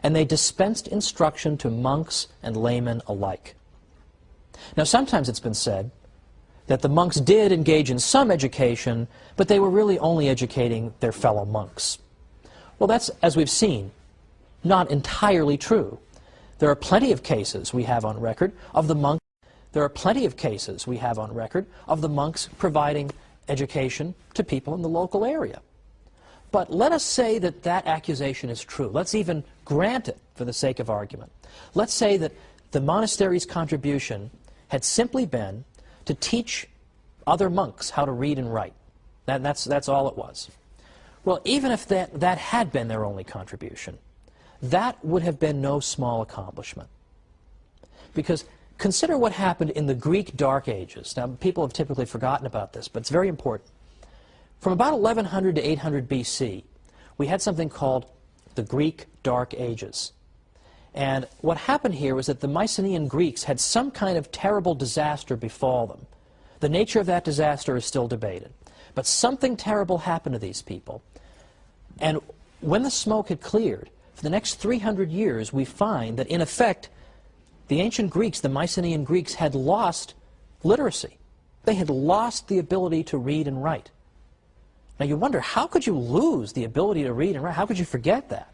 [SPEAKER 1] and they dispensed instruction to monks and laymen alike. Now, sometimes it's been said that the monks did engage in some education, but they were really only educating their fellow monks. Well, that's, as we've seen, not entirely true. There are plenty of cases we have on record of the monks. There are plenty of cases we have on record of the monks providing education to people in the local area. But let us say that that accusation is true. Let's even grant it for the sake of argument. Let's say that the monastery's contribution had simply been to teach other monks how to read and write. That's all it was. Well, even if that had been their only contribution, that would have been no small accomplishment. Because consider what happened in the Greek Dark Ages. Now, people have typically forgotten about this, but it's very important. From about 1100 to 800 BC, we had something called the Greek Dark Ages. And what happened here was that the Mycenaean Greeks had some kind of terrible disaster befall them. The nature of that disaster is still debated. But something terrible happened to these people. And when the smoke had cleared, for the next 300 years, we find that, in effect, the ancient Greeks, the Mycenaean Greeks, had lost literacy. They had lost the ability to read and write. Now you wonder, how could you lose the ability to read and write? How could you forget that?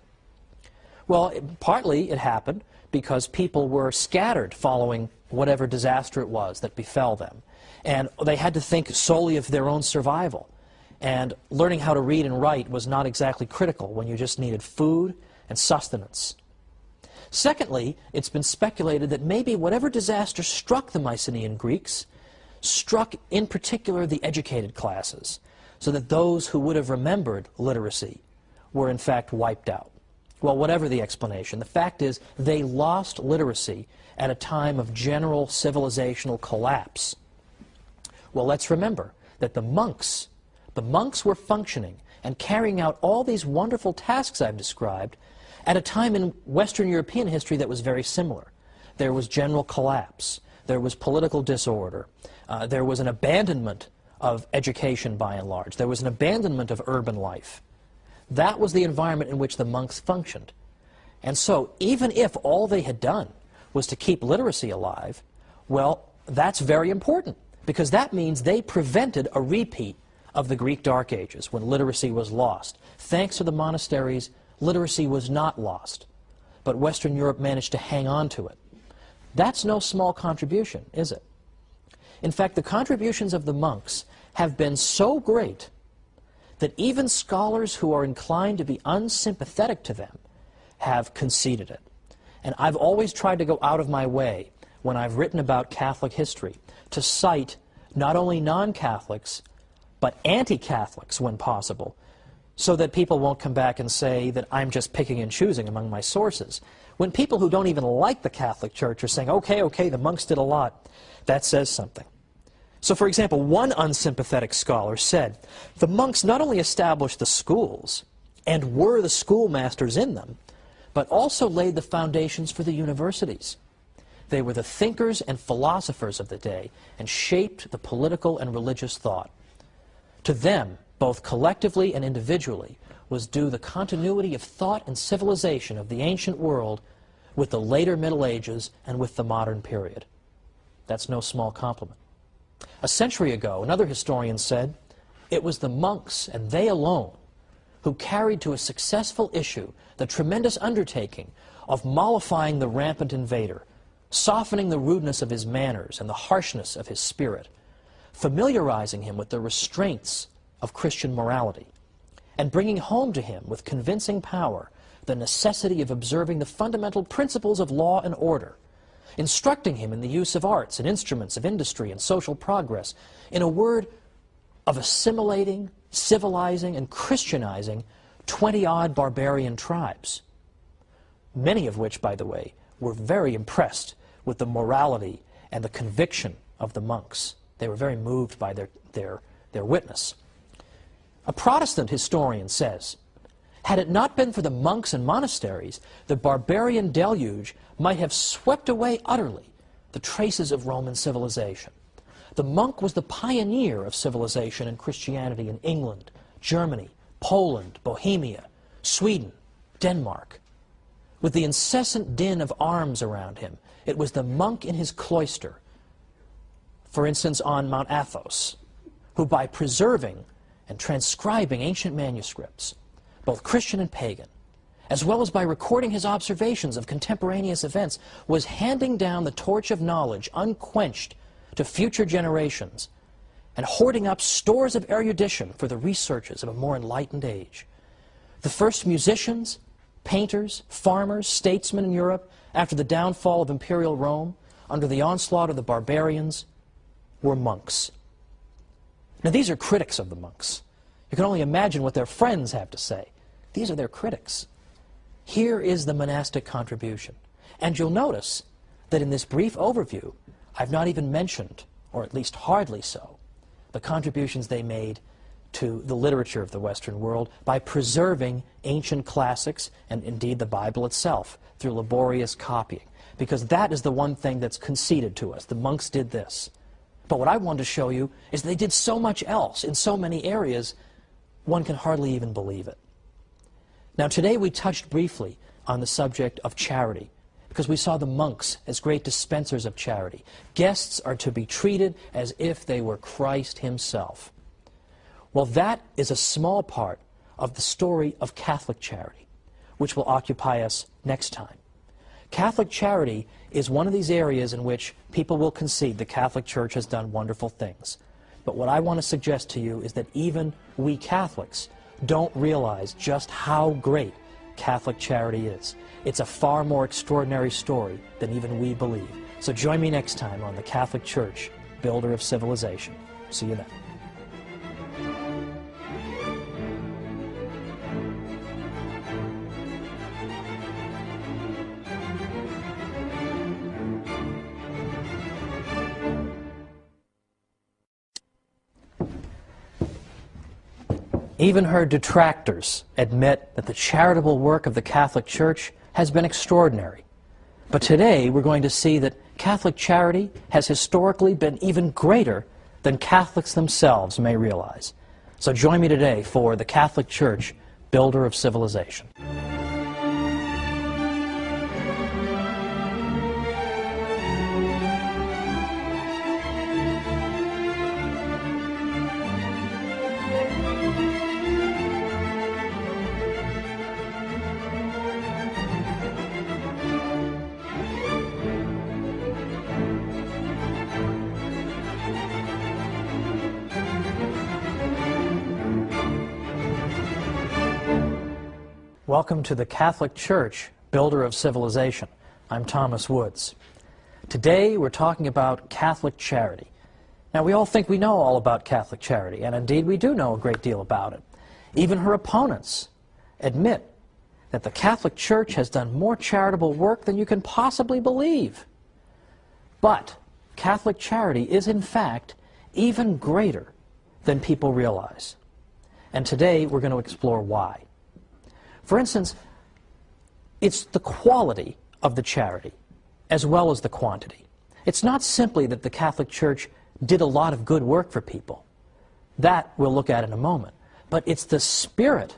[SPEAKER 1] Well, partly it happened because people were scattered following whatever disaster it was that befell them. And they had to think solely of their own survival. And learning how to read and write was not exactly critical when you just needed food and sustenance. Secondly, it's been speculated that maybe whatever disaster struck the Mycenaean Greeks struck in particular the educated classes, so that those who would have remembered literacy were in fact wiped out. Well, whatever the explanation, the fact is they lost literacy at a time of general civilizational collapse. Well, let's remember that the monks were functioning and carrying out all these wonderful tasks I've described at a time in Western European history that was very similar. There was general collapse. There was political disorder. There was an abandonment of education by and large. There was an abandonment of urban life. That was the environment in which the monks functioned. And so, even if all they had done was to keep literacy alive, well, that's very important, because that means they prevented a repeat of the Greek Dark Ages, when literacy was lost. Thanks to the monasteries, literacy was not lost, but Western Europe managed to hang on to it. That's no small contribution, is it? In fact, the contributions of the monks have been so great that even scholars who are inclined to be unsympathetic to them have conceded it. And I've always tried to go out of my way when I've written about Catholic history to cite not only non-Catholics, but anti-Catholics when possible, so that people won't come back and say that I'm just picking and choosing among my sources. When people who don't even like the Catholic Church are saying, okay, the monks did a lot, that says something. So, for example, one unsympathetic scholar said, the monks not only established the schools and were the schoolmasters in them, but also laid the foundations for the universities. They were the thinkers and philosophers of the day and shaped the political and religious thought. To them, both collectively and individually, was due the continuity of thought and civilization of the ancient world with the later Middle Ages and with the modern period. That's no small compliment. A century ago, another historian said, it was the monks, and they alone, who carried to a successful issue the tremendous undertaking of mollifying the rampant invader, softening the rudeness of his manners and the harshness of his spirit, familiarizing him with the restraints of Christian morality, and bringing home to him with convincing power the necessity of observing the fundamental principles of law and order, instructing him in the use of arts and instruments of industry and social progress, in a word, of assimilating, civilizing, and Christianizing 20-odd barbarian tribes, many of which, by the way, were very impressed with the morality and the conviction of the monks. They were very moved by their witness. A Protestant historian says, had it not been for the monks and monasteries, the barbarian deluge might have swept away utterly the traces of Roman civilization. The monk was the pioneer of civilization and Christianity in England, Germany, Poland, Bohemia, Sweden, Denmark. With the incessant din of arms around him, it was the monk in his cloister, for instance on Mount Athos, who by preserving and transcribing ancient manuscripts, both Christian and pagan, as well as by recording his observations of contemporaneous events, was handing down the torch of knowledge unquenched to future generations and hoarding up stores of erudition for the researches of a more enlightened age. The first musicians, painters, farmers, statesmen in Europe after the downfall of imperial Rome, under the onslaught of the barbarians, were monks. Now these are critics of the monks. You can only imagine what their friends have to say. These are their critics. Here is the monastic contribution. And you'll notice that in this brief overview, I've not even mentioned, or at least hardly so, the contributions they made to the literature of the Western world by preserving ancient classics and indeed the Bible itself through laborious copying. Because that is the one thing that's conceded to us. The monks did this. But what I want to show you is they did so much else in so many areas, one can hardly even believe it. Now today we touched briefly on the subject of charity, because we saw the monks as great dispensers of charity. Guests are to be treated as if they were Christ himself. Well, that is a small part of the story of Catholic charity, which will occupy us next time. Catholic charity is one of these areas in which people will concede the Catholic Church has done wonderful things. But what I want to suggest to you is that even we Catholics don't realize just how great Catholic charity is. It's a far more extraordinary story than even we believe. So join me next time on the Catholic Church, Builder of Civilization. See you then. Even her detractors admit that the charitable work of the Catholic Church has been extraordinary. But today we're going to see that Catholic charity has historically been even greater than Catholics themselves may realize. So join me today for the Catholic Church, Builder of Civilization. Welcome to the Catholic Church, builder of civilization. I'm Thomas Woods. Today we're talking about Catholic charity. Now we all think we know all about Catholic charity, and indeed we do know a great deal about it. Even her opponents admit that the Catholic Church has done more charitable work than you can possibly believe. But Catholic charity is in fact even greater than people realize. And today we're going to explore why. For instance, it's the quality of the charity as well as the quantity. It's not simply that the Catholic Church did a lot of good work for people. That we'll look at in a moment. But it's the spirit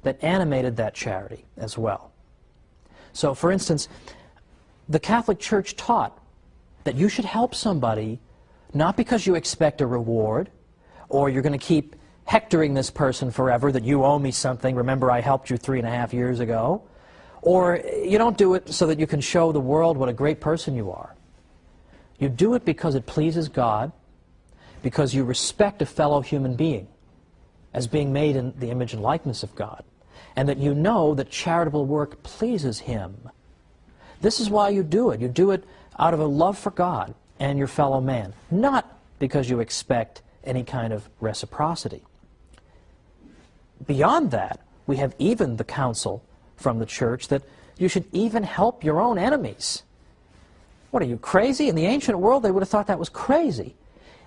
[SPEAKER 1] that animated that charity as well. So, for instance, the Catholic Church taught that you should help somebody not because you expect a reward or you're going to keep hectoring this person forever that you owe me something, remember I helped you 3.5 years ago, or you don't do it so that you can show the world what a great person you are. You do it because it pleases God, because you respect a fellow human being as being made in the image and likeness of God, and that you know that charitable work pleases Him. This is why you do it. You do it out of a love for God and your fellow man, not because you expect any kind of reciprocity. Beyond that, we have even the counsel from the Church that you should even help your own enemies. What, are you crazy? In the ancient world, they would have thought that was crazy.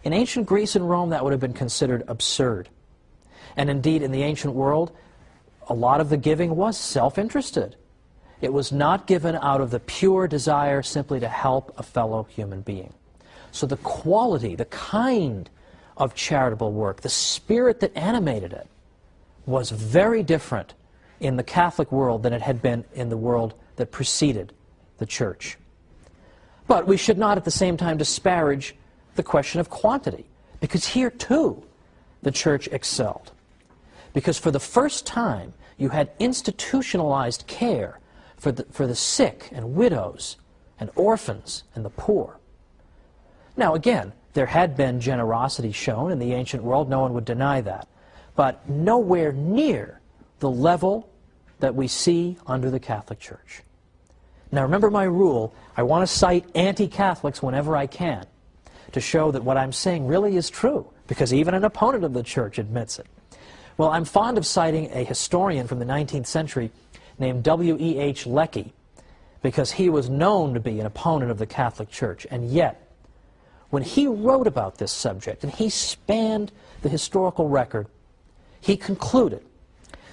[SPEAKER 1] In ancient Greece and Rome, that would have been considered absurd. And indeed, in the ancient world, a lot of the giving was self-interested. It was not given out of the pure desire simply to help a fellow human being. So the quality, the kind of charitable work, the spirit that animated it, was very different in the Catholic world than it had been in the world that preceded the Church. But we should not at the same time disparage the question of quantity, because here too the Church excelled. Because for the first time you had institutionalized care for the sick and widows and orphans and the poor. Now again, there had been generosity shown in the ancient world, no one would deny that, but nowhere near the level that we see under the Catholic Church. Now remember my rule, I want to cite anti-Catholics whenever I can to show that what I'm saying really is true, because even an opponent of the Church admits it. Well, I'm fond of citing a historian from the 19th century named W.E.H. Lecky, because he was known to be an opponent of the Catholic Church, and yet, when he wrote about this subject, and he spanned the historical record, he concluded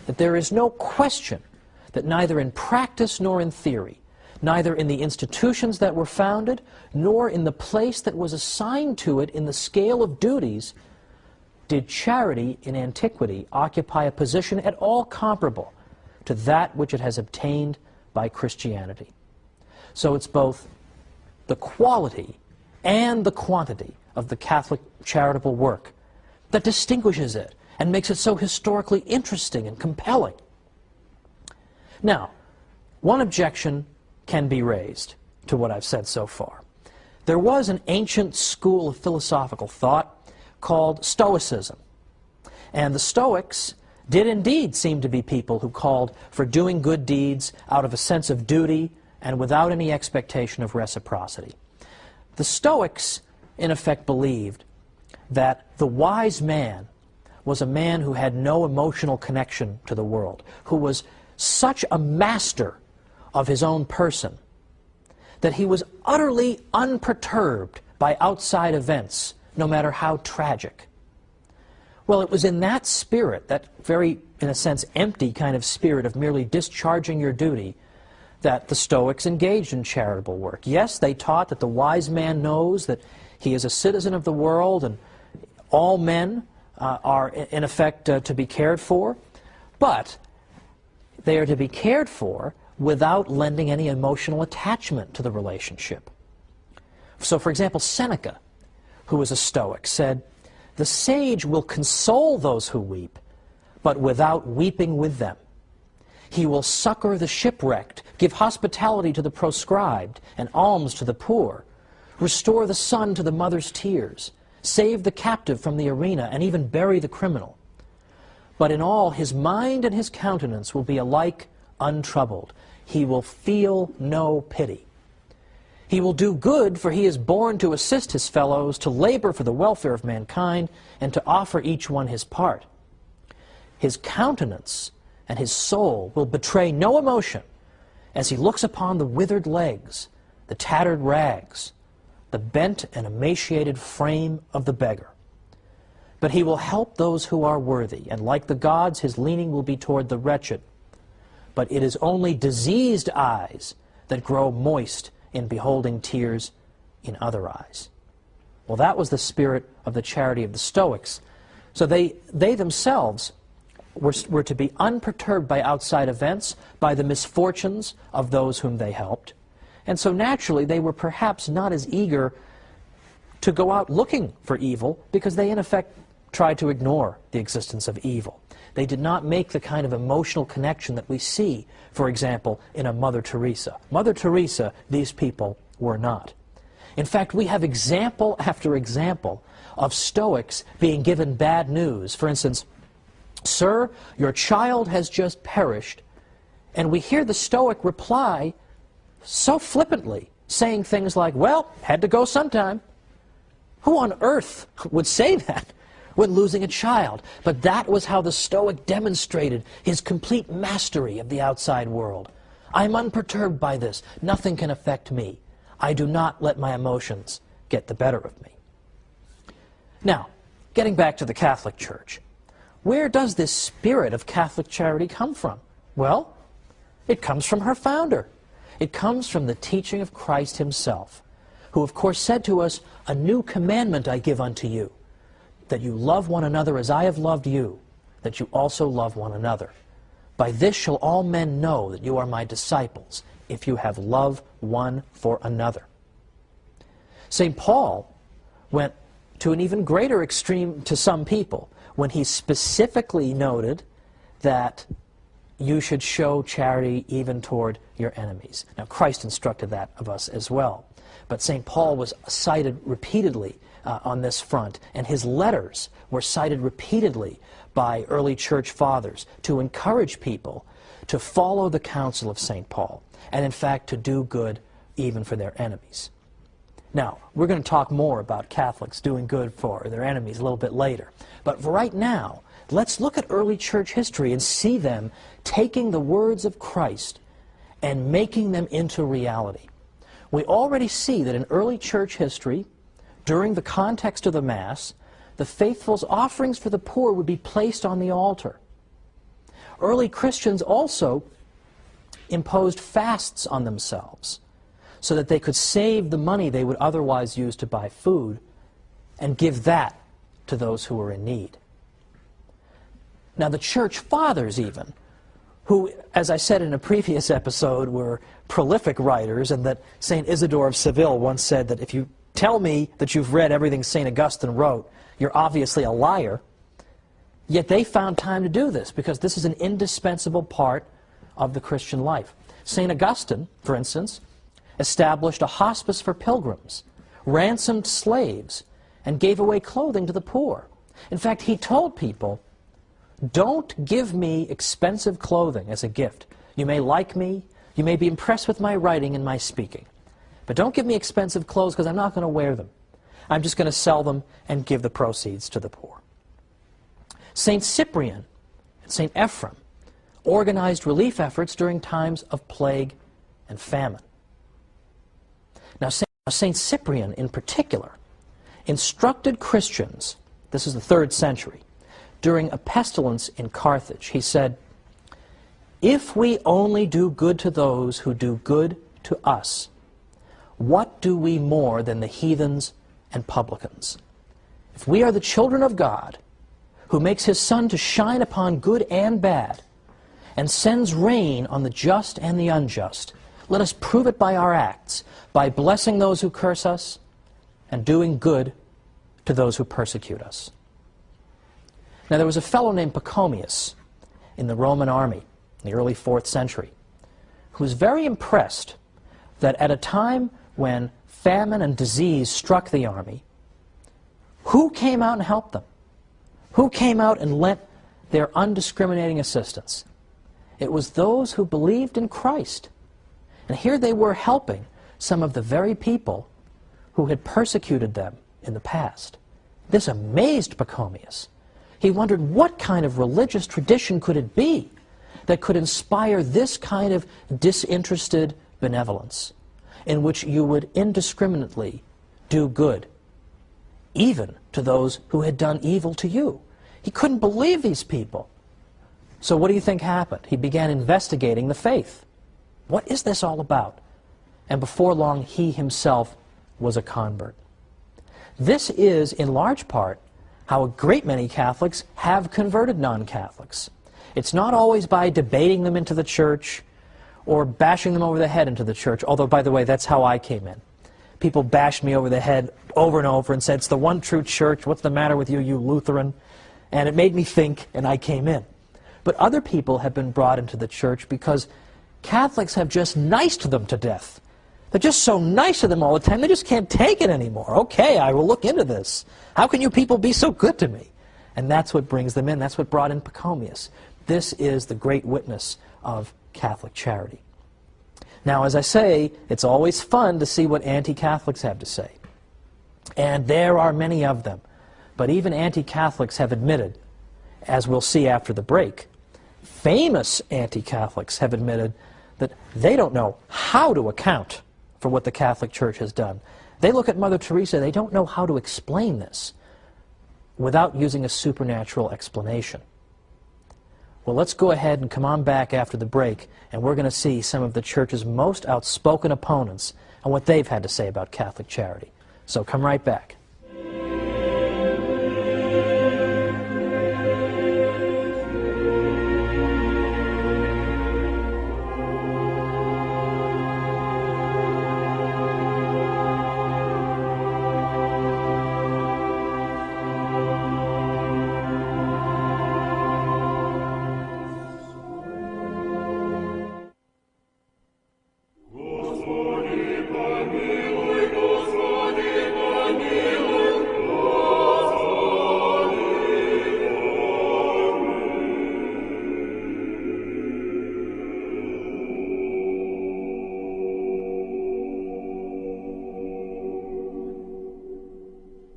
[SPEAKER 1] that there is no question that neither in practice nor in theory, neither in the institutions that were founded, nor in the place that was assigned to it in the scale of duties, did charity in antiquity occupy a position at all comparable to that which it has obtained by Christianity. So it's both the quality and the quantity of the Catholic charitable work that distinguishes it and makes it so historically interesting and compelling. Now, one objection can be raised to what I've said so far. There was an ancient school of philosophical thought called Stoicism. And the Stoics did indeed seem to be people who called for doing good deeds out of a sense of duty and without any expectation of reciprocity. The Stoics, in effect, believed that the wise man was a man who had no emotional connection to the world, who was such a master of his own person that he was utterly unperturbed by outside events, no matter how tragic. Well, it was in that spirit, that very, in a sense, empty kind of spirit of merely discharging your duty, that the Stoics engaged in charitable work. Yes, they taught that the wise man knows that he is a citizen of the world and all men are, in effect, to be cared for, but they are to be cared for without lending any emotional attachment to the relationship. So, for example, Seneca, who was a Stoic, said, "The sage will console those who weep, but without weeping with them. He will succor the shipwrecked, give hospitality to the proscribed, and alms to the poor, restore the son to the mother's tears, save the captive from the arena, and even bury the criminal. But in all, his mind and his countenance will be alike untroubled. He will feel no pity. He will do good, for he is born to assist his fellows, to labor for the welfare of mankind, and to offer each one his part. His countenance and his soul will betray no emotion as he looks upon the withered legs, the tattered rags, the bent and emaciated frame of the beggar. But he will help those who are worthy, and like the gods, his leaning will be toward the wretched. But it is only diseased eyes that grow moist in beholding tears in other eyes. Well, that was the spirit of the charity of the Stoics. So they themselves were to be unperturbed by outside events, by the misfortunes of those whom they helped. And so naturally, they were perhaps not as eager to go out looking for evil, because they in effect tried to ignore the existence of evil. They did not make the kind of emotional connection that we see, for example, in a Mother Teresa. Mother Teresa, these people were not. In fact, we have example after example of Stoics being given bad news. For instance, "Sir, your child has just perished," and we hear the Stoic reply so flippantly, saying things like, "Well, had to go sometime." Who on earth would say that when losing a child? But that was how the Stoic demonstrated his complete mastery of the outside world. I'm unperturbed by this. Nothing can affect me. I do not let my emotions get the better of me. Now, getting back to the Catholic Church, where does this spirit of Catholic charity come from? Well, it comes from her founder. It comes from the teaching of Christ himself, who of course said to us, "A new commandment I give unto you, that you love one another as I have loved you, that you also love one another. By this shall all men know that you are my disciples, if you have love one for another." St. Paul went to an even greater extreme to some people when he specifically noted that you should show charity even toward your enemies. Now, Christ instructed that of us as well. But St. Paul was cited repeatedly on this front, and his letters were cited repeatedly by early church fathers to encourage people to follow the counsel of St. Paul, and in fact to do good even for their enemies. Now, we're going to talk more about Catholics doing good for their enemies a little bit later. But for right now, let's look at early church history and see them taking the words of Christ and making them into reality. We already see that in early church history, during the context of the Mass, the faithful's offerings for the poor would be placed on the altar. Early Christians also imposed fasts on themselves so that they could save the money they would otherwise use to buy food and give that to those who were in need. Now, the church fathers even, who, as I said in a previous episode, were prolific writers, and that St. Isidore of Seville once said that if you tell me that you've read everything St. Augustine wrote, you're obviously a liar. Yet they found time to do this, because this is an indispensable part of the Christian life. St. Augustine, for instance, established a hospice for pilgrims, ransomed slaves, and gave away clothing to the poor. In fact, he told people, "Don't give me expensive clothing as a gift. You may like me, you may be impressed with my writing and my speaking, but don't give me expensive clothes, because I'm not going to wear them. I'm just going to sell them and give the proceeds to the poor." St. Cyprian and St. Ephrem organized relief efforts during times of plague and famine. Now, St. Cyprian in particular instructed Christians, this is the 3rd century, during a pestilence in Carthage. He said, "If we only do good to those who do good to us, what do we more than the heathens and publicans? If we are the children of God, who makes his sun to shine upon good and bad, and sends rain on the just and the unjust, let us prove it by our acts, by blessing those who curse us, and doing good to those who persecute us." Now, there was a fellow named Pachomius in the Roman army in the early 4th century who was very impressed that at a time when famine and disease struck the army, who came out and helped them? Who came out and lent their undiscriminating assistance? It was those who believed in Christ. And here they were helping some of the very people who had persecuted them in the past. This amazed Pachomius. He wondered, what kind of religious tradition could it be that could inspire this kind of disinterested benevolence, in which you would indiscriminately do good, even to those who had done evil to you? He couldn't believe these people. So what do you think happened? He began investigating the faith. What is this all about? And before long, he himself was a convert. This is, in large part, how a great many Catholics have converted non-Catholics. It's not always by debating them into the church or bashing them over the head into the church, although, by the way, that's how I came in. People bashed me over the head over and over and said, it's the one true church, what's the matter with you, you Lutheran? And it made me think, and I came in. But other people have been brought into the church because Catholics have just niced them to death. They're just so nice to them all the time, they just can't take it anymore. Okay, I will look into this. How can you people be so good to me? And that's what brings them in. That's what brought in Pachomius. This is the great witness of Catholic charity. Now, as I say, it's always fun to see what anti-Catholics have to say. And there are many of them. But even anti-Catholics have admitted, as we'll see after the break, famous anti-Catholics have admitted that they don't know how to account for what the Catholic Church has done. They look at Mother Teresa, they don't know how to explain this without using a supernatural explanation. Well, let's go ahead and come on back after the break, and we're going to see some of the Church's most outspoken opponents and what they've had to say about Catholic charity. So come right back.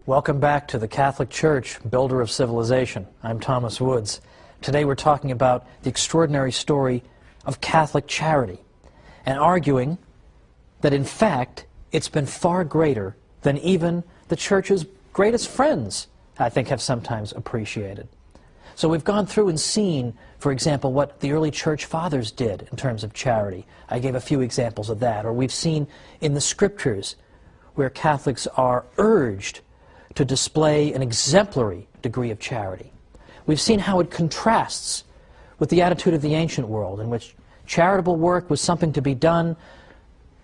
[SPEAKER 1] Welcome back to the Catholic Church, builder of civilization. I'm Thomas Woods. Today we're talking about the extraordinary story of Catholic charity and arguing that in fact it's been far greater than even the Church's greatest friends, I think, have sometimes appreciated. So we've gone through and seen, for example, what the early Church Fathers did in terms of charity. I gave a few examples of that. Or we've seen in the Scriptures where Catholics are urged to display an exemplary degree of charity. We've seen how it contrasts with the attitude of the ancient world, in which charitable work was something to be done,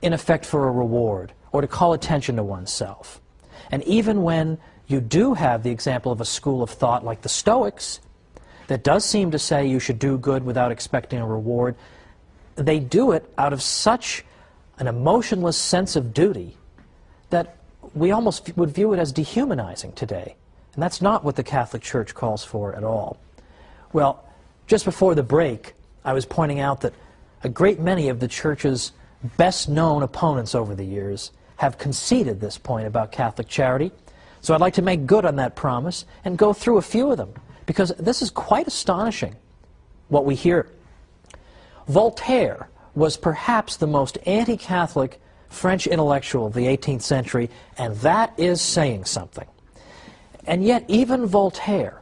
[SPEAKER 1] in effect, for a reward, or to call attention to oneself. And even when you do have the example of a school of thought like the Stoics, that does seem to say you should do good without expecting a reward, they do it out of such an emotionless sense of duty that we almost would view it as dehumanizing today. And that's not what the Catholic Church calls for at all. Well, just before the break, I was pointing out that a great many of the Church's best-known opponents over the years have conceded this point about Catholic charity. So I'd like to make good on that promise and go through a few of them, because this is quite astonishing, what we hear. Voltaire was perhaps the most anti-Catholic French intellectual of the 18th century, and that is saying something. And yet even Voltaire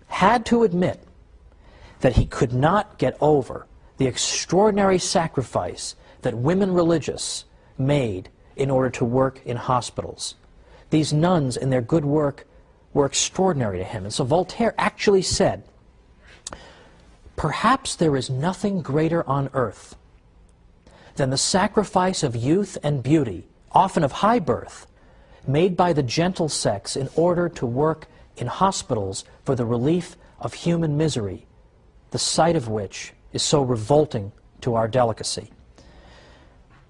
[SPEAKER 1] had to admit that he could not get over the extraordinary sacrifice that women religious made in order to work in hospitals. These nuns and their good work were extraordinary to him. And so Voltaire actually said, "Perhaps there is nothing greater on earth than the sacrifice of youth and beauty, often of high birth, made by the gentle sex in order to work in hospitals for the relief of human misery, the sight of which is so revolting to our delicacy."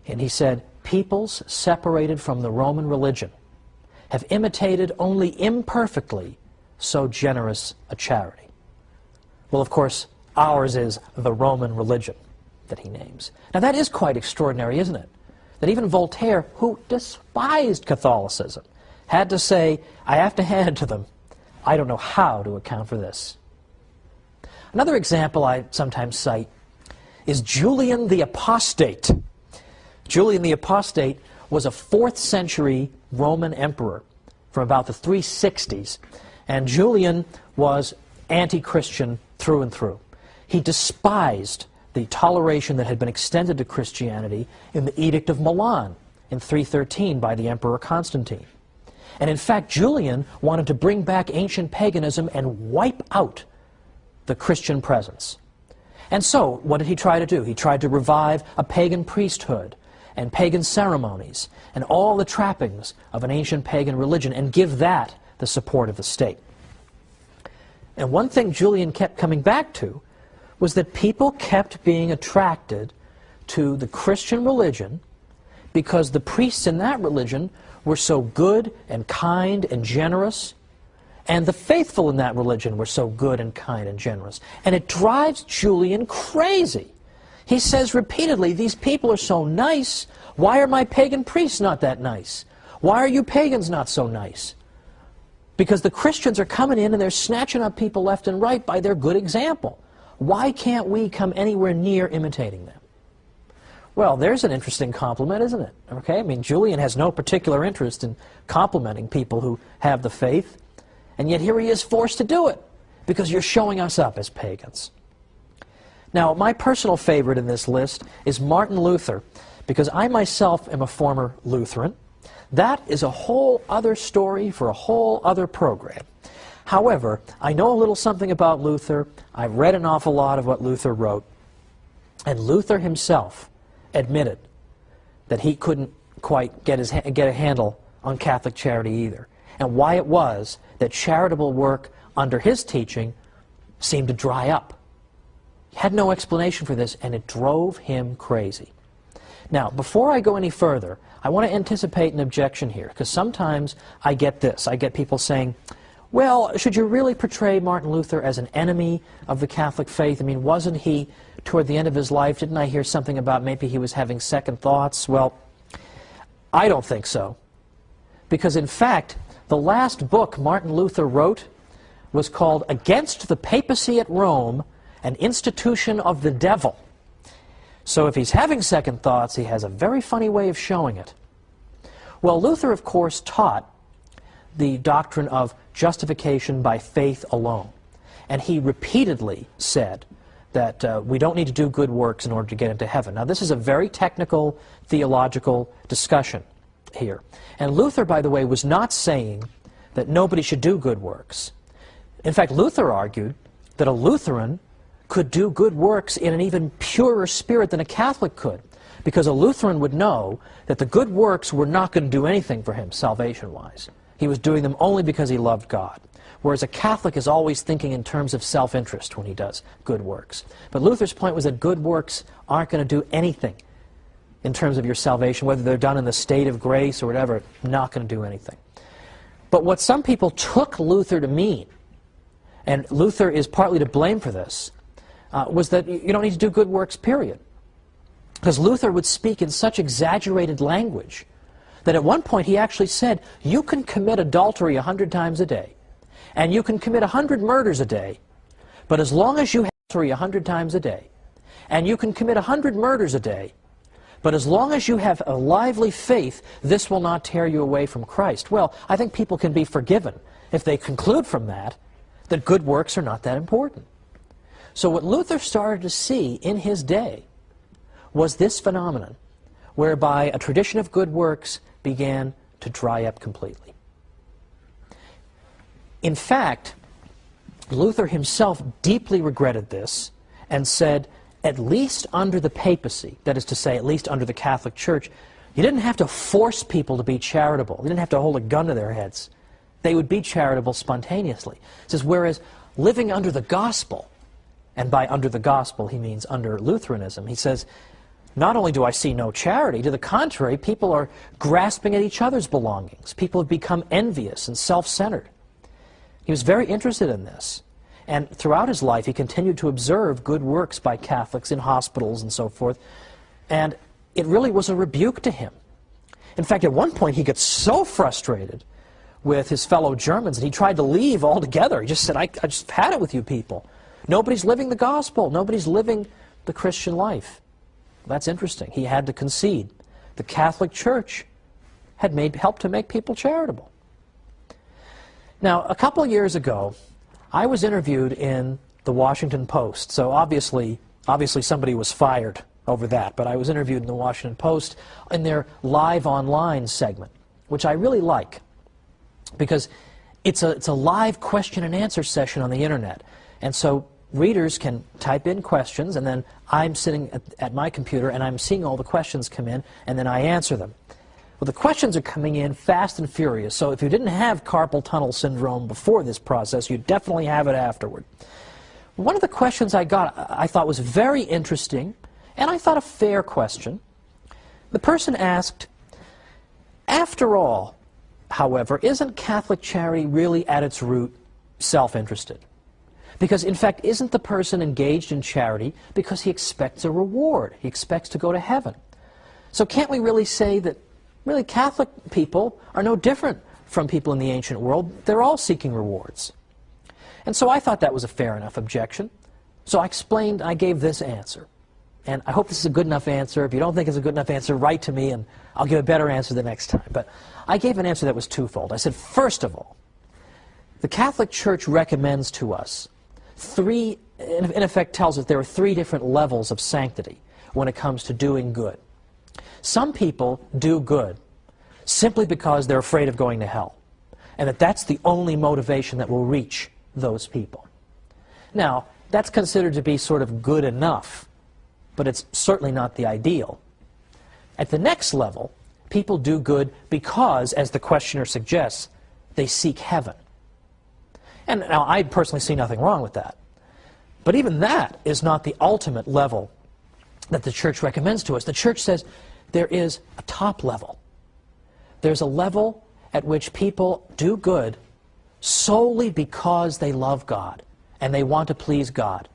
[SPEAKER 1] And he said, "Peoples separated from the Roman religion have imitated only imperfectly so generous a charity." Well, of course, Ours is the Roman religion that he names. Now that is quite extraordinary, isn't it? That even Voltaire, who despised Catholicism, had to say, I have to hand it to them. I don't know how to account for this. Another example I sometimes cite is Julian the Apostate. Julian the Apostate was a 4th century Roman emperor from about the 360s. And Julian was anti-Christian through and through. He despised the toleration that had been extended to Christianity in the Edict of Milan in 313 by the Emperor Constantine. And in fact, Julian wanted to bring back ancient paganism and wipe out the Christian presence. And so, what did he try to do? He tried to revive a pagan priesthood and pagan ceremonies and all the trappings of an ancient pagan religion and give that the support of the state. And one thing Julian kept coming back to was that people kept being attracted to the Christian religion because the priests in that religion were so good and kind and generous, and the faithful in that religion were so good and kind and generous. And it drives Julian crazy. He says repeatedly, these people are so nice, why are my pagan priests not that nice? Why are you pagans not so nice? Because the Christians are coming in and they're snatching up people left and right by their good example. Why can't we come anywhere near imitating them? Well, there's an interesting compliment, isn't it? Okay, I mean, Julian has no particular interest in complimenting people who have the faith, and yet here he is forced to do it because you're showing us up as pagans. Now, my personal favorite in this list is Martin Luther, because I myself am a former Lutheran. That is a whole other story for a whole other program. However, I know a little something about Luther. I've read an awful lot of what Luther wrote. And Luther himself admitted that he couldn't quite get a handle on Catholic charity either. And why it was that charitable work under his teaching seemed to dry up. He had no explanation for this, and it drove him crazy. Now, before I go any further, I want to anticipate an objection here, because sometimes I get this. I get people saying, well, should you really portray Martin Luther as an enemy of the Catholic faith? I mean, wasn't he, toward the end of his life, didn't I hear something about maybe he was having second thoughts? Well, I don't think so. Because in fact, the last book Martin Luther wrote was called Against the Papacy at Rome, an Institution of the Devil. So if he's having second thoughts, he has a very funny way of showing it. Well, Luther, of course, taught the doctrine of justification by faith alone. And he repeatedly said that we don't need to do good works in order to get into heaven. Now, this is a very technical theological discussion here. And Luther, by the way, was not saying that nobody should do good works. In fact, Luther argued that a Lutheran could do good works in an even purer spirit than a Catholic could, because a Lutheran would know that the good works were not going to do anything for him salvation-wise. He was doing them only because he loved God, whereas a Catholic is always thinking in terms of self-interest when he does good works. But Luther's point was that good works aren't going to do anything in terms of your salvation, whether they're done in the state of grace or whatever, not going to do anything. But what some people took Luther to mean, and Luther is partly to blame for this, was that you don't need to do good works, period. Because Luther would speak in such exaggerated language that at one point he actually said, you can commit adultery 100 times a day, and you can commit 100 murders a day, but as long as you have adultery 100 times a day, and you can commit 100 murders a day, but as long as you have a lively faith, this will not tear you away from Christ. Well, I think people can be forgiven if they conclude from that that good works are not that important. So what Luther started to see in his day was this phenomenon, whereby a tradition of good works began to dry up completely. In fact, Luther himself deeply regretted this and said, at least under the papacy, that is to say, at least under the Catholic Church, you didn't have to force people to be charitable. You didn't have to hold a gun to their heads. They would be charitable spontaneously. He says, whereas living under the gospel, and by under the gospel he means under Lutheranism, he says, not only do I see no charity, to the contrary, people are grasping at each other's belongings. People have become envious and self-centered. He was very interested in this. And throughout his life, he continued to observe good works by Catholics in hospitals and so forth. And it really was a rebuke to him. In fact, at one point, he got so frustrated with his fellow Germans that he tried to leave altogether. He just said, I just had it with you people. Nobody's living the gospel. Nobody's living the Christian life. That's interesting. He had to concede. The Catholic Church had helped to make people charitable. Now, a couple of years ago, I was interviewed in the Washington Post. So obviously somebody was fired over that. But I was interviewed in the Washington Post in their live online segment, which I really like, because it's a live question and answer session on the internet. And so readers can type in questions, and then I'm sitting at my computer and I'm seeing all the questions come in, and then I answer them. Well, the questions are coming in fast and furious, so if you didn't have carpal tunnel syndrome before this process, you definitely have it afterward. One of the questions I got I thought was very interesting, and I thought a fair question. The person asked, after all, however, isn't Catholic charity really at its root self-interested? Because, in fact, isn't the person engaged in charity because he expects a reward? He expects to go to heaven. So can't we really say that really Catholic people are no different from people in the ancient world? They're all seeking rewards. And so I thought that was a fair enough objection. So I gave this answer. And I hope this is a good enough answer. If you don't think it's a good enough answer, write to me and I'll give a better answer the next time. But I gave an answer that was twofold. I said, first of all, the Catholic Church recommends to us in effect tells us there are three different levels of sanctity when it comes to doing good. Some people do good simply because they're afraid of going to hell, and that's the only motivation that will reach those people. Now, that's considered to be sort of good enough, but it's certainly not the ideal. At the next level, people do good because, as the questioner suggests, they seek heaven. And now, I personally see nothing wrong with that. But even that is not the ultimate level that the Church recommends to us. The Church says there is a top level. There's a level at which people do good solely because they love God and they want to please God.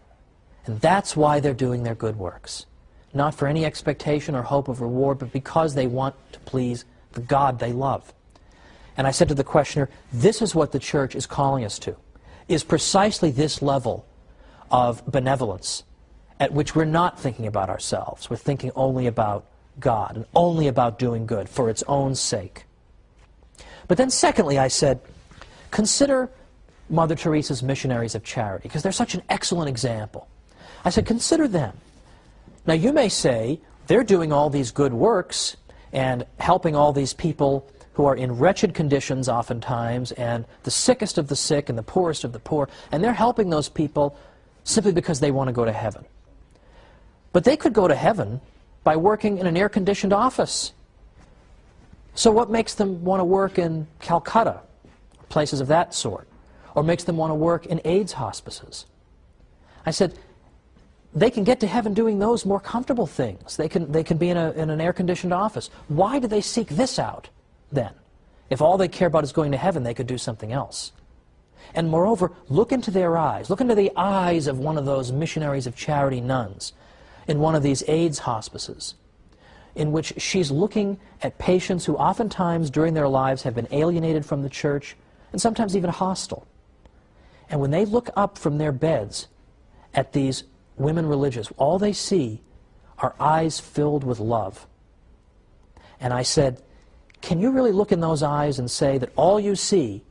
[SPEAKER 1] And that's why they're doing their good works. Not for any expectation or hope of reward, but because they want to please the God they love. And I said to the questioner, this is what the Church is calling us to, is precisely this level of benevolence at which we're not thinking about ourselves. We're thinking only about God and only about doing good for its own sake. But then secondly, I said, consider Mother Teresa's missionaries of charity, because they're such an excellent example. I said, consider them. Now you may say, they're doing all these good works and helping all these people who are in wretched conditions oftentimes, and the sickest of the sick and the poorest of the poor, and they're helping those people simply because they want to go to heaven. But they could go to heaven by working in an air-conditioned office. So what makes them want to work in Calcutta, places of that sort, or makes them want to work in AIDS hospices? I said, they can get to heaven doing those more comfortable things. They can be in an air-conditioned office. Why do they seek this out, then? If all they care about is going to heaven, they could do something else. And moreover, look into their eyes. Look into the eyes of one of those missionaries of charity nuns in one of these AIDS hospices, in which she's looking at patients who oftentimes during their lives have been alienated from the Church and sometimes even hostile. And when they look up from their beds at these women religious, all they see are eyes filled with love. And I said, can you really look in those eyes and say that all you see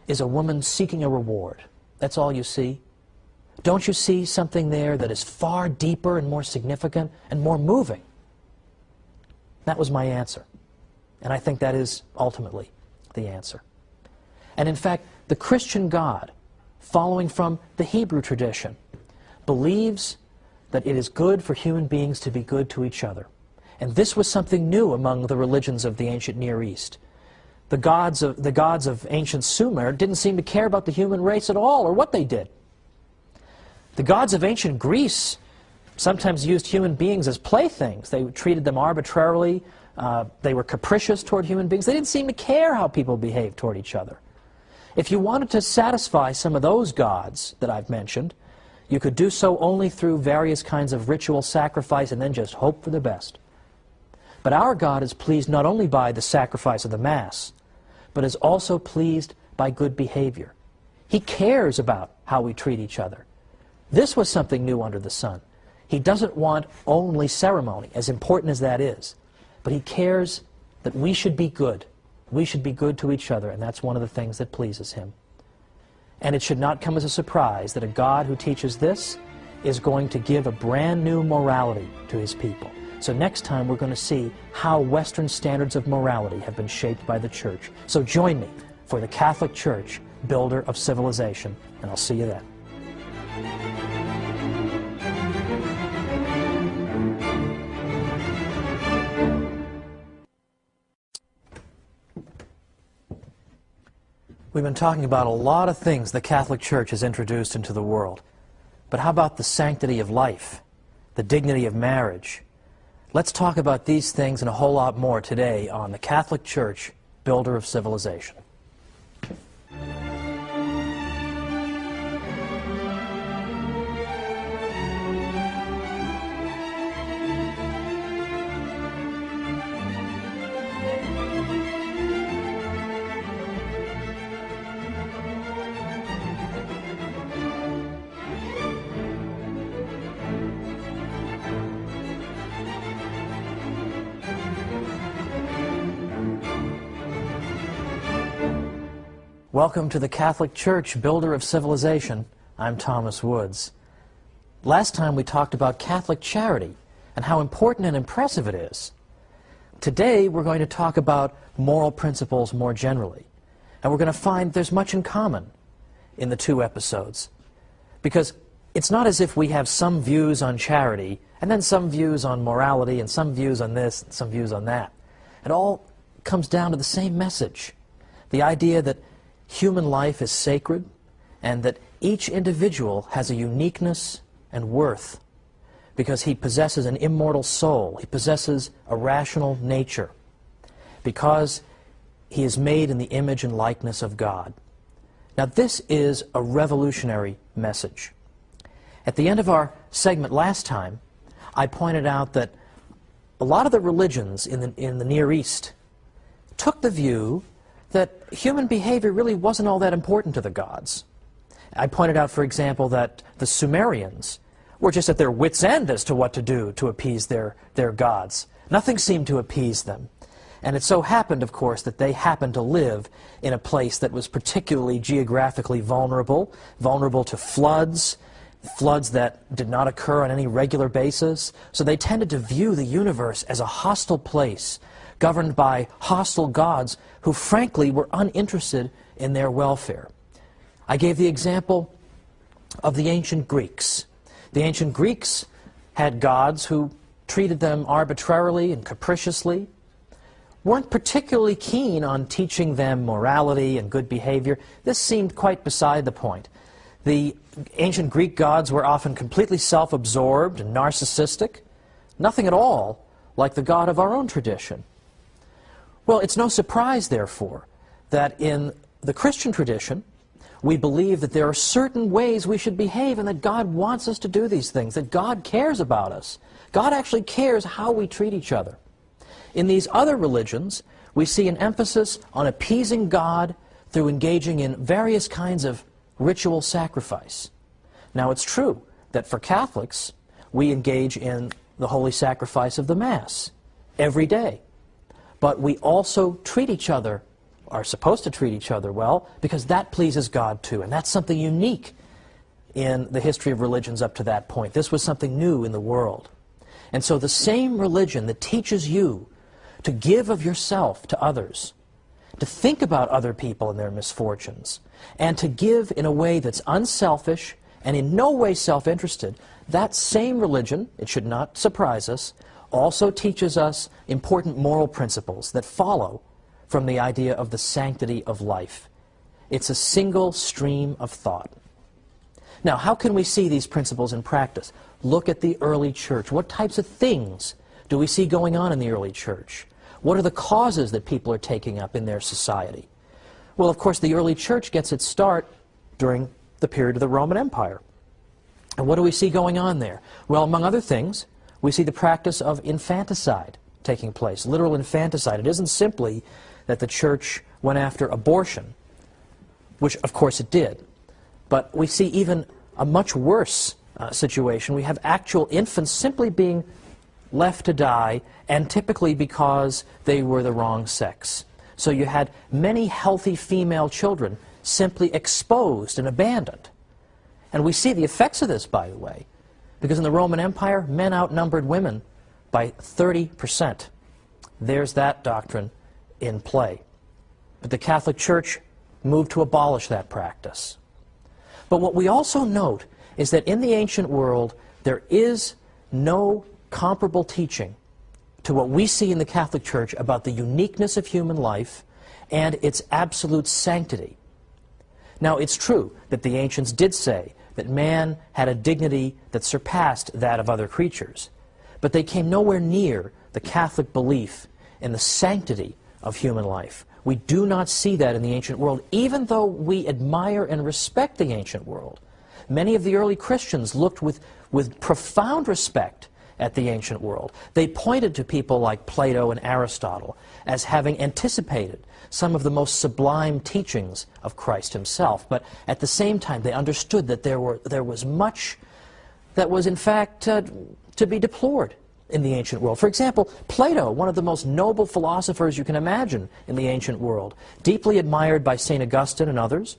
[SPEAKER 1] is a woman seeking a reward? That's all you see? Don't you see something there that is far deeper and more significant and more moving? That was my answer. And I think that is ultimately the answer. And in fact, the Christian God, following from the Hebrew tradition, believes that it is good for human beings to be good to each other. And this was something new among the religions of the ancient Near East. The gods of ancient Sumer didn't seem to care about the human race at all, or what they did. The gods of ancient Greece sometimes used human beings as playthings. They treated them arbitrarily. They were capricious toward human beings. They didn't seem to care how people behaved toward each other. If you wanted to satisfy some of those gods that I've mentioned, you could do so only through various kinds of ritual sacrifice and then just hope for the best. But our God is pleased not only by the sacrifice of the Mass, but is also pleased by good behavior. He cares about how we treat each other. This was something new under the sun. He doesn't want only ceremony, as important as that is, but He cares that we should be good. We should be good to each other, and that's one of the things that pleases Him. And it should not come as a surprise that a God who teaches this is going to give a brand new morality to His people. So next time we're going to see how Western standards of morality have been shaped by the Church. So join me for the Catholic Church, builder of civilization, and I'll see you then. We've been talking about a lot of things the Catholic Church has introduced into the world. But how about the sanctity of life, the dignity of marriage? Let's talk about these things and a whole lot more today on the Catholic Church, builder of civilization. Welcome to the Catholic Church, builder of civilization. I'm Thomas Woods. Last time we talked about Catholic charity and how important and impressive it is. Today we're going to talk about moral principles more generally. And we're going to find there's much in common in the two episodes. Because it's not as if we have some views on charity and then some views on morality and some views on this and some views on that. It all comes down to the same message. The idea that human life is sacred, and that each individual has a uniqueness and worth because he possesses an immortal soul, he possesses a rational nature, because he is made in the image and likeness of God. Now this is a revolutionary message. At the end of our segment last time, I pointed out that a lot of the religions in the Near East took the view that human behavior really wasn't all that important to the gods. I pointed out, for example, that the Sumerians were just at their wits' end as to what to do to appease their gods. Nothing seemed to appease them. And it so happened, of course, that they happened to live in a place that was particularly geographically vulnerable to floods that did not occur on any regular basis. So they tended to view the universe as a hostile place, governed by hostile gods who frankly were uninterested in their welfare. I gave the example of the ancient Greeks. The ancient Greeks had gods who treated them arbitrarily and capriciously, weren't particularly keen on teaching them morality and good behavior. This seemed quite beside the point. The ancient Greek gods were often completely self-absorbed and narcissistic, nothing at all like the God of our own tradition. Well, it's no surprise, therefore, that in the Christian tradition, we believe that there are certain ways we should behave and that God wants us to do these things, that God cares about us. God actually cares how we treat each other. In these other religions, we see an emphasis on appeasing God through engaging in various kinds of ritual sacrifice. Now, it's true that for Catholics, we engage in the holy sacrifice of the Mass every day. But we also treat each other, are supposed to treat each other well, because that pleases God too. And that's something unique in the history of religions up to that point. This was something new in the world. And so the same religion that teaches you to give of yourself to others, to think about other people and their misfortunes, and to give in a way that's unselfish and in no way self-interested, that same religion, it should not surprise us, also teaches us important moral principles that follow from the idea of the sanctity of life. It's a single stream of thought. Now, how can we see these principles in practice? Look at the early church. What types of things do we see going on in the early church? What are the causes that people are taking up in their society? Well, of course, the early church gets its start during the period of the Roman Empire. And what do we see going on there? Well, among other things, we see the practice of infanticide taking place, literal infanticide. It isn't simply that the church went after abortion, which of course it did, but we see even a much worse situation. We have actual infants simply being left to die, and typically because they were the wrong sex. So you had many healthy female children simply exposed and abandoned. And we see the effects of this, by the way, because in the Roman Empire, men outnumbered women by 30%. There's that doctrine in play. But the Catholic Church moved to abolish that practice. But what we also note is that in the ancient world, there is no comparable teaching to what we see in the Catholic Church about the uniqueness of human life and its absolute sanctity. Now, it's true that the ancients did say that man had a dignity that surpassed that of other creatures, but they came nowhere near the Catholic belief in the sanctity of human life. We do not see that in the ancient world, even though we admire and respect the ancient world. Many of the early Christians looked with profound respect at the ancient world. They pointed to people like Plato and Aristotle as having anticipated some of the most sublime teachings of Christ himself, but at the same time they understood that there was much that was in fact to be deplored in the ancient world. For example, Plato, one of the most noble philosophers you can imagine in the ancient world, deeply admired by St. Augustine and others.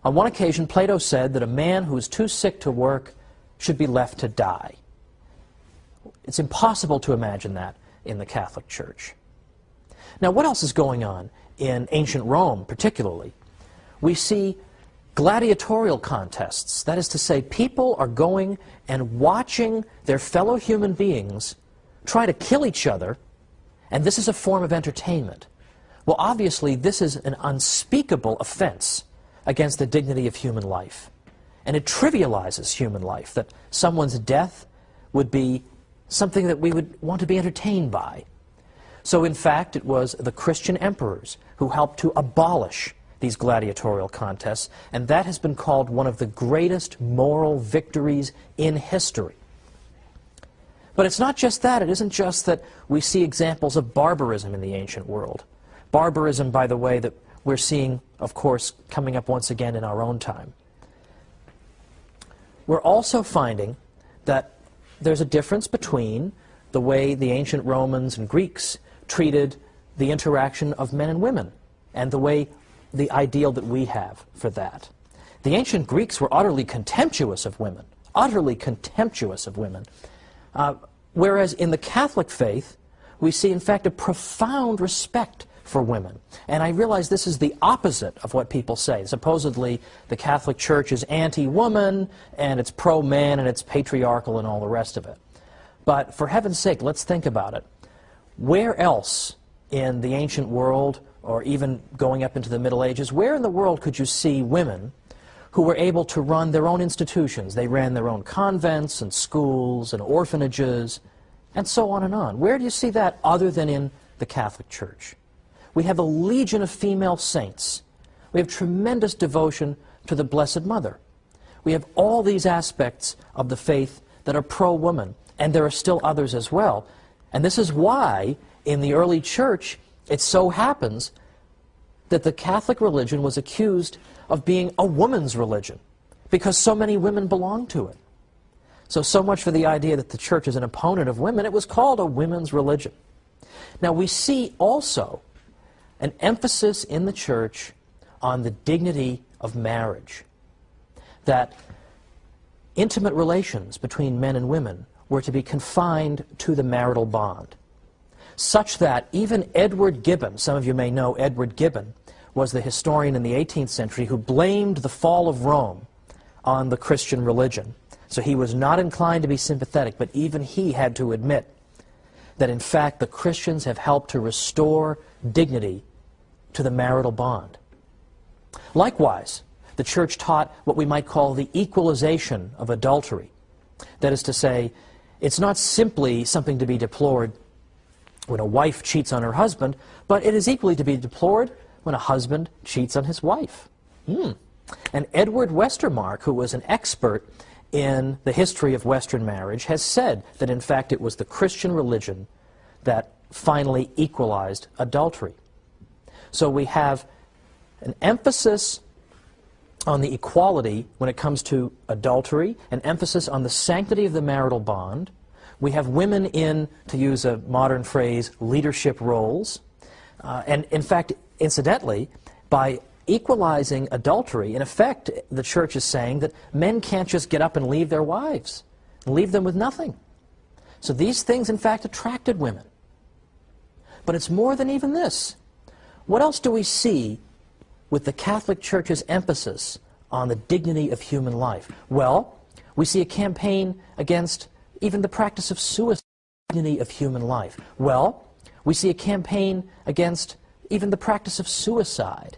[SPEAKER 1] On one occasion, Plato said that a man who is too sick to work should be left to die. It's impossible to imagine that in the Catholic Church. Now, what else is going on in ancient Rome, particularly? We see gladiatorial contests. That is to say, people are going and watching their fellow human beings try to kill each other, and this is a form of entertainment. Well, obviously, this is an unspeakable offense against the dignity of human life. And it trivializes human life, that someone's death would be something that we would want to be entertained by. So, in fact, it was the Christian emperors who helped to abolish these gladiatorial contests, and that has been called one of the greatest moral victories in history. But it's not just that. It isn't just that we see examples of barbarism in the ancient world. Barbarism, by the way, that we're seeing, of course, coming up once again in our own time. We're also finding that there's a difference between the way the ancient Romans and Greeks treated the interaction of men and women and the ideal that we have for that. The ancient Greeks were utterly contemptuous of women, whereas in the Catholic faith, we see, in fact, a profound respect for women. And I realize this is the opposite of what people say. Supposedly, the Catholic Church is anti-woman, and it's pro-man, and it's patriarchal, and all the rest of it. But for heaven's sake, let's think about it. Where else in the ancient world, or even going up into the Middle Ages, where in the world could you see women who were able to run their own institutions? They ran their own convents and schools and orphanages, and so on and on. Where do you see that other than in the Catholic Church? We have a legion of female saints. We have tremendous devotion to the Blessed Mother. We have all these aspects of the faith that are pro-woman, and there are still others as well. And this is why, in the early church, it so happens that the Catholic religion was accused of being a woman's religion, because so many women belonged to it. So much for the idea that the church is an opponent of women. It was called a women's religion. Now, we see also an emphasis in the church on the dignity of marriage, that intimate relations between men and women were to be confined to the marital bond, such that even Edward Gibbon, some of you may know Edward Gibbon, was the historian in the 18th century who blamed the fall of Rome on the Christian religion. So he was not inclined to be sympathetic, but even he had to admit that in fact the Christians have helped to restore dignity to the marital bond. Likewise, the church taught what we might call the equalization of adultery. That is to say, it's not simply something to be deplored when a wife cheats on her husband, but it is equally to be deplored when a husband cheats on his wife. And Edward Westermarck, who was an expert in the history of Western marriage, has said that in fact it was the Christian religion that finally equalized adultery. So we have an emphasis on the equality when it comes to adultery, an emphasis on the sanctity of the marital bond. We have women in, to use a modern phrase, leadership roles. And in fact, incidentally, by equalizing adultery, in effect, the church is saying that men can't just get up and leave their wives, and leave them with nothing. So these things, in fact, attracted women. But it's more than even this. What else do we see with the Catholic Church's emphasis on the dignity of human life? Well, we see a campaign against even the practice of suicide, dignity of human life. Well, we see a campaign against even the practice of suicide.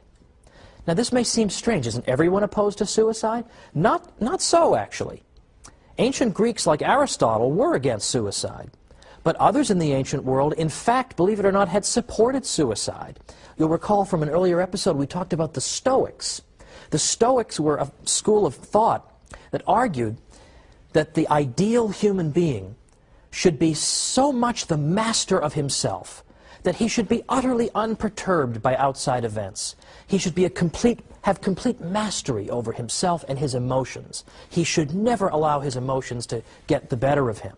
[SPEAKER 1] Now, this may seem strange. Isn't everyone opposed to suicide? Not so, actually. Ancient Greeks like Aristotle were against suicide. But others in the ancient world, in fact, believe it or not, had supported suicide. You'll recall from an earlier episode we talked about the Stoics. The Stoics were a school of thought that argued that the ideal human being should be so much the master of himself that he should be utterly unperturbed by outside events. He should be have complete mastery over himself and his emotions. He should never allow his emotions to get the better of him.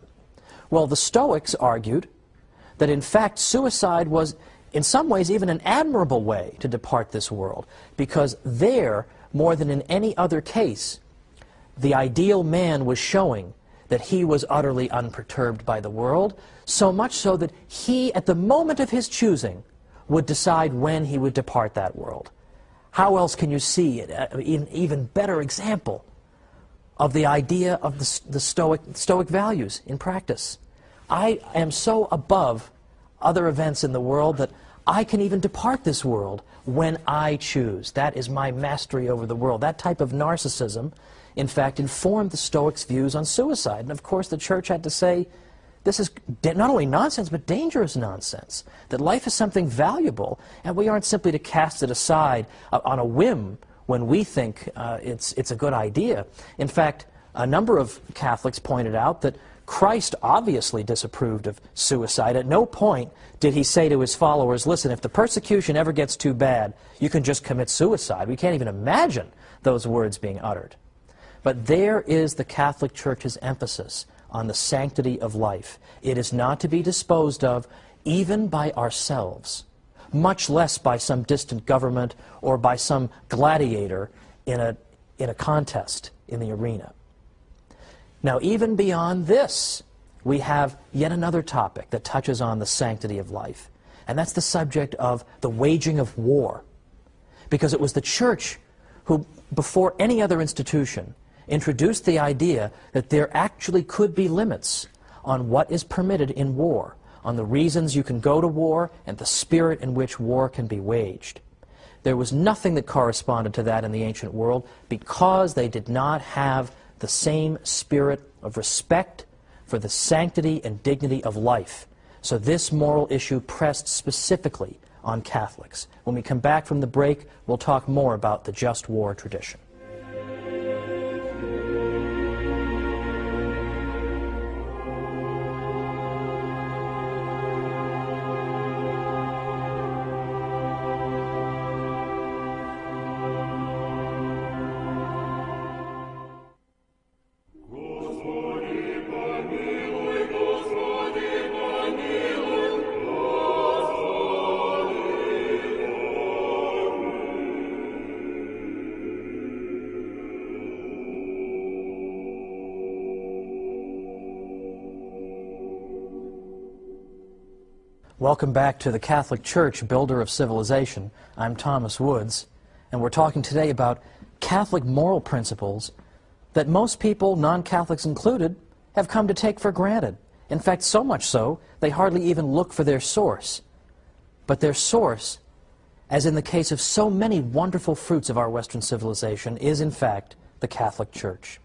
[SPEAKER 1] Well, the Stoics argued that in fact suicide was in some ways even an admirable way to depart this world, because there, more than in any other case, the ideal man was showing that he was utterly unperturbed by the world, so much so that he, at the moment of his choosing, would decide when he would depart that world. How else can you see an even better example of the idea of the Stoic values in practice? I am so above other events in the world that I can even depart this world when I choose. That is my mastery over the world. That type of narcissism, in fact, informed the Stoics' views on suicide. And of course, the church had to say, this is not only nonsense, but dangerous nonsense. That life is something valuable, and we aren't simply to cast it aside on a whim when we think it's a good idea. In fact, a number of Catholics pointed out that Christ obviously disapproved of suicide. At no point did he say to his followers, listen, if the persecution ever gets too bad, you can just commit suicide. We can't even imagine those words being uttered. But there is the Catholic Church's emphasis on the sanctity of life. It is not to be disposed of even by ourselves, much less by some distant government or by some gladiator in a contest in the arena. Now, even beyond this, we have yet another topic that touches on the sanctity of life, and that's the subject of the waging of war. Because it was the Church who, before any other institution, introduced the idea that there actually could be limits on what is permitted in war, on the reasons you can go to war, and the spirit in which war can be waged. There was nothing that corresponded to that in the ancient world because they did not have the same spirit of respect for the sanctity and dignity of life. So this moral issue pressed specifically on Catholics. When we come back from the break, we'll talk more about the just war tradition. Welcome back to the Catholic Church, builder of civilization. I'm Thomas Woods, and we're talking today about Catholic moral principles that most people, non-Catholics included, have come to take for granted. In fact, so much so, they hardly even look for their source. But their source, as in the case of so many wonderful fruits of our Western civilization, is in fact the Catholic Church.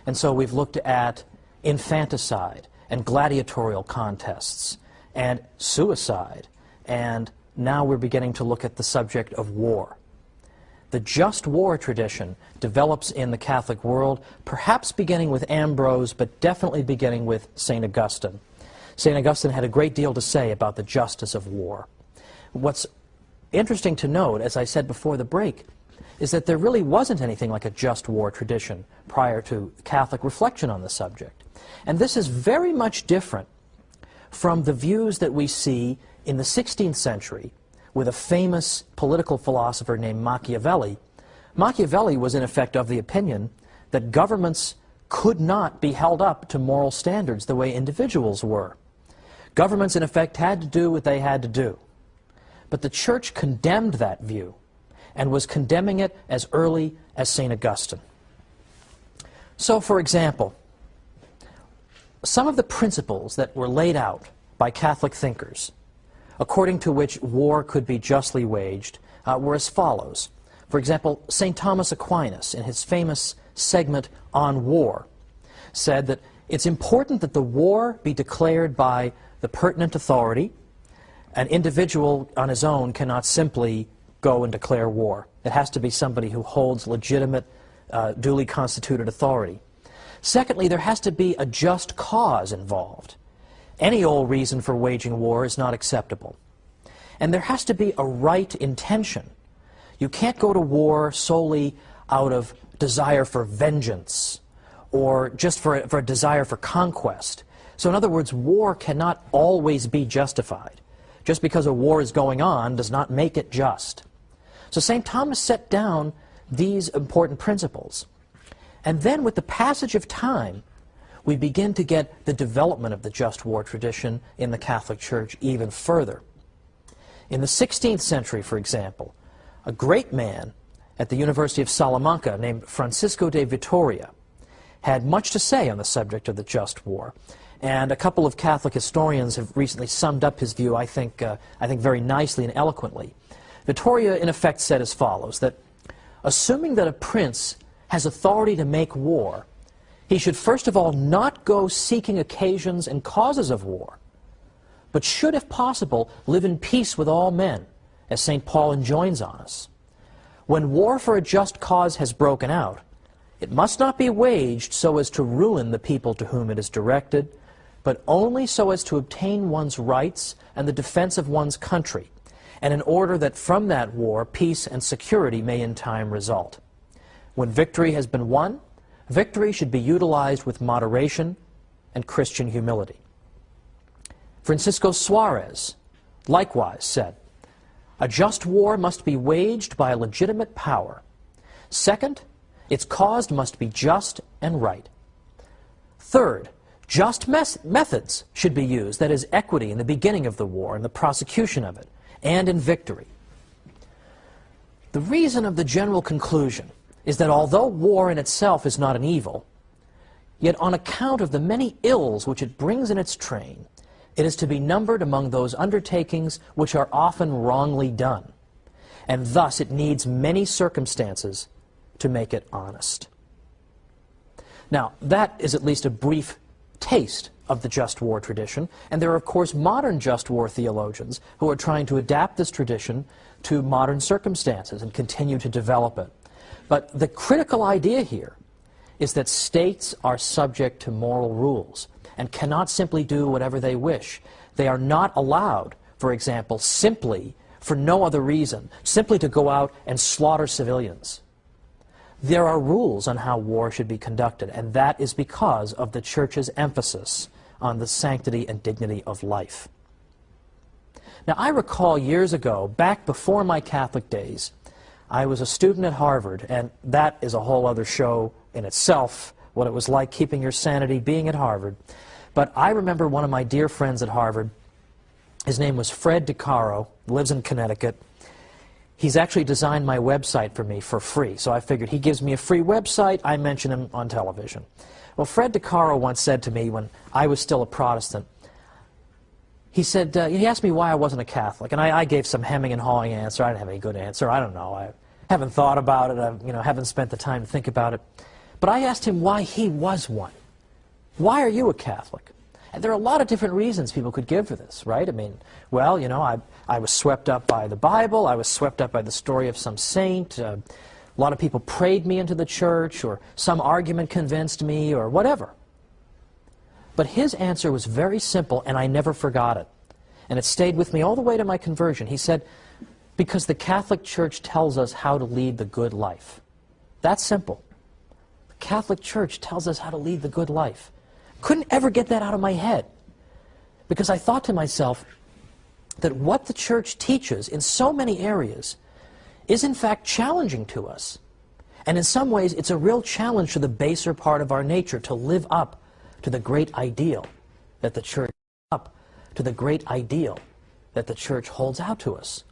[SPEAKER 1] And so we've looked at infanticide and gladiatorial contests, and suicide, and now we're beginning to look at the subject of war. The just war tradition develops in the Catholic world, perhaps beginning with Ambrose, but definitely beginning with St. Augustine. St. Augustine had a great deal to say about the justice of war. What's interesting to note, as I said before the break, is that there really wasn't anything like a just war tradition prior to Catholic reflection on the subject. And this is very much different from the views that we see in the 16th century with a famous political philosopher named Machiavelli. Machiavelli was in effect of the opinion that governments could not be held up to moral standards the way individuals were. Governments in effect had to do what they had to do. But the Church condemned that view and was condemning it as early as St. Augustine. So, for example, some of the principles that were laid out by Catholic thinkers, according to which war could be justly waged, were as follows. For example, St. Thomas Aquinas, in his famous segment on war, said that it's important that the war be declared by the pertinent authority. An individual on his own cannot simply go and declare war. It has to be somebody who holds legitimate, duly constituted authority. Secondly, there has to be a just cause involved. Any old reason for waging war is not acceptable. And there has to be a right intention. You can't go to war solely out of desire for vengeance or just for a desire for conquest. So in other words, war cannot always be justified. Just because a war is going on does not make it just. So St. Thomas set down these important principles. And then with the passage of time, we begin to get the development of the just war tradition in the Catholic Church even further. In the 16th century, for example, a great man at the University of Salamanca named Francisco de Vitoria had much to say on the subject of the just war. And a couple of Catholic historians have recently summed up his view, I think very nicely and eloquently. Vitoria, in effect, said as follows, that assuming that a prince has authority to make war, he should first of all not go seeking occasions and causes of war, but should, if possible, live in peace with all men, as St. Paul enjoins on us. When war for a just cause has broken out, it must not be waged so as to ruin the people to whom it is directed, but only so as to obtain one's rights and the defense of one's country, and in order that from that war peace and security may in time result. When victory has been won, victory should be utilized with moderation and Christian humility. Francisco Suarez likewise said, a just war must be waged by a legitimate power. Second, its cause must be just and right. Third, just methods should be used, that is, equity in the beginning of the war and the prosecution of it, and in victory. The reason of the general conclusion is that although war in itself is not an evil, yet on account of the many ills which it brings in its train, it is to be numbered among those undertakings which are often wrongly done, and thus it needs many circumstances to make it honest. Now, that is at least a brief taste of the just war tradition, and there are, of course, modern just war theologians who are trying to adapt this tradition to modern circumstances and continue to develop it. But the critical idea here is that states are subject to moral rules and cannot simply do whatever they wish. They are not allowed, for example, simply, for no other reason, simply to go out and slaughter civilians. There are rules on how war should be conducted, and that is because of the Church's emphasis on the sanctity and dignity of life. Now, I recall years ago, back before my Catholic days, I was a student at Harvard, and that is a whole other show in itself, what it was like keeping your sanity being at Harvard. But I remember one of my dear friends at Harvard. His name was Fred DeCaro, lives in Connecticut. He's actually designed my website for me for free, so I figured he gives me a free website, I mention him on television. Well, Fred DeCaro once said to me when I was still a Protestant, he said, he asked me why I wasn't a Catholic, and I gave some hemming and hawing answer. I didn't have any good answer. I don't know. I haven't thought about it. I haven't spent the time to think about it. But I asked him why he was one. Why are you a Catholic? There are a lot of different reasons people could give for this, right? I mean, well, you know, I was swept up by the Bible, I was swept up by the story of some saint, a lot of people prayed me into the church, or some argument convinced me, or whatever. But his answer was very simple, and I never forgot it. And it stayed with me all the way to my conversion. He said, because the Catholic Church tells us how to lead the good life. That's simple. The Catholic Church tells us how to lead the good life. Couldn't ever get that out of my head, because I thought to myself that what the Church teaches in so many areas is in fact challenging to us. And in some ways it's a real challenge to the baser part of our nature to live up to the great ideal that the Church holds out to us.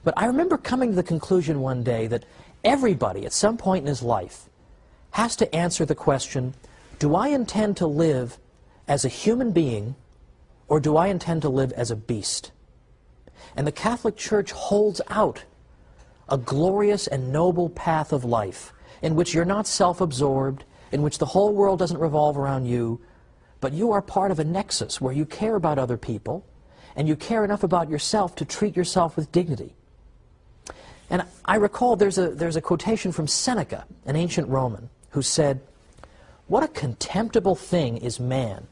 [SPEAKER 1] But I remember coming to the conclusion one day that everybody at some point in his life has to answer the question, do I intend to live as a human being, or do I intend to live as a beast? And the Catholic Church holds out a glorious and noble path of life in which you're not self-absorbed, in which the whole world doesn't revolve around you, but you are part of a nexus where you care about other people, and you care enough about yourself to treat yourself with dignity. And I recall there's a quotation from Seneca, an ancient Roman, who said, "What a contemptible thing is man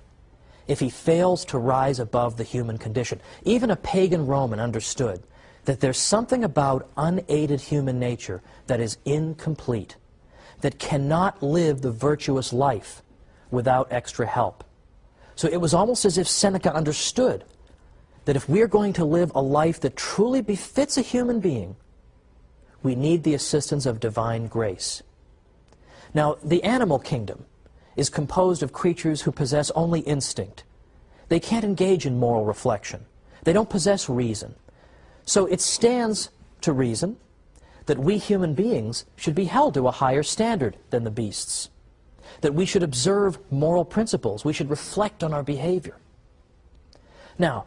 [SPEAKER 1] if he fails to rise above the human condition." Even a pagan Roman understood that there's something about unaided human nature that is incomplete, that cannot live the virtuous life without extra help. So it was almost as if Seneca understood that if we're going to live a life that truly befits a human being, we need the assistance of divine grace. Now, the animal kingdom is composed of creatures who possess only instinct. They can't engage in moral reflection. They don't possess reason. So it stands to reason that we human beings should be held to a higher standard than the beasts, that we should observe moral principles, we should reflect on our behavior. Now,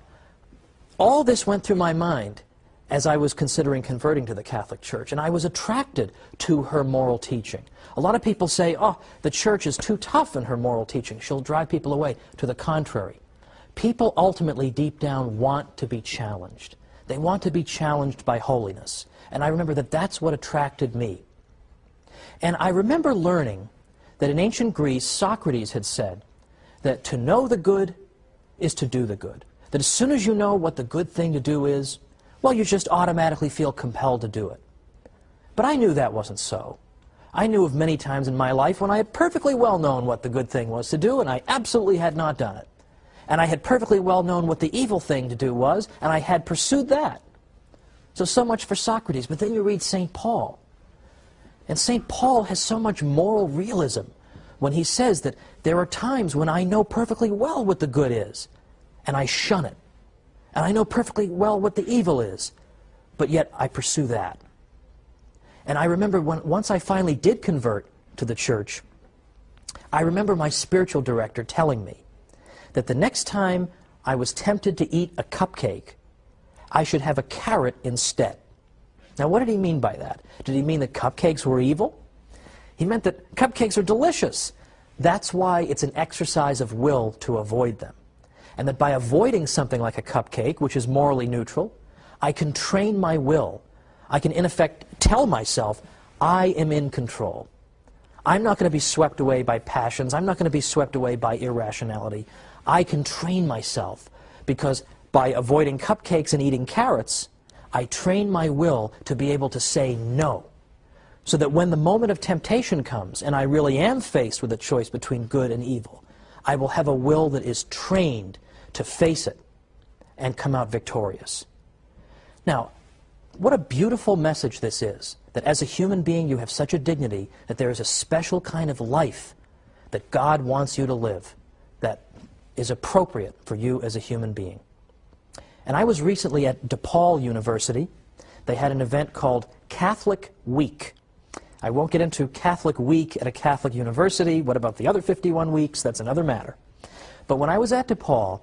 [SPEAKER 1] all this went through my mind as I was considering converting to the Catholic Church, and I was attracted to her moral teaching. A lot of people say, oh, the Church is too tough in her moral teaching, she'll drive people away. To the contrary. People ultimately, deep down, want to be challenged. They want to be challenged by holiness. And I remember that that's what attracted me. And I remember learning that in ancient Greece, Socrates had said that to know the good is to do the good. That as soon as you know what the good thing to do is, well, you just automatically feel compelled to do it. But I knew that wasn't so. I knew of many times in my life when I had perfectly well known what the good thing was to do, and I absolutely had not done it. And I had perfectly well known what the evil thing to do was, and I had pursued that. So much for Socrates. But then you read St. Paul. And St. Paul has so much moral realism when he says that there are times when I know perfectly well what the good is, and I shun it. And I know perfectly well what the evil is, but yet I pursue that. And I remember once I finally did convert to the Church, I remember my spiritual director telling me that the next time I was tempted to eat a cupcake, I should have a carrot instead. Now, what did he mean by that? Did he mean that cupcakes were evil? He meant that cupcakes are delicious. That's why it's an exercise of will to avoid them. And that by avoiding something like a cupcake, which is morally neutral, I can train my will. I can, in effect, tell myself, I am in control. I'm not going to be swept away by passions. I'm not going to be swept away by irrationality. I can train myself, because by avoiding cupcakes and eating carrots, I train my will to be able to say no. So that when the moment of temptation comes, and I really am faced with a choice between good and evil, I will have a will that is trained to face it and come out victorious. Now, what a beautiful message this is, that as a human being you have such a dignity that there is a special kind of life that God wants you to live that is appropriate for you as a human being. And I was recently at DePaul University. They had an event called Catholic Week. I won't get into Catholic Week at a Catholic university. What about the other 51 weeks? That's another matter. But when I was at DePaul,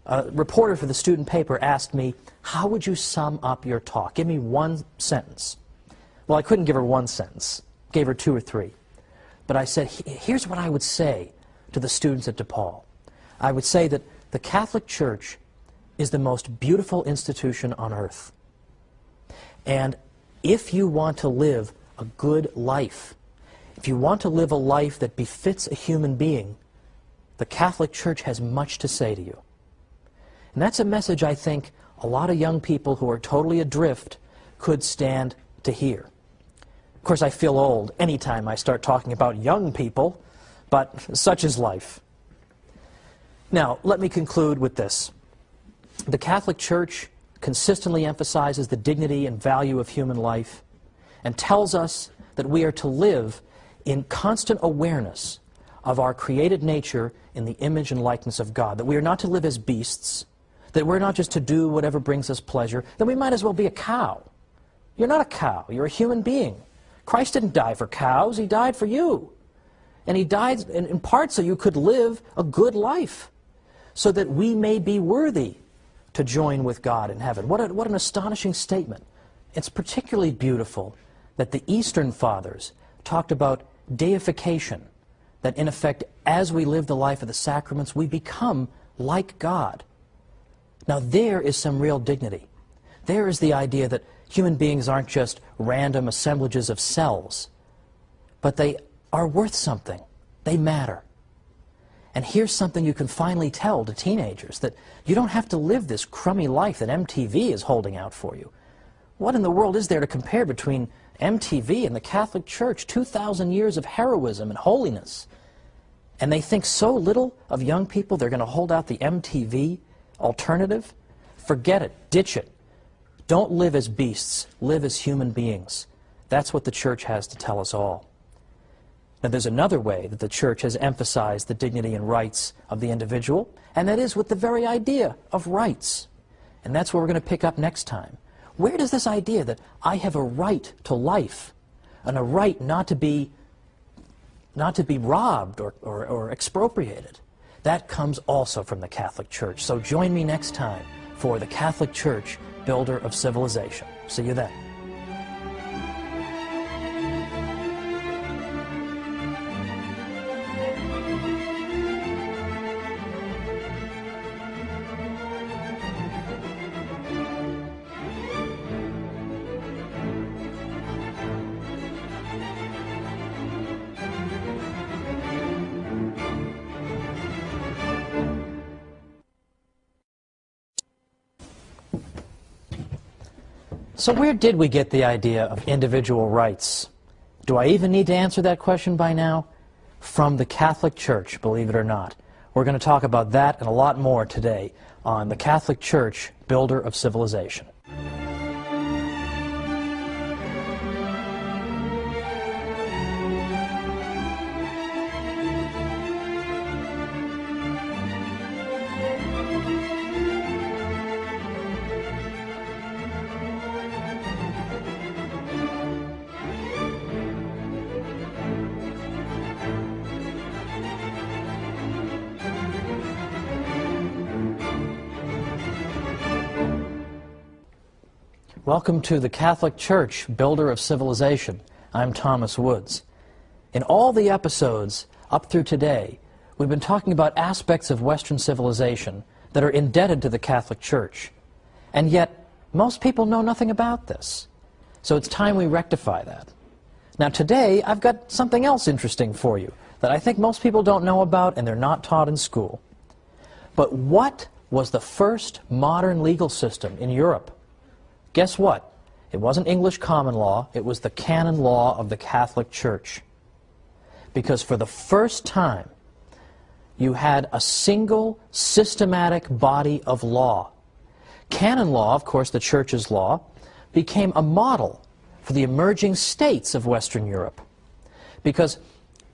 [SPEAKER 1] a reporter for the student paper asked me, how would you sum up your talk? Give me one sentence. Well, I couldn't give her one sentence. Gave her 2 or 3. But I said, here's what I would say to the students at DePaul. I would say that the Catholic Church is the most beautiful institution on earth. And if you want to live a good life, if you want to live a life that befits a human being, the Catholic Church has much to say to you. And that's a message I think a lot of young people who are totally adrift could stand to hear. Of course, I feel old anytime I start talking about young people, but such is life. Now, let me conclude with this. The Catholic Church consistently emphasizes the dignity and value of human life and tells us that we are to live in constant awareness of our created nature in the image and likeness of God, that we are not to live as beasts, that we're not just to do whatever brings us pleasure, that we might as well be a cow. You're not a cow, you're a human being. Christ didn't die for cows, He died for you. And He died in part so you could live a good life, so that we may be worthy to join with God in heaven. What an astonishing statement. It's particularly beautiful that the Eastern Fathers talked about deification, that in effect, as we live the life of the sacraments, we become like God. Now there is some real dignity. There is the idea that human beings aren't just random assemblages of cells, but they are worth something. They matter. And here's something you can finally tell to teenagers, that you don't have to live this crummy life that MTV is holding out for you. What in the world is there to compare between MTV and the Catholic Church? 2,000 years of heroism and holiness. And they think so little of young people they're going to hold out the MTV alternative? Forget it. Ditch it. Don't live as beasts. Live as human beings. That's what the Church has to tell us all. Now, there's another way that the Church has emphasized the dignity and rights of the individual, and that is with the very idea of rights. And that's what we're going to pick up next time. Where does this idea that I have a right to life, and a right not to be robbed or expropriated, that comes also from the Catholic Church. So join me next time for the Catholic Church, Builder of Civilization. See you then. So where did we get the idea of individual rights? Do I even need to answer that question by now? From the Catholic Church, believe it or not. We're going to talk about that and a lot more today on the Catholic Church, Builder of Civilization. Welcome to the Catholic Church, Builder of Civilization. I'm Thomas Woods. In all the episodes up through today, we've been talking about aspects of Western civilization that are indebted to the Catholic Church. And yet, most people know nothing about this. So it's time we rectify that. Now today, I've got something else interesting for you that I think most people don't know about and they're not taught in school. But what was the first modern legal system in Europe? Guess what? It wasn't English common law, it was the canon law of the Catholic Church. Because for the first time, you had a single systematic body of law. Canon law, of course, the Church's law, became a model for the emerging states of Western Europe. Because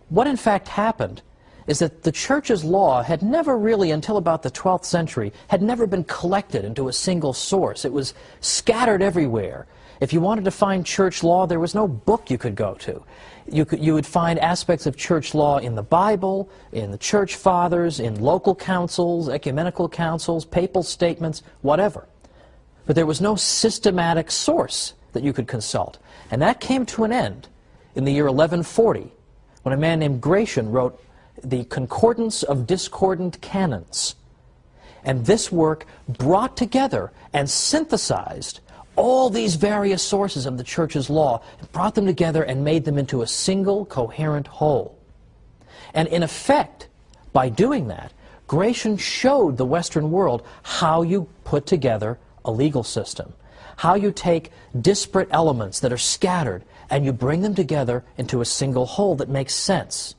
[SPEAKER 1] what in fact happened is that the Church's law had never really, until about the 12th century, had never been collected into a single source. It was scattered everywhere. If you wanted to find church law, there was no book you could go to. You would find aspects of church law in the Bible, in the church fathers, in local councils, ecumenical councils, papal statements, whatever. But there was no systematic source that you could consult. And that came to an end in the year 1140, when a man named Gratian wrote the concordance of discordant canons. And this work brought together and synthesized all these various sources of the Church's law, brought them together and made them into a single coherent whole. And in effect, by doing that, Gratian showed the Western world how you put together a legal system, how you take disparate elements that are scattered and you bring them together into a single whole that makes sense.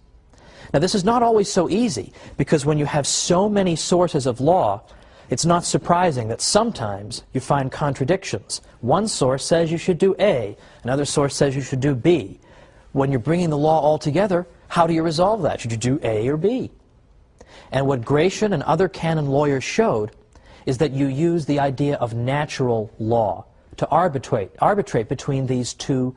[SPEAKER 1] Now, this is not always so easy, because when you have so many sources of law, it's not surprising that sometimes you find contradictions. One source says you should do A, another source says you should do B. When you're bringing the law all together, how do you resolve that? Should you do A or B? And what Gratian and other canon lawyers showed is that you use the idea of natural law to arbitrate between these two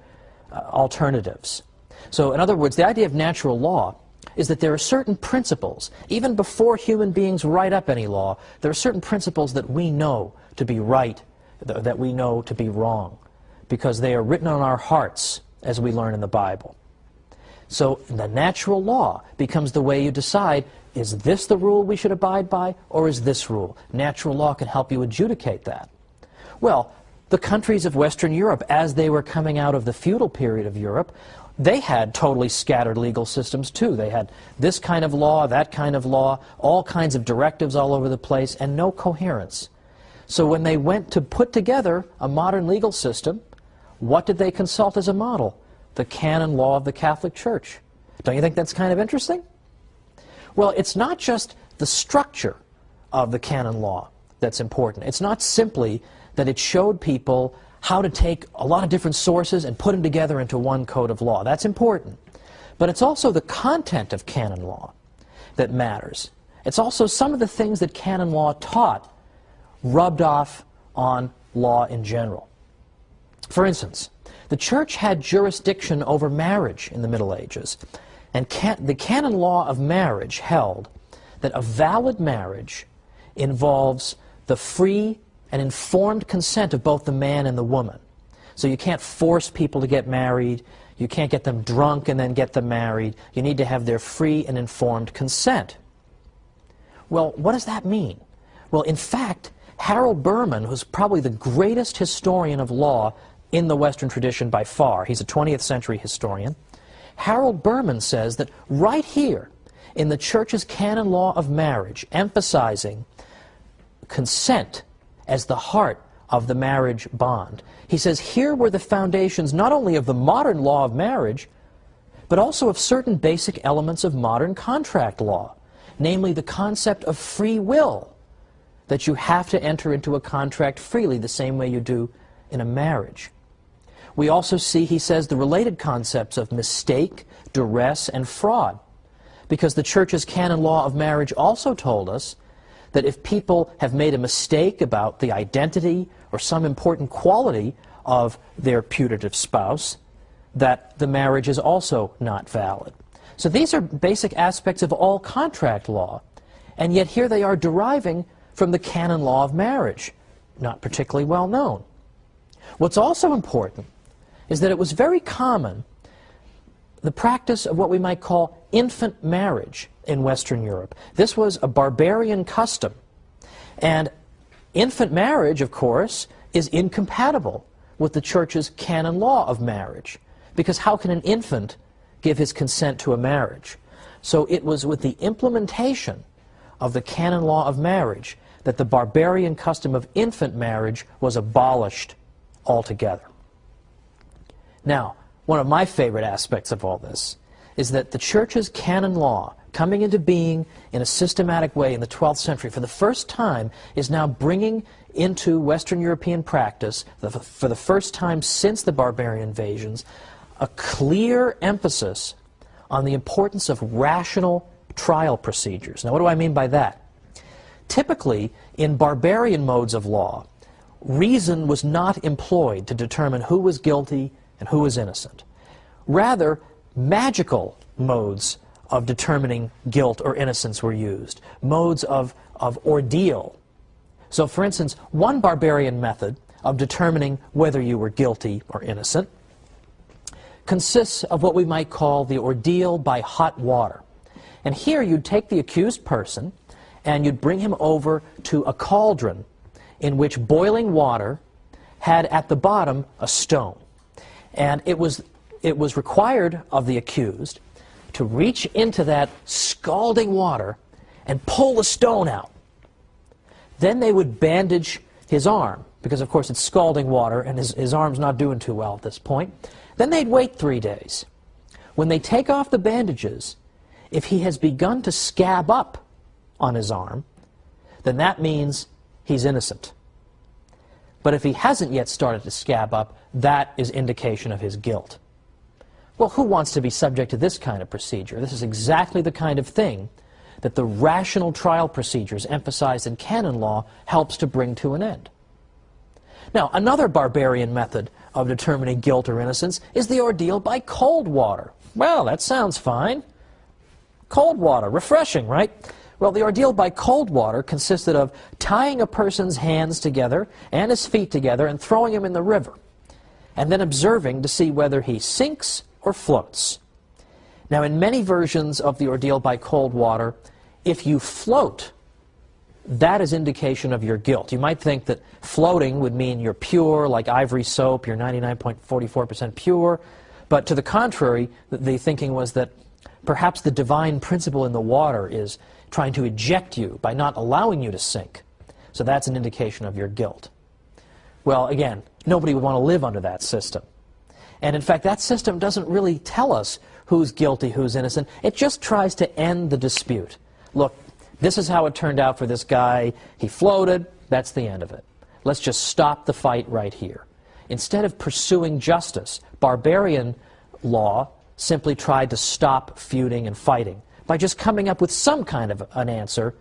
[SPEAKER 1] alternatives. So, in other words, the idea of natural law is that there are certain principles, even before human beings write up any law, there are certain principles that we know to be right, that we know to be wrong, because they are written on our hearts, as we learn in the Bible. So the natural law becomes the way you decide, is this the rule we should abide by, or is this rule? Natural law can help you adjudicate that. Well, the countries of Western Europe, as they were coming out of the feudal period of Europe, they had totally scattered legal systems too. They had this kind of law, that kind of law, all kinds of directives all over the place, and no coherence. So when they went to put together a modern legal system, what did they consult as a model? The canon law of the Catholic Church. Don't you think that's kind of interesting? Well, it's not just the structure of the canon law that's important. It's not simply that it showed people how to take a lot of different sources and put them together into one code of law. That's important. But it's also the content of canon law that matters. It's also some of the things that canon law taught rubbed off on law in general. For instance, the Church had jurisdiction over marriage in the Middle Ages, and the canon law of marriage held that a valid marriage involves the free and informed consent of both the man and the woman. So you can't force people to get married, you can't get them drunk and then get them married, you need to have their free and informed consent. Well, what does that mean? Well, in fact, Harold Berman, who's probably the greatest historian of law in the Western tradition by far, he's a 20th century historian, Harold Berman says that right here in the Church's canon law of marriage, emphasizing consent as the heart of the marriage bond, he says here were the foundations not only of the modern law of marriage, but also of certain basic elements of modern contract law, namely the concept of free will, that you have to enter into a contract freely the same way you do in a marriage. We also see, he says, the related concepts of mistake, duress, and fraud, because the Church's canon law of marriage also told us that if people have made a mistake about the identity or some important quality of their putative spouse, that the marriage is also not valid. So these are basic aspects of all contract law, and yet here they are deriving from the canon law of marriage, not particularly well known. What's also important is that it was very common, the practice of what we might call infant marriage in Western Europe. This was a barbarian custom. And infant marriage, of course, is incompatible with the Church's canon law of marriage, because how can an infant give his consent to a marriage? So it was with the implementation of the canon law of marriage that the barbarian custom of infant marriage was abolished altogether. Now, one of my favorite aspects of all this is that the Church's canon law, coming into being in a systematic way in the 12th century, for the first time is now bringing into Western European practice, for the first time since the barbarian invasions, a clear emphasis on the importance of rational trial procedures. Now, what do I mean by that? Typically, in barbarian modes of law, reason was not employed to determine who was guilty and who was innocent. Rather, magical modes of determining guilt or innocence were used, modes of ordeal. So, for instance, one barbarian method of determining whether you were guilty or innocent consists of what we might call the ordeal by hot water. And here you'd take the accused person and you'd bring him over to a cauldron in which boiling water had at the bottom a stone. And it was required of the accused to reach into that scalding water and pull the stone out. Then they would bandage his arm, because of course it's scalding water and his arm's not doing too well at this point. Then they'd wait 3 days. When they take off the bandages, if he has begun to scab up on his arm, then that means he's innocent. But if he hasn't yet started to scab up, that is indication of his guilt. Well, who wants to be subject to this kind of procedure? This is exactly the kind of thing that the rational trial procedures emphasized in canon law helps to bring to an end. Now, another barbarian method of determining guilt or innocence is the ordeal by cold water. Well, that sounds fine. Cold water, refreshing, right? Well, the ordeal by cold water consisted of tying a person's hands together and his feet together and throwing him in the river, and then observing to see whether he sinks or floats. Now, in many versions of the ordeal by cold water, if you float, that is indication of your guilt. You might think that floating would mean you're pure, like ivory soap, you're 99.44% pure, but to the contrary, the thinking was that perhaps the divine principle in the water is trying to eject you by not allowing you to sink. So that's an indication of your guilt. Well, again, nobody would want to live under that system. And in fact, that system doesn't really tell us who's guilty, who's innocent. It just tries to end the dispute. Look, this is how it turned out for this guy. He floated. That's the end of it. Let's just stop the fight right here. Instead of pursuing justice, barbarian law simply tried to stop feuding and fighting by just coming up with some kind of an answer,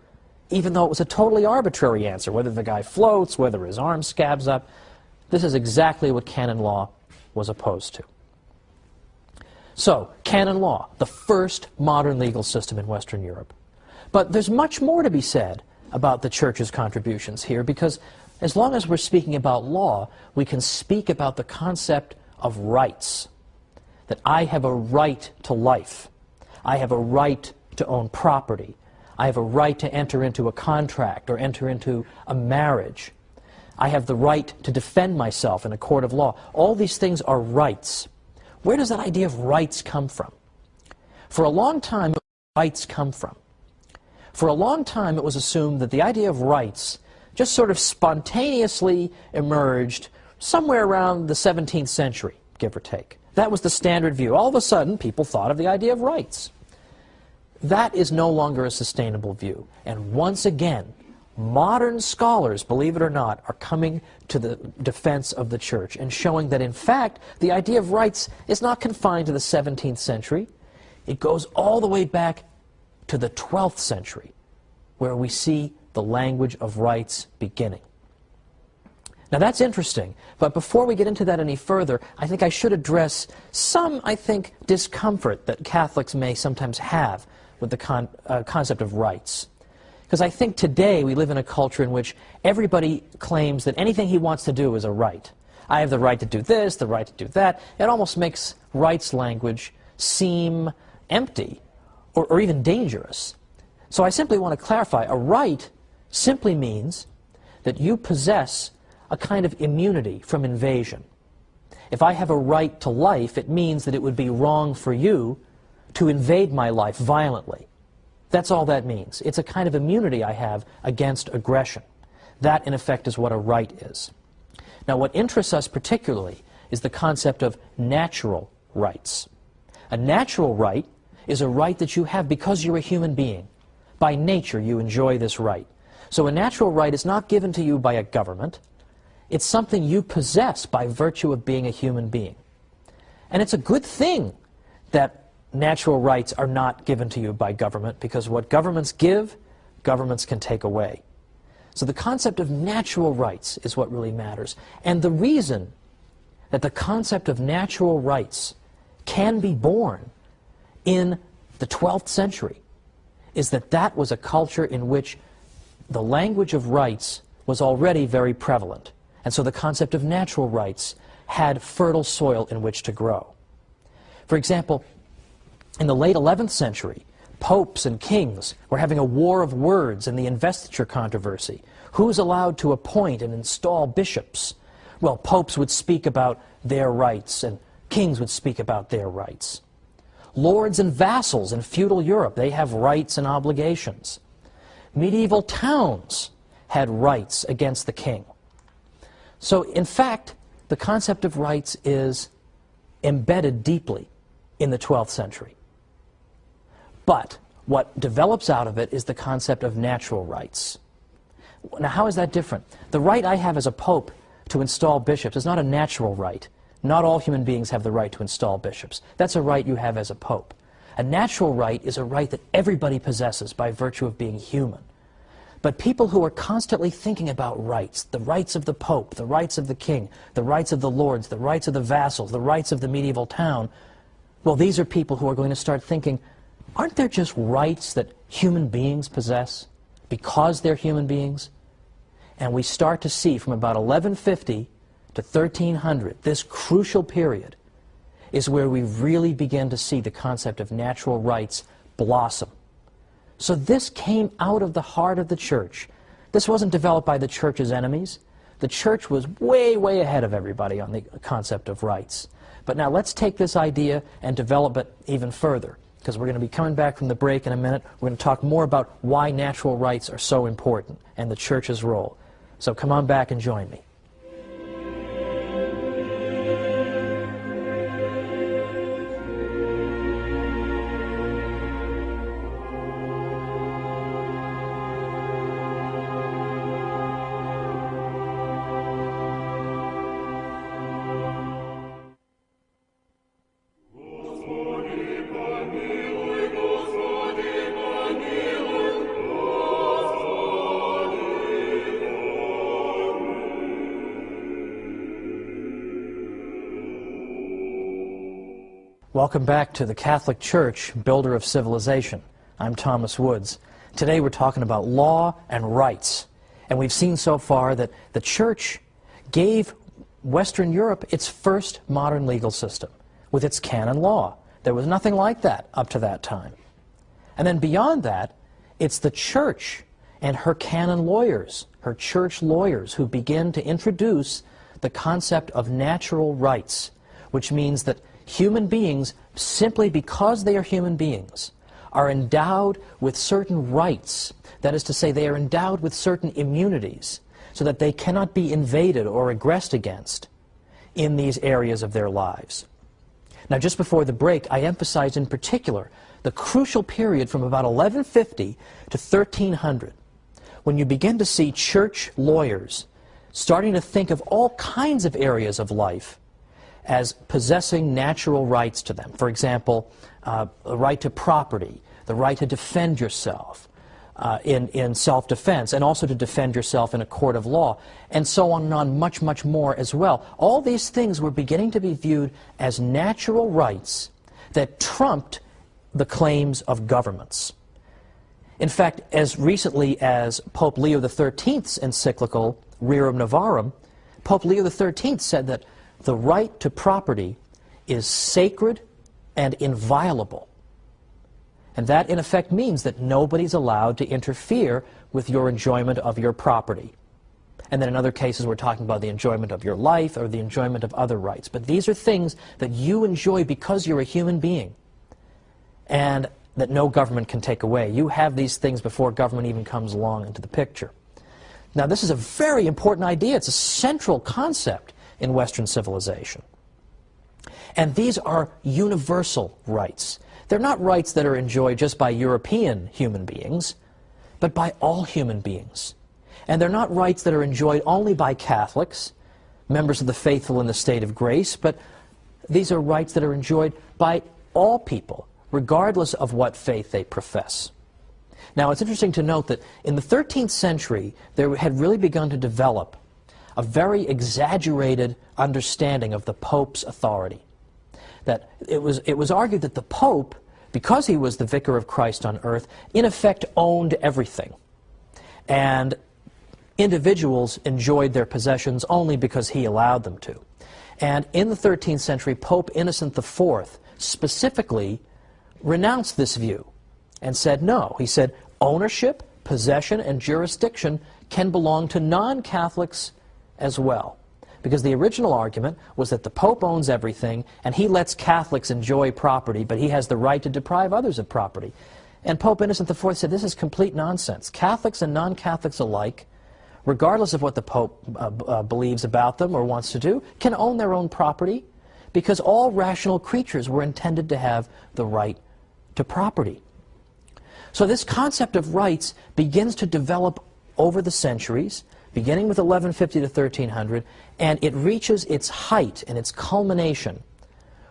[SPEAKER 1] even though it was a totally arbitrary answer, whether the guy floats, whether his arm scabs up. This is exactly what canon law was opposed to. So, canon law, the first modern legal system in Western Europe. But there's much more to be said about the Church's contributions here, because as long as we're speaking about law, we can speak about the concept of rights. That I have a right to life. I have a right to own property. I have a right to enter into a contract or enter into a marriage. I have the right to defend myself in a court of law. All these things are rights. Where does that idea of rights come from? For a long time, rights come from. For a long time, it was assumed that the idea of rights just sort of spontaneously emerged somewhere around the 17th century, give or take. That was the standard view. All of a sudden, people thought of the idea of rights. That is no longer a sustainable view. And once again, modern scholars, believe it or not, are coming to the defense of the Church and showing that, in fact, the idea of rights is not confined to the 17th century. It goes all the way back to the 12th century, where we see the language of rights beginning. Now that's interesting, but before we get into that any further, I think I should address some, discomfort that Catholics may sometimes have with the concept of rights. Because I think today we live in a culture in which everybody claims that anything he wants to do is a right. I have the right to do this, the right to do that. It almost makes rights language seem empty or even dangerous. So I simply want to clarify, a right simply means that you possess a kind of immunity from invasion. If I have a right to life, it means that it would be wrong for you to invade my life violently. That's all that means. It's a kind of immunity I have against aggression. That, in effect, is what a right is. Now, what interests us particularly is the concept of natural rights. A natural right is a right that you have because you're a human being. By nature, you enjoy this right. So a natural right is not given to you by a government. It's something you possess by virtue of being a human being. And it's a good thing that natural rights are not given to you by government, because what governments give, governments can take away. So the concept of natural rights is what really matters. And the reason that the concept of natural rights can be born in the 12th century is that that was a culture in which the language of rights was already very prevalent. And so the concept of natural rights had fertile soil in which to grow. For example, in the late 11th century, popes and kings were having a war of words in the investiture controversy. Who's allowed to appoint and install bishops? Well, popes would speak about their rights, and kings would speak about their rights. Lords and vassals in feudal Europe, they have rights and obligations. Medieval towns had rights against the king. So, in fact, the concept of rights is embedded deeply in the 12th century. But what develops out of it is the concept of natural rights. Now, how is that different? The right I have as a pope to install bishops is not a natural right. Not all human beings have the right to install bishops. That's a right you have as a pope. A natural right is a right that everybody possesses by virtue of being human. But people who are constantly thinking about rights, the rights of the pope, the rights of the king, the rights of the lords, the rights of the vassals, the rights of the medieval town, well, these are people who are going to start thinking, aren't there just rights that human beings possess because they're human beings? And we start to see from about 1150 to 1300, this crucial period is where we really begin to see the concept of natural rights blossom. So this came out of the heart of the church. This wasn't developed by the church's enemies. The church was way, way ahead of everybody on the concept of rights. But now let's take this idea and develop it even further, because we're going to be coming back from the break in a minute. We're going to talk more about why natural rights are so important and the church's role. So come on back and join me. Welcome back to the Catholic Church, builder of civilization. I'm Thomas Woods. Today we're talking about law and rights. And we've seen so far that the Church gave Western Europe its first modern legal system with its canon law. There was nothing like that up to that time. And then beyond that, it's the Church and her canon lawyers, her church lawyers, who begin to introduce the concept of natural rights, which means that human beings, simply because they are human beings, are endowed with certain rights. That is to say, they are endowed with certain immunities so that they cannot be invaded or aggressed against in these areas of their lives. Now, just before the break, I emphasized in particular the crucial period from about 1150 to 1300, when you begin to see church lawyers starting to think of all kinds of areas of life as possessing natural rights to them. For example, the right to property, the right to defend yourself in self-defense, and also to defend yourself in a court of law, and so on and on, much, much more as well. All these things were beginning to be viewed as natural rights that trumped the claims of governments. In fact, as recently as Pope Leo XIII's encyclical, Rerum Novarum, Pope Leo XIII said that the right to property is sacred and inviolable. And that, in effect, means that nobody's allowed to interfere with your enjoyment of your property. And then in other cases, we're talking about the enjoyment of your life or the enjoyment of other rights. But these are things that you enjoy because you're a human being, and that no government can take away. You have these things before government even comes along into the picture. Now, this is a very important idea. It's a central concept in Western civilization. And these are universal rights. They're not rights that are enjoyed just by European human beings, but by all human beings. And they're not rights that are enjoyed only by Catholics, members of the faithful in the state of grace, but these are rights that are enjoyed by all people, regardless of what faith they profess. Now, it's interesting to note that in the 13th century, there had really begun to develop a very exaggerated understanding of the Pope's authority. That it was argued that the Pope, because he was the vicar of Christ on earth, in effect owned everything. And individuals enjoyed their possessions only because he allowed them to. And in the 13th century, Pope Innocent IV specifically renounced this view and said no. He said ownership, possession, and jurisdiction can belong to non-Catholics as well. Because the original argument was that the Pope owns everything, and he lets Catholics enjoy property, but he has the right to deprive others of property. And Pope Innocent IV said this is complete nonsense. Catholics and non-Catholics alike, regardless of what the Pope believes about them or wants to do, can own their own property, because all rational creatures were intended to have the right to property. So this concept of rights begins to develop over the centuries, beginning with 1150 to 1300, and it reaches its height and its culmination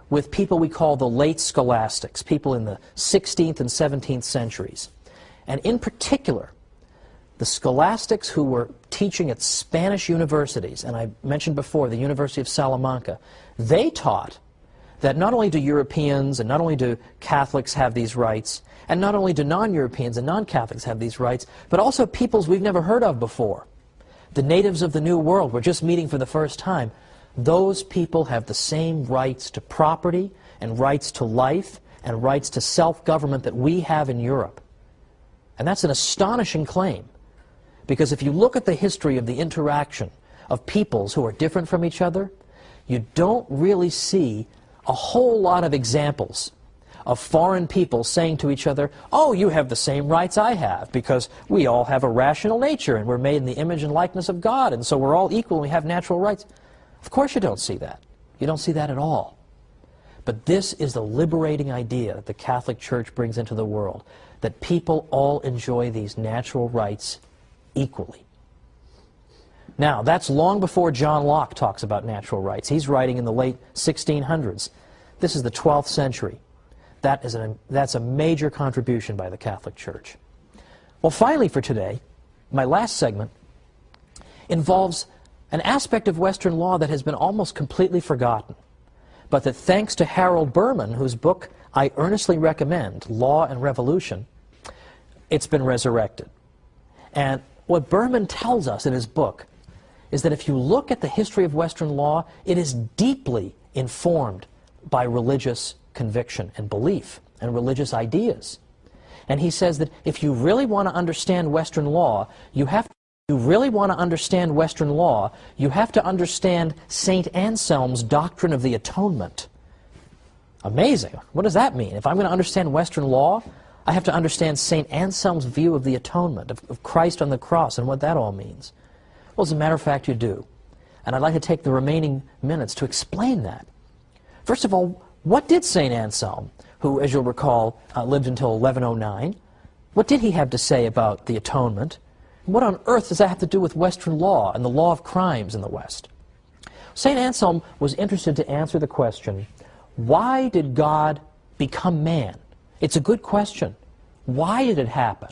[SPEAKER 1] with people we call the late scholastics, people in the 16th and 17th centuries. And in particular, the scholastics who were teaching at Spanish universities, and I mentioned before the University of Salamanca, they taught that not only do Europeans and not only do Catholics have these rights, and not only do non-Europeans and non-Catholics have these rights, but also peoples we've never heard of before. The natives of the New World, we're just meeting for the first time. Those people have the same rights to property and rights to life and rights to self-government that we have in Europe. And that's an astonishing claim. Because if you look at the history of the interaction of peoples who are different from each other, you don't really see a whole lot of examples of foreign people saying to each other, oh, you have the same rights I have, because we all have a rational nature and we're made in the image and likeness of God, and so we're all equal and we have natural rights. Of course you don't see that. You don't see that at all. But this is the liberating idea that the Catholic Church brings into the world, that people all enjoy these natural rights equally. Now, that's long before John Locke talks about natural rights. He's writing in the late 1600s. This is the 12th century. That's a major contribution by the Catholic Church. Well, finally for today, my last segment involves an aspect of Western law that has been almost completely forgotten, but that thanks to Harold Berman, whose book I earnestly recommend, Law and Revolution, it's been resurrected. And what Berman tells us in his book is that if you look at the history of Western law, it is deeply informed by religious conviction and belief and religious ideas. And he says that if you really want to understand Western law, you have to understand St. Anselm's doctrine of the atonement. Amazing. What does that mean? If I'm going to understand Western law, I have to understand St. Anselm's view of the atonement, of Christ on the cross, and what that all means. Well, as a matter of fact, you do. And I'd like to take the remaining minutes to explain that. First of all, what did St. Anselm, who, as you'll recall, lived until 1109, what did he have to say about the atonement? What on earth does that have to do with Western law and the law of crimes in the West? St. Anselm was interested to answer the question, why did God become man? It's a good question. Why did it happen?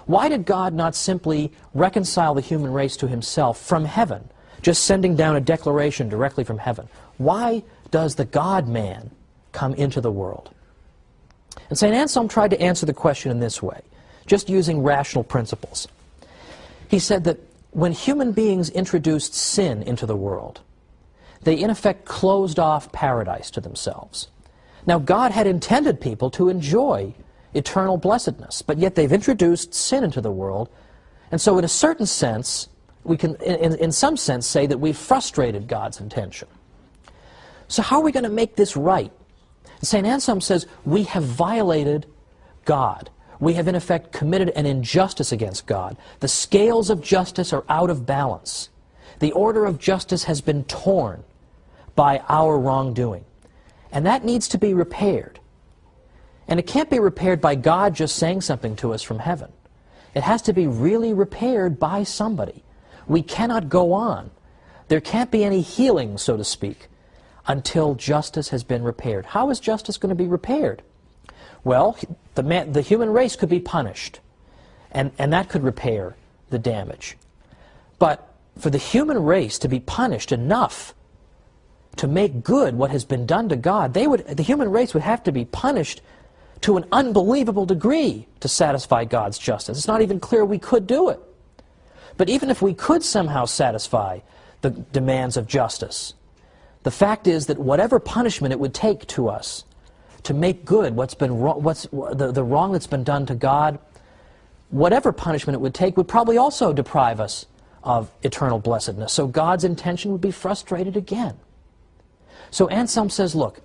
[SPEAKER 1] Why did God not simply reconcile the human race to himself from heaven, just sending down a declaration directly from heaven? Why does the God-man come into the world? And St. Anselm tried to answer the question in this way, just using rational principles. He said that when human beings introduced sin into the world, they in effect closed off paradise to themselves. Now, God had intended people to enjoy eternal blessedness, but yet they've introduced sin into the world, and so in a certain sense, we can, in some sense, say that we've frustrated God's intention. So how are we going to make this right? St. Anselm says we have violated God. We have in effect committed an injustice against God. The scales of justice are out of balance. The order of justice has been torn by our wrongdoing. And that needs to be repaired. And it can't be repaired by God just saying something to us from heaven. It has to be really repaired by somebody. We cannot go on. There can't be any healing, so to speak, until justice has been repaired. How is justice going to be repaired? Well, the human race could be punished, and that could repair the damage. But for the human race to be punished enough to make good what has been done to God, the human race would have to be punished to an unbelievable degree to satisfy God's justice. It's not even clear we could do it. But even if we could somehow satisfy the demands of justice, the fact is that whatever punishment it would take to us to make good what's been wrong, the wrong that's been done to God, whatever punishment it would take would probably also deprive us of eternal blessedness. So God's intention would be frustrated again. So Anselm says, look,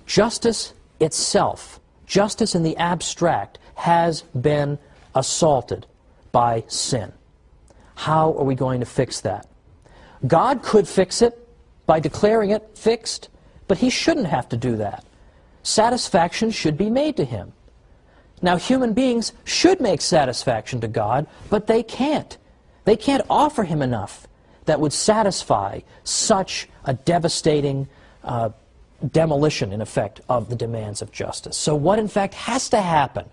[SPEAKER 1] justice itself, justice in the abstract, has been assaulted by sin. How are we going to fix that? God could fix it by declaring it fixed, but he shouldn't have to do that. Satisfaction should be made to him. Now, human beings should make satisfaction to God, but they can't. They can't offer him enough that would satisfy such a devastating demolition, in effect, of the demands of justice. So what, in fact, has to happen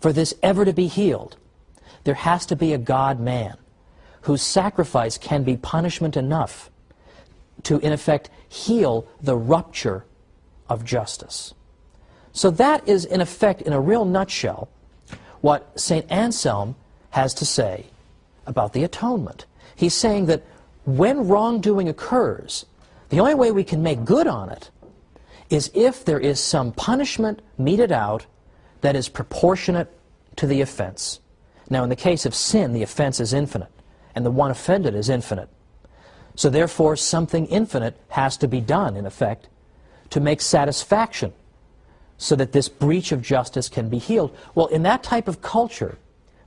[SPEAKER 1] for this ever to be healed? There has to be a God-man whose sacrifice can be punishment enough to, in effect, heal the rupture of justice. So that is, in effect, in a real nutshell, what St. Anselm has to say about the atonement. He's saying that when wrongdoing occurs, the only way we can make good on it is if there is some punishment meted out that is proportionate to the offense. Now, in the case of sin, the offense is infinite, and the one offended is infinite. So therefore, something infinite has to be done, in effect, to make satisfaction so that this breach of justice can be healed. Well, in that type of culture,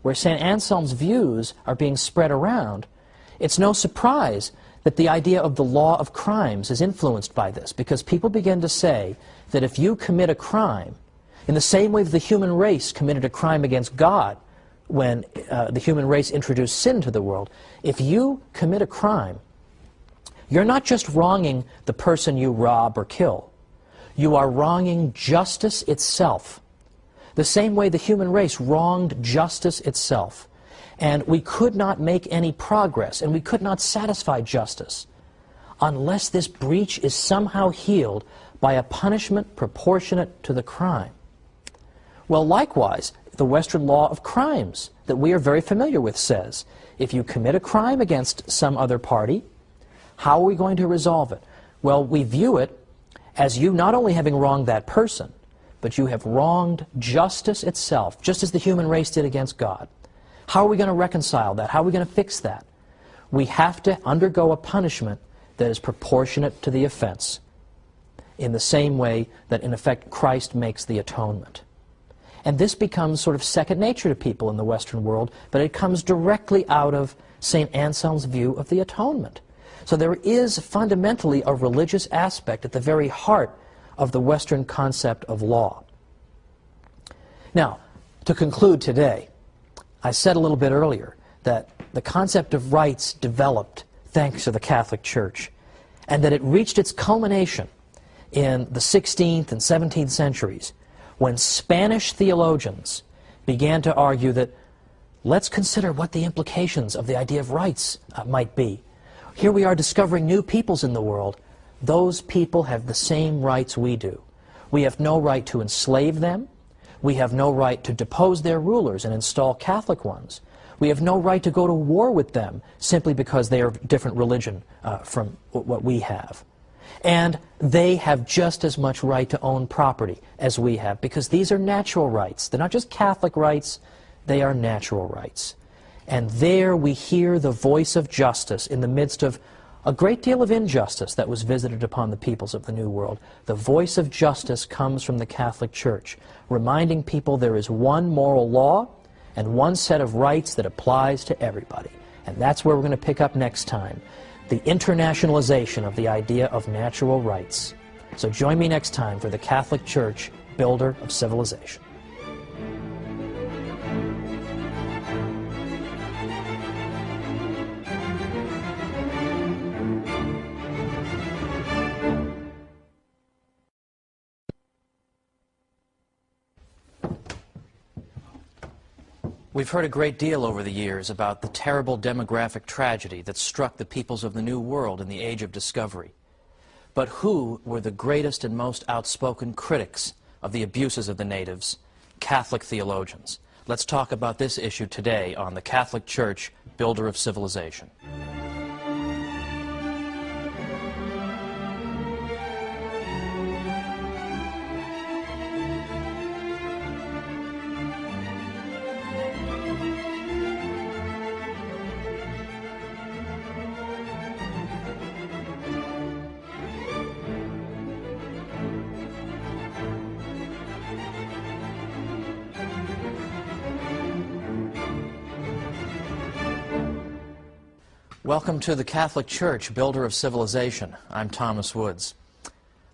[SPEAKER 1] where St. Anselm's views are being spread around, it's no surprise that the idea of the law of crimes is influenced by this, because people begin to say that if you commit a crime, in the same way that the human race committed a crime against God when the human race introduced sin to the world, if you commit a crime, you're not just wronging the person you rob or kill. You are wronging justice itself. The same way the human race wronged justice itself. And we could not make any progress, and we could not satisfy justice unless this breach is somehow healed by a punishment proportionate to the crime. Well, likewise, the Western law of crimes that we are very familiar with says, if you commit a crime against some other party, how are we going to resolve it? Well, we view it as you not only having wronged that person, but you have wronged justice itself, just as the human race did against God. How are we going to reconcile that? How are we going to fix that? We have to undergo a punishment that is proportionate to the offense, in the same way that, in effect, Christ makes the atonement. And this becomes sort of second nature to people in the Western world, but it comes directly out of St. Anselm's view of the atonement. So there is fundamentally a religious aspect at the very heart of the Western concept of law. Now, to conclude today, I said a little bit earlier that the concept of rights developed thanks to the Catholic Church, and that it reached its culmination in the 16th and 17th centuries when Spanish theologians began to argue that let's consider what the implications of the idea of rights might be. Here we are discovering new peoples in the world. Those people have the same rights we do. We have no right to enslave them. We have no right to depose their rulers and install Catholic ones. We have no right to go to war with them simply because they are of different religion from what we have. And they have just as much right to own property as we have, because these are natural rights. They're not just Catholic rights, they are natural rights. And there we hear the voice of justice in the midst of a great deal of injustice that was visited upon the peoples of the New World. The voice of justice comes from the Catholic Church, reminding people there is one moral law and one set of rights that applies to everybody. And that's where we're going to pick up next time, the internationalization of the idea of natural rights. So join me next time for the Catholic Church, builder of civilization. We've heard a great deal over the years about the terrible demographic tragedy that struck the peoples of the New World in the Age of Discovery. But who were the greatest and most outspoken critics of the abuses of the natives? Catholic theologians. Let's talk about this issue today on the Catholic Church, builder of civilization. Welcome to the Catholic Church, builder of civilization. I'm Thomas Woods.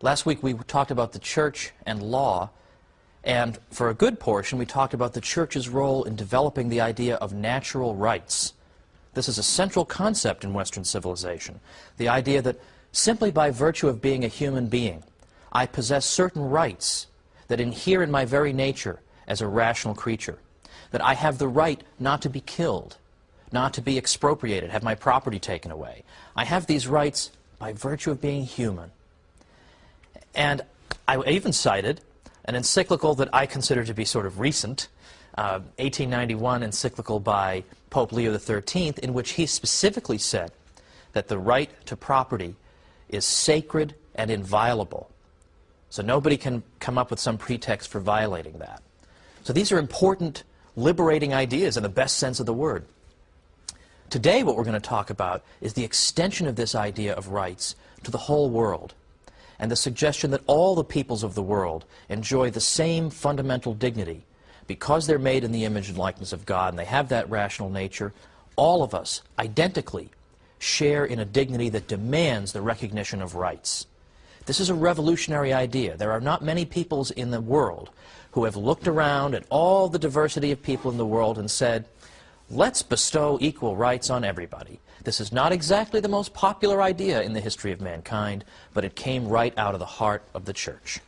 [SPEAKER 1] Last week we talked about the church and law, and for a good portion we talked about the church's role in developing the idea of natural rights. This is a central concept in Western civilization, the idea that simply by virtue of being a human being, I possess certain rights that inhere in my very nature as a rational creature, that I have the right not to be killed, not to be expropriated, have my property taken away. I have these rights by virtue of being human. And I even cited an encyclical that I consider to be sort of recent, 1891 encyclical by Pope Leo XIII, in which he specifically said that the right to property is sacred and inviolable. So nobody can come up with some pretext for violating that. So these are important, liberating ideas in the best sense of the word. Today what we're going to talk about is the extension of this idea of rights to the whole world, and the suggestion that all the peoples of the world enjoy the same fundamental dignity. Because they're made in the image and likeness of God and they have that rational nature, all of us identically share in a dignity that demands the recognition of rights. This is a revolutionary idea. There are not many peoples in the world who have looked around at all the diversity of people in the world and said, let's bestow equal rights on everybody. This is not exactly the most popular idea in the history of mankind, but it came right out of the heart of the Church.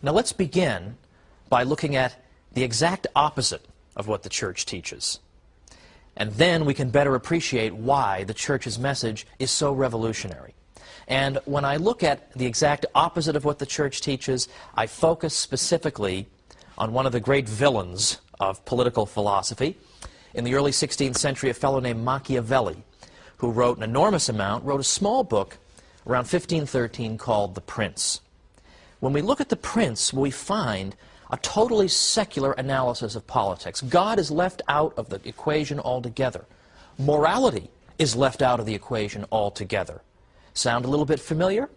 [SPEAKER 1] Now let's begin by looking at the exact opposite of what the Church teaches. And then we can better appreciate why the Church's message is so revolutionary. And when I look at the exact opposite of what the Church teaches, I focus specifically on one of the great villains of political philosophy. In the early 16th century, a fellow named Machiavelli, who wrote an enormous amount, wrote a small book around 1513 called The Prince. When we look at The Prince, we find a totally secular analysis of politics. God is left out of the equation altogether. Morality is left out of the equation altogether. Sound a little bit familiar?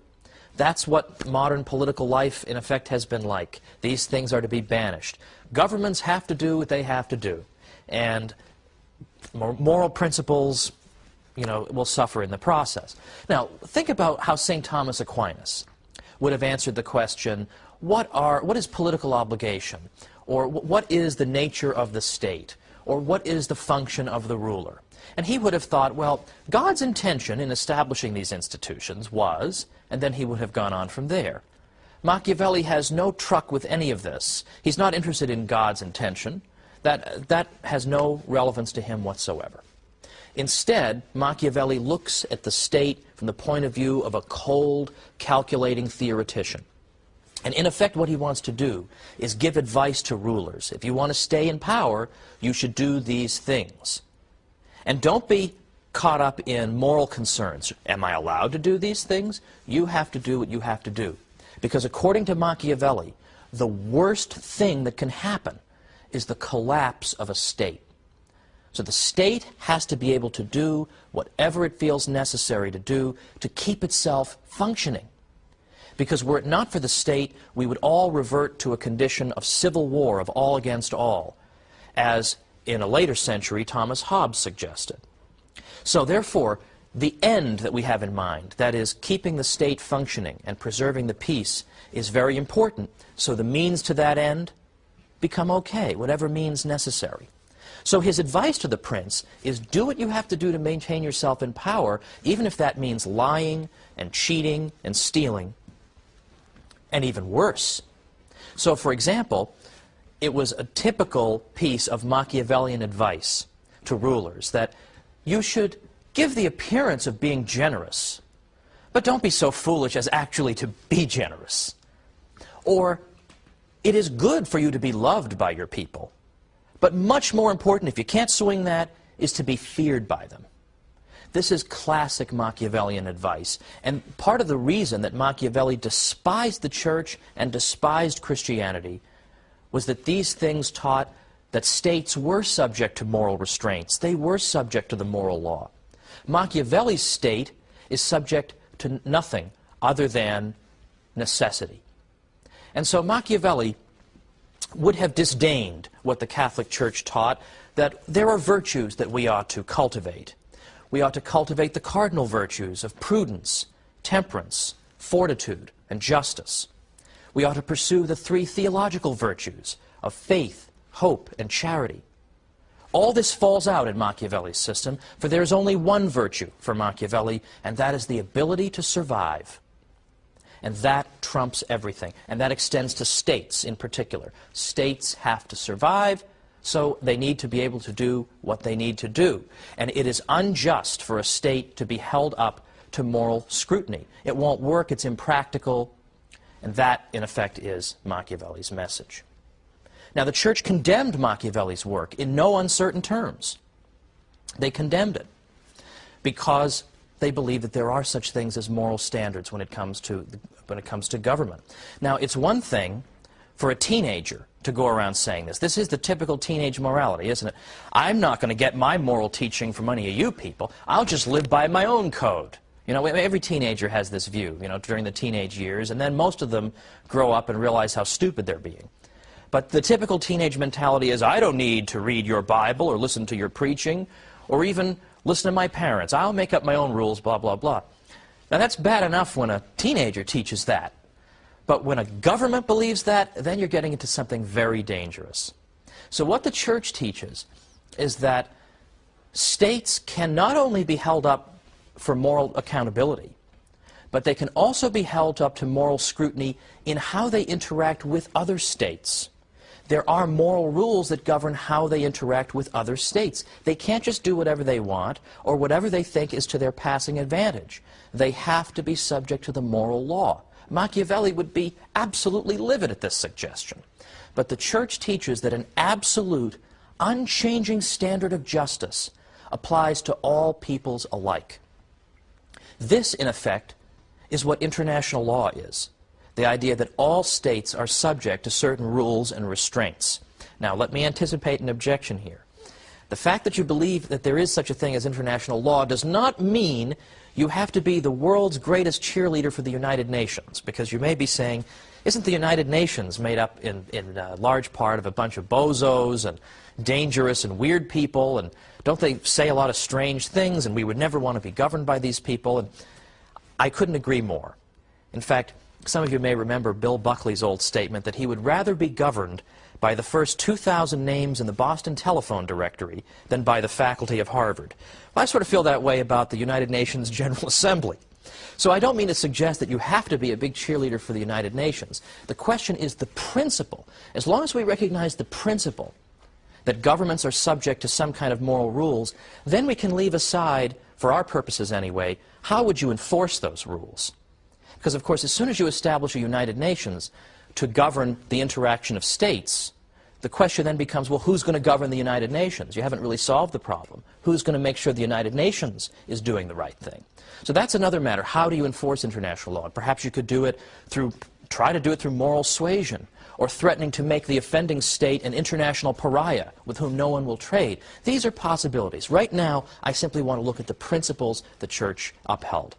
[SPEAKER 1] That's what modern political life, in effect, has been like. These things are to be banished. Governments have to do what they have to do. And moral principles, will suffer in the process. Now, think about how St. Thomas Aquinas would have answered the question, what is political obligation? Or what is the nature of the state? Or what is the function of the ruler? And he would have thought, well, God's intention in establishing these institutions was, and then he would have gone on from there. Machiavelli has no truck with any of this. He's not interested in God's intention. That has no relevance to him whatsoever. Instead, Machiavelli looks at the state from the point of view of a cold, calculating theoretician. And in effect, what he wants to do is give advice to rulers. If you want to stay in power, you should do these things. And don't be caught up in moral concerns. Am I allowed to do these things? You have to do what you have to do. Because according to Machiavelli, the worst thing that can happen is the collapse of a state. So the state has to be able to do whatever it feels necessary to do to keep itself functioning. Because were it not for the state, we would all revert to a condition of civil war, of all against all, as in a later century Thomas Hobbes suggested. So therefore, the end that we have in mind, that is, keeping the state functioning and preserving the peace, is very important. So the means to that end become okay, whatever means necessary. So his advice to the prince is do what you have to do to maintain yourself in power, even if that means lying and cheating and stealing, and even worse. So, for example, it was a typical piece of Machiavellian advice to rulers that you should give the appearance of being generous, but don't be so foolish as actually to be generous. Or, it is good for you to be loved by your people, but much more important, if you can't swing that, is to be feared by them. This is classic Machiavellian advice, and part of the reason that Machiavelli despised the church and despised Christianity was that these things taught that states were subject to moral restraints. They were subject to the moral law. Machiavelli's state is subject to nothing other than necessity. And so Machiavelli would have disdained what the Catholic Church taught, that there are virtues that we ought to cultivate. We ought to cultivate the cardinal virtues of prudence, temperance, fortitude, and justice. We ought to pursue the three theological virtues of faith, hope, and charity. All this falls out in Machiavelli's system, for there is only one virtue for Machiavelli, and that is the ability to survive. And that trumps everything, and that extends to states in particular. States have to survive, so they need to be able to do what they need to do. And it is unjust for a state to be held up to moral scrutiny. It won't work, it's impractical, and that, in effect, is Machiavelli's message. Now, the Church condemned Machiavelli's work in no uncertain terms. They condemned it because they believe that there are such things as moral standards when it comes to government. Now, it's one thing for a teenager to go around saying this. This is the typical teenage morality, isn't it? I'm not going to get my moral teaching from any of you people. I'll just live by my own code. You know, every teenager has this view, you know, during the teenage years, and then most of them grow up and realize how stupid they're being. But the typical teenage mentality is, I don't need to read your Bible or listen to your preaching or even listen to my parents. I'll make up my own rules, blah, blah, blah. Now, that's bad enough when a teenager teaches that. But when a government believes that, then you're getting into something very dangerous. So what the Church teaches is that states can not only be held up for moral accountability, but they can also be held up to moral scrutiny in how they interact with other states. There are moral rules that govern how they interact with other states. They can't just do whatever they want or whatever they think is to their passing advantage. They have to be subject to the moral law. Machiavelli would be absolutely livid at this suggestion. But the Church teaches that an absolute, unchanging standard of justice applies to all peoples alike. This, in effect, is what international law is. The idea that all states are subject to certain rules and restraints. Now, let me anticipate an objection here. The fact that you believe that there is such a thing as international law does not mean you have to be the world's greatest cheerleader for the United Nations, because you may be saying, isn't the United Nations made up in large part of a bunch of bozos and dangerous and weird people, and don't they say a lot of strange things, and we would never want to be governed by these people? And I couldn't agree more. In fact, some of you may remember Bill Buckley's old statement that he would rather be governed by the first 2,000 names in the Boston telephone directory than by the faculty of Harvard. Well, I sort of feel that way about the United Nations General Assembly. So I don't mean to suggest that you have to be a big cheerleader for the United Nations. The question is the principle. As long as we recognize the principle that governments are subject to some kind of moral rules, then we can leave aside, for our purposes anyway, how would you enforce those rules? Because, of course, as soon as you establish a United Nations to govern the interaction of states, the question then becomes, well, who's going to govern the United Nations? You haven't really solved the problem. Who's going to make sure the United Nations is doing the right thing? So that's another matter. How do you enforce international law? Perhaps you could do it try to do it through moral suasion, or threatening to make the offending state an international pariah with whom no one will trade. These are possibilities. Right now, I simply want to look at the principles the Church upheld.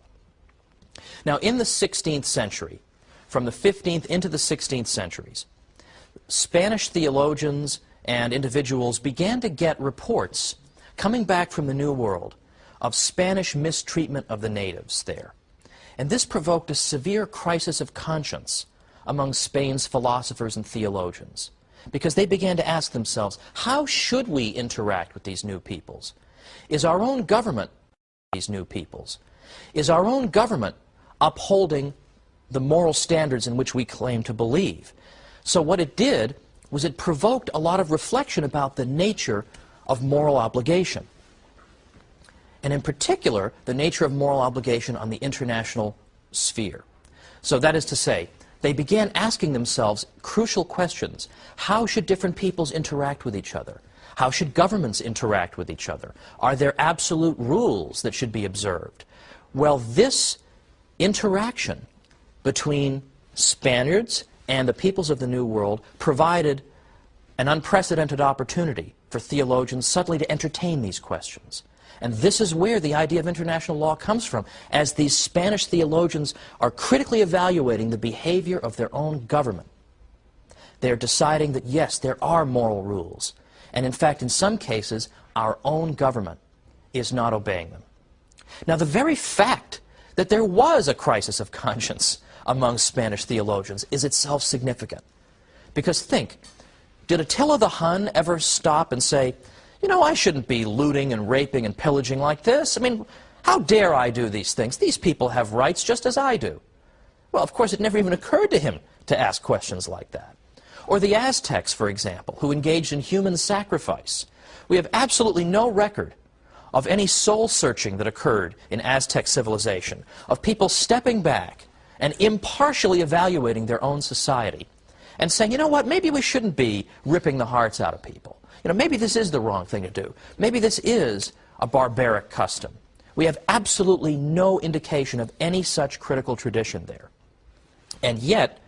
[SPEAKER 1] Now, in the 16th century, from the 15th into the 16th centuries, Spanish theologians and individuals began to get reports coming back from the New World of Spanish mistreatment of the natives there. And this provoked a severe crisis of conscience among Spain's philosophers and theologians, because they began to ask themselves, how should we interact with these new peoples? Is our own government these new peoples? Is our own government upholding the moral standards in which we claim to believe? So what it did was it provoked a lot of reflection about the nature of moral obligation, and in particular, the nature of moral obligation on the international sphere. So that is to say, they began asking themselves crucial questions. How should different peoples interact with each other? How should governments interact with each other? Are there absolute rules that should be observed? Well, this interaction between Spaniards and the peoples of the New World provided an unprecedented opportunity for theologians suddenly to entertain these questions. And this is where the idea of international law comes from, as these Spanish theologians are critically evaluating the behavior of their own government. They're deciding that, yes, there are moral rules. And in fact, in some cases, our own government is not obeying them. Now, the very fact that there was a crisis of conscience among Spanish theologians is itself significant. Because think, did Attila the Hun ever stop and say, you know, I shouldn't be looting and raping and pillaging like this? I mean, how dare I do these things? These people have rights just as I do. Well, of course, it never even occurred to him to ask questions like that. Or the Aztecs, for example, who engaged in human sacrifice. We have absolutely no record of any soul-searching that occurred in Aztec civilization, of people stepping back and impartially evaluating their own society and saying, you know what, maybe we shouldn't be ripping the hearts out of people. You know, maybe this is the wrong thing to do. Maybe this is a barbaric custom. We have absolutely no indication of any such critical tradition there. And yet,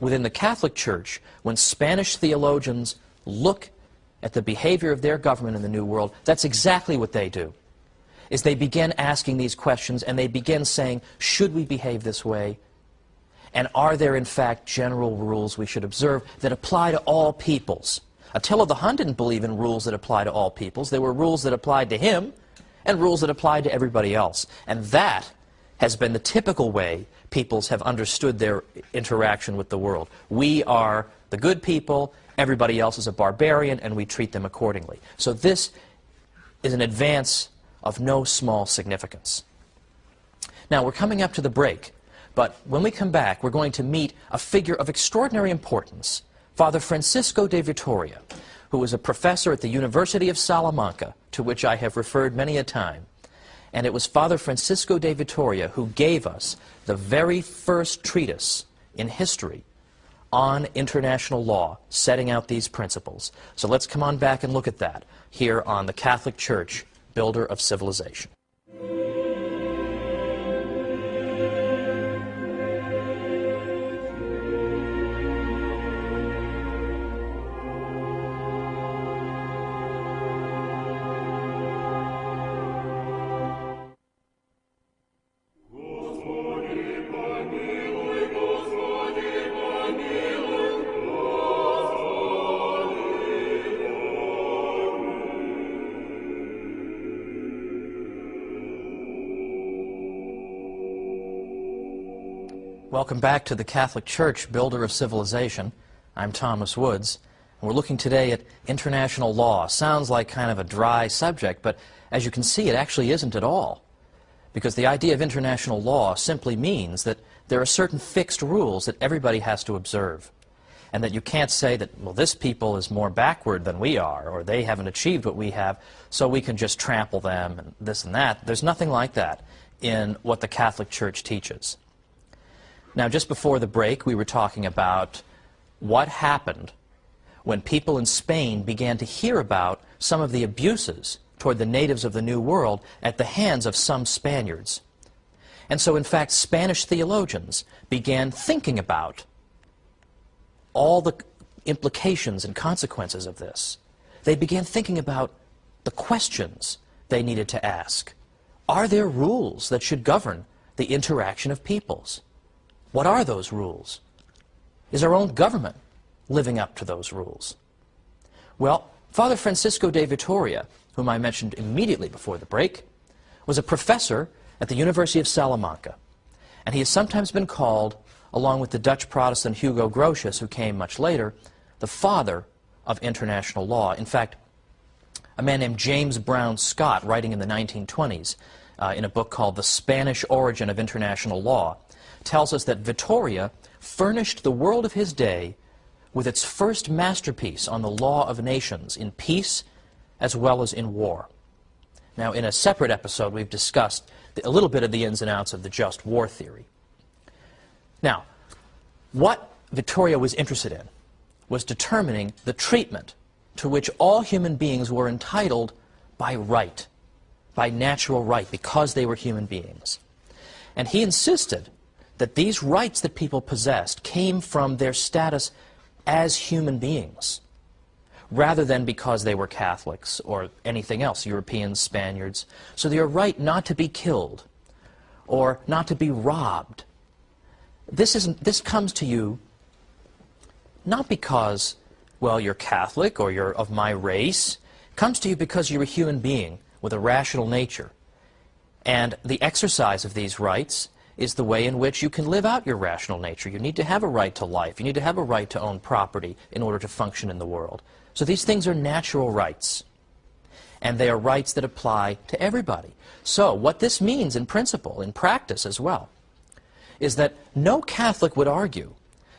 [SPEAKER 1] within the Catholic Church, when Spanish theologians look at the behavior of their government in the New World, that's exactly what they do, is they begin asking these questions and they begin saying, should we behave this way? And are there, in fact, general rules we should observe that apply to all peoples? Attila the Hun didn't believe in rules that apply to all peoples. There were rules that applied to him and rules that applied to everybody else. And that has been the typical way peoples have understood their interaction with the world. We are the good people, everybody else is a barbarian, and we treat them accordingly. So this is an advance of no small significance. Now, we're coming up to the break, but when we come back, we're going to meet a figure of extraordinary importance, Father Francisco de Vitoria, who was a professor at the University of Salamanca, to which I have referred many a time. And it was Father Francisco de Vitoria who gave us the very first treatise in history on international law, setting out these principles. So let's come on back and look at that here on the Catholic Church, Builder of Civilization. Welcome back to the Catholic Church, Builder of Civilization. I'm Thomas Woods, and we're looking today at international law. Sounds like kind of a dry subject, but as you can see, it actually isn't at all. Because the idea of international law simply means that there are certain fixed rules that everybody has to observe. And that you can't say that, well, this people is more backward than we are, or they haven't achieved what we have, so we can just trample them and this and that. There's nothing like that in what the Catholic Church teaches. Now, just before the break, we were talking about what happened when people in Spain began to hear about some of the abuses toward the natives of the New World at the hands of some Spaniards. And so, in fact, Spanish theologians began thinking about all the implications and consequences of this. They began thinking about the questions they needed to ask. Are there rules that should govern the interaction of peoples? What are those rules? Is our own government living up to those rules? Well, Father Francisco de Vitoria, whom I mentioned immediately before the break, was a professor at the University of Salamanca. And he has sometimes been called, along with the Dutch Protestant Hugo Grotius, who came much later, the father of international law. In fact, a man named James Brown Scott, writing in the 1920s in a book called The Spanish Origin of International Law, tells us that Vitoria furnished the world of his day with its first masterpiece on the law of nations in peace as well as in war. Now, in a separate episode, we've discussed a little bit of the ins and outs of the just war theory. Now, what Vitoria was interested in was determining the treatment to which all human beings were entitled by right, by natural right, because they were human beings. And he insisted that these rights that people possessed came from their status as human beings, rather than because they were Catholics or anything else, Europeans, Spaniards. So their right not to be killed or not to be robbed. This comes to you not because, well, you're Catholic or you're of my race. It comes to you because you're a human being with a rational nature. And the exercise of these rights is the way in which you can live out your rational nature. You need to have a right to life. You need to have a right to own property in order to function in the world. So these things are natural rights. And they are rights that apply to everybody. So what this means in principle, in practice as well, is that no Catholic would argue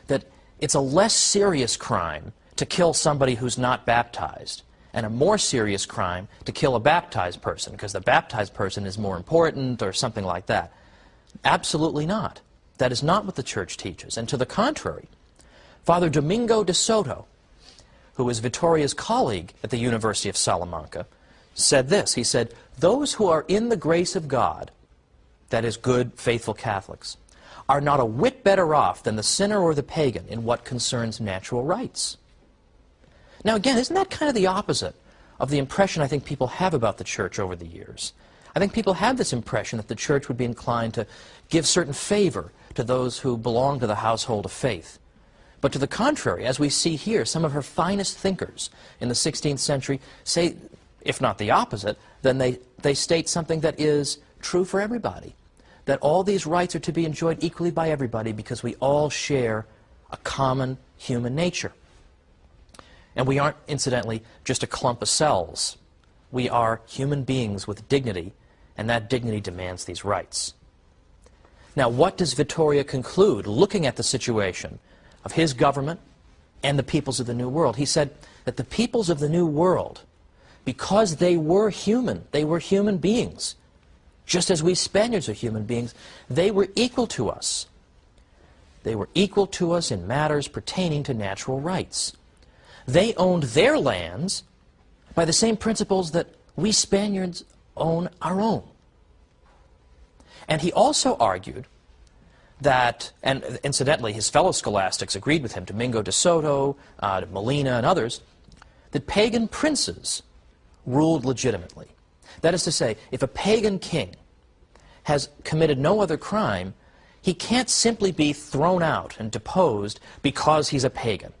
[SPEAKER 1] that it's a less serious crime to kill somebody who's not baptized and a more serious crime to kill a baptized person because the baptized person is more important or something like that. Absolutely not. That is not what the Church teaches. And to the contrary, Father Domingo de Soto, who is Vittoria's colleague at the University of Salamanca, said this. He said, "Those who are in the grace of God, that is good, faithful Catholics, are not a whit better off than the sinner or the pagan in what concerns natural rights." Now again, isn't that kind of the opposite of the impression I think people have about the Church over the years? I think people have this impression that the Church would be inclined to give certain favor to those who belong to the household of faith. But to the contrary, as we see here, some of her finest thinkers in the 16th century say, if not the opposite, then they state something that is true for everybody. That all these rights are to be enjoyed equally by everybody because we all share a common human nature. And we aren't, incidentally, just a clump of cells. We are human beings with dignity, and that dignity demands these rights. Now, what does Vittoria conclude, looking at the situation of his government and the peoples of the New World? He said that the peoples of the New World, because they were human beings, just as we Spaniards are human beings, they were equal to us. They were equal to us in matters pertaining to natural rights. They owned their lands by the same principles that we Spaniards own our own. And he also argued that, and incidentally his fellow scholastics agreed with him, Domingo de Soto, Molina and others, that pagan princes ruled legitimately. That is to say, if a pagan king has committed no other crime, he can't simply be thrown out and deposed because he's a pagan.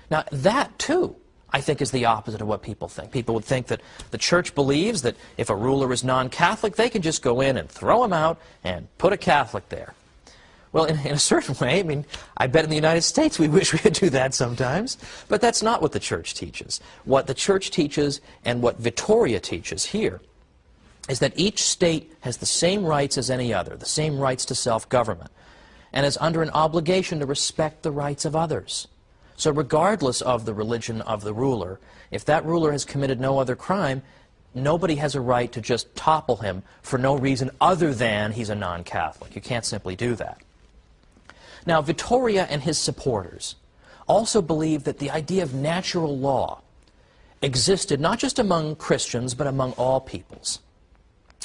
[SPEAKER 1] Now, that, too, I think is the opposite of what people think. People would think that the Church believes that if a ruler is non-Catholic, they can just go in and throw him out and put a Catholic there. Well, in a certain way, I mean, I bet in the United States we wish we could do that sometimes, but that's not what the Church teaches. What the Church teaches and what Vittoria teaches here is that each state has the same rights as any other, the same rights to self-government, and is under an obligation to respect the rights of others. So regardless of the religion of the ruler, if that ruler has committed no other crime, nobody has a right to just topple him for no reason other than he's a non-Catholic. You can't simply do that. Now, Vittoria and his supporters also believed that the idea of natural law existed not just among Christians, but among all peoples.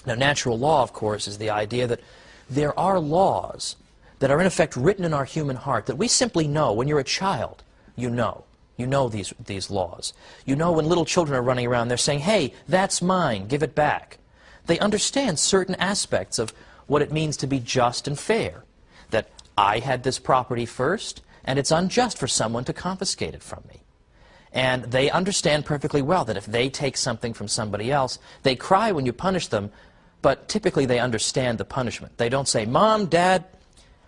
[SPEAKER 1] Now, natural law, of course, is the idea that there are laws that are in effect written in our human heart that we simply know. When you're a child, you know these laws. You know when little children are running around, they're saying, "Hey, that's mine, give it back." They understand certain aspects of what it means to be just and fair, that I had this property first, and it's unjust for someone to confiscate it from me. And they understand perfectly well that if they take something from somebody else, they cry when you punish them, but typically they understand the punishment. They don't say, "Mom, Dad,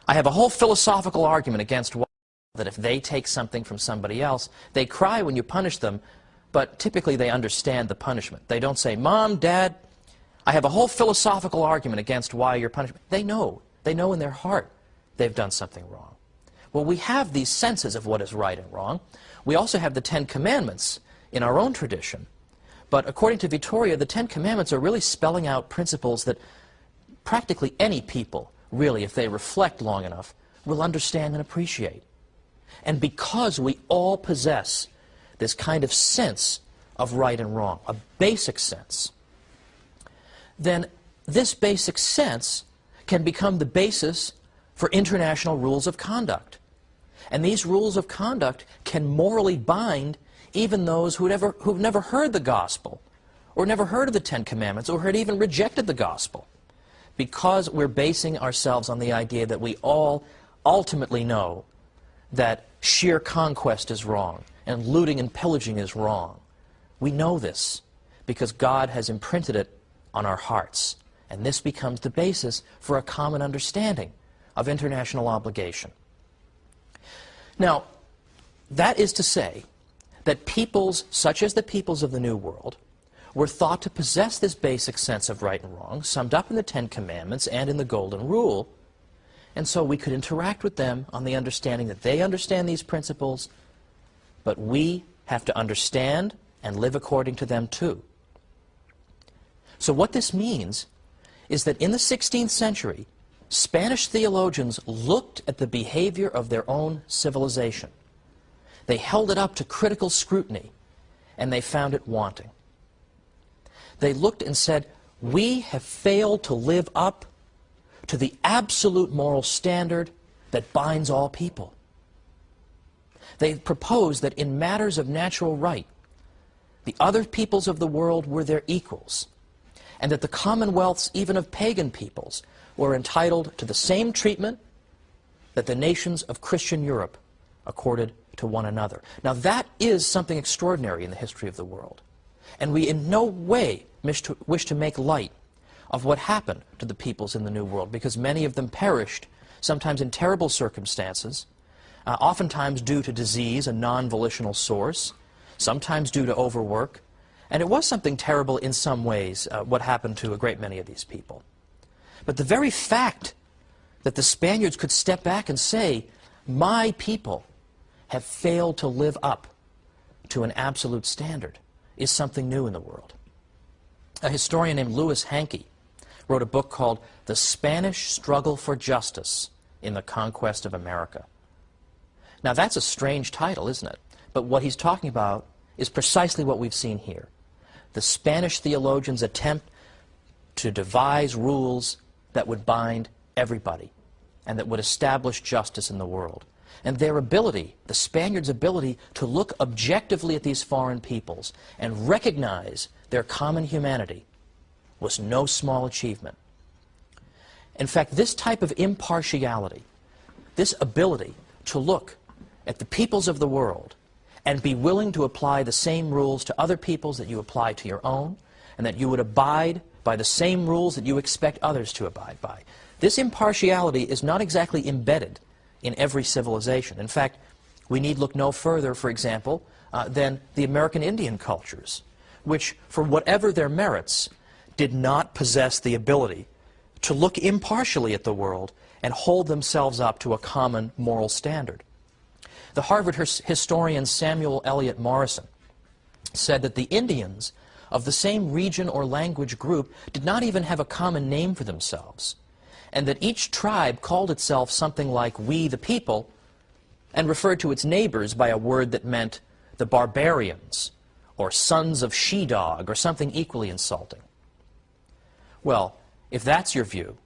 [SPEAKER 1] I have a whole philosophical argument against why," that if they take something from somebody else, they cry when you punish them, but typically they understand the punishment. They don't say, "Mom, Dad, I have a whole philosophical argument against why you're punishing." They know in their heart they've done something wrong. Well, we have these senses of what is right and wrong. We also have the Ten Commandments in our own tradition. But according to Vittoria, the Ten Commandments are really spelling out principles that practically any people, really, if they reflect long enough, will understand and appreciate. And because we all possess this kind of sense of right and wrong, a basic sense, then this basic sense can become the basis for international rules of conduct. And these rules of conduct can morally bind even those who've never heard the gospel, or never heard of the Ten Commandments, or had even rejected the gospel, because we're basing ourselves on the idea that we all ultimately know that sheer conquest is wrong, and looting and pillaging is wrong. We know this because God has imprinted it on our hearts, And this becomes the basis for a common understanding of international obligation. Now, that is to say that peoples, such as the peoples of the New World, were thought to possess this basic sense of right and wrong, summed up in the Ten Commandments and in the Golden Rule, and so we could interact with them on the understanding that they understand these principles, but we have to understand and live according to them too. So what this means is that in the 16th century, Spanish theologians looked at the behavior of their own civilization. They held it up to critical scrutiny, and they found it wanting. They looked and said, we have failed to live up to the absolute moral standard that binds all people. They proposed that in matters of natural right, the other peoples of the world were their equals, and that the commonwealths even of pagan peoples were entitled to the same treatment that the nations of Christian Europe accorded to one another. Now that is something extraordinary in the history of the world, and we in no way wish to make light of what happened to the peoples in the New World, because many of them perished, sometimes in terrible circumstances, oftentimes due to disease, a non-volitional source, sometimes due to overwork, and it was something terrible in some ways, what happened to a great many of these people. But the very fact that the Spaniards could step back and say, my people have failed to live up to an absolute standard, is something new in the world. A historian named Louis Hankey wrote a book called The Spanish Struggle for Justice in the Conquest of America. Now that's a strange title, isn't it? But what he's talking about is precisely what we've seen here. The Spanish theologians attempt to devise rules that would bind everybody and that would establish justice in the world. And their ability, the Spaniards' ability to look objectively at these foreign peoples and recognize their common humanity was no small achievement. In fact, this type of impartiality, this ability to look at the peoples of the world and be willing to apply the same rules to other peoples that you apply to your own, and that you would abide by the same rules that you expect others to abide by. This impartiality is not exactly embedded in every civilization. In fact, we need look no further, for example, than the American Indian cultures, which, for whatever their merits, did not possess the ability to look impartially at the world and hold themselves up to a common moral standard. The Harvard historian Samuel Eliot Morison said that the Indians of the same region or language group did not even have a common name for themselves, and that each tribe called itself something like "we the people" and referred to its neighbors by a word that meant the barbarians or sons of she-dog or something equally insulting. Well, if that's your view,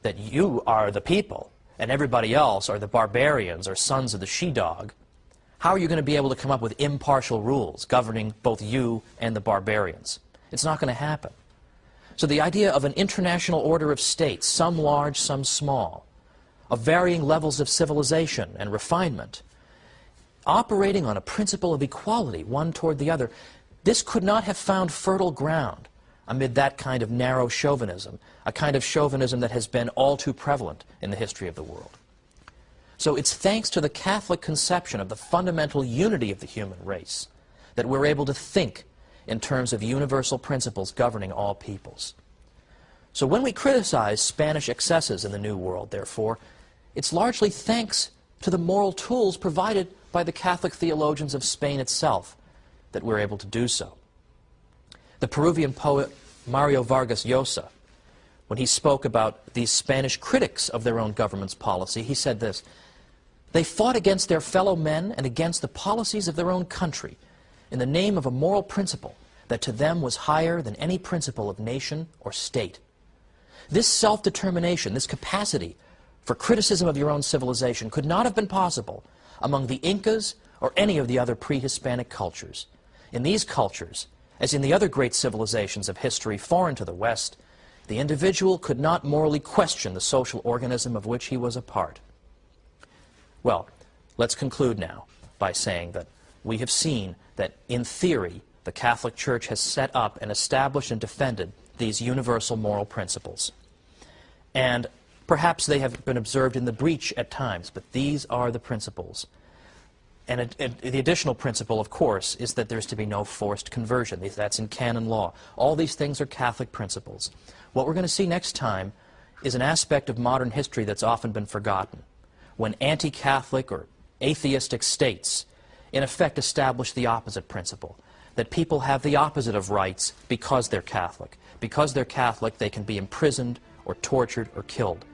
[SPEAKER 1] that you are the people and everybody else are the barbarians or sons of the she-dog, how are you going to be able to come up with impartial rules governing both you and the barbarians? It's not going to happen. So the idea of an international order of states, some large, some small, of varying levels of civilization and refinement, operating on a principle of equality, one toward the other, this could not have found fertile ground amid that kind of narrow chauvinism, a kind of chauvinism that has been all too prevalent in the history of the world. So it's thanks to the Catholic conception of the fundamental unity of the human race that we're able to think in terms of universal principles governing all peoples. So when we criticize Spanish excesses in the New World, therefore, it's largely thanks to the moral tools provided by the Catholic theologians of Spain itself that we're able to do so. The Peruvian poet Mario Vargas Llosa, when he spoke about these Spanish critics of their own government's policy, he said this: "They fought against their fellow men and against the policies of their own country in the name of a moral principle that to them was higher than any principle of nation or state." This self-determination, this capacity for criticism of your own civilization could not have been possible among the Incas or any of the other pre-Hispanic cultures. In these cultures, as in the other great civilizations of history foreign to the West, the individual could not morally question the social organism of which he was a part. Well, let's conclude now by saying that we have seen that, in theory, the Catholic Church has set up and established and defended these universal moral principles. And perhaps they have been observed in the breach at times, but these are the principles. And the additional principle, of course, is that there's to be no forced conversion. That's in canon law. All these things are Catholic principles. What we're going to see next time is an aspect of modern history that's often been forgotten, when anti-Catholic or atheistic states, in effect, establish the opposite principle, that people have the opposite of rights because they're Catholic. Because they're Catholic, they can be imprisoned or tortured or killed.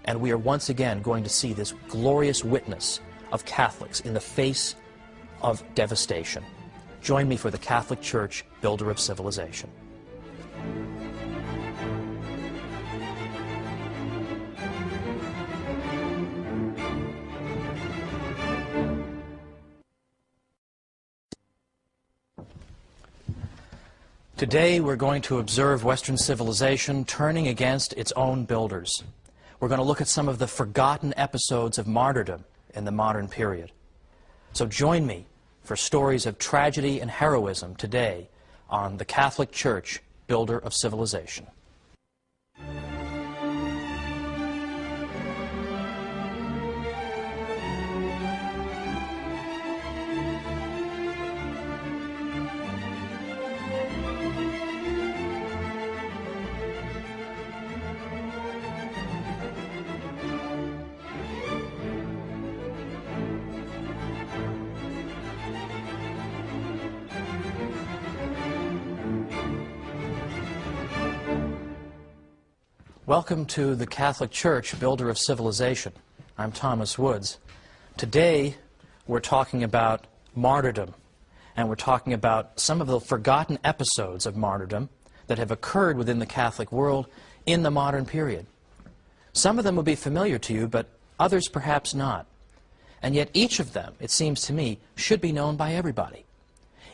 [SPEAKER 1] And we are once again going to see this glorious witness of Catholics in the face of devastation. Join me for the Catholic Church, builder of civilization. Today we're going to observe Western civilization turning against its own builders. We're going to look at some of the forgotten episodes of martyrdom in the modern period. So join me for stories of tragedy and heroism today on the Catholic Church, builder of civilization. Welcome to the Catholic Church, builder of civilization. I'm Thomas Woods. Today we're talking about martyrdom, and we're talking about some of the forgotten episodes of martyrdom that have occurred within the Catholic world in the modern period. Some of them will be familiar to you, but others perhaps not. And yet each of them, it seems to me, should be known by everybody.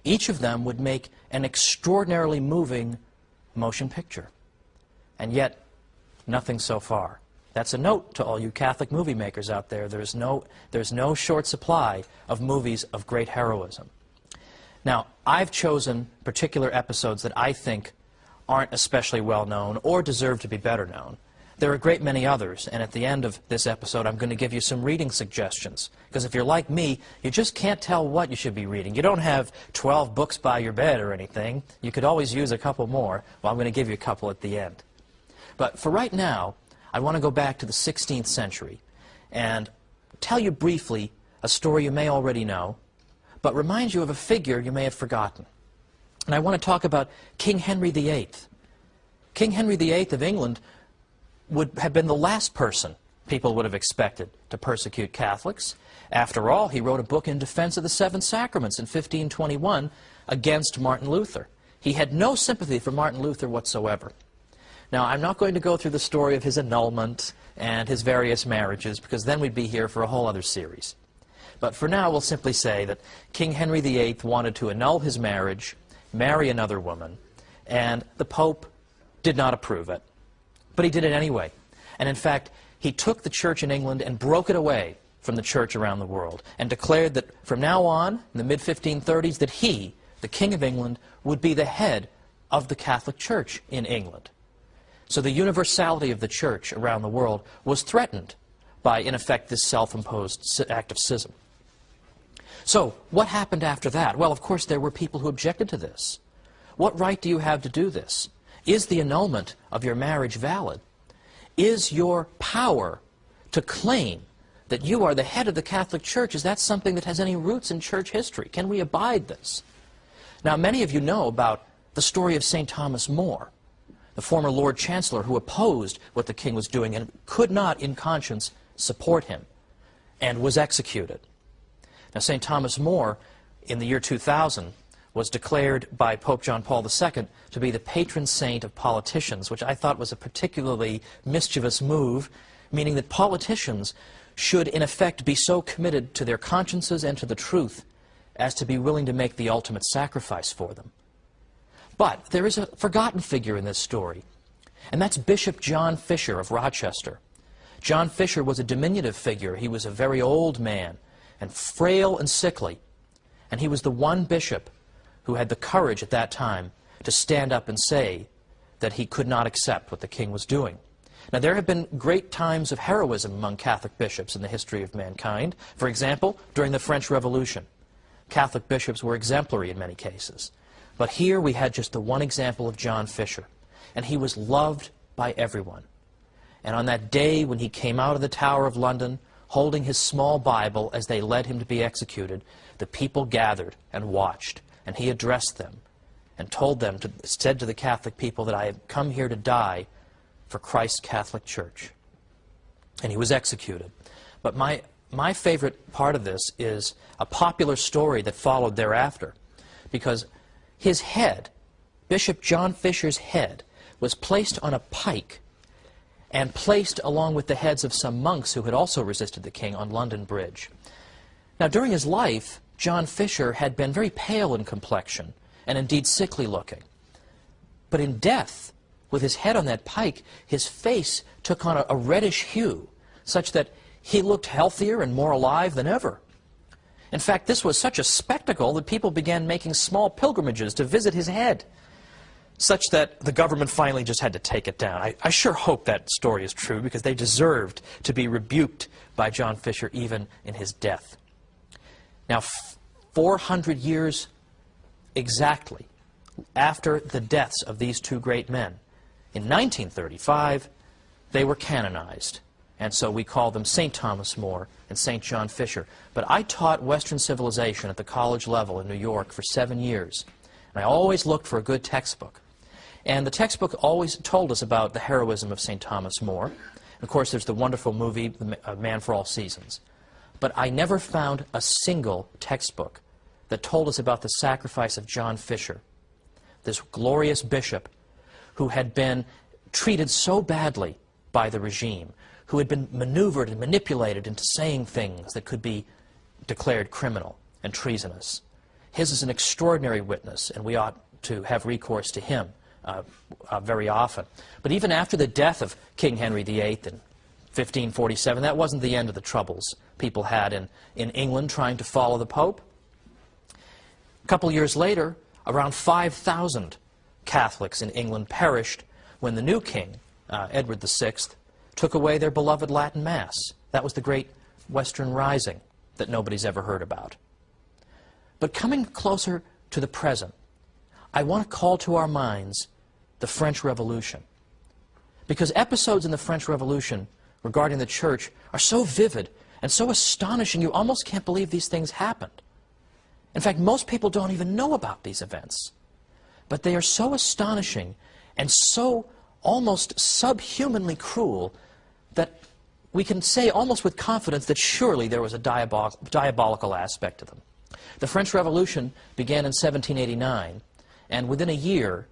[SPEAKER 1] Each of them would make an extraordinarily moving motion picture. And yet, nothing so far. That's a note to all you Catholic movie makers out there. There's no short supply of movies of great heroism. Now, I've chosen particular episodes that I think aren't especially well known or deserve to be better known. There are a great many others, and at the end of this episode I'm going to give you some reading suggestions, because if you're like me, you just can't tell what you should be reading. You don't have 12 books by your bed or anything. You could always use a couple more. Well, I'm going to give you a couple at the end. But for right now, I want to go back to the 16th century and tell you briefly a story you may already know, but remind you of a figure you may have forgotten. And I want to talk about King Henry VIII. King Henry VIII of England would have been the last person people would have expected to persecute Catholics. After all, he wrote a book in defense of the Seven Sacraments in 1521 against Martin Luther. He had no sympathy for Martin Luther whatsoever. Now, I'm not going to go through the story of his annulment and his various marriages, because then we'd be here for a whole other series. But for now, we'll simply say that King Henry VIII wanted to annul his marriage, marry another woman, and the Pope did not approve it. But he did it anyway. And in fact, he took the church in England and broke it away from the church around the world, and declared that from now on, in the mid-1530s, that he, the King of England, would be the head of the Catholic Church in England. So the universality of the church around the world was threatened by, in effect, this self-imposed act of schism. So what happened after that? Well, of course, there were people who objected to this. What right do you have to do this? Is the annulment of your marriage valid? Is your power to claim that you are the head of the Catholic Church, is that something that has any roots in church history? Can we abide this? Now, many of you know about the story of St. Thomas More, the former Lord Chancellor who opposed what the king was doing and could not, in conscience, support him, and was executed. Now, St. Thomas More, in the year 2000, was declared by Pope John Paul II to be the patron saint of politicians, which I thought was a particularly mischievous move, meaning that politicians should, in effect, be so committed to their consciences and to the truth as to be willing to make the ultimate sacrifice for them. But there is a forgotten figure in this story, and that's Bishop John Fisher of Rochester. John Fisher was a diminutive figure. He was a very old man and frail and sickly, and he was the one bishop who had the courage at that time to stand up and say that he could not accept what the king was doing. Now, there have been great times of heroism among Catholic bishops in the history of mankind. For example, during the French Revolution, Catholic bishops were exemplary in many cases. But here we had just the one example of John Fisher, and he was loved by everyone. And on that day when he came out of the Tower of London, holding his small Bible as they led him to be executed, the people gathered and watched, and he addressed them and said to the Catholic people that I have come here to die for Christ's Catholic Church. And he was executed. But my favorite part of this is a popular story that followed thereafter, because his head, Bishop John Fisher's head, was placed on a pike and placed along with the heads of some monks who had also resisted the king on London Bridge. Now, during his life, John Fisher had been very pale in complexion and indeed sickly looking. But in death, with his head on that pike, his face took on a reddish hue, such that he looked healthier and more alive than ever. In fact, this was such a spectacle that people began making small pilgrimages to visit his head, such that the government finally just had to take it down. I sure hope that story is true, because they deserved to be rebuked by John Fisher even in his death. Now, 400 years exactly after the deaths of these two great men, in 1935, they were canonized. And so we call them St. Thomas More and St. John Fisher. But I taught Western civilization at the college level in New York for 7 years. And I always looked for a good textbook. And the textbook always told us about the heroism of St. Thomas More. And of course, there's the wonderful movie, Man for All Seasons. But I never found a single textbook that told us about the sacrifice of John Fisher, this glorious bishop who had been treated so badly by the regime, who had been maneuvered and manipulated into saying things that could be declared criminal and treasonous. His is an extraordinary witness, and we ought to have recourse to him very often. But even after the death of King Henry VIII in 1547, that wasn't the end of the troubles people had in England trying to follow the Pope. A couple years later, around 5,000 Catholics in England perished when the new king, Edward VI, took away their beloved Latin Mass. That was the great Western Rising that nobody's ever heard about. But coming closer to the present, I want to call to our minds the French Revolution. Because episodes in the French Revolution regarding the church are so vivid and so astonishing, you almost can't believe these things happened. In fact, most people don't even know about these events. But they are so astonishing and so almost subhumanly cruel that we can say almost with confidence that surely there was a diabolical aspect to them. The French Revolution began in 1789, and within a year,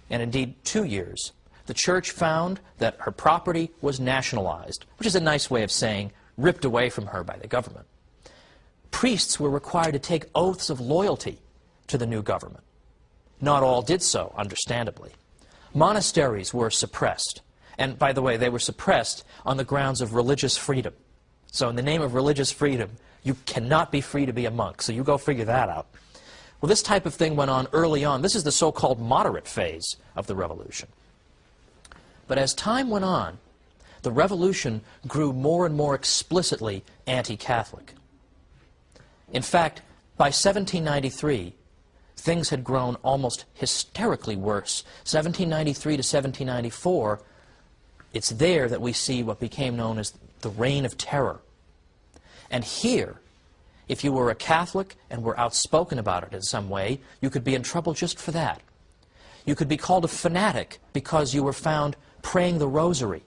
[SPEAKER 1] and indeed 2 years, the church found that her property was nationalized, which is a nice way of saying ripped away from her by the government. Priests were required to take oaths of loyalty to the new government. Not all did so, understandably. Monasteries were suppressed. And by the way, they were suppressed on the grounds of religious freedom. So in the name of religious freedom, you cannot be free to be a monk. So you go figure that out. Well, this type of thing went on early on. This is the so-called moderate phase of the revolution. But as time went on, the revolution grew more and more explicitly anti-Catholic. In fact, by 1793, things had grown almost hysterically worse. 1793 to 1794, it's there that we see what became known as the Reign of Terror. And here, if you were a Catholic and were outspoken about it in some way, you could be in trouble just for that. You could be called a fanatic because you were found praying the rosary,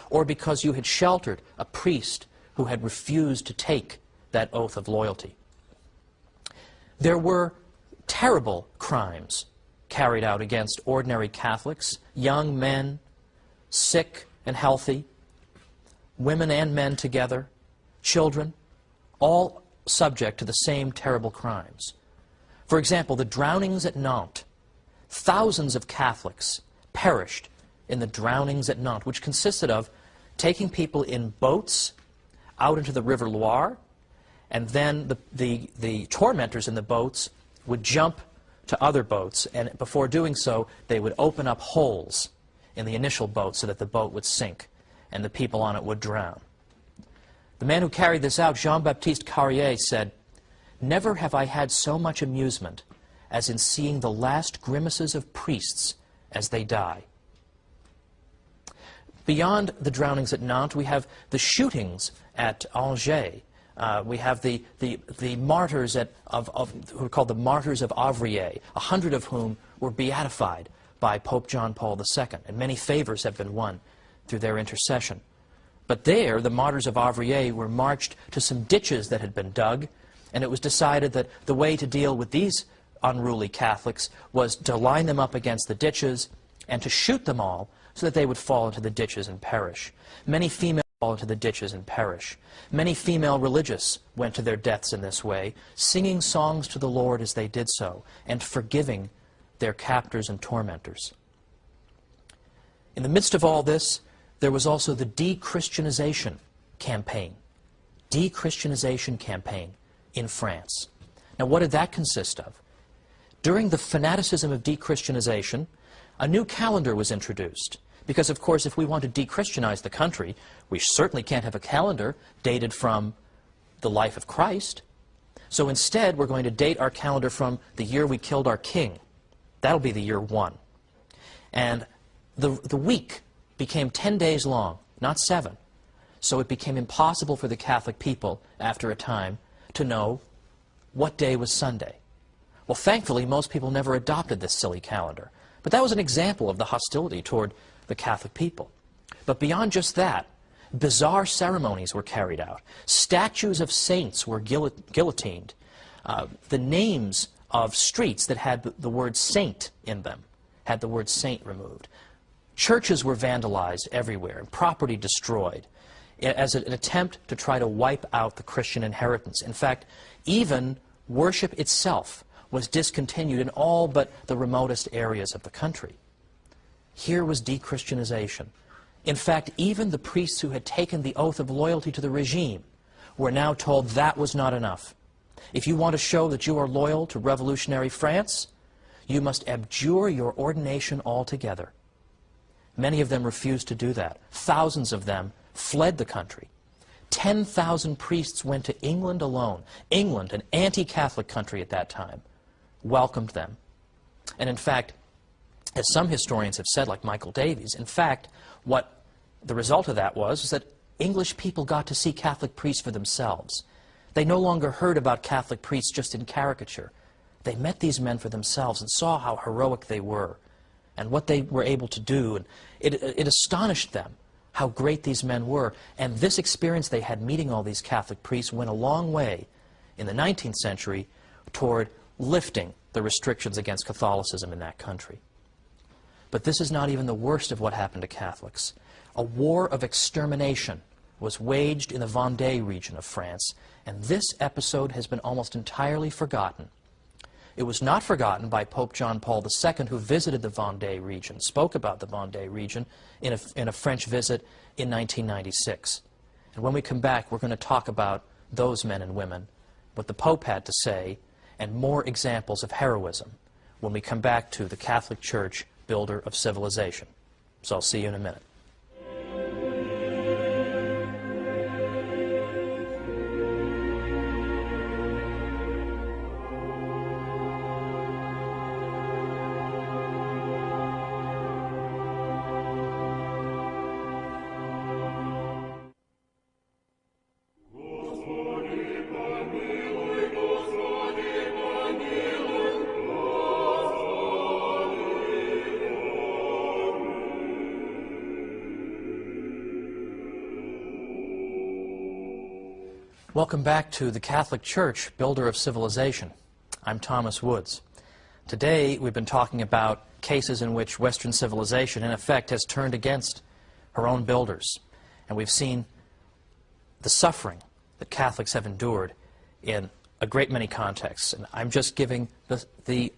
[SPEAKER 1] or because you had sheltered a priest who had refused to take that oath of loyalty. There were terrible crimes carried out against ordinary Catholics, young men, sick and healthy, women and men together, children, all subject to the same terrible crimes. For example, the drownings at Nantes. Thousands of Catholics perished in the drownings at Nantes, which consisted of taking people in boats out into the River Loire, and then the tormentors in the boats would jump to other boats, and before doing so, they would open up holes in the initial boat so that the boat would sink and the people on it would drown. The man who carried this out, Jean-Baptiste Carrier, said, "Never have I had so much amusement as in seeing the last grimaces of priests as they die." Beyond the drownings at Nantes, we have the shootings at Angers. We have the martyrs who are called the martyrs of Auvrier, 100 of whom were beatified by Pope John Paul II, and many favors have been won through their intercession. But there, the martyrs of Auvrier were marched to some ditches that had been dug, and it was decided that the way to deal with these unruly Catholics was to line them up against the ditches and to shoot them all so that they would fall into the ditches and perish. Many females fall into the ditches and perish. Many female religious went to their deaths in this way, singing songs to the Lord as they did so, and forgiving their captors and tormentors. In the midst of all this, there was also the de-Christianization campaign. De-Christianization campaign in France. Now, what did that consist of? During the fanaticism of de-Christianization, a new calendar was introduced. Because, of course, if we want to de-Christianize the country, we certainly can't have a calendar dated from the life of Christ. So instead, we're going to date our calendar from the year we killed our king. That'll be the year 1. And the week became 10 days long, not 7. So it became impossible for the Catholic people, after a time, to know what day was Sunday. Well, thankfully, most people never adopted this silly calendar. But that was an example of the hostility toward the Catholic people. But beyond just that, bizarre ceremonies were carried out. Statues of saints were guillotined. The names of streets that had the word saint in them had the word saint removed. Churches were vandalized everywhere and property destroyed as an attempt to try to wipe out the Christian inheritance. In fact, even worship itself was discontinued in all but the remotest areas of the country. Here was de-Christianization. In fact, even the priests who had taken the oath of loyalty to the regime were now told that was not enough. If you want to show that you are loyal to revolutionary France, you must abjure your ordination altogether. Many of them refused to do that. Thousands of them fled the country. 10,000 priests went to England alone. England, an anti-Catholic country at that time, welcomed them. And in fact, as some historians have said, like Michael Davies, in fact, what the result of that was that English people got to see Catholic priests for themselves. They no longer heard about Catholic priests just in caricature. They met these men for themselves and saw how heroic they were and what they were able to do. And it astonished them how great these men were. And this experience they had meeting all these Catholic priests went a long way in the 19th century toward lifting the restrictions against Catholicism in that country. But this is not even the worst of what happened to Catholics. A war of extermination was waged in the Vendée region of France, and this episode has been almost entirely forgotten. It was not forgotten by Pope John Paul II, who visited the Vendée region, spoke about the Vendée region in a French visit in 1996. And when we come back, we're going to talk about those men and women, what the Pope had to say, and more examples of heroism when we come back to the Catholic Church, builder of civilization. So I'll see you in a minute. Welcome back to the Catholic Church, builder of civilization. I'm Thomas Woods. Today we've been talking about cases in which Western civilization, in effect, has turned against her own builders. And we've seen the suffering that Catholics have endured in a great many contexts. And I'm just giving the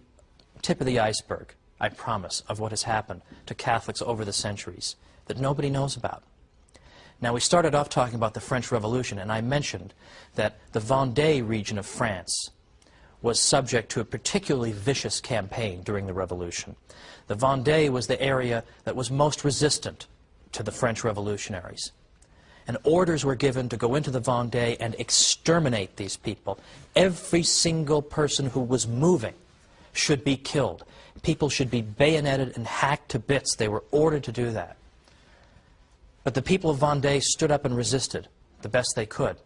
[SPEAKER 1] tip of the iceberg, I promise, of what has happened to Catholics over the centuries that nobody knows about. Now, we started off talking about the French Revolution, and I mentioned that the Vendée region of France was subject to a particularly vicious campaign during the Revolution. The Vendée was the area that was most resistant to the French revolutionaries. And orders were given to go into the Vendée and exterminate these people. Every single person who was moving should be killed. People should be bayoneted and hacked to bits. They were ordered to do that. But the people of Vendée stood up and resisted the best they could.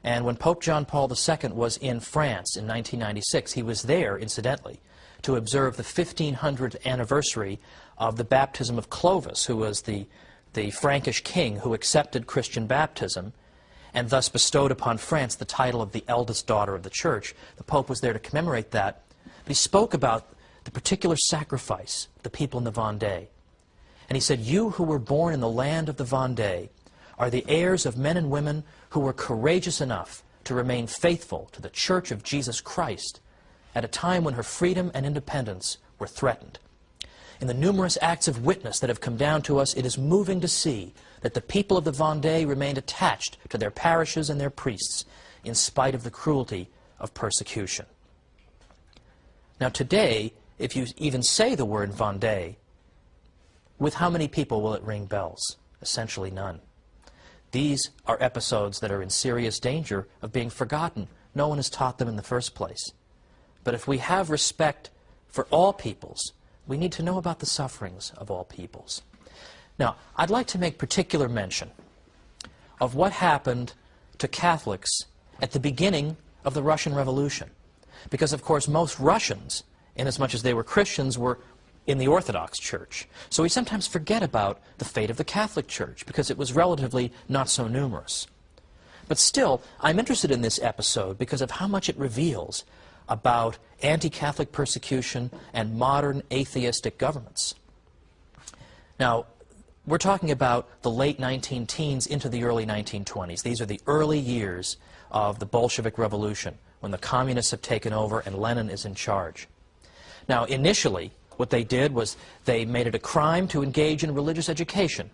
[SPEAKER 1] And when Pope John Paul II was in France in 1996, he was there, incidentally, to observe the 1500th anniversary of the baptism of Clovis, who was the Frankish king who accepted Christian baptism and thus bestowed upon France the title of the eldest daughter of the Church. The Pope was there to commemorate that. But he spoke about the particular sacrifice of the people in the Vendée. And he said, "You who were born in the land of the Vendée are the heirs of men and women who were courageous enough to remain faithful to the Church of Jesus Christ at a time when her freedom and independence were threatened. In the numerous acts of witness that have come down to us, it is moving to see that the people of the Vendée remained attached to their parishes and their priests in spite of the cruelty of persecution." Now today, if you even say the word Vendée, with how many people will it ring bells? Essentially none. These are episodes that are in serious danger of being forgotten. No one has taught them in the first place. But if we have respect for all peoples, we need to know about the sufferings of all peoples. Now, I'd like to make particular mention of what happened to Catholics at the beginning of the Russian Revolution. Because, of course, most Russians, inasmuch as they were Christians, were in the Orthodox Church. So we sometimes forget about the fate of the Catholic Church because it was relatively not so numerous. But still, I'm interested in this episode because of how much it reveals about anti-Catholic persecution and modern atheistic governments. Now, we're talking about the late 19-teens into the early 1920s. These are the early years of the Bolshevik Revolution, when the communists have taken over and Lenin is in charge. Now, initially, what they did was they made it a crime to engage in religious education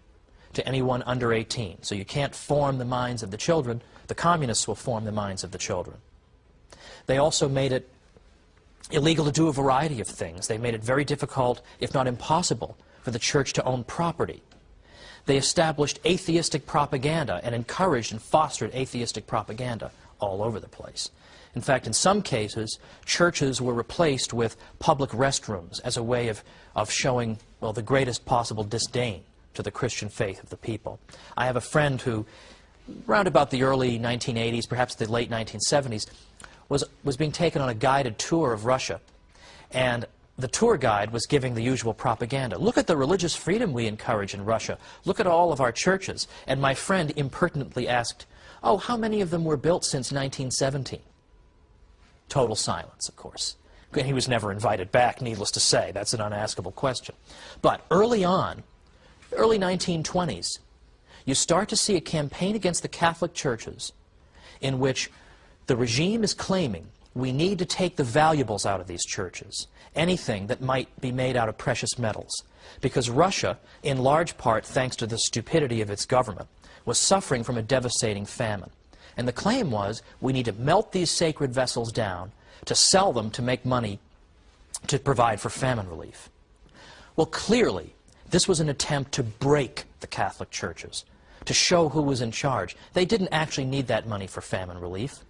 [SPEAKER 1] to anyone under 18. So you can't form the minds of the children. The communists will form the minds of the children. They also made it illegal to do a variety of things. They made it very difficult, if not impossible, for the church to own property. They established atheistic propaganda and encouraged and fostered atheistic propaganda all over the place. In fact, in some cases, churches were replaced with public restrooms as a way of showing, well, the greatest possible disdain to the Christian faith of the people. I have a friend who, round about the early 1980s, perhaps the late 1970s, was being taken on a guided tour of Russia. And the tour guide was giving the usual propaganda. Look at the religious freedom we encourage in Russia. Look at all of our churches. And my friend impertinently asked, "Oh, how many of them were built since 1917? Total silence, of course. And he was never invited back, needless to say. That's an unaskable question. But early on, early 1920s, you start to see a campaign against the Catholic churches in which the regime is claiming we need to take the valuables out of these churches, anything that might be made out of precious metals, because Russia, in large part thanks to the stupidity of its government, was suffering from a devastating famine. And the claim was, we need to melt these sacred vessels down, to sell them to make money to provide for famine relief. Well, clearly, this was an attempt to break the Catholic churches, to show who was in charge. They didn't actually need that money for famine relief,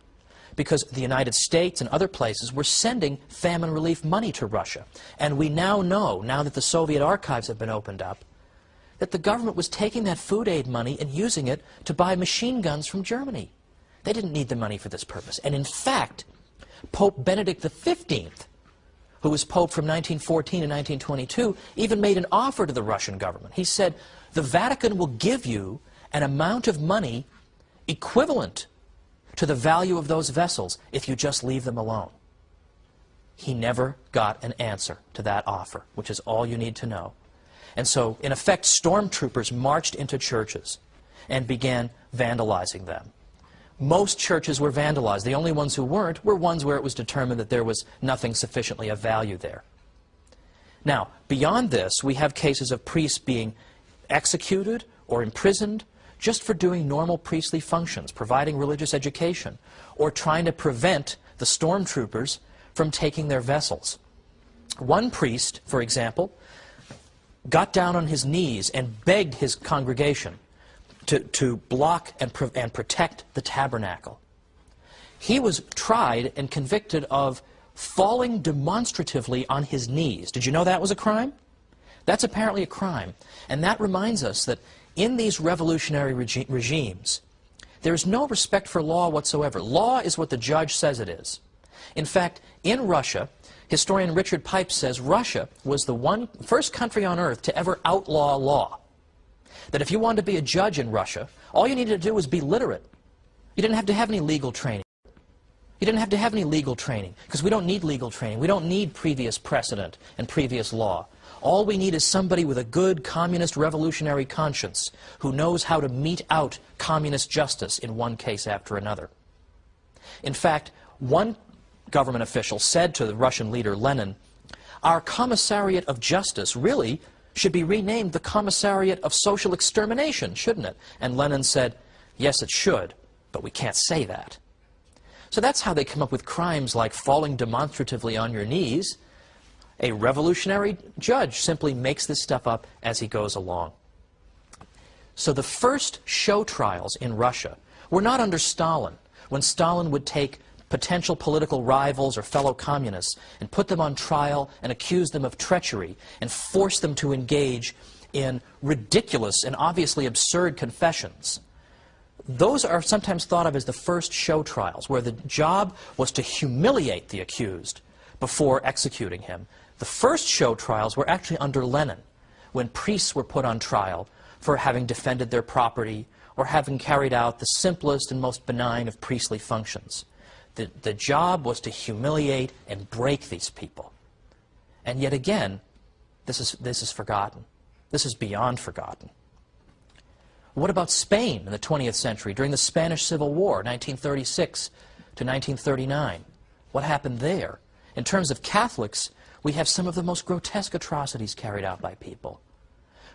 [SPEAKER 1] because the United States and other places were sending famine relief money to Russia. And we now know, now that the Soviet archives have been opened up, that the government was taking that food aid money and using it to buy machine guns from Germany. They didn't need the money for this purpose. And in fact, Pope Benedict XV, who was Pope from 1914 to 1922, even made an offer to the Russian government. He said, the Vatican will give you an amount of money equivalent to the value of those vessels if you just leave them alone. He never got an answer to that offer, which is all you need to know. And so, in effect, stormtroopers marched into churches and began vandalizing them. Most churches were vandalized. The only ones who weren't were ones where it was determined that there was nothing sufficiently of value there. Now, beyond this, we have cases of priests being executed or imprisoned just for doing normal priestly functions, providing religious education, or trying to prevent the stormtroopers from taking their vessels. One priest, for example, got down on his knees and begged his congregation to block and protect the tabernacle. He was tried and convicted of falling demonstratively on his knees. Did you know that was a crime? That's apparently a crime. And that reminds us that in these revolutionary regimes, there is no respect for law whatsoever. Law is what the judge says it is. In fact, in Russia, historian Richard Pipes says Russia was the first country on earth to ever outlaw law. That if you wanted to be a judge in Russia, all you needed to do was be literate. You didn't have to have any legal training. You didn't have to have any legal training, because we don't need legal training. We don't need previous precedent and previous law. All we need is somebody with a good communist revolutionary conscience who knows how to mete out communist justice in one case after another. In fact, one government official said to the Russian leader Lenin, "Our commissariat of justice really should be renamed the commissariat of social extermination, shouldn't it?" And Lenin said, "Yes, it should, but we can't say that." So that's how they come up with crimes like falling demonstratively on your knees. A revolutionary judge simply makes this stuff up as he goes along. So the first show trials in Russia were not under Stalin, when Stalin would take potential political rivals or fellow communists and put them on trial and accuse them of treachery and force them to engage in ridiculous and obviously absurd confessions. Those are sometimes thought of as the first show trials, where the job was to humiliate the accused before executing him. The first show trials were actually under Lenin, when priests were put on trial for having defended their property or having carried out the simplest and most benign of priestly functions. The job was to humiliate and break these people. And yet again, this is forgotten. This is beyond forgotten. What about Spain in the 20th century, during the Spanish Civil War, 1936 to 1939? What happened there? In terms of Catholics, we have some of the most grotesque atrocities carried out by people.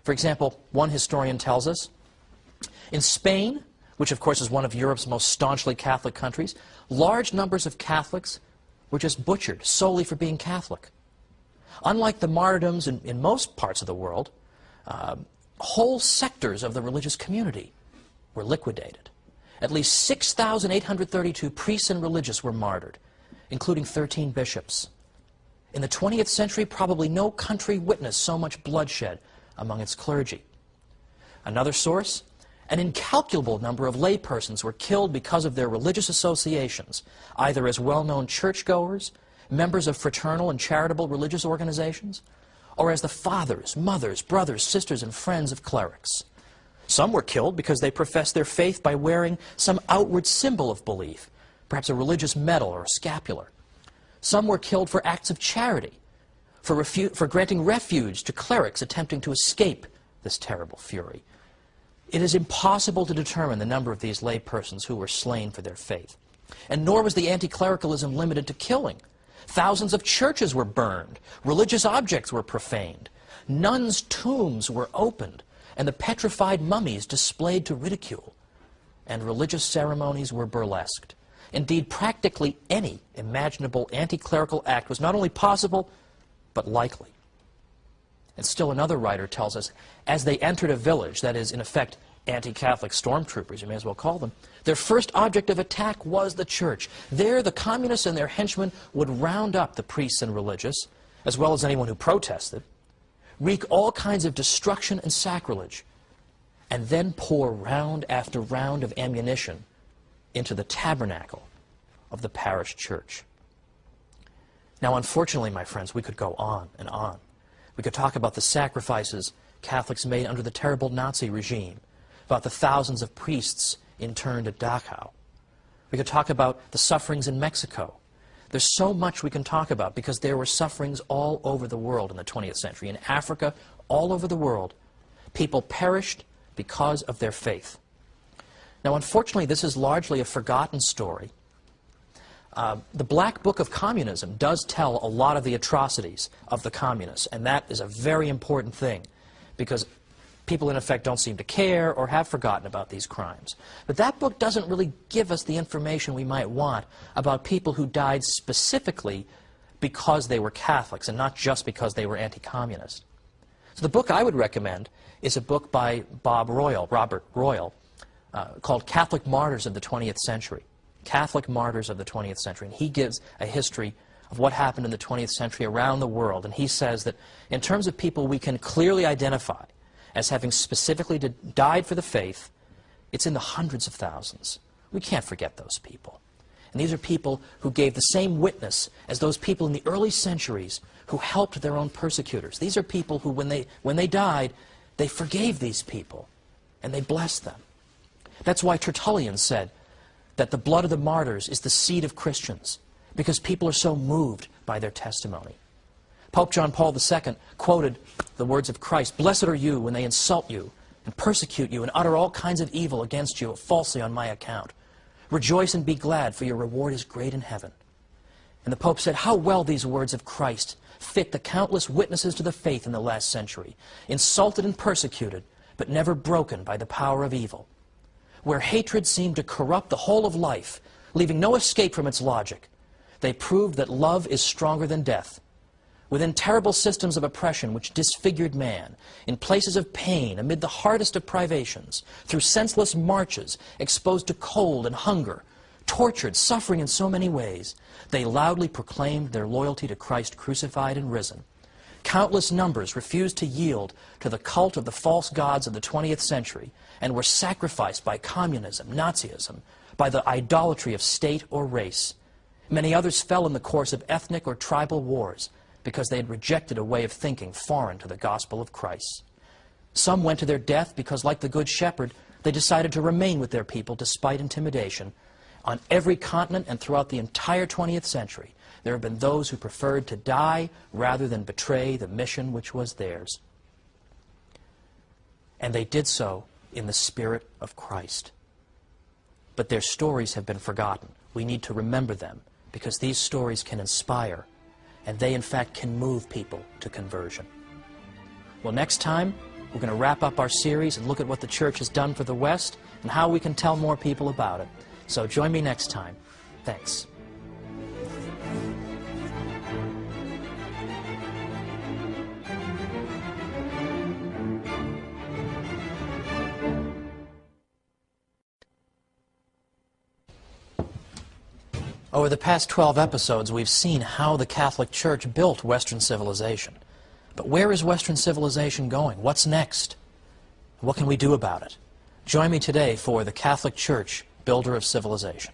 [SPEAKER 1] For example, one historian tells us, in Spain, which of course is one of Europe's most staunchly Catholic countries, large numbers of Catholics were just butchered solely for being Catholic. Unlike the martyrdoms in most parts of the world, whole sectors of the religious community were liquidated. At least 6,832 priests and religious were martyred, including 13 bishops. In the 20th century, probably no country witnessed so much bloodshed among its clergy. Another source, an incalculable number of laypersons were killed because of their religious associations, either as well-known churchgoers, members of fraternal and charitable religious organizations, or as the fathers, mothers, brothers, sisters, and friends of clerics. Some were killed because they professed their faith by wearing some outward symbol of belief, perhaps a religious medal or a scapular. Some were killed for acts of charity, for granting refuge to clerics attempting to escape this terrible fury. It is impossible to determine the number of these laypersons who were slain for their faith. And nor was the anti-clericalism limited to killing. Thousands of churches were burned, religious objects were profaned, nuns' tombs were opened, and the petrified mummies displayed to ridicule, and religious ceremonies were burlesqued. Indeed, practically any imaginable anti-clerical act was not only possible, but likely. And still another writer tells us, as they entered a village, that is, in effect, anti-Catholic stormtroopers, you may as well call them, their first object of attack was the church. There, the communists and their henchmen would round up the priests and religious, as well as anyone who protested, wreak all kinds of destruction and sacrilege, and then pour round after round of ammunition into the tabernacle of the parish church. Now, unfortunately, my friends, we could go on and on. We could talk about the sacrifices Catholics made under the terrible Nazi regime, about the thousands of priests interned at Dachau. We could talk about the sufferings in Mexico. There's so much we can talk about because there were sufferings all over the world in the 20th century. In Africa, all over the world, people perished because of their faith. Now, unfortunately, this is largely a forgotten story. The Black Book of Communism does tell a lot of the atrocities of the communists, and that is a very important thing because people in effect don't seem to care or have forgotten about these crimes. But that book doesn't really give us the information we might want about people who died specifically because they were Catholics and not just because they were anti-communist. So the book I would recommend is a book by Robert Royal, called Catholic Martyrs of the 20th Century. Catholic Martyrs of the 20th Century. And he gives a history of what happened in the 20th century around the world. And he says that in terms of people we can clearly identify as having specifically died for the faith, it's in the hundreds of thousands. We can't forget those people. And these are people who gave the same witness as those people in the early centuries who helped their own persecutors. These are people who, when they died, they forgave these people and they blessed them. That's why Tertullian said that the blood of the martyrs is the seed of Christians, because people are so moved by their testimony. Pope John Paul II quoted the words of Christ, "Blessed are you when they insult you and persecute you and utter all kinds of evil against you falsely on my account. Rejoice and be glad, for your reward is great in heaven." And the Pope said, how well these words of Christ fit the countless witnesses to the faith in the last century, insulted and persecuted, but never broken by the power of evil. Where hatred seemed to corrupt the whole of life, leaving no escape from its logic, they proved that love is stronger than death. Within terrible systems of oppression which disfigured man, in places of pain, amid the hardest of privations, through senseless marches, exposed to cold and hunger, tortured, suffering in so many ways, they loudly proclaimed their loyalty to Christ crucified and risen. Countless numbers refused to yield to the cult of the false gods of the 20th century and were sacrificed by communism, Nazism, by the idolatry of state or race. Many others fell in the course of ethnic or tribal wars because they had rejected a way of thinking foreign to the gospel of Christ. Some went to their death because, like the Good Shepherd, they decided to remain with their people despite intimidation. On every continent and throughout the entire 20th century, there have been those who preferred to die rather than betray the mission which was theirs. And they did so in the Spirit of Christ. But their stories have been forgotten. We need to remember them, because these stories can inspire, and they in fact can move people to conversion. Well, next time, we're going to wrap up our series and look at what the Church has done for the West and how we can tell more people about it. So join me next time. Thanks. Over the past 12 episodes, we've seen how the Catholic Church built Western civilization. But where is Western civilization going? What's next? What can we do about it? Join me today for the Catholic Church, Builder of Civilization.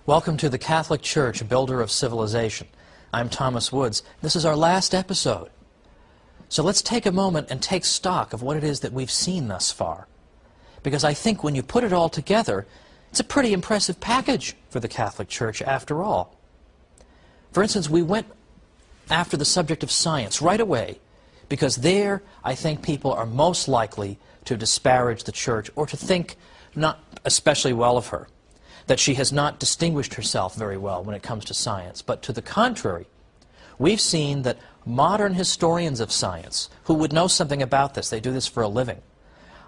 [SPEAKER 1] Welcome to the Catholic Church, Builder of Civilization. I'm Thomas Woods. This is our last episode. So let's take a moment and take stock of what it is that we've seen thus far. Because I think when you put it all together, it's a pretty impressive package for the Catholic Church after all. For instance, we went after the subject of science right away, because there I think people are most likely to disparage the Church or to think not especially well of her, that she has not distinguished herself very well when it comes to science. But to the contrary, we've seen that modern historians of science, who would know something about this, they do this for a living,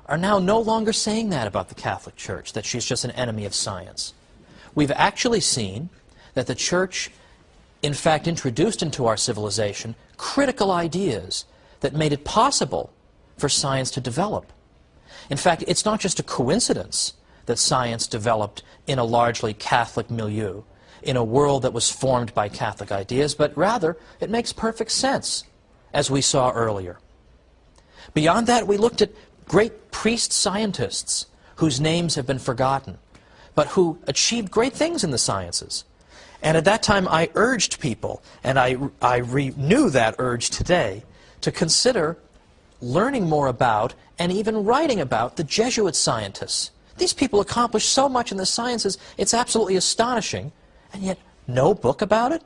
[SPEAKER 1] are now no longer saying that about the Catholic Church, that she's just an enemy of science. We've actually seen that the Church, in fact, introduced into our civilization critical ideas that made it possible for science to develop. In fact, it's not just a coincidence that science developed in a largely Catholic milieu, in a world that was formed by Catholic ideas, but rather it makes perfect sense, as we saw earlier. Beyond that, we looked at great priest-scientists whose names have been forgotten, but who achieved great things in the sciences. And at that time, I urged people, and I renew that urge today, to consider learning more about and even writing about the Jesuit scientists. These people accomplished so much in the sciences, it's absolutely astonishing, and yet no book about it?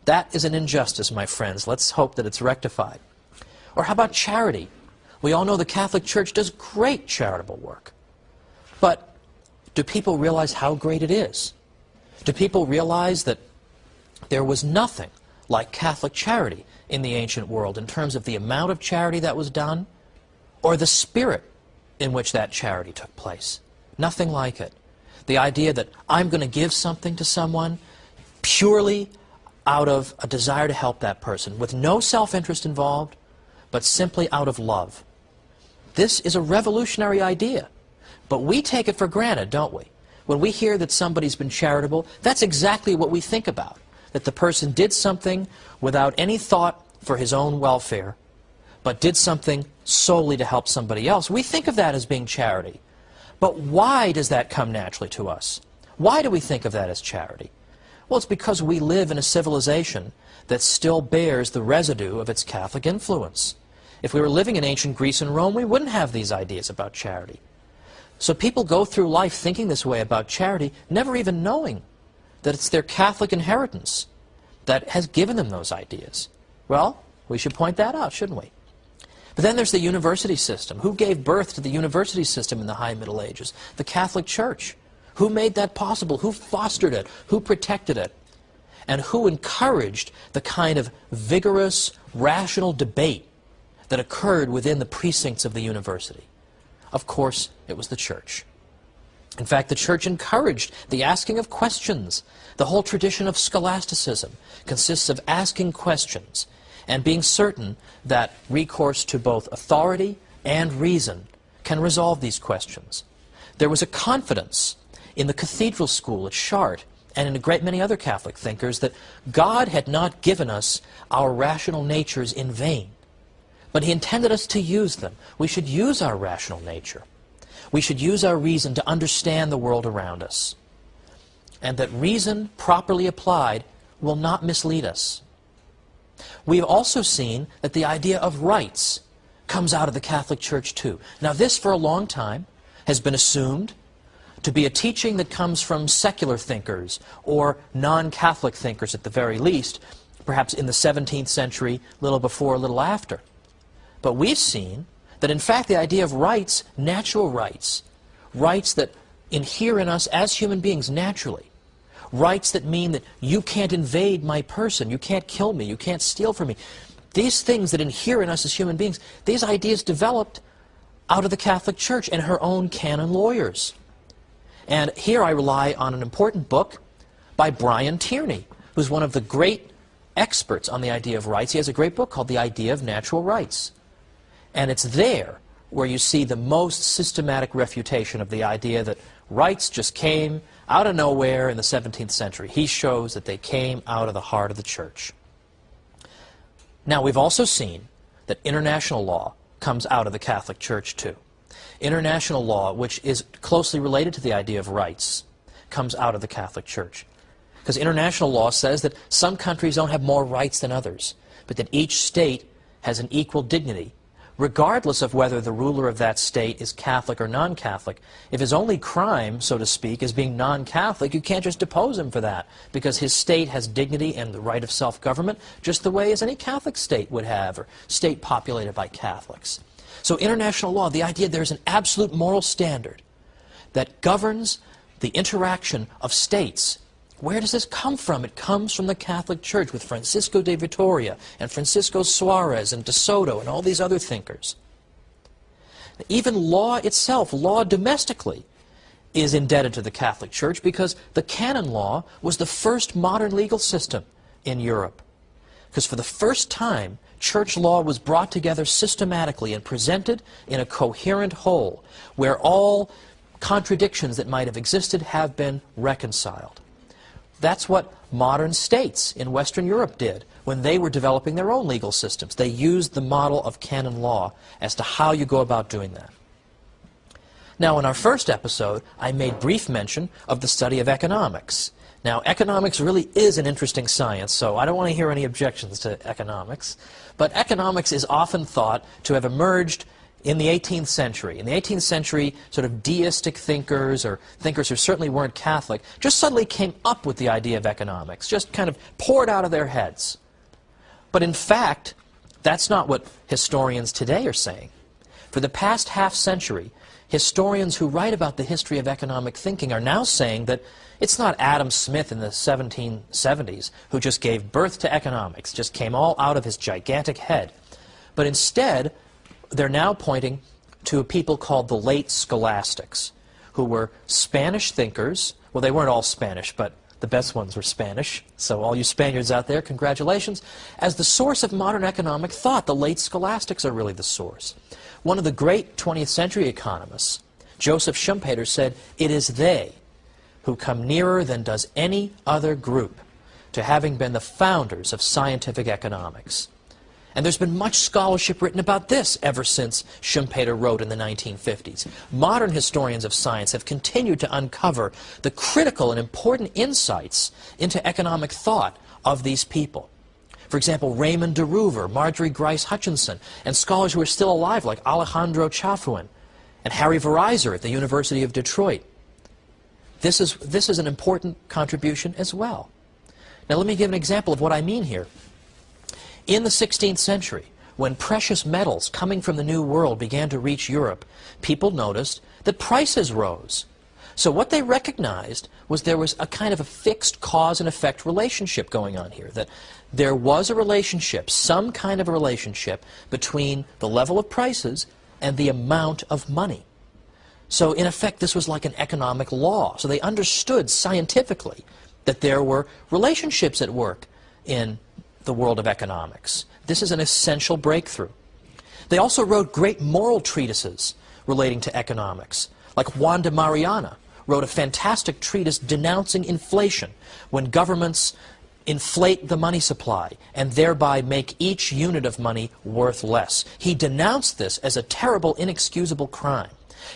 [SPEAKER 1] That is an injustice, my friends. Let's hope that it's rectified. Or how about charity? We all know the Catholic Church does great charitable work. But do people realize how great it is? Do people realize that there was nothing like Catholic charity in the ancient world in terms of the amount of charity that was done or the spirit in which that charity took place? Nothing like it. The idea that I'm going to give something to someone purely out of a desire to help that person, with no self-interest involved, but simply out of love. This is a revolutionary idea, but we take it for granted, don't we? When we hear that somebody's been charitable, that's exactly what we think about, that the person did something without any thought for his own welfare, but did something solely to help somebody else. We think of that as being charity. But why does that come naturally to us? Why do we think of that as charity? Well, it's because we live in a civilization that still bears the residue of its Catholic influence. If we were living in ancient Greece and Rome, we wouldn't have these ideas about charity. So people go through life thinking this way about charity, never even knowing that it's their Catholic inheritance that has given them those ideas. Well, we should point that out, shouldn't we? But then there's the university system. Who gave birth to the university system in the High Middle Ages? The Catholic Church. Who made that possible? Who fostered it? Who protected it? And who encouraged the kind of vigorous, rational debate that occurred within the precincts of the university? Of course, it was the Church. In fact, the Church encouraged the asking of questions. The whole tradition of scholasticism consists of asking questions and being certain that recourse to both authority and reason can resolve these questions. There was a confidence in the cathedral school at Chartres and in a great many other Catholic thinkers that God had not given us our rational natures in vain, but He intended us to use them. We should use our rational nature. We should use our reason to understand the world around us, and that reason properly applied will not mislead us. We've also seen that the idea of rights comes out of the Catholic Church too. Now this for a long time has been assumed to be a teaching that comes from secular thinkers or non-Catholic thinkers at the very least, perhaps in the 17th century, little before, little after. But we've seen that in fact the idea of rights, natural rights, rights that inhere in us as human beings naturally, rights that mean that you can't invade my person, you can't kill me, you can't steal from me, these things that inhere in us as human beings, these ideas developed out of the Catholic Church and her own canon lawyers. And here I rely on an important book by Brian Tierney, who's one of the great experts on the idea of rights. He has a great book called The Idea of Natural Rights. And it's there where you see the most systematic refutation of the idea that rights just came out of nowhere in the 17th century. He shows that they came out of the heart of the Church. Now, we've also seen that international law comes out of the Catholic Church too. International law, which is closely related to the idea of rights, comes out of the Catholic Church. Because international law says that some countries don't have more rights than others, but that each state has an equal dignity, regardless of whether the ruler of that state is Catholic or non-Catholic. If his only crime, so to speak, is being non-Catholic, you can't just depose him for that, because his state has dignity and the right of self-government just the way as any Catholic state would have, or state populated by Catholics. So international law, the idea there's an absolute moral standard that governs the interaction of states. Where does this come from? It comes from the Catholic Church with Francisco de Vitoria and Francisco Suarez and de Soto and all these other thinkers. Even law itself, law domestically, is indebted to the Catholic Church because the canon law was the first modern legal system in Europe. Because for the first time, church law was brought together systematically and presented in a coherent whole, where all contradictions that might have existed have been reconciled. That's what modern states in Western Europe did when they were developing their own legal systems. They used the model of canon law as to how you go about doing that. Now, in our first episode, I made brief mention of the study of economics. Now, economics really is an interesting science, so I don't want to hear any objections to economics. But economics is often thought to have emerged in the 18th century. In the 18th century, sort of deistic thinkers, or thinkers who certainly weren't Catholic, just suddenly came up with the idea of economics, just kind of poured out of their heads. But in fact, that's not what historians today are saying. For the past half century, historians who write about the history of economic thinking are now saying that it's not Adam Smith in the 1770s who just gave birth to economics, just came all out of his gigantic head. But instead, they're now pointing to a people called the late scholastics, who were Spanish thinkers. Well, they weren't all Spanish, but the best ones were Spanish. So all you Spaniards out there, congratulations. As the source of modern economic thought, the late scholastics are really the source. One of the great 20th century economists, Joseph Schumpeter, said, "It is they who come nearer than does any other group to having been the founders of scientific economics." And there's been much scholarship written about this ever since Schumpeter wrote in the 1950s. Modern historians of science have continued to uncover the critical and important insights into economic thought of these people. For example, Raymond de Roover, Marjorie Grice Hutchinson, and scholars who are still alive like Alejandro Chafuin and Harry Verizar at the University of Detroit. This is an important contribution as well. Now let me give an example of what I mean here. In the 16th century, when precious metals coming from the New World began to reach Europe, people noticed that prices rose. So what they recognized was there was a kind of a fixed cause and effect relationship going on here, that there was a relationship, some kind of a relationship, between the level of prices and the amount of money. So in effect, this was like an economic law. So they understood scientifically that there were relationships at work in the world of economics. This is an essential breakthrough. They also wrote great moral treatises relating to economics. Like Juan de Mariana wrote a fantastic treatise denouncing inflation, when governments inflate the money supply and thereby make each unit of money worth less. He denounced this as a terrible, inexcusable crime.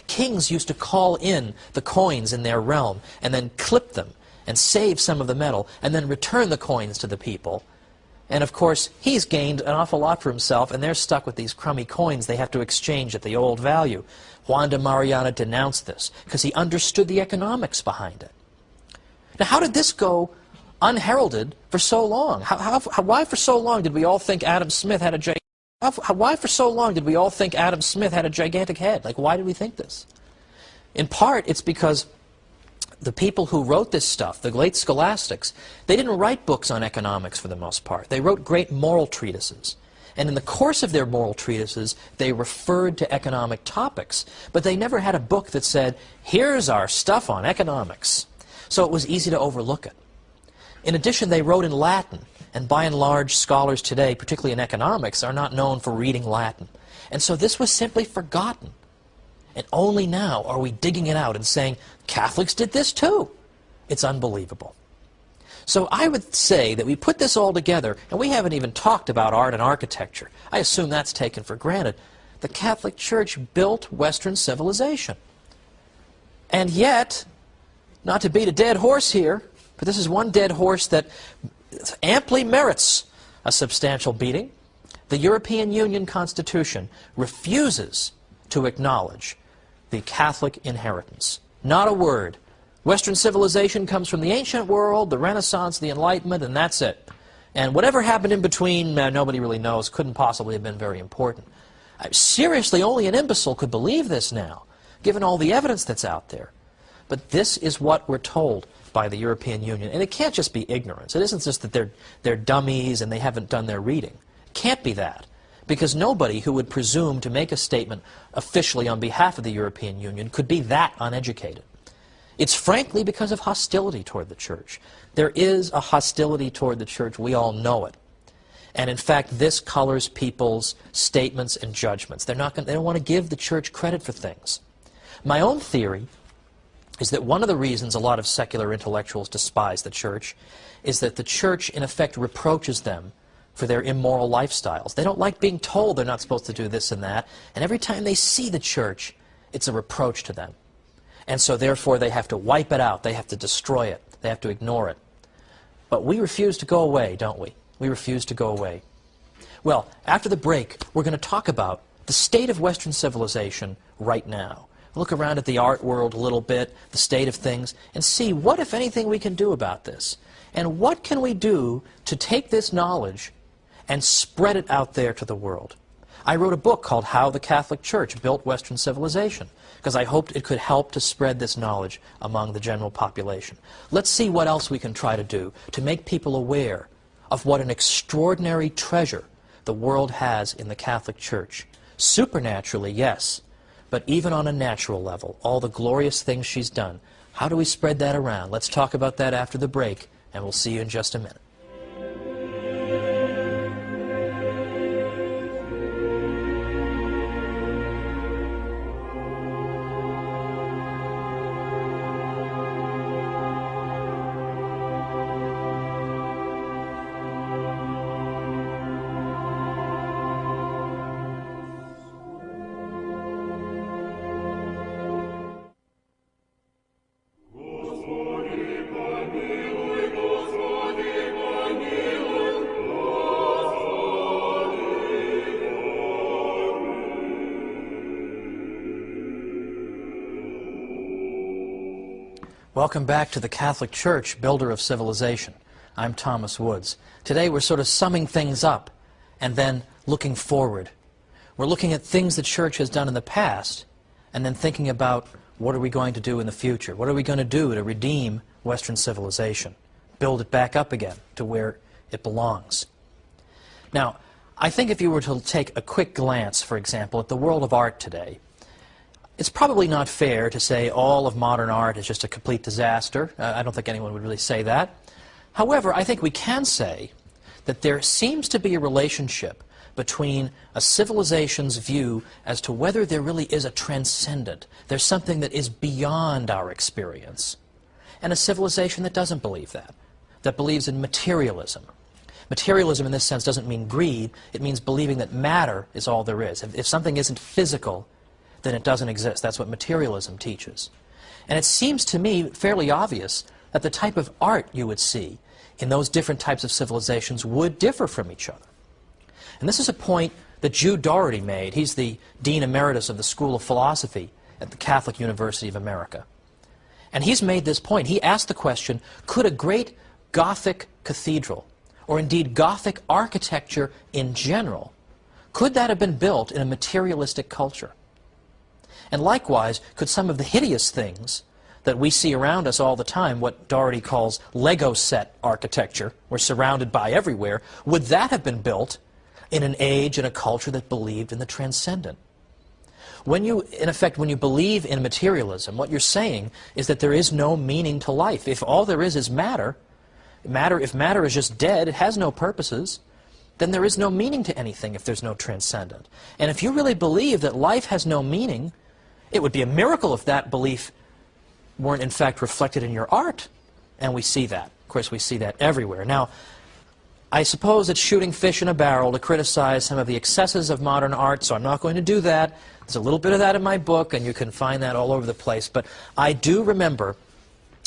[SPEAKER 1] Kings used to call in the coins in their realm and then clip them and save some of the metal and then return the coins to the people. And of course, he's gained an awful lot for himself, and they're stuck with these crummy coins they have to exchange at the old value. Juan de Mariana denounced this because he understood the economics behind it. Now, how did this go unheralded for so long? Why for so long did we all think Adam Smith had a Why for so long did we all think Adam Smith had a gigantic head? Like, why did we think this? In part, it's because the people who wrote this stuff, the late scholastics, they didn't write books on economics for the most part. They wrote great moral treatises. And in the course of their moral treatises, they referred to economic topics. But they never had a book that said, here's our stuff on economics. So it was easy to overlook it. In addition, they wrote in Latin. And by and large, scholars today, particularly in economics, are not known for reading Latin. And so this was simply forgotten. And only now are we digging it out and saying, Catholics did this too. It's unbelievable. So I would say that we put this all together, and we haven't even talked about art and architecture. I assume that's taken for granted. The Catholic Church built Western civilization. And yet, not to beat a dead horse here, but this is one dead horse that amply merits a substantial beating. The European Union Constitution refuses to acknowledge the Catholic inheritance. Not a word. Western civilization comes from the ancient world, the Renaissance, the Enlightenment, and that's it. And whatever happened in between, nobody really knows, couldn't possibly have been very important. Seriously, only an imbecile could believe this now, given all the evidence that's out there. But this is what we're told by the European Union. And it can't just be ignorance. It isn't just that they're dummies and they haven't done their reading. It can't be that. Because nobody who would presume to make a statement officially on behalf of the European Union could be that uneducated. It's frankly because of hostility toward the Church. There is a hostility toward the Church. We all know it. And in fact, this colors people's statements and judgments. They don't want to give the Church credit for things. My own theory is that one of the reasons a lot of secular intellectuals despise the Church is that the Church, in effect, reproaches them for their immoral lifestyles. They don't like being told they're not supposed to do this and that, and every time they see the Church, it's a reproach to them. And so therefore they have to wipe it out, they have to destroy it, They have to ignore it. But we refuse to go away, don't we? We refuse to go away. Well, after the break, we're going to talk about the state of Western civilization right now. Look around at the art world a little bit, the state of things, and see what, if anything, we can do about this. And what can we do to take this knowledge and spread it out there to the world? I wrote a book called How the Catholic Church Built Western Civilization, because I hoped it could help to spread this knowledge among the general population. Let's see what else we can try to do to make people aware of what an extraordinary treasure the world has in the Catholic Church. Supernaturally, yes, but even on a natural level, all the glorious things she's done. How do we spread that around? Let's talk about that after the break, and we'll see you in just a minute. Welcome back to the Catholic Church, Builder of Civilization. I'm Thomas Woods. Today we're sort of summing things up and then looking forward. We're looking at things the Church has done in the past and then thinking about what are we going to do in the future? What are we going to do to redeem Western civilization? Build it back up again to where it belongs. Now, I think if you were to take a quick glance, for example, at the world of art today, it's probably not fair to say all of modern art is just a complete disaster. I don't think anyone would really say that. However, I think we can say that there seems to be a relationship between a civilization's view as to whether there really is a transcendent, there's something that is beyond our experience, and a civilization that doesn't believe that, that believes in materialism. Materialism in this sense doesn't mean greed, it means believing that matter is all there is. If something isn't physical, then it doesn't exist. That's what materialism teaches. And it seems to me fairly obvious that the type of art you would see in those different types of civilizations would differ from each other. And this is a point that Jude Doherty made. He's the Dean Emeritus of the School of Philosophy at the Catholic University of America. And he's made this point. He asked the question, could a great Gothic cathedral, or indeed Gothic architecture in general, could that have been built in a materialistic culture? And likewise, could some of the hideous things that we see around us all the time, what Doherty calls Lego set architecture, we're surrounded by everywhere, would that have been built in an age and a culture that believed in the transcendent? When you, in effect, when you believe in materialism, what you're saying is that there is no meaning to life. If all there is matter, if matter is just dead, it has no purposes, then there is no meaning to anything if there's no transcendent. And if you really believe that life has no meaning, it would be a miracle if that belief weren't in fact reflected in your art. And we see that. Of course, we see that everywhere. Now, I suppose it's shooting fish in a barrel to criticize some of the excesses of modern art, so I'm not going to do that. There's a little bit of that in my book, and you can find that all over the place. But I do remember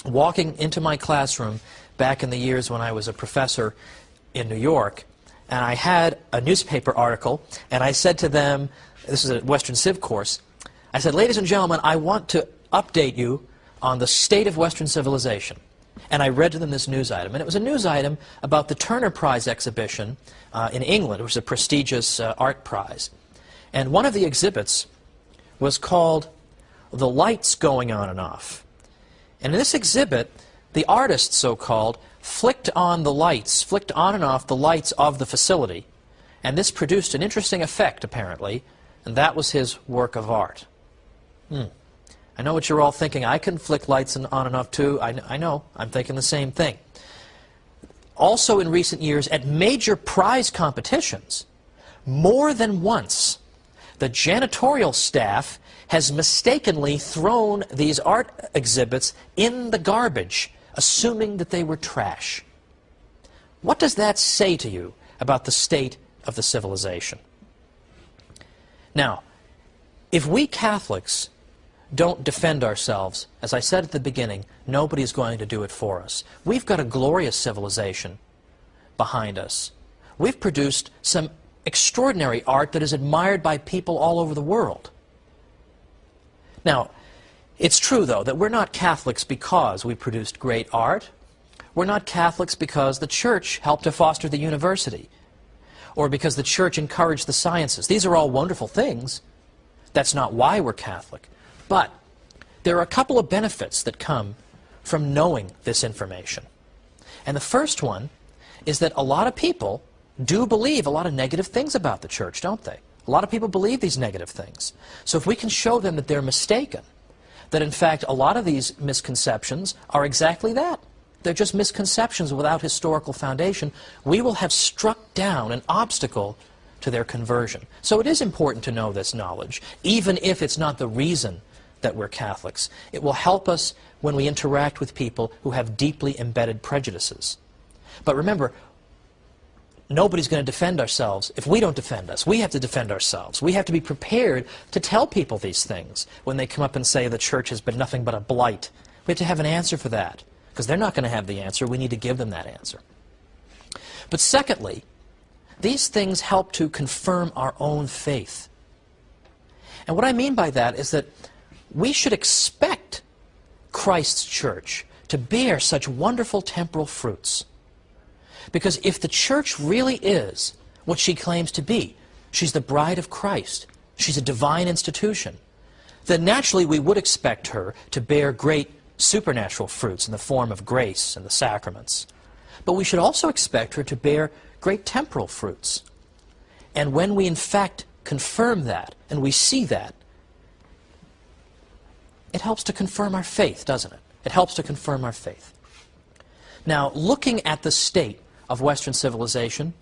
[SPEAKER 1] walking into my classroom back in the years when I was a professor in New York, and I had a newspaper article, and I said to them, this is a Western Civ course, I said, ladies and gentlemen, I want to update you on the state of Western civilization. And I read to them this news item. And it was a news item about the Turner Prize exhibition in England. It was a prestigious art prize. And one of the exhibits was called The Lights Going On and Off. And in this exhibit, the artist, so-called, flicked on and off the lights of the facility. And this produced an interesting effect, apparently, and that was his work of art. I know what you're all thinking. I can flick lights on and off too. I know. I'm thinking the same thing. Also in recent years, at major prize competitions, more than once, the janitorial staff has mistakenly thrown these art exhibits in the garbage, assuming that they were trash. What does that say to you about the state of the civilization? Now, if we Catholics don't defend ourselves, as I said at the beginning, nobody's going to do it for us. We've got a glorious civilization behind us. We've produced some extraordinary art that is admired by people all over the world. Now, it's true, though, that we're not Catholics because we produced great art. We're not Catholics because the Church helped to foster the university, or because the Church encouraged the sciences. These are all wonderful things. That's not why we're Catholic. But there are a couple of benefits that come from knowing this information. And the first one is that a lot of people do believe a lot of negative things about the Church, don't they? A lot of people believe these negative things. So if we can show them that they're mistaken, that in fact a lot of these misconceptions are exactly that. They're just misconceptions without historical foundation, we will have struck down an obstacle to their conversion. So it is important to know this knowledge, even if it's not the reason that we're Catholics. It will help us when we interact with people who have deeply embedded prejudices. But remember, nobody's going to defend ourselves if we don't defend us. We have to defend ourselves. We have to be prepared to tell people these things when they come up and say the Church has been nothing but a blight. We have to have an answer for that, because they're not going to have the answer. We need to give them that answer. But secondly, these things help to confirm our own faith. And what I mean by that is that we should expect Christ's Church to bear such wonderful temporal fruits. Because if the Church really is what she claims to be, she's the bride of Christ, she's a divine institution, then naturally we would expect her to bear great supernatural fruits in the form of grace and the sacraments. But we should also expect her to bear great temporal fruits. And when we in fact confirm that, and we see that, it helps to confirm our faith, doesn't it? It helps to confirm our faith. Now, looking at the state of Western civilization,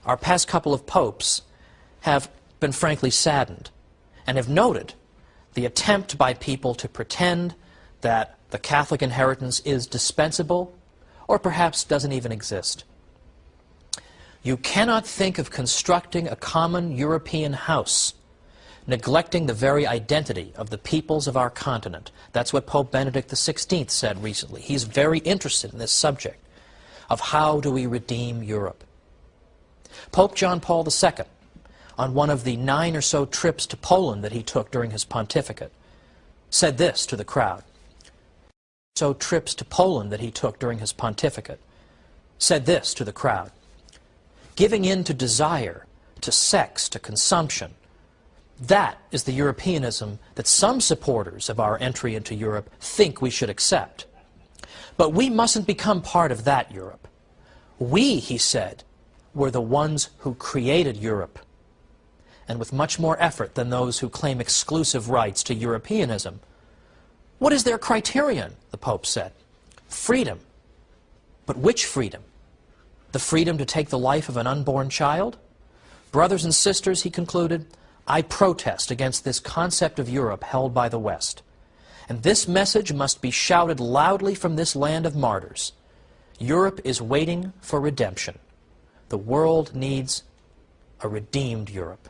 [SPEAKER 1] our past couple of popes have been frankly saddened and have noted the attempt by people to pretend that the Catholic inheritance is dispensable or perhaps doesn't even exist. You cannot think of constructing a common European house neglecting the very identity of the peoples of our continent. That's what Pope Benedict XVI said recently. He's very interested in this subject of how do we redeem Europe. Pope John Paul II, on one of the 9 or so trips to Poland that he took during his pontificate, said this to the crowd. Trips to Poland that he took during his pontificate, said this to the crowd. Giving in to desire, to sex, to consumption, that is the Europeanism that some supporters of our entry into Europe think we should accept. But we mustn't become part of that Europe. We, he said, were the ones who created Europe, and with much more effort than those who claim exclusive rights to Europeanism. What is their criterion, the Pope said? Freedom. But which freedom? The freedom to take the life of an unborn child? Brothers and sisters, he concluded, I protest against this concept of Europe held by the West. And this message must be shouted loudly from this land of martyrs. Europe is waiting for redemption. The world needs a redeemed Europe.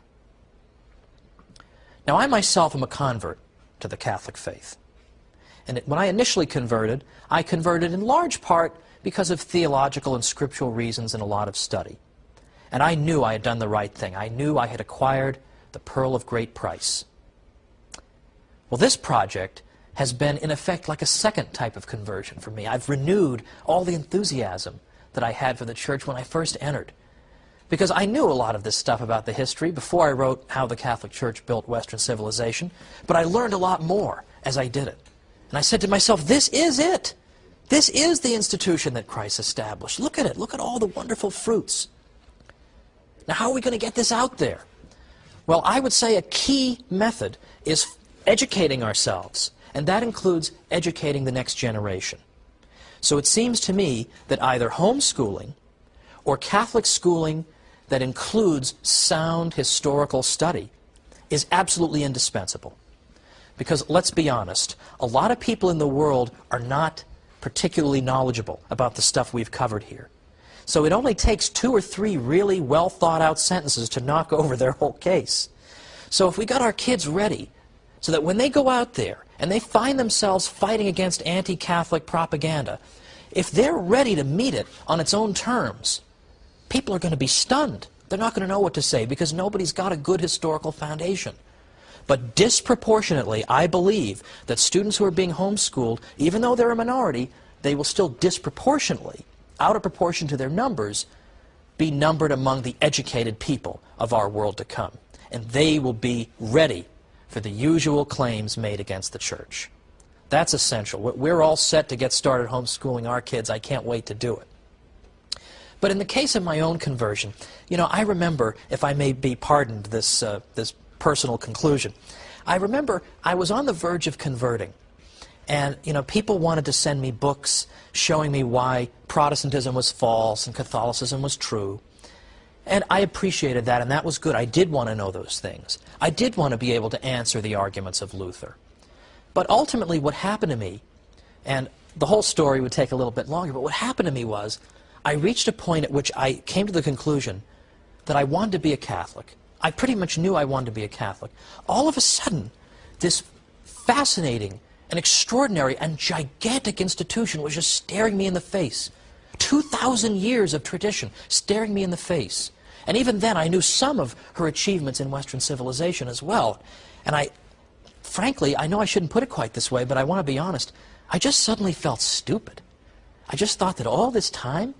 [SPEAKER 1] Now, I myself am a convert to the Catholic faith. And when I initially converted, I converted in large part because of theological and scriptural reasons and a lot of study. And I knew I had done the right thing. I knew I had acquired the pearl of great price. Well, this project has been, in effect, like a second type of conversion for me. I've renewed all the enthusiasm that I had for the Church when I first entered. Because I knew a lot of this stuff about the history before I wrote How the Catholic Church Built Western Civilization, but I learned a lot more as I did it. And I said to myself, this is it. This is the institution that Christ established. Look at it. Look at all the wonderful fruits. Now, how are we going to get this out there? Well, I would say a key method is educating ourselves, and that includes educating the next generation. So it seems to me that either homeschooling or Catholic schooling that includes sound historical study is absolutely indispensable. Because let's be honest, a lot of people in the world are not particularly knowledgeable about the stuff we've covered here. So it only takes 2 or 3 really well thought out sentences to knock over their whole case. So if we got our kids ready so that when they go out there and they find themselves fighting against anti-Catholic propaganda, if they're ready to meet it on its own terms, people are going to be stunned. They're not going to know what to say because nobody's got a good historical foundation. But disproportionately, I believe that students who are being homeschooled, even though they're a minority, they will still disproportionately, out of proportion to their numbers, be numbered among the educated people of our world to come. And they will be ready for the usual claims made against the church. That's essential. We're all set to get started homeschooling our kids. I can't wait to do it. But in the case of my own conversion, you know, I remember, if I may be pardoned this personal conclusion, I remember I was on the verge of converting. And, you know, people wanted to send me books showing me why Protestantism was false and Catholicism was true. And I appreciated that, and that was good. I did want to know those things. I did want to be able to answer the arguments of Luther. But ultimately what happened to me, and the whole story would take a little bit longer, but what happened to me was I reached a point at which I came to the conclusion that I wanted to be a Catholic. I pretty much knew I wanted to be a Catholic. All of a sudden, this fascinating and extraordinary and gigantic institution was just staring me in the face. 2,000 years of tradition staring me in the face. And even then, I knew some of her achievements in Western civilization as well. And frankly, I know I shouldn't put it quite this way, but I want to be honest, I just suddenly felt stupid. I just thought that all this time,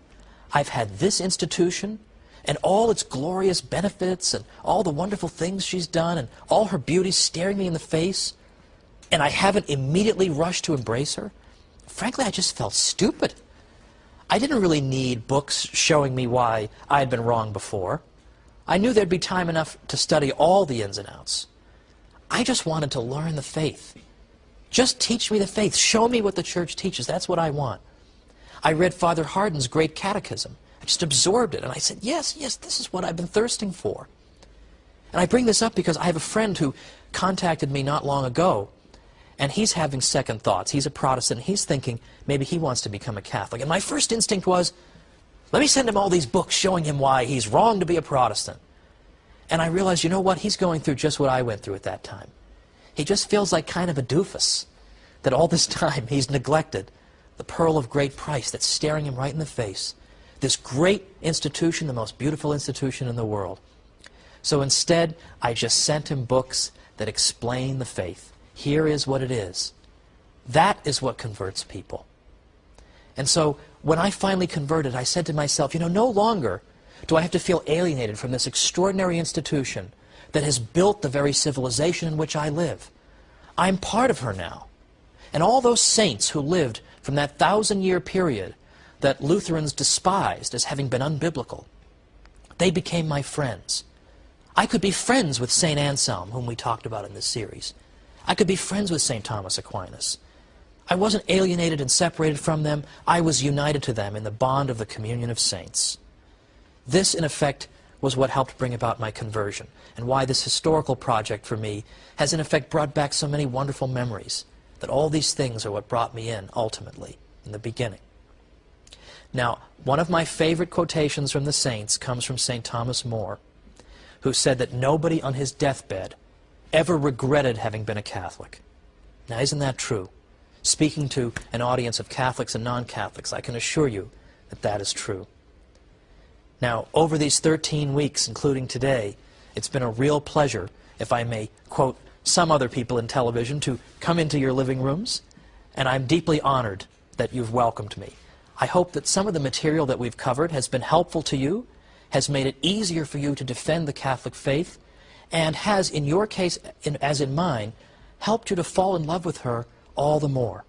[SPEAKER 1] I've had this institution, and all its glorious benefits, and all the wonderful things she's done, and all her beauty staring me in the face, and I haven't immediately rushed to embrace her. Frankly, I just felt stupid. I didn't really need books showing me why I had been wrong before. I knew there'd be time enough to study all the ins and outs. I just wanted to learn the faith. Just teach me the faith. Show me what the church teaches. That's what I want. I read Father Hardon's Great Catechism. I just absorbed it, and I said, yes, this is what I've been thirsting for. And I bring this up because I have a friend who contacted me not long ago, and he's having second thoughts. He's a Protestant, and he's thinking maybe he wants to become a Catholic. And my first instinct was, let me send him all these books showing him why he's wrong to be a Protestant. And I realized, you know what, he's going through just what I went through at that time. He just feels like kind of a doofus, that all this time he's neglected the pearl of great price that's staring him right in the face. This great institution, the most beautiful institution in the world. So instead, I just sent him books that explain the faith. Here is what it is. That is what converts people. And so when I finally converted, I said to myself, you know, no longer do I have to feel alienated from this extraordinary institution that has built the very civilization in which I live. I'm part of her now. And all those saints who lived from that 1,000-year period that Lutherans despised as having been unbiblical, they became my friends. I could be friends with St. Anselm, whom we talked about in this series. I could be friends with St. Thomas Aquinas. I wasn't alienated and separated from them. I was united to them in the bond of the communion of saints. This, in effect, was what helped bring about my conversion, and why this historical project for me has, in effect, brought back so many wonderful memories, that all these things are what brought me in, ultimately, in the beginning. Now, one of my favorite quotations from the saints comes from St. Thomas More, who said that nobody on his deathbed ever regretted having been a Catholic. Now, isn't that true? Speaking to an audience of Catholics and non-Catholics, I can assure you that that is true. Now, over these 13 weeks, including today, it's been a real pleasure, if I may quote some other people in television, to come into your living rooms, and I'm deeply honored that you've welcomed me. I hope that some of the material that we've covered has been helpful to you, has made it easier for you to defend the Catholic faith, and has, in your case, as in mine, helped you to fall in love with her all the more.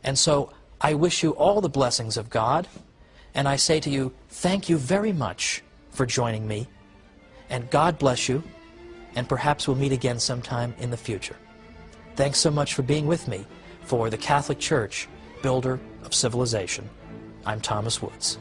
[SPEAKER 1] And so I wish you all the blessings of God, and I say to you, thank you very much for joining me, and God bless you, and perhaps we'll meet again sometime in the future. Thanks so much for being with me for the Catholic Church, Builder of Civilization. I'm Thomas Woods.